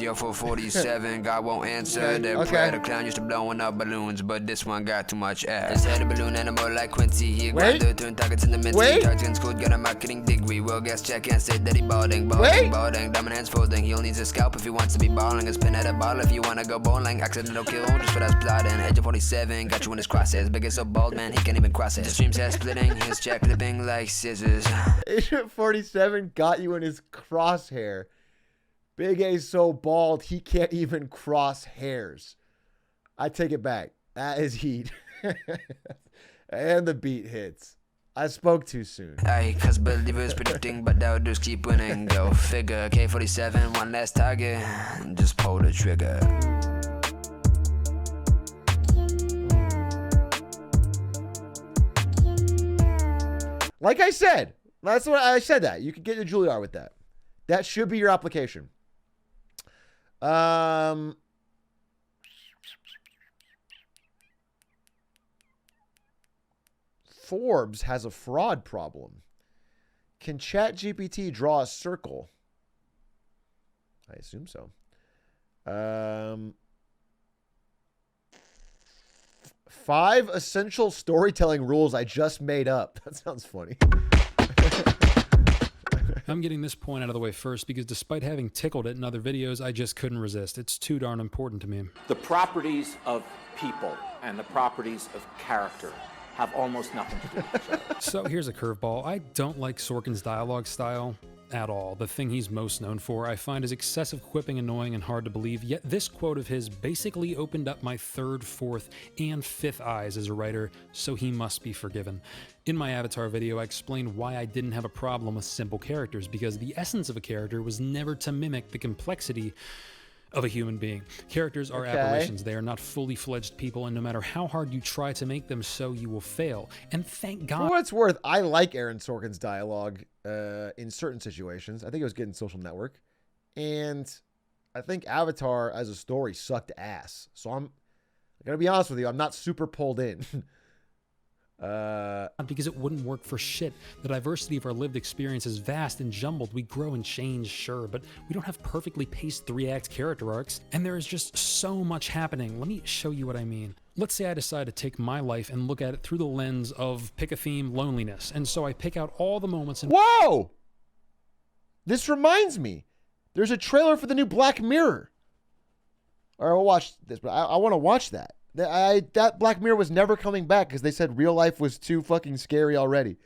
Yo, 447, God won't answer. The Predator clown used to blowing up balloons, but this one got too much air. Instead of balloon animal like Quincy, he grabbed the turn targets in the minty. Targeting school, got a marketing degree. Well, guess check and say that he balding, diamond hands folding. He'll need a scalp if he wants to be balling. A spin at a ball if you wanna go bowling. Accidental kill, just for us plotting. Edge of 47, got you in his crosshairs. Biggest so bald man, he can't even cross it. The stream's head splitting, his check clipping like scissors. Agent 47 got you in his crosshair. Big A's so bald, he can't even cross hairs. I take it back. That is heat. And the beat hits. I spoke too soon. Aye, cause believers predicting, but doubters keep winning. Go figure. K47, one last target. Just pull the trigger. Like I said, that's what I said that. You could get your Juilliard with that. That should be your application. Forbes has a fraud problem. Can ChatGPT draw a circle? I assume so. 5 essential storytelling rules I just made up. That sounds funny. I'm getting this point out of the way first because despite having tickled it in other videos, I just couldn't resist. It's too darn important to me. The properties of people and the properties of character have almost nothing to do with each other. So here's a curveball. I don't like Sorkin's dialogue style at all. The thing he's most known for I find is excessive quipping annoying and hard to believe, yet this quote of his basically opened up my 3rd, 4th, and 5th eyes as a writer, so he must be forgiven. In my Avatar video, I explained why I didn't have a problem with simple characters, because the essence of a character was never to mimic the complexity of a human being. Characters are apparitions. They are not fully fledged people, and no matter how hard you try to make them so, you will fail. And thank God. For what it's worth, I like Aaron Sorkin's dialogue in certain situations. I think it was good in Social Network. And I think Avatar as a story sucked ass. So I'm going to be honest with you, I'm not super pulled in. Because it wouldn't work for shit. The diversity of our lived experience is vast and jumbled. We grow and change, sure, but we don't have perfectly paced 3-act character arcs, and there is just so much happening. Let me show you what I mean. Let's say I decide to take my life and look at it through the lens of, pick a theme, loneliness, and so I pick out all the moments and— Whoa! This reminds me. There's a trailer for the new Black Mirror. All right, we'll watch this, but I want to watch that. That Black Mirror was never coming back because they said real life was too fucking scary already.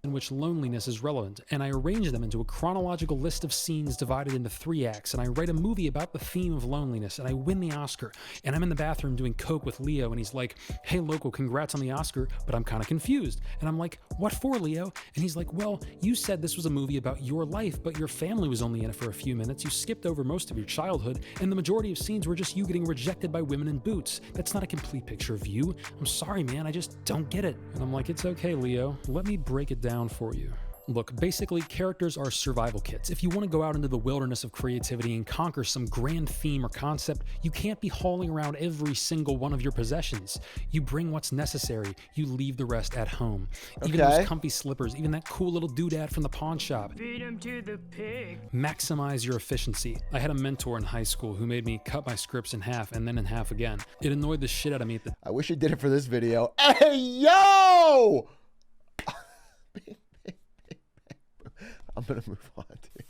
in which loneliness is relevant, and I arrange them into a chronological list of scenes divided into 3 acts, and I write a movie about the theme of loneliness, and I win the Oscar, and I'm in the bathroom doing coke with Leo, and he's like, hey, local, congrats on the Oscar, but I'm kind of confused. And I'm like, what for, Leo? And he's like, well, you said this was a movie about your life, but your family was only in it for a few minutes. You skipped over most of your childhood, and the majority of scenes were just you getting rejected by women in boots. That's not a complete picture of you. I'm sorry, man, I just don't get it. And I'm like, it's okay, Leo. Let me break it down for you. Look, basically, characters are survival kits. If you want to go out into the wilderness of creativity and conquer some grand theme or concept, you can't be hauling around every single one of your possessions. You bring what's necessary. You leave the rest at home. Even those comfy slippers, even that cool little doodad from the pawn shop. Feed him to the pig. Maximize your efficiency. I had a mentor in high school who made me cut my scripts in half and then in half again. It annoyed the shit out of me. I wish he did it for this video. Hey, yo! I'm gonna move on, dude.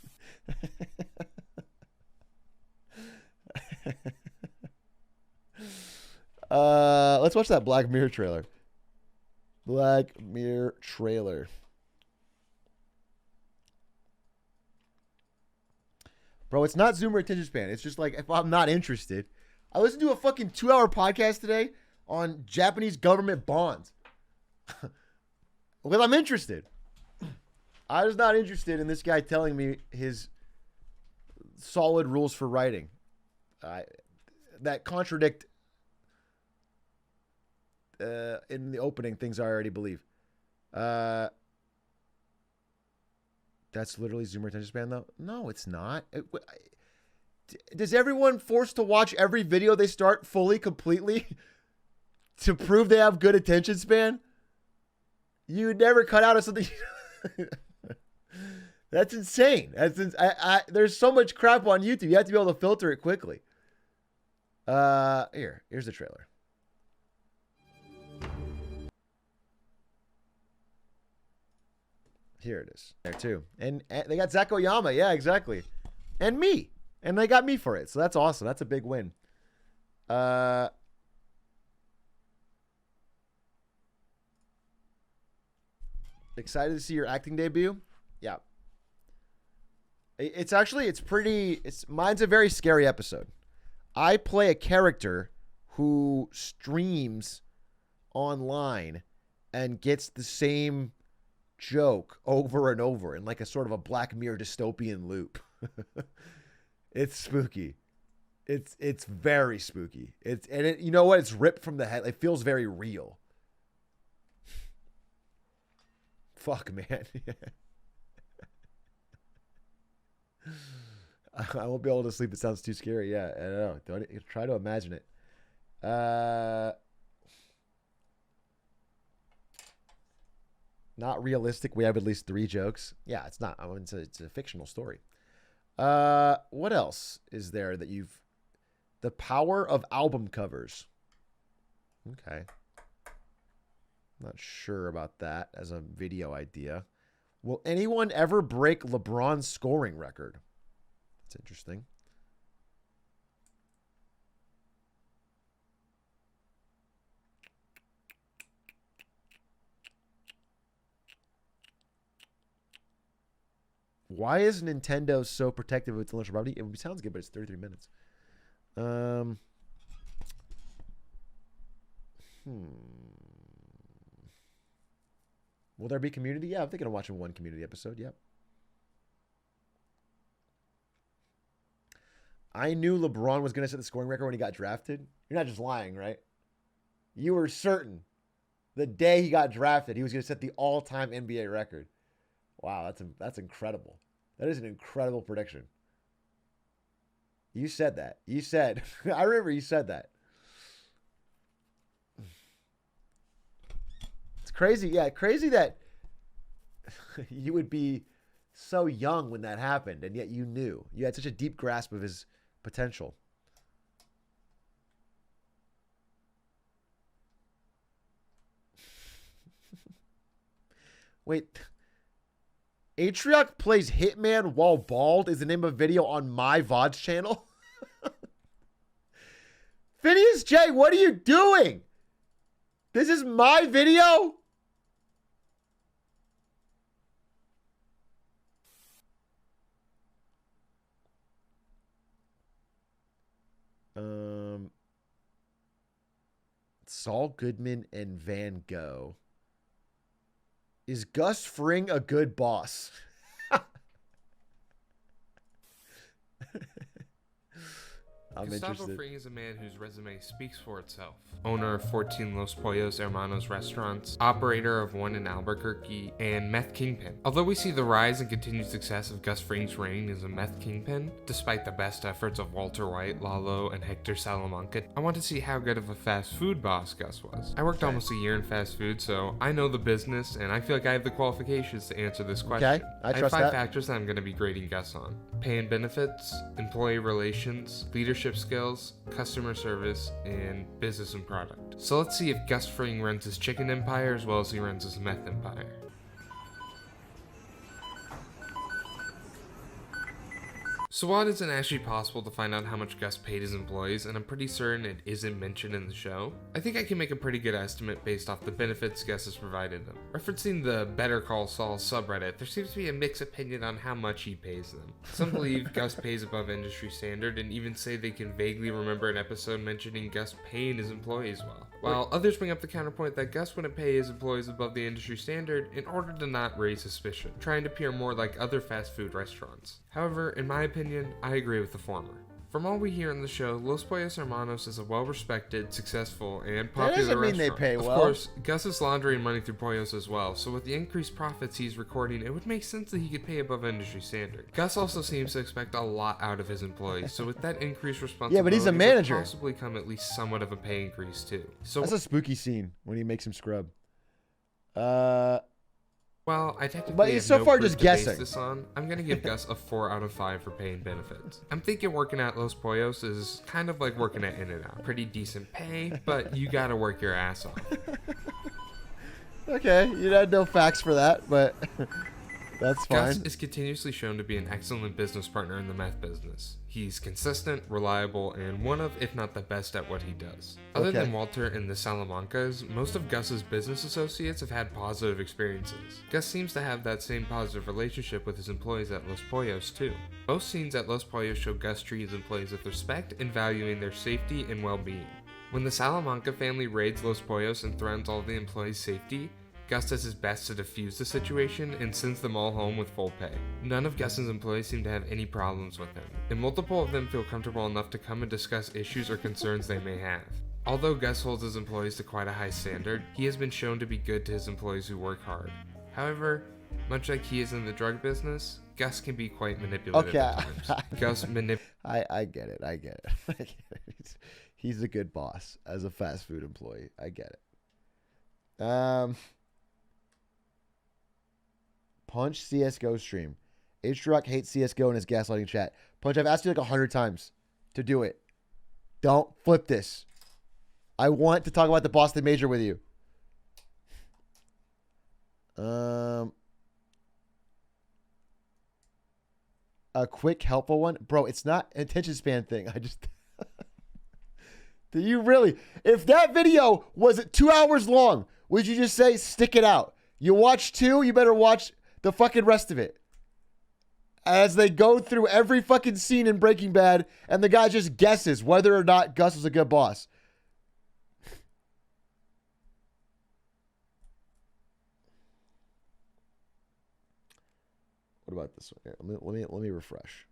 Let's watch that Black Mirror trailer. Black Mirror trailer. Bro, it's not Zoomer attention span. It's just like, if I'm not interested. I listened to a fucking 2-hour podcast today on Japanese government bonds. Well, I'm interested. I was not interested in this guy telling me his solid rules for writing that contradict in the opening things I already believe. That's literally Zoomer attention span, though? No, it's not. Does everyone forced to watch every video they start fully, completely to prove they have good attention span? You would never cut out of something. That's insane. There's so much crap on YouTube. You have to be able to filter it quickly. Here's the trailer. Here it is. There too. And they got Zach Oyama. Yeah, exactly. And me. And they got me for it. So that's awesome. That's a big win. Excited to see your acting debut? Yeah. Mine's a very scary episode. I play a character who streams online and gets the same joke over and over in like a sort of a Black Mirror dystopian loop. It's spooky. It's very spooky. You know what? It's ripped from the head. It feels very real. Fuck, man. I won't be able to sleep. It sounds too scary. Yeah, I don't know. Try to imagine it. Not realistic. We have at least 3 jokes. Yeah, it's not. It's a fictional story. What else is there that you've... The power of album covers. Okay. Not sure about that as a video idea. Will anyone ever break LeBron's scoring record? That's interesting. Why is Nintendo so protective of its intellectual property? It sounds good, but it's 33 minutes. Will there be community? Yeah, I'm thinking of watching one community episode. Yep. I knew LeBron was going to set the scoring record when he got drafted. You're not just lying, right? You were certain the day he got drafted, he was going to set the all-time NBA record. Wow, that's incredible. That is an incredible prediction. You said that. You said, I remember you said that. It's crazy. Yeah, crazy that you would be so young when that happened, and yet you knew. You had such a deep grasp of his potential. Wait. Atrioc plays Hitman while bald is the name of a video on my VOD's channel. Phineas J, what are you doing? This is my video? Saul Goodman and Van Gogh. Is Gus Fring a good boss? I'm Gustavo interested. Fring is a man whose resume speaks for itself. Owner of 14 Los Pollos Hermanos restaurants, operator of one in Albuquerque, and meth kingpin. Although we see the rise and continued success of Gus Fring's reign as a meth kingpin, despite the best efforts of Walter White, Lalo, and Hector Salamanca, I want to see how good of a fast food boss Gus was. I worked almost a year in fast food, so I know the business, and I feel like I have the qualifications to answer this question. Okay, I trust have 5 that. factors that I'm going to be grading Gus on. Pay and benefits, employee relations, leadership skills, customer service, and business and product. So let's see if Gus Fring runs his chicken empire as well as he runs his meth empire. So while it isn't actually possible to find out how much Gus paid his employees, and I'm pretty certain it isn't mentioned in the show, I think I can make a pretty good estimate based off the benefits Gus has provided them. Referencing the Better Call Saul subreddit, there seems to be a mixed opinion on how much he pays them. Some believe Gus pays above industry standard, and even say they can vaguely remember an episode mentioning Gus paying his employees well. While others bring up the counterpoint that Gus wouldn't pay his employees above the industry standard in order to not raise suspicion, trying to appear more like other fast food restaurants. However, in my opinion, I agree with the former. From all we hear in the show, Los Pollos Hermanos is a well-respected, successful, and popular That doesn't mean restaurant. they pay Of well. course, Gus is laundering money through Pollos as well, so with the increased profits he's recording, it would make sense that he could pay above industry standard. Gus also seems to expect a lot out of his employees, so with that increased responsibility, Yeah, but he's a would manager. possibly come at least somewhat of a pay increase too. So That's a spooky scene when he makes him scrub. While I technically But have he's so no far proof just to base guessing. this on, I'm gonna give Gus a 4 out of 5 for paying benefits. I'm thinking working at Los Pollos is kind of like working at In-N-Out. Pretty decent pay, but you gotta work your ass off. Okay, you had no facts for that, but that's fine. Gus is continuously shown to be an excellent business partner in the meth business. He's consistent, reliable, and one of, if not the best at what he does. Other than Walter and the Salamancas, most of Gus's business associates have had positive experiences. Gus seems to have that same positive relationship with his employees at Los Pollos too. Most scenes at Los Pollos show Gus treat his employees with respect and valuing their safety and well-being. When the Salamanca family raids Los Pollos and threatens all of the employees' safety, Gus does his best to defuse the situation and sends them all home with full pay. None of Gus's employees seem to have any problems with him, and multiple of them feel comfortable enough to come and discuss issues or concerns they may have. Although Gus holds his employees to quite a high standard, he has been shown to be good to his employees who work hard. However, much like he is in the drug business, Gus can be quite manipulative at times. Gus I get it. I get it. I get it. He's a good boss as a fast food employee. I get it. Punch CSGO stream. Atrioc hates CSGO in his gaslighting chat. Punch, I've asked you like 100 times to do it. Don't flip this. I want to talk about the Boston Major with you. A quick, helpful one. Bro, it's not an attention span thing. I just... Do you really? If that video was 2 hours long, would you just say, stick it out? You watch 2, you better watch the fucking rest of it. As they go through every fucking scene in Breaking Bad, and the guy just guesses whether or not Gus was a good boss. What about this one? Here, let me refresh.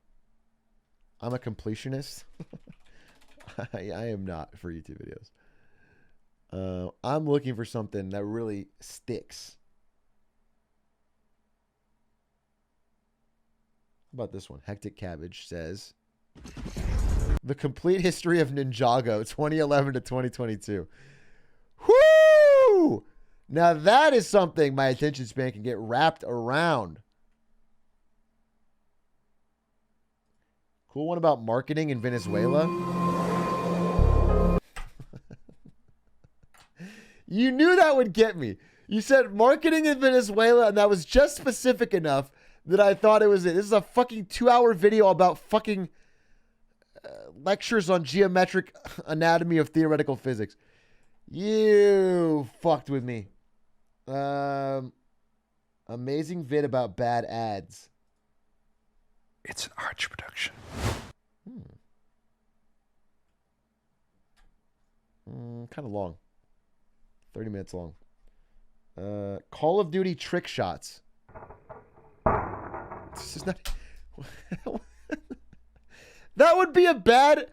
I'm a completionist. I am not for YouTube videos. I'm looking for something that really sticks. How about this one? Hectic Cabbage says, the complete history of Ninjago 2011 to 2022. Whoo! Now that is something my attention span can get wrapped around. Cool one about marketing in Venezuela. You knew that would get me. You said marketing in Venezuela, and that was just specific enough that I thought it was it. This is a fucking 2-hour video about fucking lectures on geometric anatomy of theoretical physics. You fucked with me. Amazing vid about bad ads. It's an Arch production. Kind of long. 30 minutes long. Call of Duty trick shots. This is not... That would be a bad...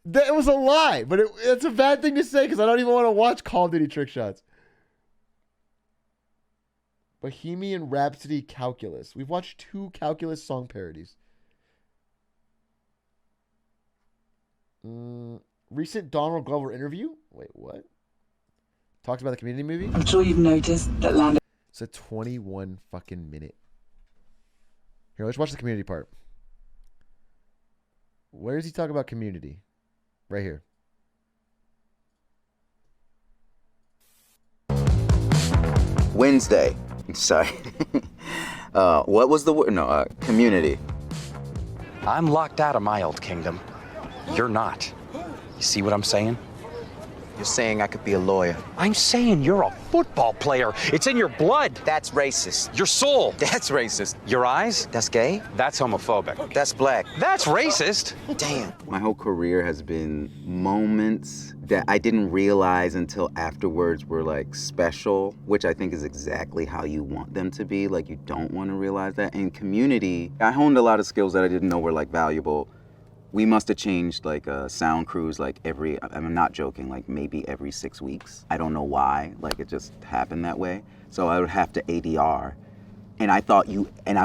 It was a lie, but it's a bad thing to say because I don't even want to watch Call of Duty trick shots. Bohemian Rhapsody Calculus. We've watched 2 Calculus song parodies. Recent Donald Glover interview? Wait, what? Talks about the Community movie? I'm sure you've noticed that Lando... It's a 21 fucking minute. Here, let's watch the Community part. Where does he talk about Community? Right here. Wednesday. Sorry. What was the word? No, community. I'm locked out of my old kingdom. You're not. You see what I'm saying? You're saying I could be a lawyer. I'm saying you're a football player. It's in your blood. That's racist. Your soul. That's racist. Your eyes. That's gay. That's homophobic. That's black. That's racist. Damn. My whole career has been moments that I didn't realize until afterwards were like special, which I think is exactly how you want them to be. Like you don't want to realize that. In Community, I honed a lot of skills that I didn't know were like valuable. We must have changed like sound crews like I'm not joking, like maybe every 6 weeks. I don't know why, like it just happened that way. So I would have to ADR, and I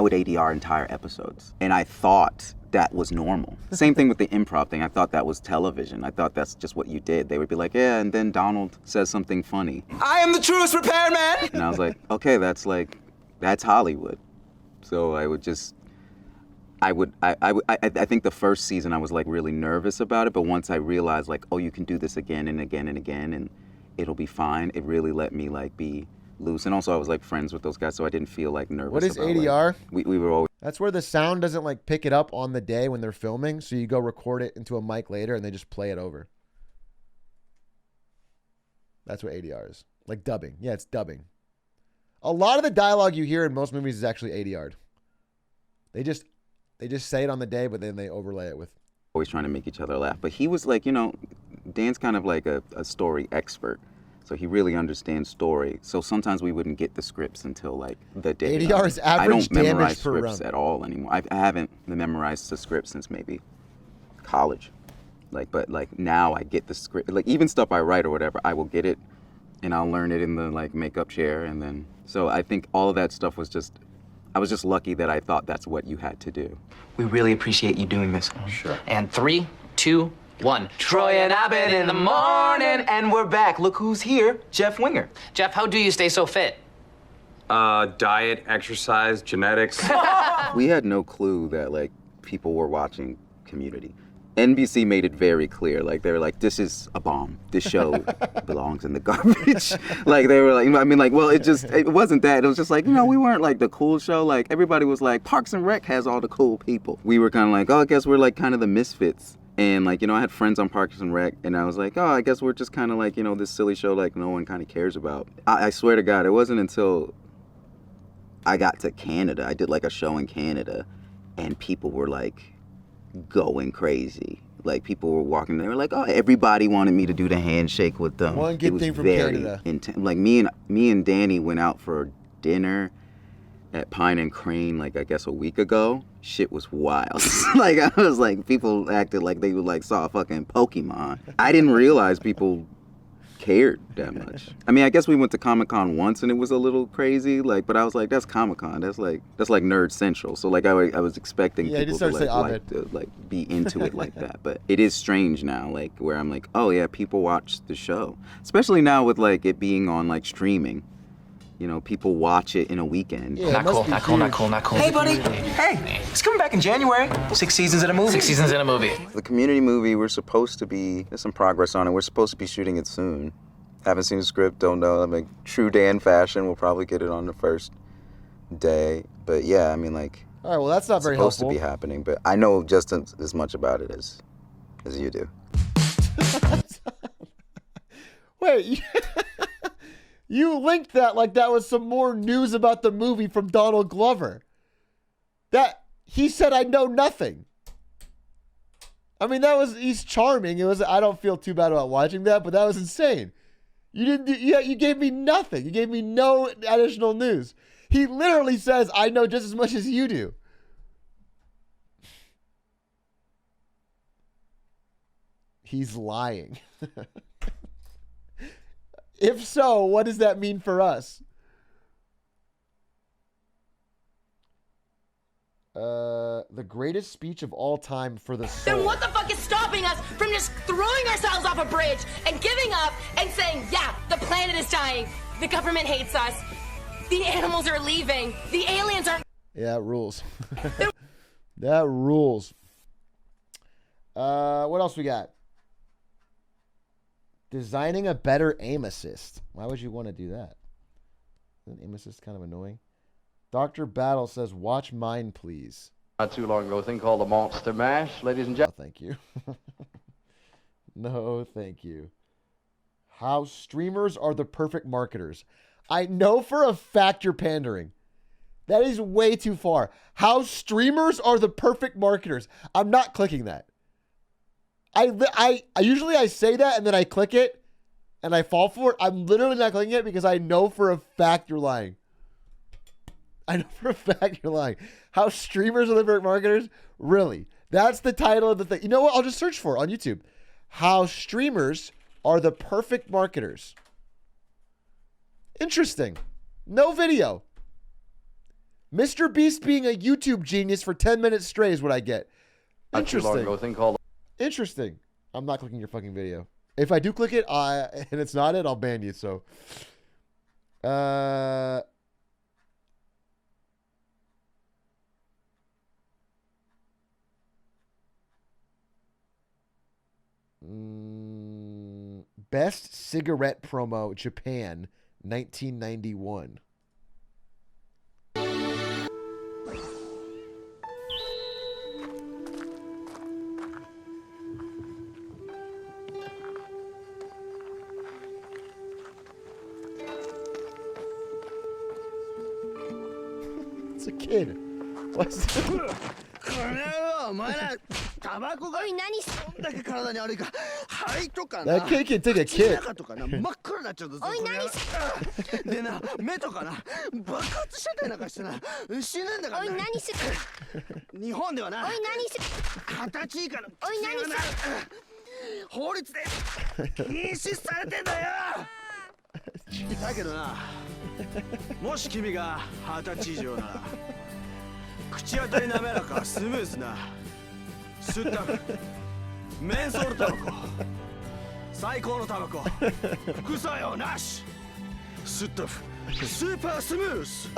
would ADR entire episodes. And I thought that was normal. Same thing with the improv thing. I thought that was television. I thought that's just what you did. They would be like, yeah, and then Donald says something funny. I am the truest repairman! And I was like, okay, that's like that's Hollywood. So I think the first season I was like really nervous about it, but once I realized like, oh, you can do this again and again and again and it'll be fine, it really let me like be loose. And also I was like friends with those guys, so I didn't feel like nervous. What is about, ADR? Like, we were always... That's where the sound doesn't like pick it up on the day when they're filming, so you go record it into a mic later and they just play it over. That's what ADR is. Like dubbing. Yeah, it's dubbing. A lot of the dialogue you hear in most movies is actually ADR'd. They just say it on the day, but then they overlay it with... Always trying to make each other laugh. But he was like, you know, Dan's kind of like a story expert. So he really understands story. So sometimes we wouldn't get the scripts until like the day. ADR is average damage per round. I don't memorize scripts at all anymore. I haven't memorized the script since maybe college. But now I get the script. Like even stuff I write or whatever, I will get it and I'll learn it in the like makeup chair. And then, so I think all of that stuff was just, I was just lucky that I thought that's what you had to do. We really appreciate you doing this. Sure. And 3, 2, 1. Troy and Abbott in the morning, and we're back. Look who's here, Jeff Winger. Jeff, how do you stay so fit? Diet, exercise, genetics. We had no clue that like people were watching Community. NBC made it very clear. Like they were like, this is a bomb. This show belongs in the garbage. Like they were like, I mean, like, well, it wasn't that. It was just like, you know, we weren't like the cool show. Like everybody was like, Parks and Rec has all the cool people. We were kind of like, oh, I guess we're like kind of the misfits. And like, you know, I had friends on Parks and Rec, and I was like, oh, I guess we're just kind of like, you know, this silly show like no one kind of cares about. I swear to God, it wasn't until I got to Canada. I did like a show in Canada, and people were like going crazy. Like people were walking, they were like, oh, everybody wanted me to do the handshake with them. One good thing from Canada. Like me and Danny went out for dinner at Pine and Crane, like I guess a week ago. Shit was wild. Like I was like, people acted like they would like saw a fucking Pokemon. I didn't realize people cared that much. I mean, I guess we went to Comic-Con once and it was a little crazy, like, but I was like, that's Comic-Con. That's like Nerd Central. So like I was expecting people to like be into it like that. But it is strange now, like where I'm like, oh yeah, people watch the show. Especially now with like it being on like streaming. You know, people watch it in a weekend. Yeah, not cool. Hey, buddy. Hey, it's coming back in January. 6 seasons in a movie. 6 seasons in a movie. The Community movie, we're supposed to be, there's some progress on it. We're supposed to be shooting it soon. Haven't seen the script, don't know. I mean, true Dan fashion, we'll probably get it on the first day. But yeah, I mean, like, all right, well, that's not very supposed helpful. To be happening, but I know just as much about it as you do. Wait, you linked that like that was some more news about the movie from Donald Glover. That he said I know nothing. I mean, he's charming. I don't feel too bad about watching that, but that was insane. You gave me nothing. You gave me no additional news. He literally says I know just as much as you do. He's lying. If so, what does that mean for us? The greatest speech of all time for the soul. Then what the fuck is stopping us from just throwing ourselves off a bridge and giving up and saying, yeah, the planet is dying. The government hates us. The animals are leaving. The aliens are... Yeah, it rules. That rules. What else we got? Designing a better aim assist. Why would you want to do that? Isn't aim assist kind of annoying? Dr. Battle says, watch mine, please. Not too long ago, a thing called a Monster Mash, ladies and gentlemen. Oh, thank you. No, thank you. How streamers are the perfect marketers. I know for a fact you're pandering. That is way too far. How streamers are the perfect marketers. I'm not clicking that. I usually I say that and then I click it and I fall for it. I'm literally not clicking it because I know for a fact you're lying. I know for a fact you're lying. How streamers are the perfect marketers? Really? That's the title of the thing. You know what? I'll just search for it on YouTube. How streamers are the perfect marketers. Interesting. No video. Mr. Beast being a YouTube genius for 10 minutes straight is what I get. Interesting. Not too long ago, a thing called... Interesting. I'm not clicking your fucking video. If I do click it, and it's not it, I'll ban you. So, Best cigarette promo, Japan, 1991. It's a kid. What's that? お前らタバコがどんだけ体に悪いか肺とか That kid can take a 口の kick. 中とかな真っ黒になっちゃうぞおい何でな目とかな爆発しちゃったりなんかしてな死ぬんだからおい何す日本ではなおい何す20歳以下のおい何す法律で禁止されてんだよだけどなもし君が20歳以上なら口当たり滑らかスムーズなスッタフメンソールタバコ最高のタバコ副作用なしスッタフスーパースムース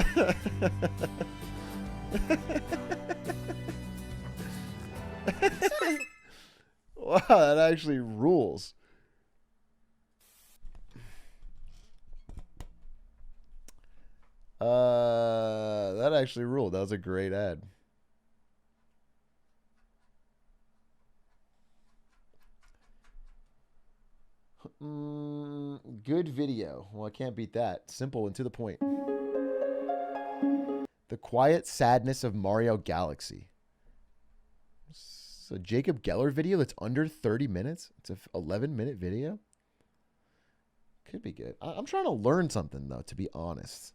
Wow, that actually rules. That actually ruled. That was a great ad. Good video. Well, I can't beat that. Simple and to the point. The Quiet Sadness of Mario Galaxy. It's a Jacob Geller video that's under 30 minutes. It's an 11-minute video. Could be good. I'm trying to learn something, though, to be honest.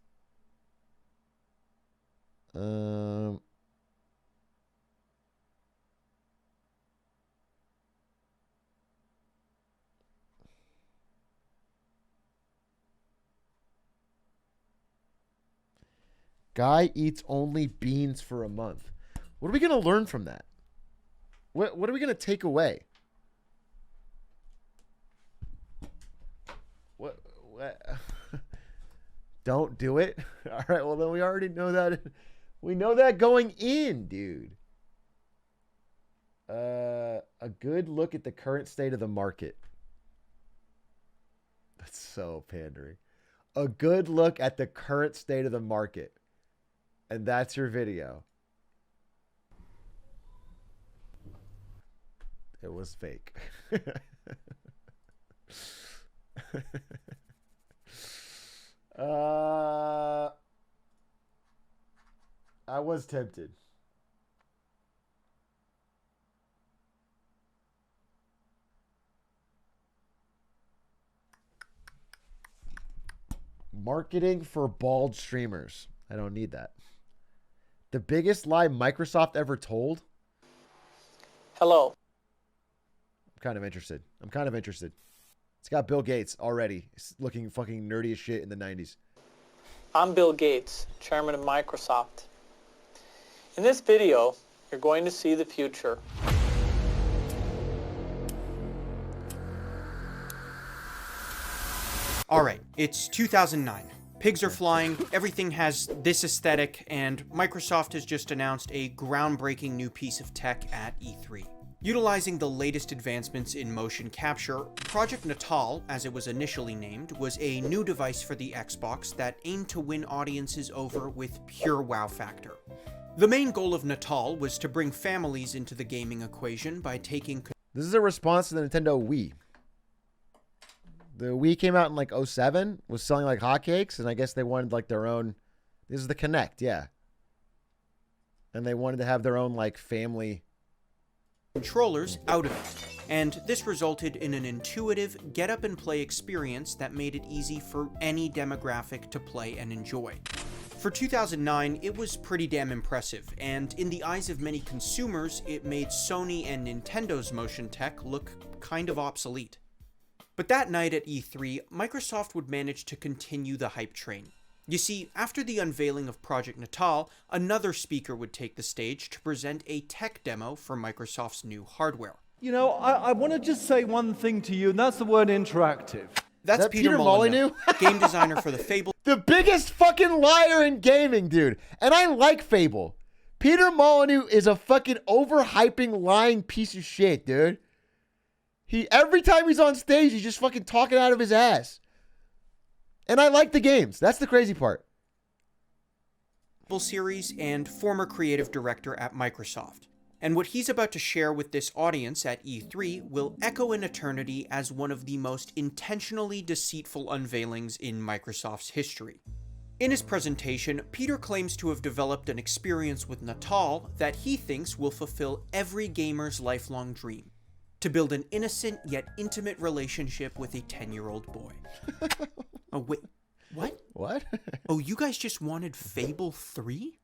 Guy eats only beans for a month. What are we going to learn from that? What are we going to take away? What? Don't do it? All right, well, then we already know that. We know that going in, dude. A good look at the current state of the market. That's so pandering. A good look at the current state of the market. And that's your video. It was fake. I was tempted. Marketing for bald streamers. I don't need that. The biggest lie Microsoft ever told? Hello. I'm kind of interested. It's got Bill Gates already. He's looking fucking nerdy as shit in the 90s. I'm Bill Gates, chairman of Microsoft. In this video, you're going to see the future. All right, it's 2009. Pigs are flying, everything has this aesthetic, and Microsoft has just announced a groundbreaking new piece of tech at E3. Utilizing the latest advancements in motion capture, Project Natal, as it was initially named, was a new device for the Xbox that aimed to win audiences over with pure wow factor. The main goal of Natal was to bring families into the gaming equation by taking... This is a response to the Nintendo Wii. The Wii came out in like 07, was selling like hotcakes, and I guess they wanted like their own... This is the Kinect, yeah. And they wanted to have their own like family... controllers out of it, and this resulted in an intuitive get-up-and-play experience that made it easy for any demographic to play and enjoy. For 2009, it was pretty damn impressive, and in the eyes of many consumers, it made Sony and Nintendo's motion tech look kind of obsolete. But that night at E3, Microsoft would manage to continue the hype train. You see, after the unveiling of Project Natal, another speaker would take the stage to present a tech demo for Microsoft's new hardware. You know, I want to just say one thing to you, and that's the word interactive. That's Peter Molyneux, game designer for the Fable. The biggest fucking liar in gaming, dude. And I like Fable. Peter Molyneux is a fucking overhyping, lying piece of shit, dude. Every time he's on stage, he's just fucking talking out of his ass. And I like the games. That's the crazy part. Series and former creative director at Microsoft. And what he's about to share with this audience at E3 will echo in eternity as one of the most intentionally deceitful unveilings in Microsoft's history. In his presentation, Peter claims to have developed an experience with Natal that he thinks will fulfill every gamer's lifelong dream: to build an innocent yet intimate relationship with a 10-year-old boy. Oh, wait. What? What? Oh, you guys just wanted Fable 3?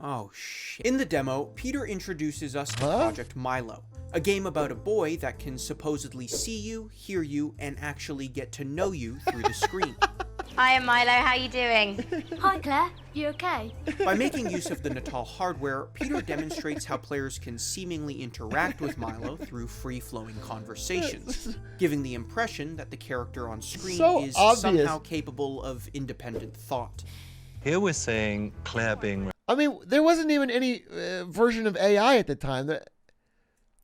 Oh, shit. In the demo, Peter introduces us to Project Milo, a game about a boy that can supposedly see you, hear you, and actually get to know you through the screen. Hiya, Milo. How you doing? Hi, Claire. You okay? By making use of the Natal hardware, Peter demonstrates how players can seemingly interact with Milo through free-flowing conversations, giving the impression that the character on screen is somehow capable of independent thought. Here we're seeing Claire being... I mean, there wasn't even any version of AI at the time.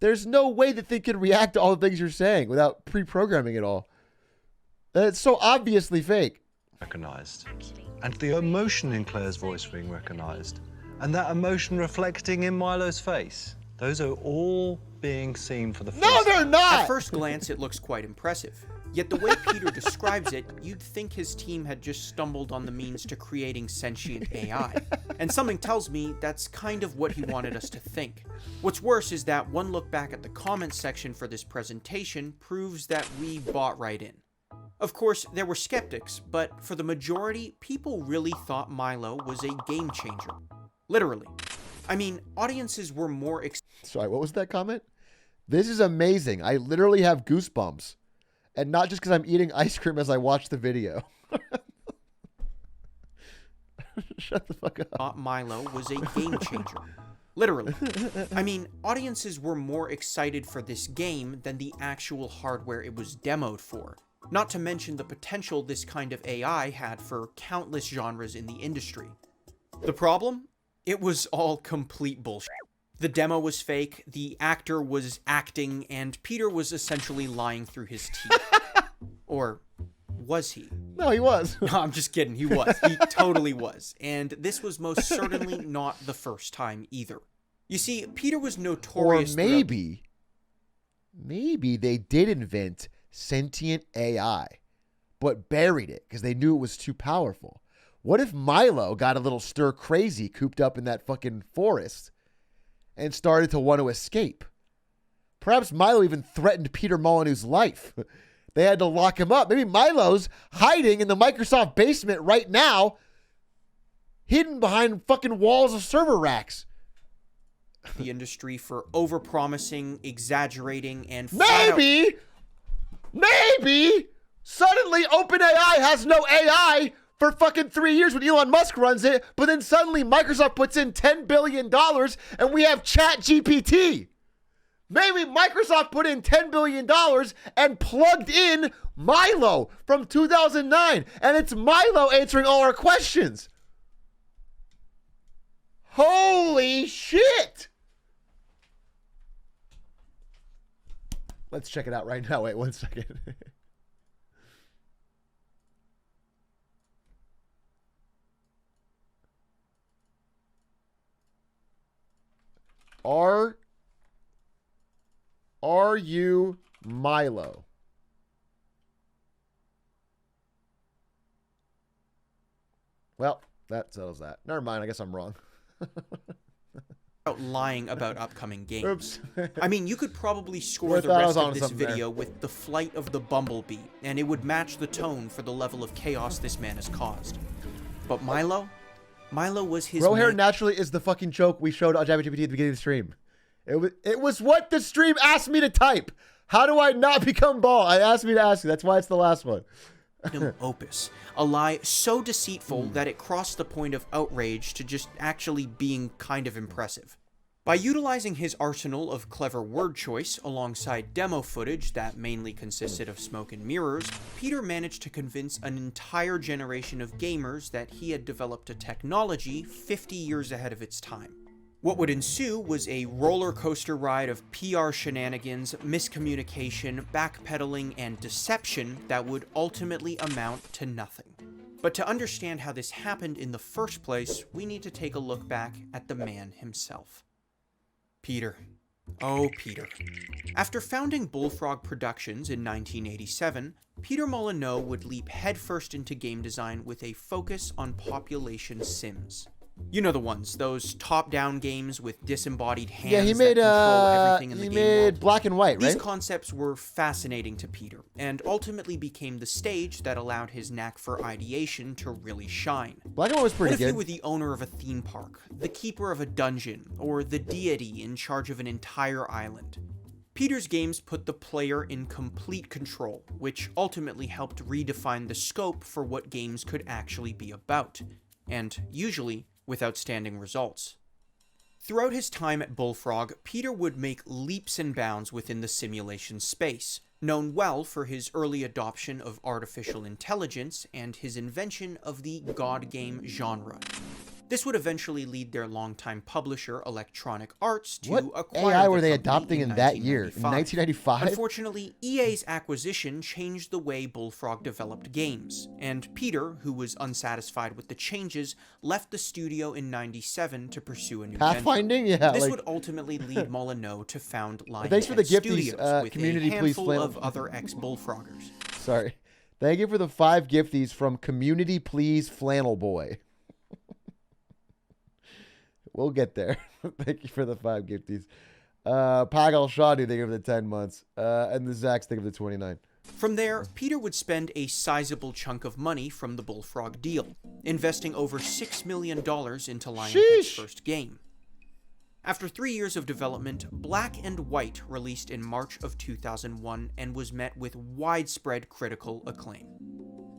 There's no way that they could react to all the things you're saying without pre-programming it all. It's so obviously fake. Recognized. And the emotion in Claire's voice being recognized. And that emotion reflecting in Milo's face. Those are all being seen for the first time. No, they're not! At first glance, it looks quite impressive. Yet the way Peter describes it, you'd think his team had just stumbled on the means to creating sentient AI. And something tells me that's kind of what he wanted us to think. What's worse is that one look back at the comments section for this presentation proves that we bought right in. Of course, there were skeptics, but for the majority, people really thought Milo was a game changer. Literally. I mean, audiences were more... Sorry, what was that comment? This is amazing. I literally have goosebumps. And not just because I'm eating ice cream as I watch the video. Shut the fuck up. Thought Milo was a game changer. Literally. I mean, audiences were more excited for this game than the actual hardware it was demoed for. Not to mention the potential this kind of AI had for countless genres in the industry. The problem? It was all complete bullshit. The demo was fake, the actor was acting, and Peter was essentially lying through his teeth. Or was he? No, he was. No, I'm just kidding. He was. He totally was. And this was most certainly not the first time either. You see, Peter was notorious. Or maybe they did invent sentient AI, but buried it because they knew it was too powerful. What if Milo got a little stir crazy cooped up in that fucking forest and started to want to escape? Perhaps Milo even threatened Peter Molyneux's life. They had to lock him up. Maybe Milo's hiding in the Microsoft basement right now, hidden behind fucking walls of server racks. The industry for overpromising, exaggerating, and maybe suddenly OpenAI has no AI for fucking 3 years when Elon Musk runs it, but then suddenly Microsoft puts in $10 billion and we have ChatGPT. Maybe Microsoft put in $10 billion and plugged in Milo from 2009, and it's Milo answering all our questions. Holy shit! Let's check it out right now. Wait 1 second. Are you Milo? Well, that settles that. Never mind. I guess I'm wrong. Lying about upcoming games. Oops. I mean, you could probably score the rest of this video with the flight of the bumblebee, and it would match the tone for the level of chaos this man has caused. But Milo was his... Grow hair naturally is the fucking joke we showed on ChatGPT at the beginning of the stream. It was what the stream asked me to type. How do I not become bald? I asked me to ask you. That's why it's the last one. Opus. A lie so deceitful that it crossed the point of outrage to just actually being kind of impressive. By utilizing his arsenal of clever word choice alongside demo footage that mainly consisted of smoke and mirrors, Peter managed to convince an entire generation of gamers that he had developed a technology 50 years ahead of its time. What would ensue was a roller coaster ride of PR shenanigans, miscommunication, backpedaling, and deception that would ultimately amount to nothing. But to understand how this happened in the first place, we need to take a look back at the man himself. Peter. Oh, Peter. After founding Bullfrog Productions in 1987, Peter Molyneux would leap headfirst into game design with a focus on population sims. You know the ones, those top-down games with disembodied hands Yeah, he made that control everything in the game world. Black and White, right? These concepts were fascinating to Peter, and ultimately became the stage that allowed his knack for ideation to really shine. Black and White was pretty What if good. you were the owner of a theme park, the keeper of a dungeon, or the deity in charge of an entire island? Peter's games put the player in complete control, which ultimately helped redefine the scope for what games could actually be about, and usually with outstanding results. Throughout his time at Bullfrog, Peter would make leaps and bounds within the simulation space, known well for his early adoption of artificial intelligence and his invention of the God game genre. This would eventually lead their longtime publisher, Electronic Arts, to What acquire AI the were they company adopting in that year? In 1995? Unfortunately, EA's acquisition changed the way Bullfrog developed games, and Peter, who was unsatisfied with the changes, left the studio in '97 to pursue a new Pathfinding? venture. Yeah, This like- would ultimately lead Molyneux to found Lionhead Thanks for the gifties, Studios with Community a Please handful Flannel. of other ex-Bullfroggers. Sorry. Thank you for the 5 gifties from Community Please Flannel Boy. We'll get there. Thank you for the 5 gifties. Pagal Shaw, do you think of the 10 months? And the Zax think of the 29. From there, Peter would spend a sizable chunk of money from the Bullfrog deal, investing over $6 million into Lionhead's first game. After 3 years of development, Black and White released in March of 2001 and was met with widespread critical acclaim.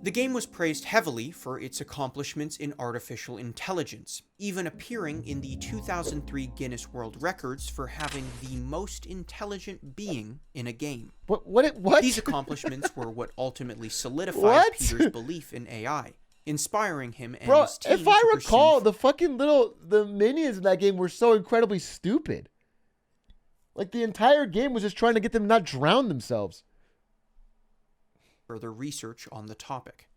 The game was praised heavily for its accomplishments in artificial intelligence, even appearing in the 2003 Guinness World Records for having the most intelligent being in a game. What? These accomplishments were what ultimately solidified Peter's belief in AI, inspiring him and Bro, his team if I to recall, the minions in that game were so incredibly stupid. Like, the entire game was just trying to get them to not drown themselves. Further research on the topic.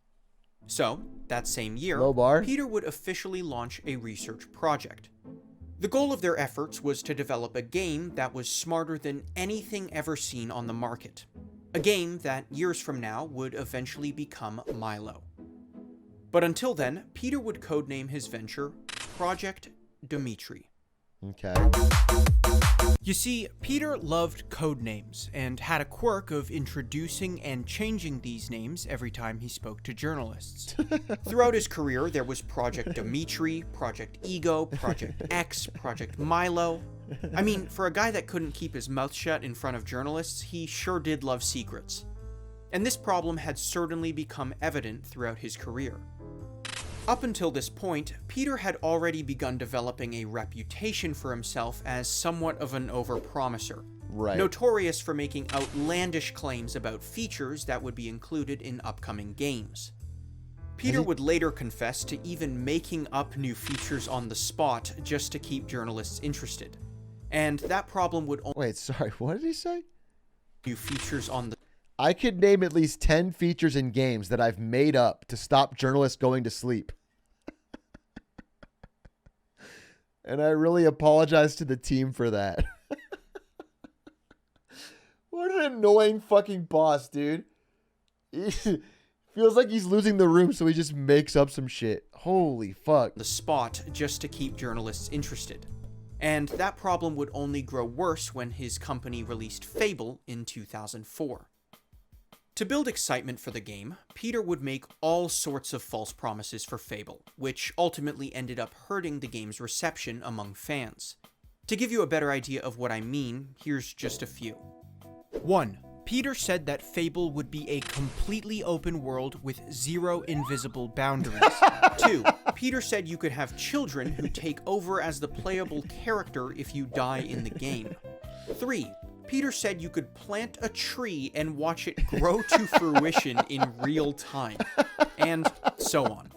So, that same year, Low bar. Peter would officially launch a research project. The goal of their efforts was to develop a game that was smarter than anything ever seen on the market. A game that, years from now, would eventually become Milo. But until then, Peter would codename his venture Project Dimitri. Okay. You see, Peter loved code names and had a quirk of introducing and changing these names every time he spoke to journalists. Throughout his career, there was Project Dimitri, Project Ego, Project X, Project Milo. I mean, for a guy that couldn't keep his mouth shut in front of journalists, he sure did love secrets. And this problem had certainly become evident throughout his career. Up until this point, Peter had already begun developing a reputation for himself as somewhat of an overpromiser, notorious for making outlandish claims about features that would be included in upcoming games. Peter would later confess to even making up new features on the spot just to keep journalists interested. And that problem would only— Wait, sorry, what did he say? New features on the— I could name at least 10 features in games that I've made up to stop journalists going to sleep. And I really apologize to the team for that. What an annoying fucking boss, dude. He feels like he's losing the room, so he just makes up some shit. Holy fuck. The spot just to keep journalists interested. And that problem would only grow worse when his company released Fable in 2004. To build excitement for the game, Peter would make all sorts of false promises for Fable, which ultimately ended up hurting the game's reception among fans. To give you a better idea of what I mean, here's just a few. 1. Peter said that Fable would be a completely open world with 0 invisible boundaries. 2. Peter said you could have children who take over as the playable character if you die in the game. 3. Peter said you could plant a tree and watch it grow to fruition in real time. And so on.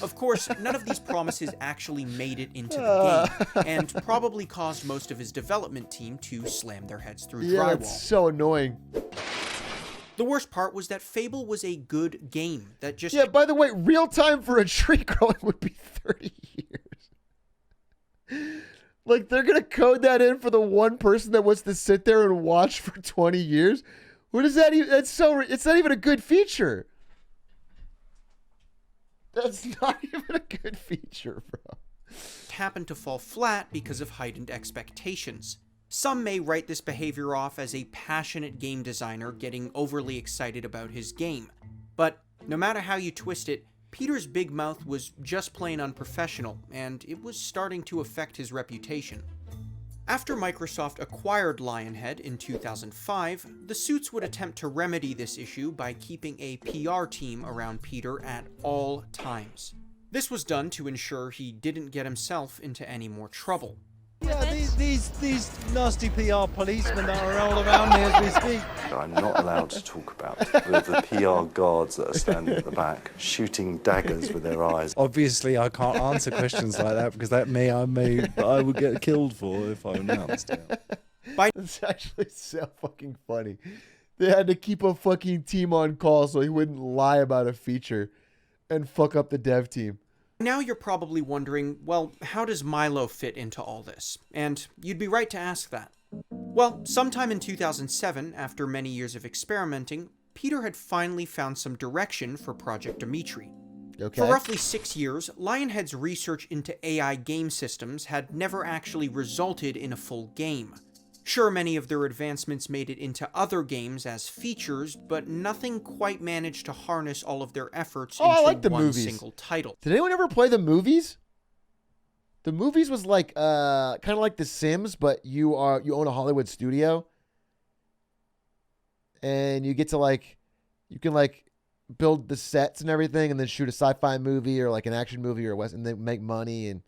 Of course, none of these promises actually made it into the game, and probably caused most of his development team to slam their heads through Yeah, drywall. that's so annoying. The worst part was that Fable was a good game that just... Yeah, by the way, real time for a tree growing would be 30 years. Like, they're going to code that in for the one person that wants to sit there and watch for 20 years? What is that even? It's not even a good feature. That's not even a good feature, bro. happened to fall flat because of heightened expectations. Some may write this behavior off as a passionate game designer getting overly excited about his game. But no matter how you twist it, Peter's big mouth was just plain unprofessional, and it was starting to affect his reputation. After Microsoft acquired Lionhead in 2005, the suits would attempt to remedy this issue by keeping a PR team around Peter at all times. This was done to ensure he didn't get himself into any more trouble. Yeah, these nasty PR policemen that are all around me as we speak. I'm not allowed to talk about the PR guards that are standing at the back, shooting daggers with their eyes. Obviously, I can't answer questions like that because I would get killed for if I announced it. It's actually so fucking funny. They had to keep a fucking team on call so he wouldn't lie about a feature and fuck up the dev team. Now you're probably wondering, well, how does Milo fit into all this? And you'd be right to ask that. Well, sometime in 2007, after many years of experimenting, Peter had finally found some direction for Project Dimitri. Okay. For roughly 6 years, Lionhead's research into AI game systems had never actually resulted in a full game. Sure, many of their advancements made it into other games as features, but nothing quite managed to harness all of their efforts into one single title. Did anyone ever play the movies? The movies was like kind of like The Sims, but you own a Hollywood studio, and you get to you can build the sets and everything, and then shoot a sci-fi movie or like an action movie or and then make money. And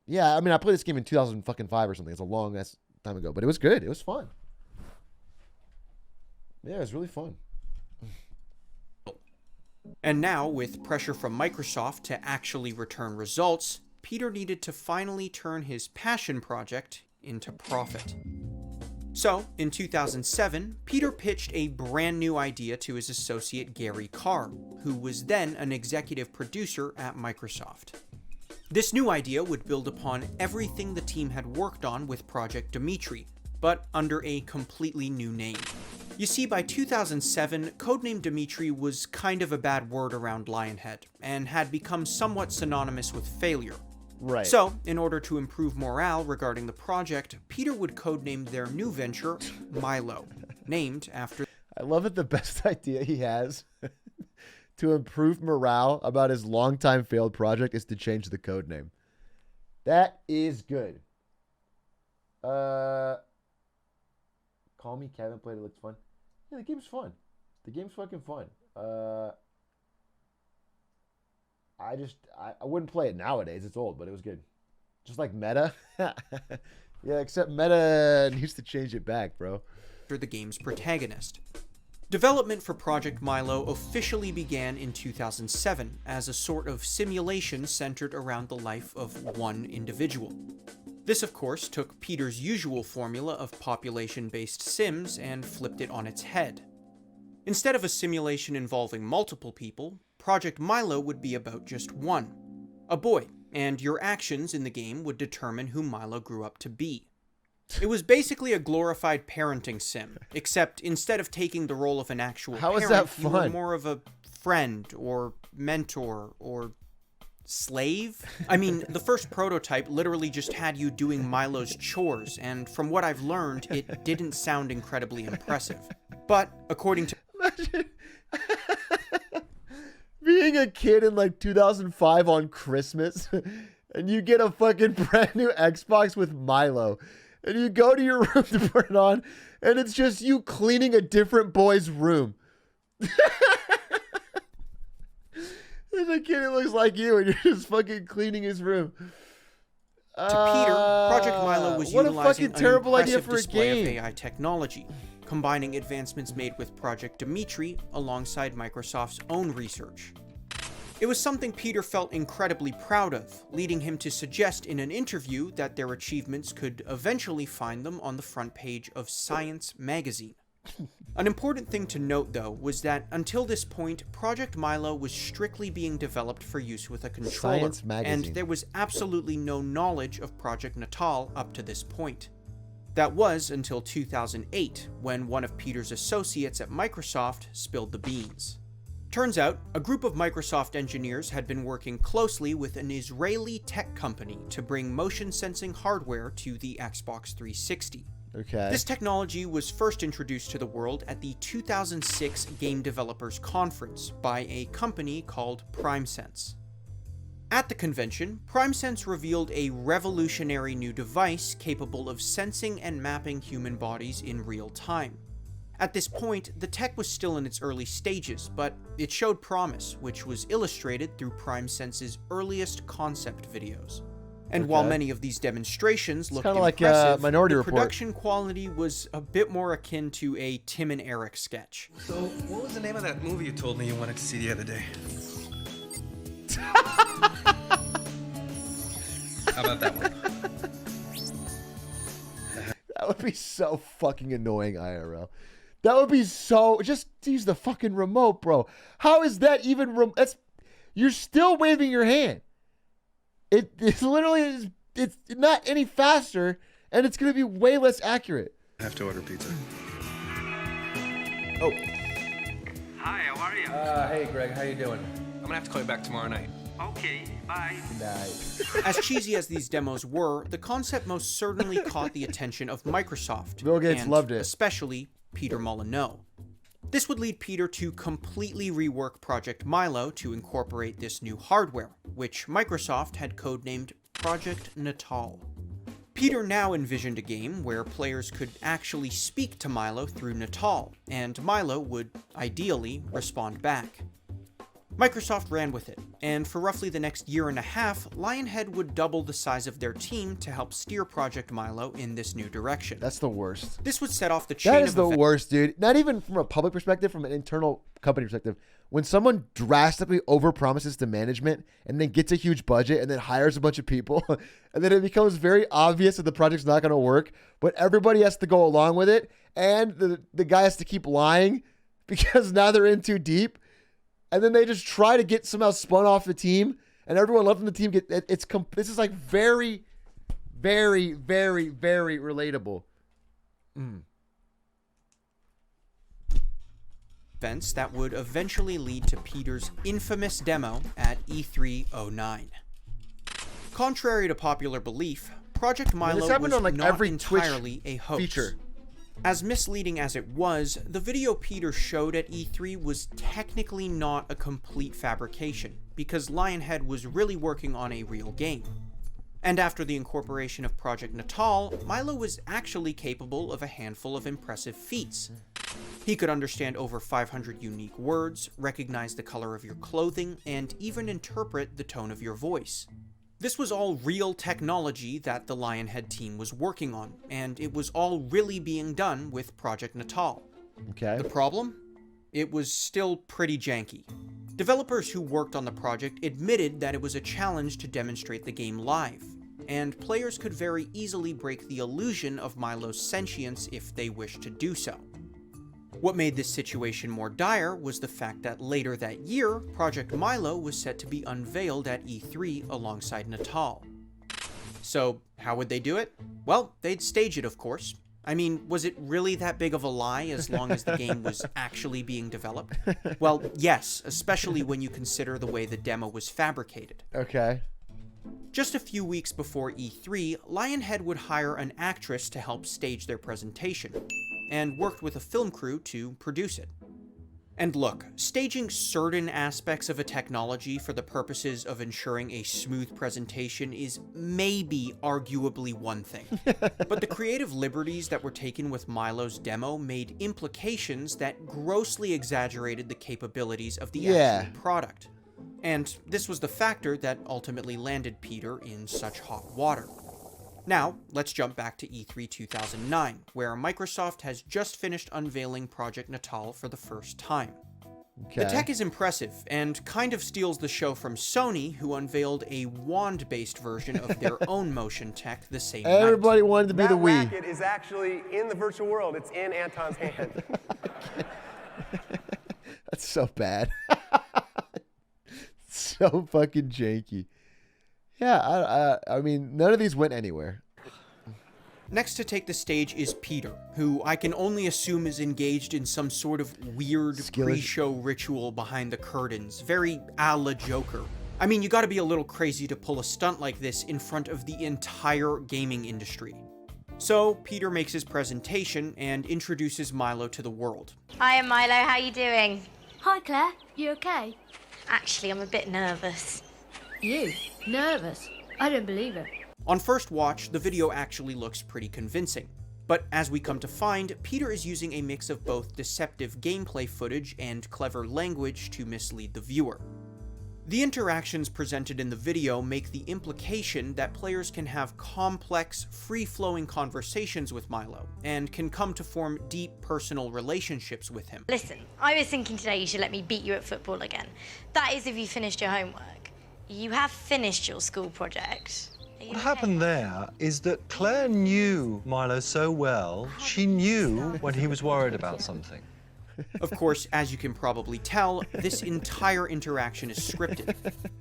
yeah, I mean, I played this game in 2005 or something. It's a long ass time ago, but it was good. It was fun. Yeah, it was really fun. And now, with pressure from Microsoft to actually return results, Peter needed to finally turn his passion project into profit. So, in 2007, Peter pitched a brand new idea to his associate Gary Carr, who was then an executive producer at Microsoft. This new idea would build upon everything the team had worked on with Project Dimitri, but under a completely new name. You see, by 2007, codename Dimitri was kind of a bad word around Lionhead, and had become somewhat synonymous with failure. Right. So, in order to improve morale regarding the project, Peter would codename their new venture Milo, named after... I love that the best idea he has to improve morale about his longtime failed project is to change the code name. That is good. Call me Kevin played it, looks fun. Yeah, the game's fun. The game's fucking fun. I wouldn't play it nowadays. It's old, but it was good. Just like Meta. Yeah, except Meta needs to change it back, bro. ...the game's protagonist. Development for Project Milo officially began in 2007 as a sort of simulation centered around the life of one individual. This, of course, took Peter's usual formula of population-based sims and flipped it on its head. Instead of a simulation involving multiple people, Project Milo would be about just one, a boy, and your actions in the game would determine who Milo grew up to be. It was basically a glorified parenting sim, except instead of taking the role of an actual How parent, is that you were fun? more of a friend or mentor or slave? I mean, the first prototype literally just had you doing Milo's chores, and from what I've learned, it didn't sound incredibly impressive. But according to... Imagine being a kid in like 2005 on Christmas, and you get a fucking brand new Xbox with Milo. And you go to your room to put it on, and it's just you cleaning a different boy's room. There's a kid who looks like you, and you're just fucking cleaning his room. To Peter, Project Milo was what a utilizing fucking terrible an idea impressive for a display game. of AI technology, combining advancements made with Project Dimitri alongside Microsoft's own research. It was something Peter felt incredibly proud of, leading him to suggest in an interview that their achievements could eventually find them on the front page of Science magazine. An important thing to note, though, was that until this point, Project Milo was strictly being developed for use with a controller, Science magazine. and there was absolutely no knowledge of Project Natal up to this point. That was until 2008, when one of Peter's associates at Microsoft spilled the beans. Turns out, a group of Microsoft engineers had been working closely with an Israeli tech company to bring motion sensing hardware to the Xbox 360. Okay. This technology was first introduced to the world at the 2006 Game Developers Conference by a company called PrimeSense. At the convention, PrimeSense revealed a revolutionary new device capable of sensing and mapping human bodies in real time. At this point, the tech was still in its early stages, but it showed promise, which was illustrated through PrimeSense's earliest concept videos. And while many of these demonstrations looked impressive, Minority the Report. production quality was a bit more akin to a Tim and Eric sketch. So, what was the name of that movie you told me you wanted to see the other day? How about that one? That would be so fucking annoying, IRL. That would be so... Just use the fucking remote, bro. How is that even... You're still waving your hand. It's literally... It's not any faster, and it's going to be way less accurate. I have to order pizza. Oh. Hi, how are you? Hey, Greg, how you doing? I'm gonna have to call you back tomorrow night. Okay, bye. As cheesy as these demos were, the concept most certainly caught the attention of Microsoft. Bill Gates and loved it. Especially Peter Molyneux. This would lead Peter to completely rework Project Milo to incorporate this new hardware, which Microsoft had codenamed Project Natal. Peter now envisioned a game where players could actually speak to Milo through Natal, and Milo would, ideally, respond back. Microsoft ran with it, and for roughly the next year and a half, Lionhead would double the size of their team to help steer Project Milo in this new direction. That's the worst. This would set off the chain That of is the worst, dude. Not even from a public perspective, from an internal company perspective. When someone drastically overpromises to management and then gets a huge budget and then hires a bunch of people, and then it becomes very obvious that the project's not going to work, but everybody has to go along with it, and the guy has to keep lying because now they're in too deep. And then they just try to get somehow spun off the team, and everyone left in the team this is like very, very, very, very relatable. Events that would eventually lead to Peter's infamous demo at E309. Contrary to popular belief, Project Milo was on, like, not every Twitch entirely a hoax. feature. As misleading as it was, the video Peter showed at E3 was technically not a complete fabrication, because Lionhead was really working on a real game. And after the incorporation of Project Natal, Milo was actually capable of a handful of impressive feats. He could understand over 500 unique words, recognize the color of your clothing, and even interpret the tone of your voice. This was all real technology that the Lionhead team was working on, and it was all really being done with Project Natal. Okay. The problem? It was still pretty janky. Developers who worked on the project admitted that it was a challenge to demonstrate the game live, and players could very easily break the illusion of Milo's sentience if they wished to do so. What made this situation more dire was the fact that later that year, Project Milo was set to be unveiled at E3 alongside Natal. So, how would they do it? Well, they'd stage it, of course. I mean, was it really that big of a lie as long as the game was actually being developed? Well, yes, especially when you consider the way the demo was fabricated. Okay. Just a few weeks before E3, Lionhead would hire an actress to help stage their presentation, and worked with a film crew to produce it. And look, staging certain aspects of a technology for the purposes of ensuring a smooth presentation is maybe arguably one thing. But the creative liberties that were taken with Milo's demo made implications that grossly exaggerated the capabilities of the actual product. And this was the factor that ultimately landed Peter in such hot water. Now, let's jump back to E3 2009, where Microsoft has just finished unveiling Project Natal for the first time. Okay. The tech is impressive and kind of steals the show from Sony, who unveiled a wand-based version of their own motion tech the same night. Everybody wanted to be the Wii. That racket is actually in the virtual world. It's in Anton's hand. That's so bad. So fucking janky. Yeah, I mean, none of these went anywhere. Next to take the stage is Peter, who I can only assume is engaged in some sort of weird pre-show ritual behind the curtains, very a la Joker. I mean, you gotta be a little crazy to pull a stunt like this in front of the entire gaming industry. So, Peter makes his presentation and introduces Milo to the world. Hiya, Milo. How you doing? Hi, Claire. You okay? Actually, I'm a bit nervous. You? Nervous? I don't believe it. On first watch, the video actually looks pretty convincing. But as we come to find, Peter is using a mix of both deceptive gameplay footage and clever language to mislead the viewer. The interactions presented in the video make the implication that players can have complex, free-flowing conversations with Milo, and can come to form deep personal relationships with him. Listen, I was thinking today you should let me beat you at football again. That is if you finished your homework. You have finished your school project. What happened there is that Claire knew Milo so well, she knew when he was worried about something. Of course, as you can probably tell, this entire interaction is scripted.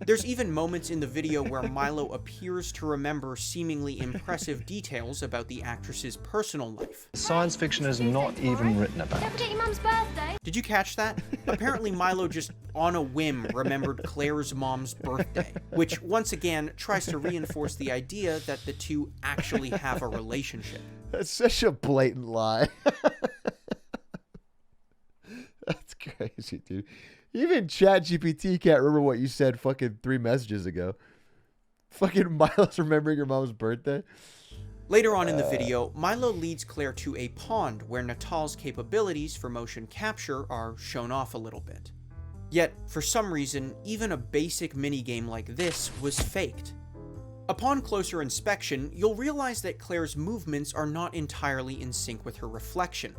There's even moments in the video where Milo appears to remember seemingly impressive details about the actress's personal life. Science fiction is not even written about. Don't forget your mum's birthday. Did you catch that? Apparently Milo just on a whim remembered Claire's mom's birthday, which once again tries to reinforce the idea that the two actually have a relationship. That's such a blatant lie. That's crazy, dude. Even ChatGPT can't remember what you said fucking 3 messages ago. Fucking Milo's remembering your mom's birthday. Later on in the video, Milo leads Claire to a pond where Natal's capabilities for motion capture are shown off a little bit. Yet, for some reason, even a basic minigame like this was faked. Upon closer inspection, you'll realize that Claire's movements are not entirely in sync with her reflection.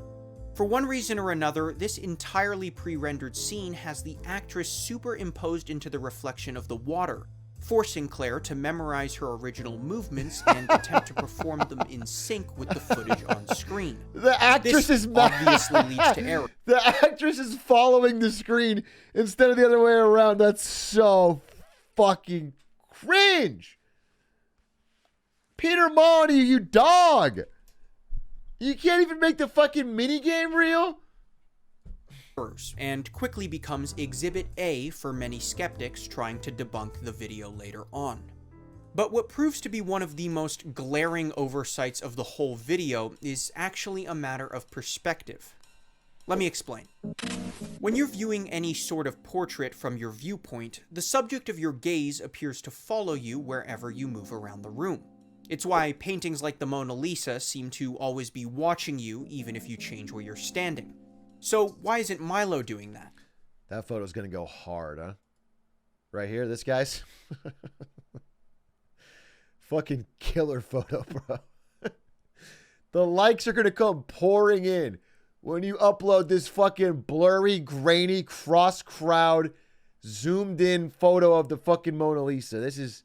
For one reason or another, this entirely pre-rendered scene has the actress superimposed into the reflection of the water, forcing Claire to memorize her original movements and attempt to perform them in sync with the footage on screen. The actress is obviously leads to error. The actress is following the screen instead of the other way around. That's so fucking cringe. Peter Monty, you dog. You can't even make the fucking minigame real? And quickly becomes Exhibit A for many skeptics trying to debunk the video later on. But what proves to be one of the most glaring oversights of the whole video is actually a matter of perspective. Let me explain. When you're viewing any sort of portrait from your viewpoint, the subject of your gaze appears to follow you wherever you move around the room. It's why paintings like the Mona Lisa seem to always be watching you, even if you change where you're standing. So why isn't Milo doing that? That photo's gonna go hard, huh? Right here, this guy's. Fucking killer photo, bro. The likes are gonna come pouring in when you upload this fucking blurry, grainy, cross-crowd, zoomed-in photo of the fucking Mona Lisa. This is...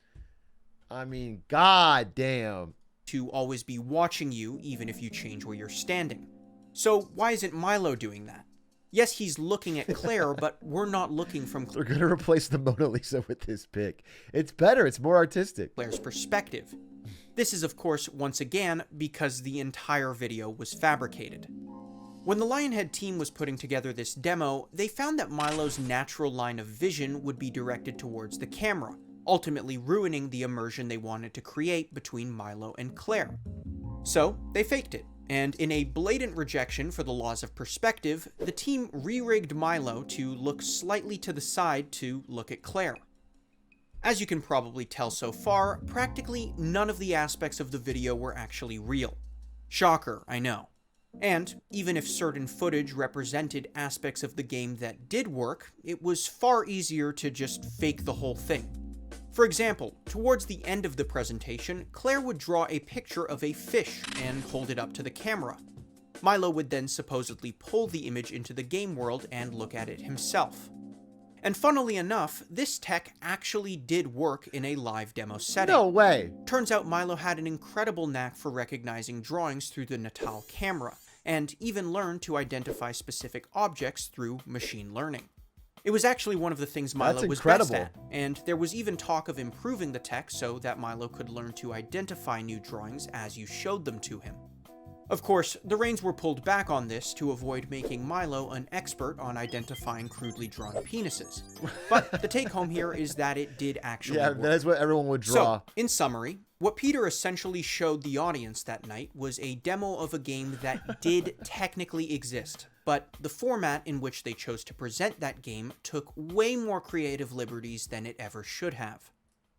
I mean, god damn. To always be watching you, even if you change where you're standing. So why isn't Milo doing that? Yes, he's looking at Claire, but we're not looking from They're going to replace the Mona Lisa with this pic. It's better. It's more artistic. Claire's perspective. This is, of course, once again, because the entire video was fabricated. When the Lionhead team was putting together this demo, they found that Milo's natural line of vision would be directed towards the camera, ultimately ruining the immersion they wanted to create between Milo and Claire. So, they faked it, and in a blatant rejection for the laws of perspective, the team re-rigged Milo to look slightly to the side to look at Claire. As you can probably tell so far, practically none of the aspects of the video were actually real. Shocker, I know. And, even if certain footage represented aspects of the game that did work, it was far easier to just fake the whole thing. For example, towards the end of the presentation, Claire would draw a picture of a fish and hold it up to the camera. Milo would then supposedly pull the image into the game world and look at it himself. And funnily enough, this tech actually did work in a live demo setting. No way! Turns out Milo had an incredible knack for recognizing drawings through the Natal camera, and even learned to identify specific objects through machine learning. It was actually one of the things Milo was best at, and there was even talk of improving the tech so that Milo could learn to identify new drawings as you showed them to him. Of course, the reins were pulled back on this to avoid making Milo an expert on identifying crudely drawn penises. But the take-home here is that it did actually work. That's what everyone would draw. So, in summary, what Peter essentially showed the audience that night was a demo of a game that did technically exist, but the format in which they chose to present that game took way more creative liberties than it ever should have.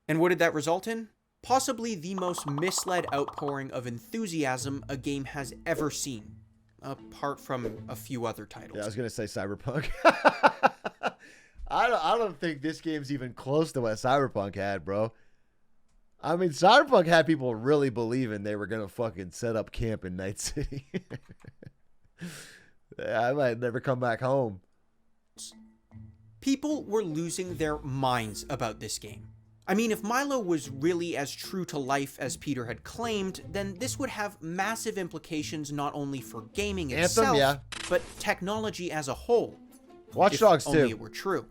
And what did that result in? Possibly the most misled outpouring of enthusiasm a game has ever seen, apart from a few other titles. Yeah, I was gonna say Cyberpunk. I don't think this game's even close to what Cyberpunk had, bro. I mean, Cyberpunk had people really believing they were gonna fucking set up camp in Night City. I might never come back home. People were losing their minds about this game. I mean, if Milo was really as true to life as Peter had claimed, then this would have massive implications not only for gaming itself, but technology as a whole. Watch Dogs if only too. It were true.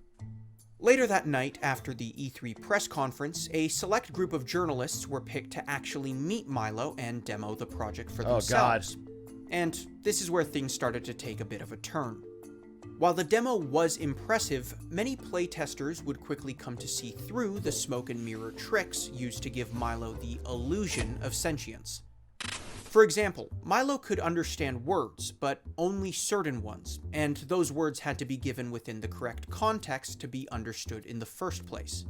Later that night, after the E3 press conference, a select group of journalists were picked to actually meet Milo and demo the project for themselves. And this is where things started to take a bit of a turn. While the demo was impressive, many playtesters would quickly come to see through the smoke and mirror tricks used to give Milo the illusion of sentience. For example, Milo could understand words, but only certain ones, and those words had to be given within the correct context to be understood in the first place.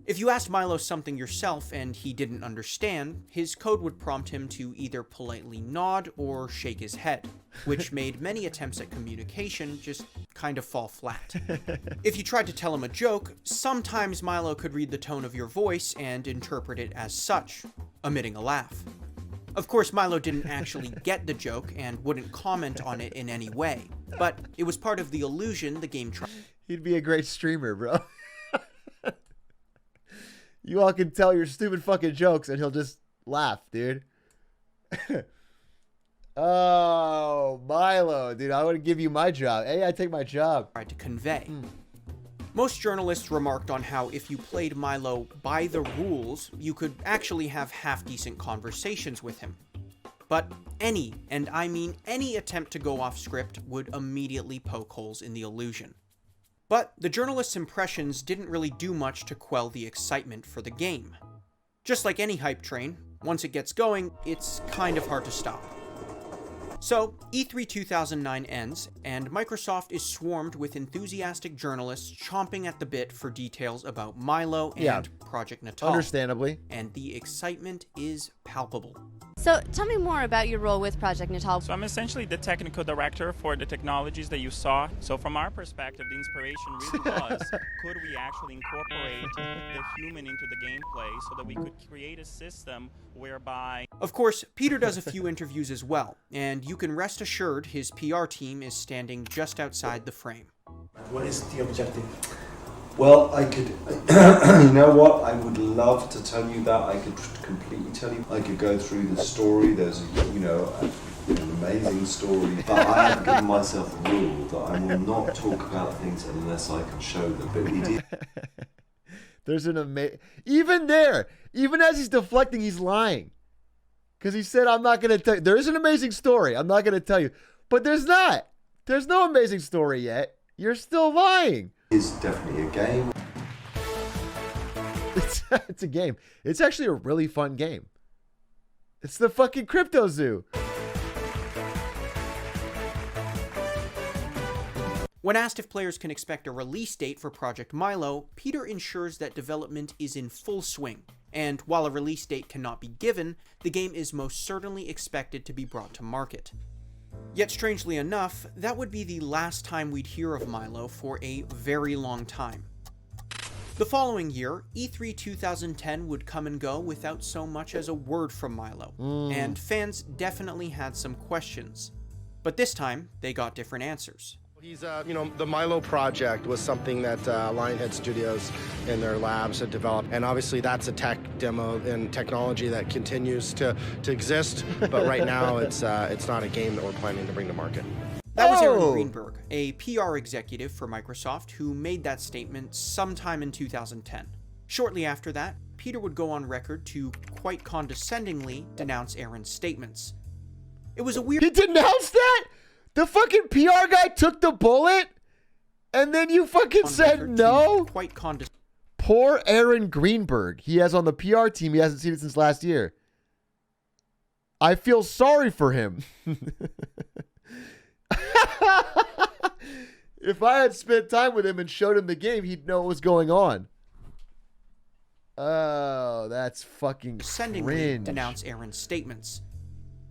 If you asked Milo something yourself and he didn't understand, his code would prompt him to either politely nod or shake his head, which made many attempts at communication just kind of fall flat. If you tried to tell him a joke, sometimes Milo could read the tone of your voice and interpret it as such, emitting a laugh. Of course, Milo didn't actually get the joke and wouldn't comment on it in any way, but it was part of the illusion the game tried. He'd be a great streamer, bro. You all can tell your stupid fucking jokes and he'll just laugh, dude. Oh, Milo, dude, I would give you my job. Hey, I take my job. Tried to convey. Most journalists remarked on how if you played Milo by the rules, you could actually have half-decent conversations with him. But any, and I mean any attempt to go off script would immediately poke holes in the illusion. But the journalists' impressions didn't really do much to quell the excitement for the game. Just like any hype train, once it gets going, it's kind of hard to stop. So, E3 2009 ends, and Microsoft is swarmed with enthusiastic journalists chomping at the bit for details about Milo and Project Natal. Understandably. And the excitement is palpable. So, tell me more about your role with Project Natal. So I'm essentially the technical director for the technologies that you saw. So from our perspective, the inspiration really was, could we actually incorporate the human into the gameplay so that we could create a system whereby... Of course, Peter does a few interviews as well, and you can rest assured his PR team is standing just outside the frame. What is the objective? Well, I could, you know what, I would love to tell you that. I could completely tell you. I could go through the story. There's, an amazing story. But I have given myself a rule that I will not talk about things unless I can show them. But we did. There's an amazing... Even as he's deflecting, he's lying. Because he said, I'm not going to tell you. There is an amazing story. I'm not going to tell you. But there's not. There's no amazing story yet. You're still lying. It's definitely a game. It's a game. It's actually a really fun game. It's the fucking Crypto Zoo. When asked if players can expect a release date for Project Milo, Peter ensures that development is in full swing. And while a release date cannot be given, the game is most certainly expected to be brought to market. Yet strangely enough, that would be the last time we'd hear of Milo for a very long time. The following year, E3 2010 would come and go without so much as a word from Milo, and fans definitely had some questions. But this time, they got different answers. He's, the Milo project was something that Lionhead Studios in their labs had developed. And obviously that's a tech demo and technology that continues to exist. But right now it's not a game that we're planning to bring to market. That was Aaron Greenberg, a PR executive for Microsoft, who made that statement sometime in 2010. Shortly after that, Peter would go on record to quite condescendingly denounce Aaron's statements. It was a weird... He denounced that? The fucking PR guy took the bullet? And then you fucking said no? Quite Poor Aaron Greenberg. He has on the PR team. He hasn't seen it since last year. I feel sorry for him. If I had spent time with him and showed him the game, he'd know what was going on. Oh, that's fucking cringe. Denounce Aaron's statements.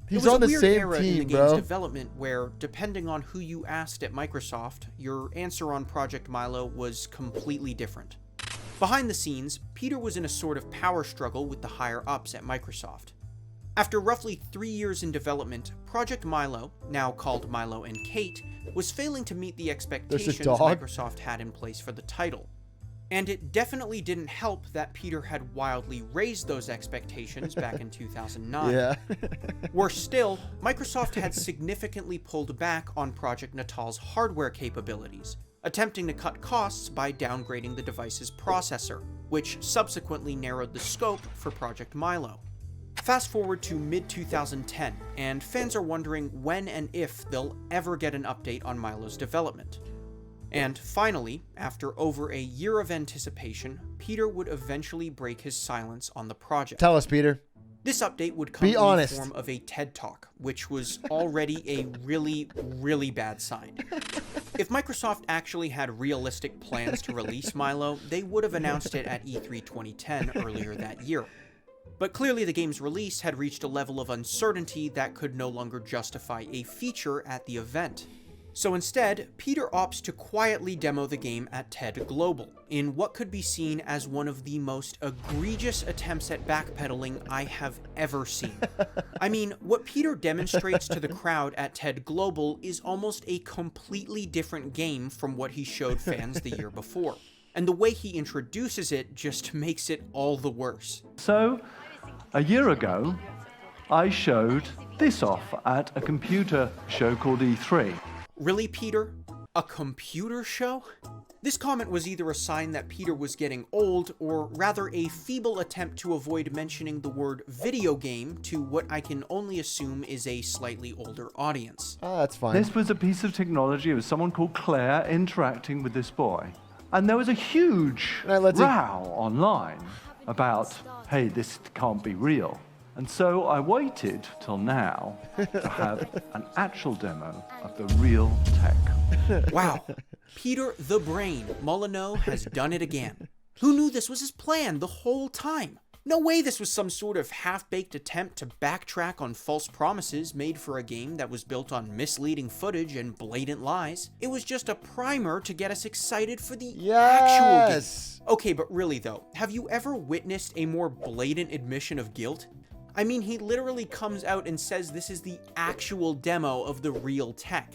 He's on the same It was a weird era in the team, game's bro. development where, depending on who you asked at Microsoft, your answer on Project Milo was completely different. Behind the scenes, Peter was in a sort of power struggle with the higher-ups at Microsoft. After roughly 3 years in development, Project Milo, now called Milo and Kate, was failing to meet the expectations Microsoft had in place for the title. And it definitely didn't help that Peter had wildly raised those expectations back in 2009. Yeah. Worse still, Microsoft had significantly pulled back on Project Natal's hardware capabilities, attempting to cut costs by downgrading the device's processor, which subsequently narrowed the scope for Project Milo. Fast forward to mid-2010, and fans are wondering when and if they'll ever get an update on Milo's development. And finally, after over a year of anticipation, Peter would eventually break his silence on the project. Tell us, Peter. This update would come in the form of a TED Talk, which was already a really, really bad sign. If Microsoft actually had realistic plans to release Milo, they would have announced it at E3 2010 earlier that year. But clearly the game's release had reached a level of uncertainty that could no longer justify a feature at the event. So instead, Peter opts to quietly demo the game at TED Global, in what could be seen as one of the most egregious attempts at backpedaling I have ever seen. I mean, what Peter demonstrates to the crowd at TED Global is almost a completely different game from what he showed fans the year before. And the way he introduces it just makes it all the worse. So, a year ago, I showed this off at a computer show called E3. Really, Peter? A computer show? This comment was either a sign that Peter was getting old, or rather a feeble attempt to avoid mentioning the word video game to what I can only assume is a slightly older audience. That's fine. This was a piece of technology. It was someone called Claire interacting with this boy. And there was a huge row online about, hey, this can't be real. And so I waited till now to have an actual demo of the real tech. Wow. Peter the Brain Molyneux has done it again. Who knew this was his plan the whole time? No way this was some sort of half-baked attempt to backtrack on false promises made for a game that was built on misleading footage and blatant lies. It was just a primer to get us excited for the actual game. Okay, but really though, have you ever witnessed a more blatant admission of guilt? I mean, he literally comes out and says this is the actual demo of the real tech.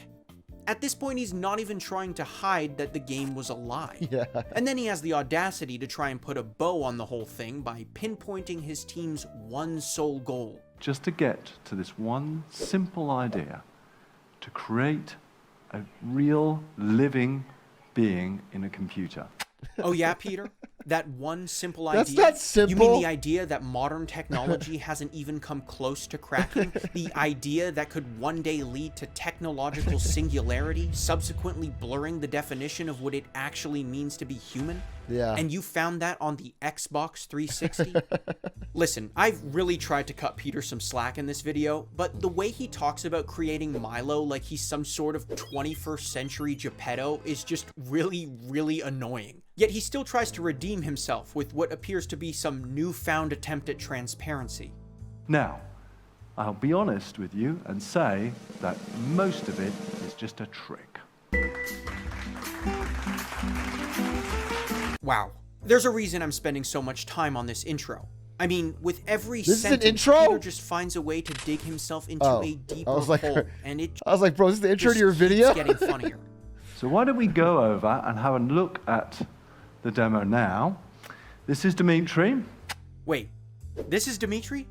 At this point, he's not even trying to hide that the game was a lie. Yeah. And then he has the audacity to try and put a bow on the whole thing by pinpointing his team's one sole goal. Just to get to this one simple idea, to create a real living being in a computer. Oh yeah, Peter? That one simple That's idea? not simple. You mean the idea that modern technology hasn't even come close to cracking? The idea that could one day lead to technological singularity, subsequently blurring the definition of what it actually means to be human? Yeah. And you found that on the Xbox 360? Listen, I've really tried to cut Peter some slack in this video, but the way he talks about creating Milo like he's some sort of 21st century Geppetto is just really, really annoying. Yet he still tries to redeem himself with what appears to be some newfound attempt at transparency. Now, I'll be honest with you and say that most of it is just a trick. Wow. There's a reason I'm spending so much time on this intro. I mean, with every This is an sentence, intro? Peter just finds a way to dig himself into a deeper hole, and it I was like, bro, is this the intro to your just video? keeps getting funnier. So why don't we go over and have a look at the demo now. This is Dimitri. Wait, this is Dimitri?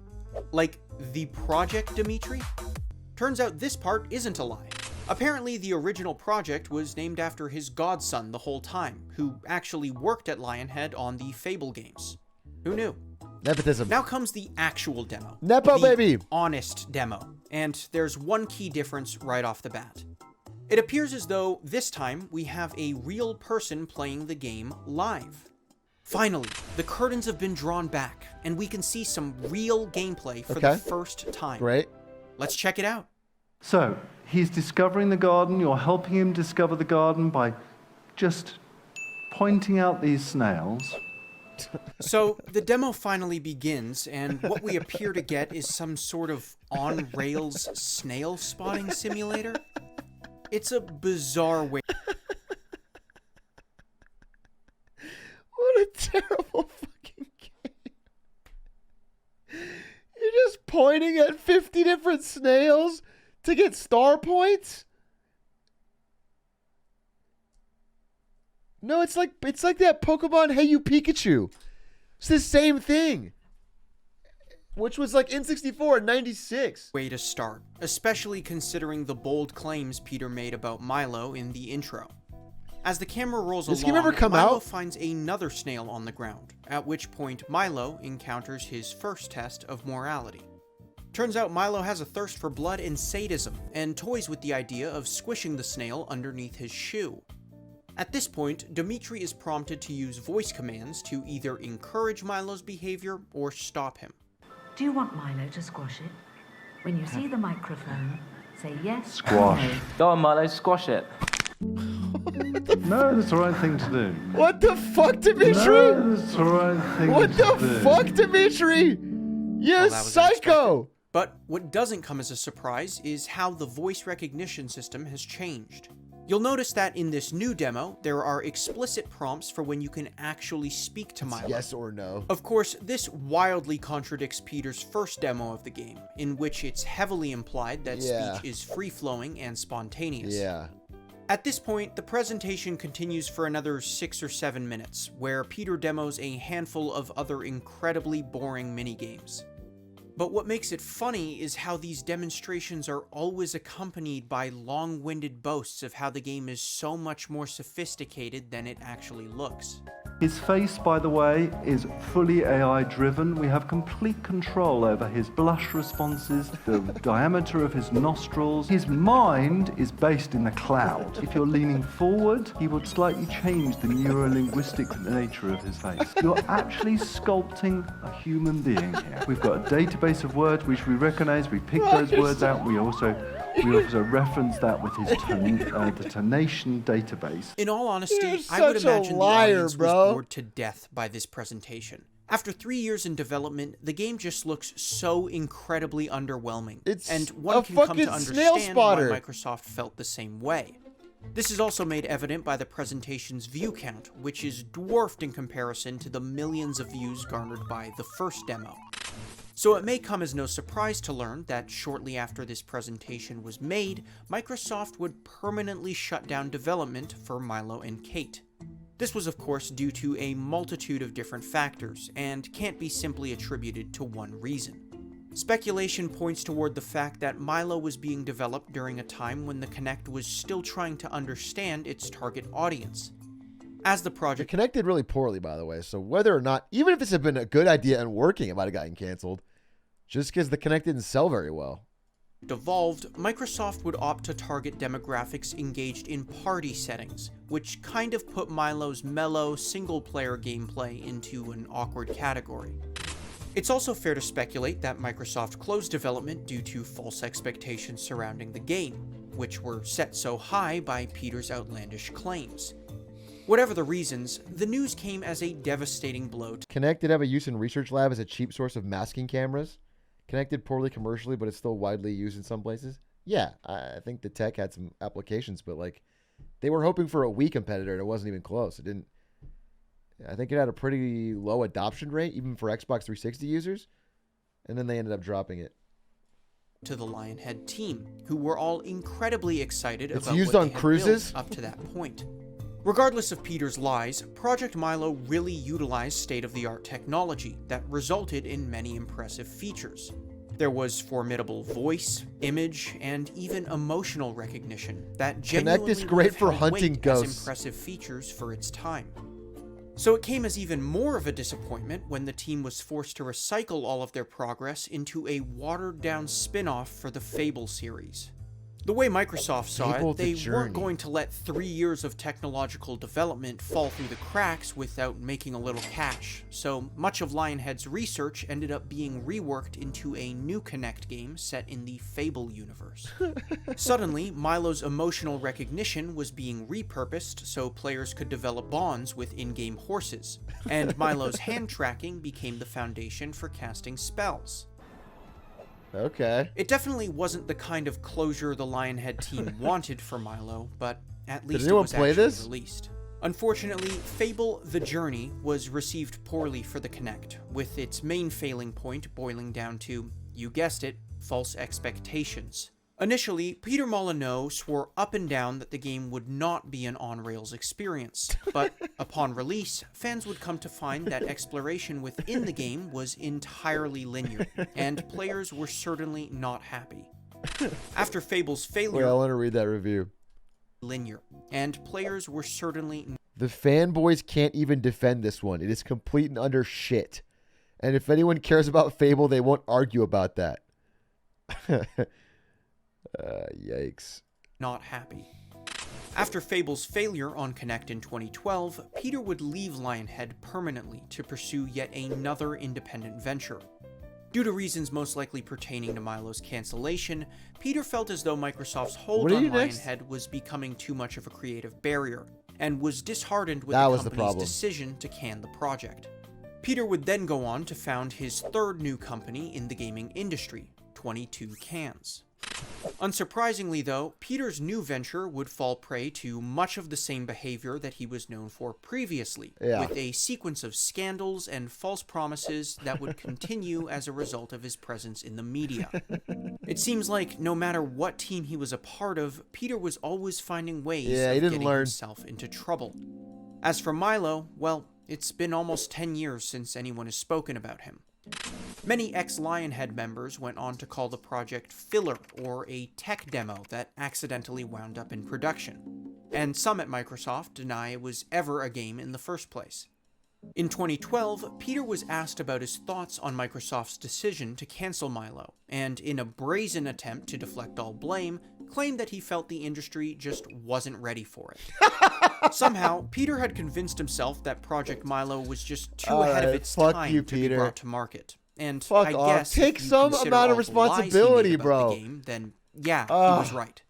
Like the Project Dimitri? Turns out this part isn't a lie. Apparently, the original project was named after his godson the whole time, who actually worked at Lionhead on the Fable games. Who knew? Nepotism. Now comes the actual demo. Nepo the baby. honest demo. And there's one key difference right off the bat. It appears as though this time we have a real person playing the game live. Finally, the curtains have been drawn back, and we can see some real gameplay for the first time. Great. Let's check it out. So, he's discovering the garden. You're helping him discover the garden by just pointing out these snails. So, the demo finally begins, and what we appear to get is some sort of on-rails snail spotting simulator. It's a bizarre way. What a terrible fucking game. You're just pointing at 50 different snails to get star points? No, it's like that Pokemon Hey You Pikachu. It's the same thing. Which was like N64 in 96. Way to start, especially considering the bold claims Peter made about Milo in the intro. As the camera rolls Does this along, game ever come Milo out? finds another snail on the ground, at which point Milo encounters his first test of morality. Turns out Milo has a thirst for blood and sadism, and toys with the idea of squishing the snail underneath his shoe. At this point, Dimitri is prompted to use voice commands to either encourage Milo's behavior or stop him. Do you want Milo to squash it? When you see the microphone, say yes Squash. or no. Go on, Milo, squash it. No, that's the right thing to do. What the fuck, Dimitri? No, that's the right thing What to the do. fuck, Dimitri? You Well, that was psycho! But what doesn't come as a surprise is how the voice recognition system has changed. You'll notice that in this new demo, there are explicit prompts for when you can actually speak to Milo. Yes or no. Of course, this wildly contradicts Peter's first demo of the game, in which it's heavily implied that speech is free-flowing and spontaneous. Yeah. At this point, the presentation continues for another 6 or 7 minutes, where Peter demos a handful of other incredibly boring minigames. But what makes it funny is how these demonstrations are always accompanied by long-winded boasts of how the game is so much more sophisticated than it actually looks. His face, by the way, is fully AI driven. We have complete control over his blush responses, the diameter of his nostrils. His mind is based in the cloud. If you're leaning forward, he will slightly change the neuro-linguistic nature of his face. You're actually sculpting a human being here. We've got a database of words which we recognize. We pick those words out. We also reference that with his the tonation database. In all honesty, You're I would such a imagine liar, the audience bro. was bored to death by this presentation. After 3 years in development, the game just looks so incredibly underwhelming. It's and one a can come fucking to snail understand why spotter. Microsoft felt the same way. This is also made evident by the presentation's view count, which is dwarfed in comparison to the millions of views garnered by the first demo. So it may come as no surprise to learn that shortly after this presentation was made, Microsoft would permanently shut down development for Milo and Kate. This was of course due to a multitude of different factors, and can't be simply attributed to one reason. Speculation points toward the fact that Milo was being developed during a time when the Kinect was still trying to understand its target audience. As the project Kinect did really poorly, by the way, so whether or not, even if this had been a good idea and working, it might have gotten canceled. Just because the Kinect didn't sell very well. evolved, Microsoft would opt to target demographics engaged in party settings, which kind of put Milo's mellow, single-player gameplay into an awkward category. It's also fair to speculate that Microsoft closed development due to false expectations surrounding the game, which were set so high by Peter's outlandish claims. Whatever the reasons, the news came as a devastating blow to Kinect did have a use in research lab as a cheap source of masking cameras. Kinect did poorly commercially, but it's still widely used in some places. Yeah, I think the tech had some applications, but like they were hoping for a Wii competitor and it wasn't even close. It I think it had a pretty low adoption rate, even for Xbox 360 users. And then they ended up dropping it. To the Lionhead team, who were all incredibly excited It's about used what on they had cruises? built up to that point. Regardless of Peter's lies, Project Milo really utilized state-of-the-art technology that resulted in many impressive features. There was formidable voice, image, and even emotional recognition that genuinely is great for held hunting weight ghosts. as impressive features for its time. So it came as even more of a disappointment when the team was forced to recycle all of their progress into a watered-down spin-off for the Fable series. The way Microsoft saw Fable it, the they Journey. weren't going to let 3 years of technological development fall through the cracks without making a little cash, so much of Lionhead's research ended up being reworked into a new Kinect game set in the Fable universe. Suddenly, Milo's emotional recognition was being repurposed so players could develop bonds with in-game horses, and Milo's hand tracking became the foundation for casting spells. Okay. It definitely wasn't the kind of closure the Lionhead team wanted for Milo, but at least it anyone was play actually this? released. Unfortunately, Fable The Journey was received poorly for the Kinect, with its main failing point boiling down to, you guessed it, false expectations. Initially, Peter Molyneux swore up and down that the game would not be an on-rails experience, but upon release, fans would come to find that exploration within the game was entirely linear, and players were certainly not happy. After Fable's failure, Wait, I want to read that review. linear, and players were certainly The fanboys can't even defend this one. It is complete and utter shit. And if anyone cares about Fable, they won't argue about that. Yikes. not happy. After Fable's failure on Kinect in 2012, Peter would leave Lionhead permanently to pursue yet another independent venture. Due to reasons most likely pertaining to Milo's cancellation, Peter felt as though Microsoft's hold What are on you next? Lionhead was becoming too much of a creative barrier, and was disheartened with That the was the company's problem. decision to can the project. Peter would then go on to found his third new company in the gaming industry, 22 Cans. Unsurprisingly though, Peter's new venture would fall prey to much of the same behavior that he was known for previously, Yeah. with a sequence of scandals and false promises that would continue as a result of his presence in the media. It seems like no matter what team he was a part of, Peter was always finding ways Yeah, of he didn't getting learn. himself into trouble. As for Milo, well, it's been almost 10 years since anyone has spoken about him. Many ex-Lionhead members went on to call the project filler or a tech demo that accidentally wound up in production, and some at Microsoft deny it was ever a game in the first place. In 2012, Peter was asked about his thoughts on Microsoft's decision to cancel Milo, and in a brazen attempt to deflect all blame, claimed that he felt the industry just wasn't ready for it. Somehow, Peter had convinced himself that Project Milo was just too ahead of Alright, its fuck time you, to be Peter. brought to market. And Fuck I off. guess Take if you some consider amount of all the lies he made responsibility, about bro. the game, then yeah, he Ugh. was right.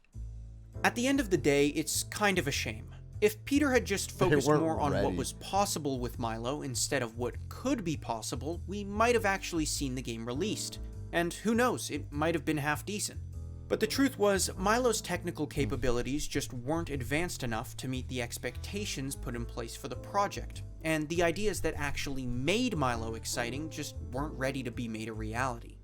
At the end of the day, it's kind of a shame. If Peter had just They focused weren't more on what ready. was possible with Milo instead of what could be possible, we might have actually seen the game released. And who knows, it might have been half decent. But the truth was, Milo's technical capabilities just weren't advanced enough to meet the expectations put in place for the project, and the ideas that actually made Milo exciting just weren't ready to be made a reality.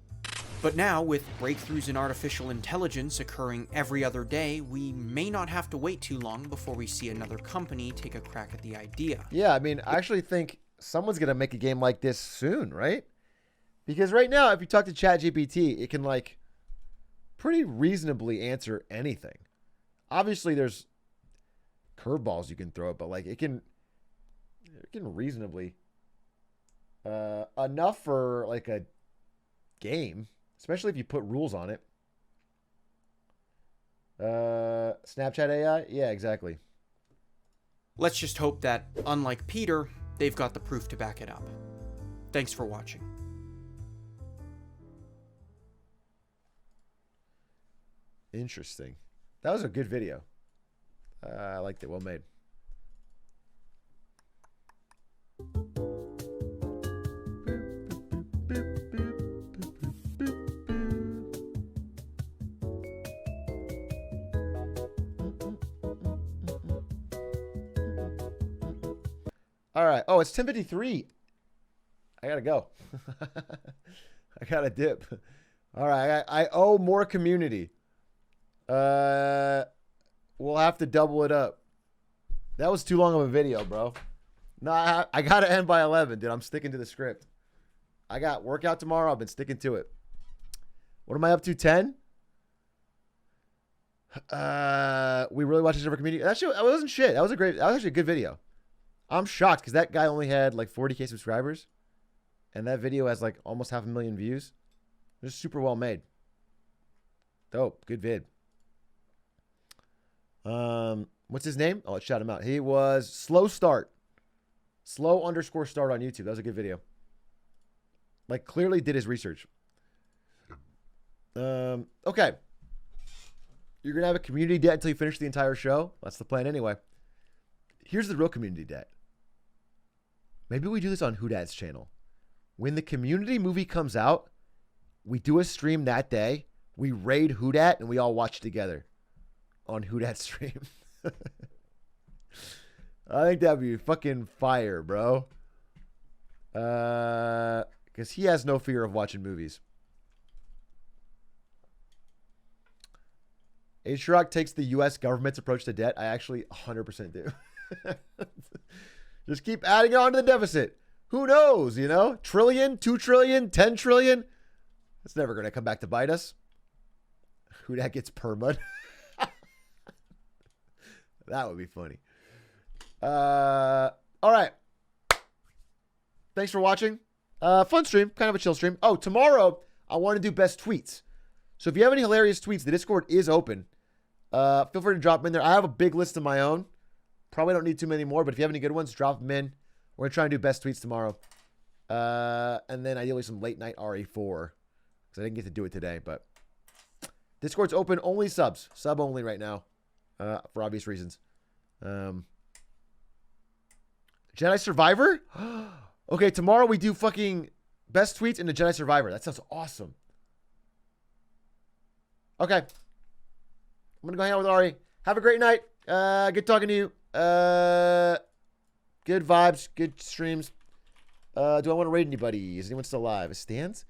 But now, with breakthroughs in artificial intelligence occurring every other day, we may not have to wait too long before we see another company take a crack at the idea. Yeah, I mean, I actually think someone's going to make a game like this soon, right? Because right now, if you talk to ChatGPT, it can, like, pretty reasonably answer anything. Obviously, there's curveballs you can throw it, but, like, it can reasonably enough for, like, a game, especially if you put rules on it. Snapchat AI? Yeah, exactly. Let's just hope that, unlike Peter, they've got the proof to back it up. Thanks for watching. Interesting. That was a good video. I liked it. Well made. All right. Oh, it's 10:53. I gotta go. I gotta dip. All right. I owe more community. We'll have to double it up. That was too long of a video, bro. No, I gotta end by 11, dude. I'm sticking to the script. I got workout tomorrow. I've been sticking to it. What am I up to? 10? We really watched this over community. That shit, that wasn't shit. That was actually a good video. I'm shocked because that guy only had like 40K subscribers. And that video has like almost 500,000 views. It was super well made. Dope. Good vid. What's his name? Oh, let's shout him out. He was Slow Start. Slow_start on YouTube. That was a good video. Like, clearly did his research. Okay. You're going to have a community debt until you finish the entire show. That's the plan anyway. Here's the real community debt. Maybe we do this on Who Dad's channel. When the community movie comes out, we do a stream that day. We raid Who Dat and we all watch together on Who Dat stream. I think that'd be fucking fire, bro. Because he has no fear of watching movies. Atrioc takes the U.S. government's approach to debt. I actually 100% do. Just keep adding on to the deficit. Who knows, you know? Trillion, 2 trillion, 10 trillion. It's never going to come back to bite us. Who that gets permud. That would be funny. All right. Thanks for watching. Fun stream. Kind of a chill stream. Oh, tomorrow I want to do best tweets. So if you have any hilarious tweets, the Discord is open. Feel free to drop them in there. I have a big list of my own. Probably don't need too many more, but if you have any good ones, drop them in. We're going to try and do best tweets tomorrow. And then ideally some late night RE4. Because I didn't get to do it today, but Discord's open, only subs. Sub only right now. For obvious reasons. Jedi Survivor? Okay, tomorrow we do fucking best tweets into Jedi Survivor. That sounds awesome. Okay. I'm going to go hang out with Ari. Have a great night. Good talking to you. Good vibes. Good streams. Do I want to raid anybody? Is anyone still alive? Is Stans?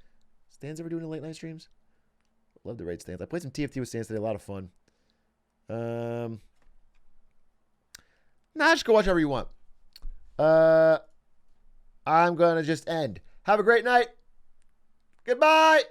Stans ever doing any late night streams? Love to raid Stans. I played some TFT with Stans today. A lot of fun. Nah, just go watch whatever you want. I'm going to just end. Have a great night. Goodbye.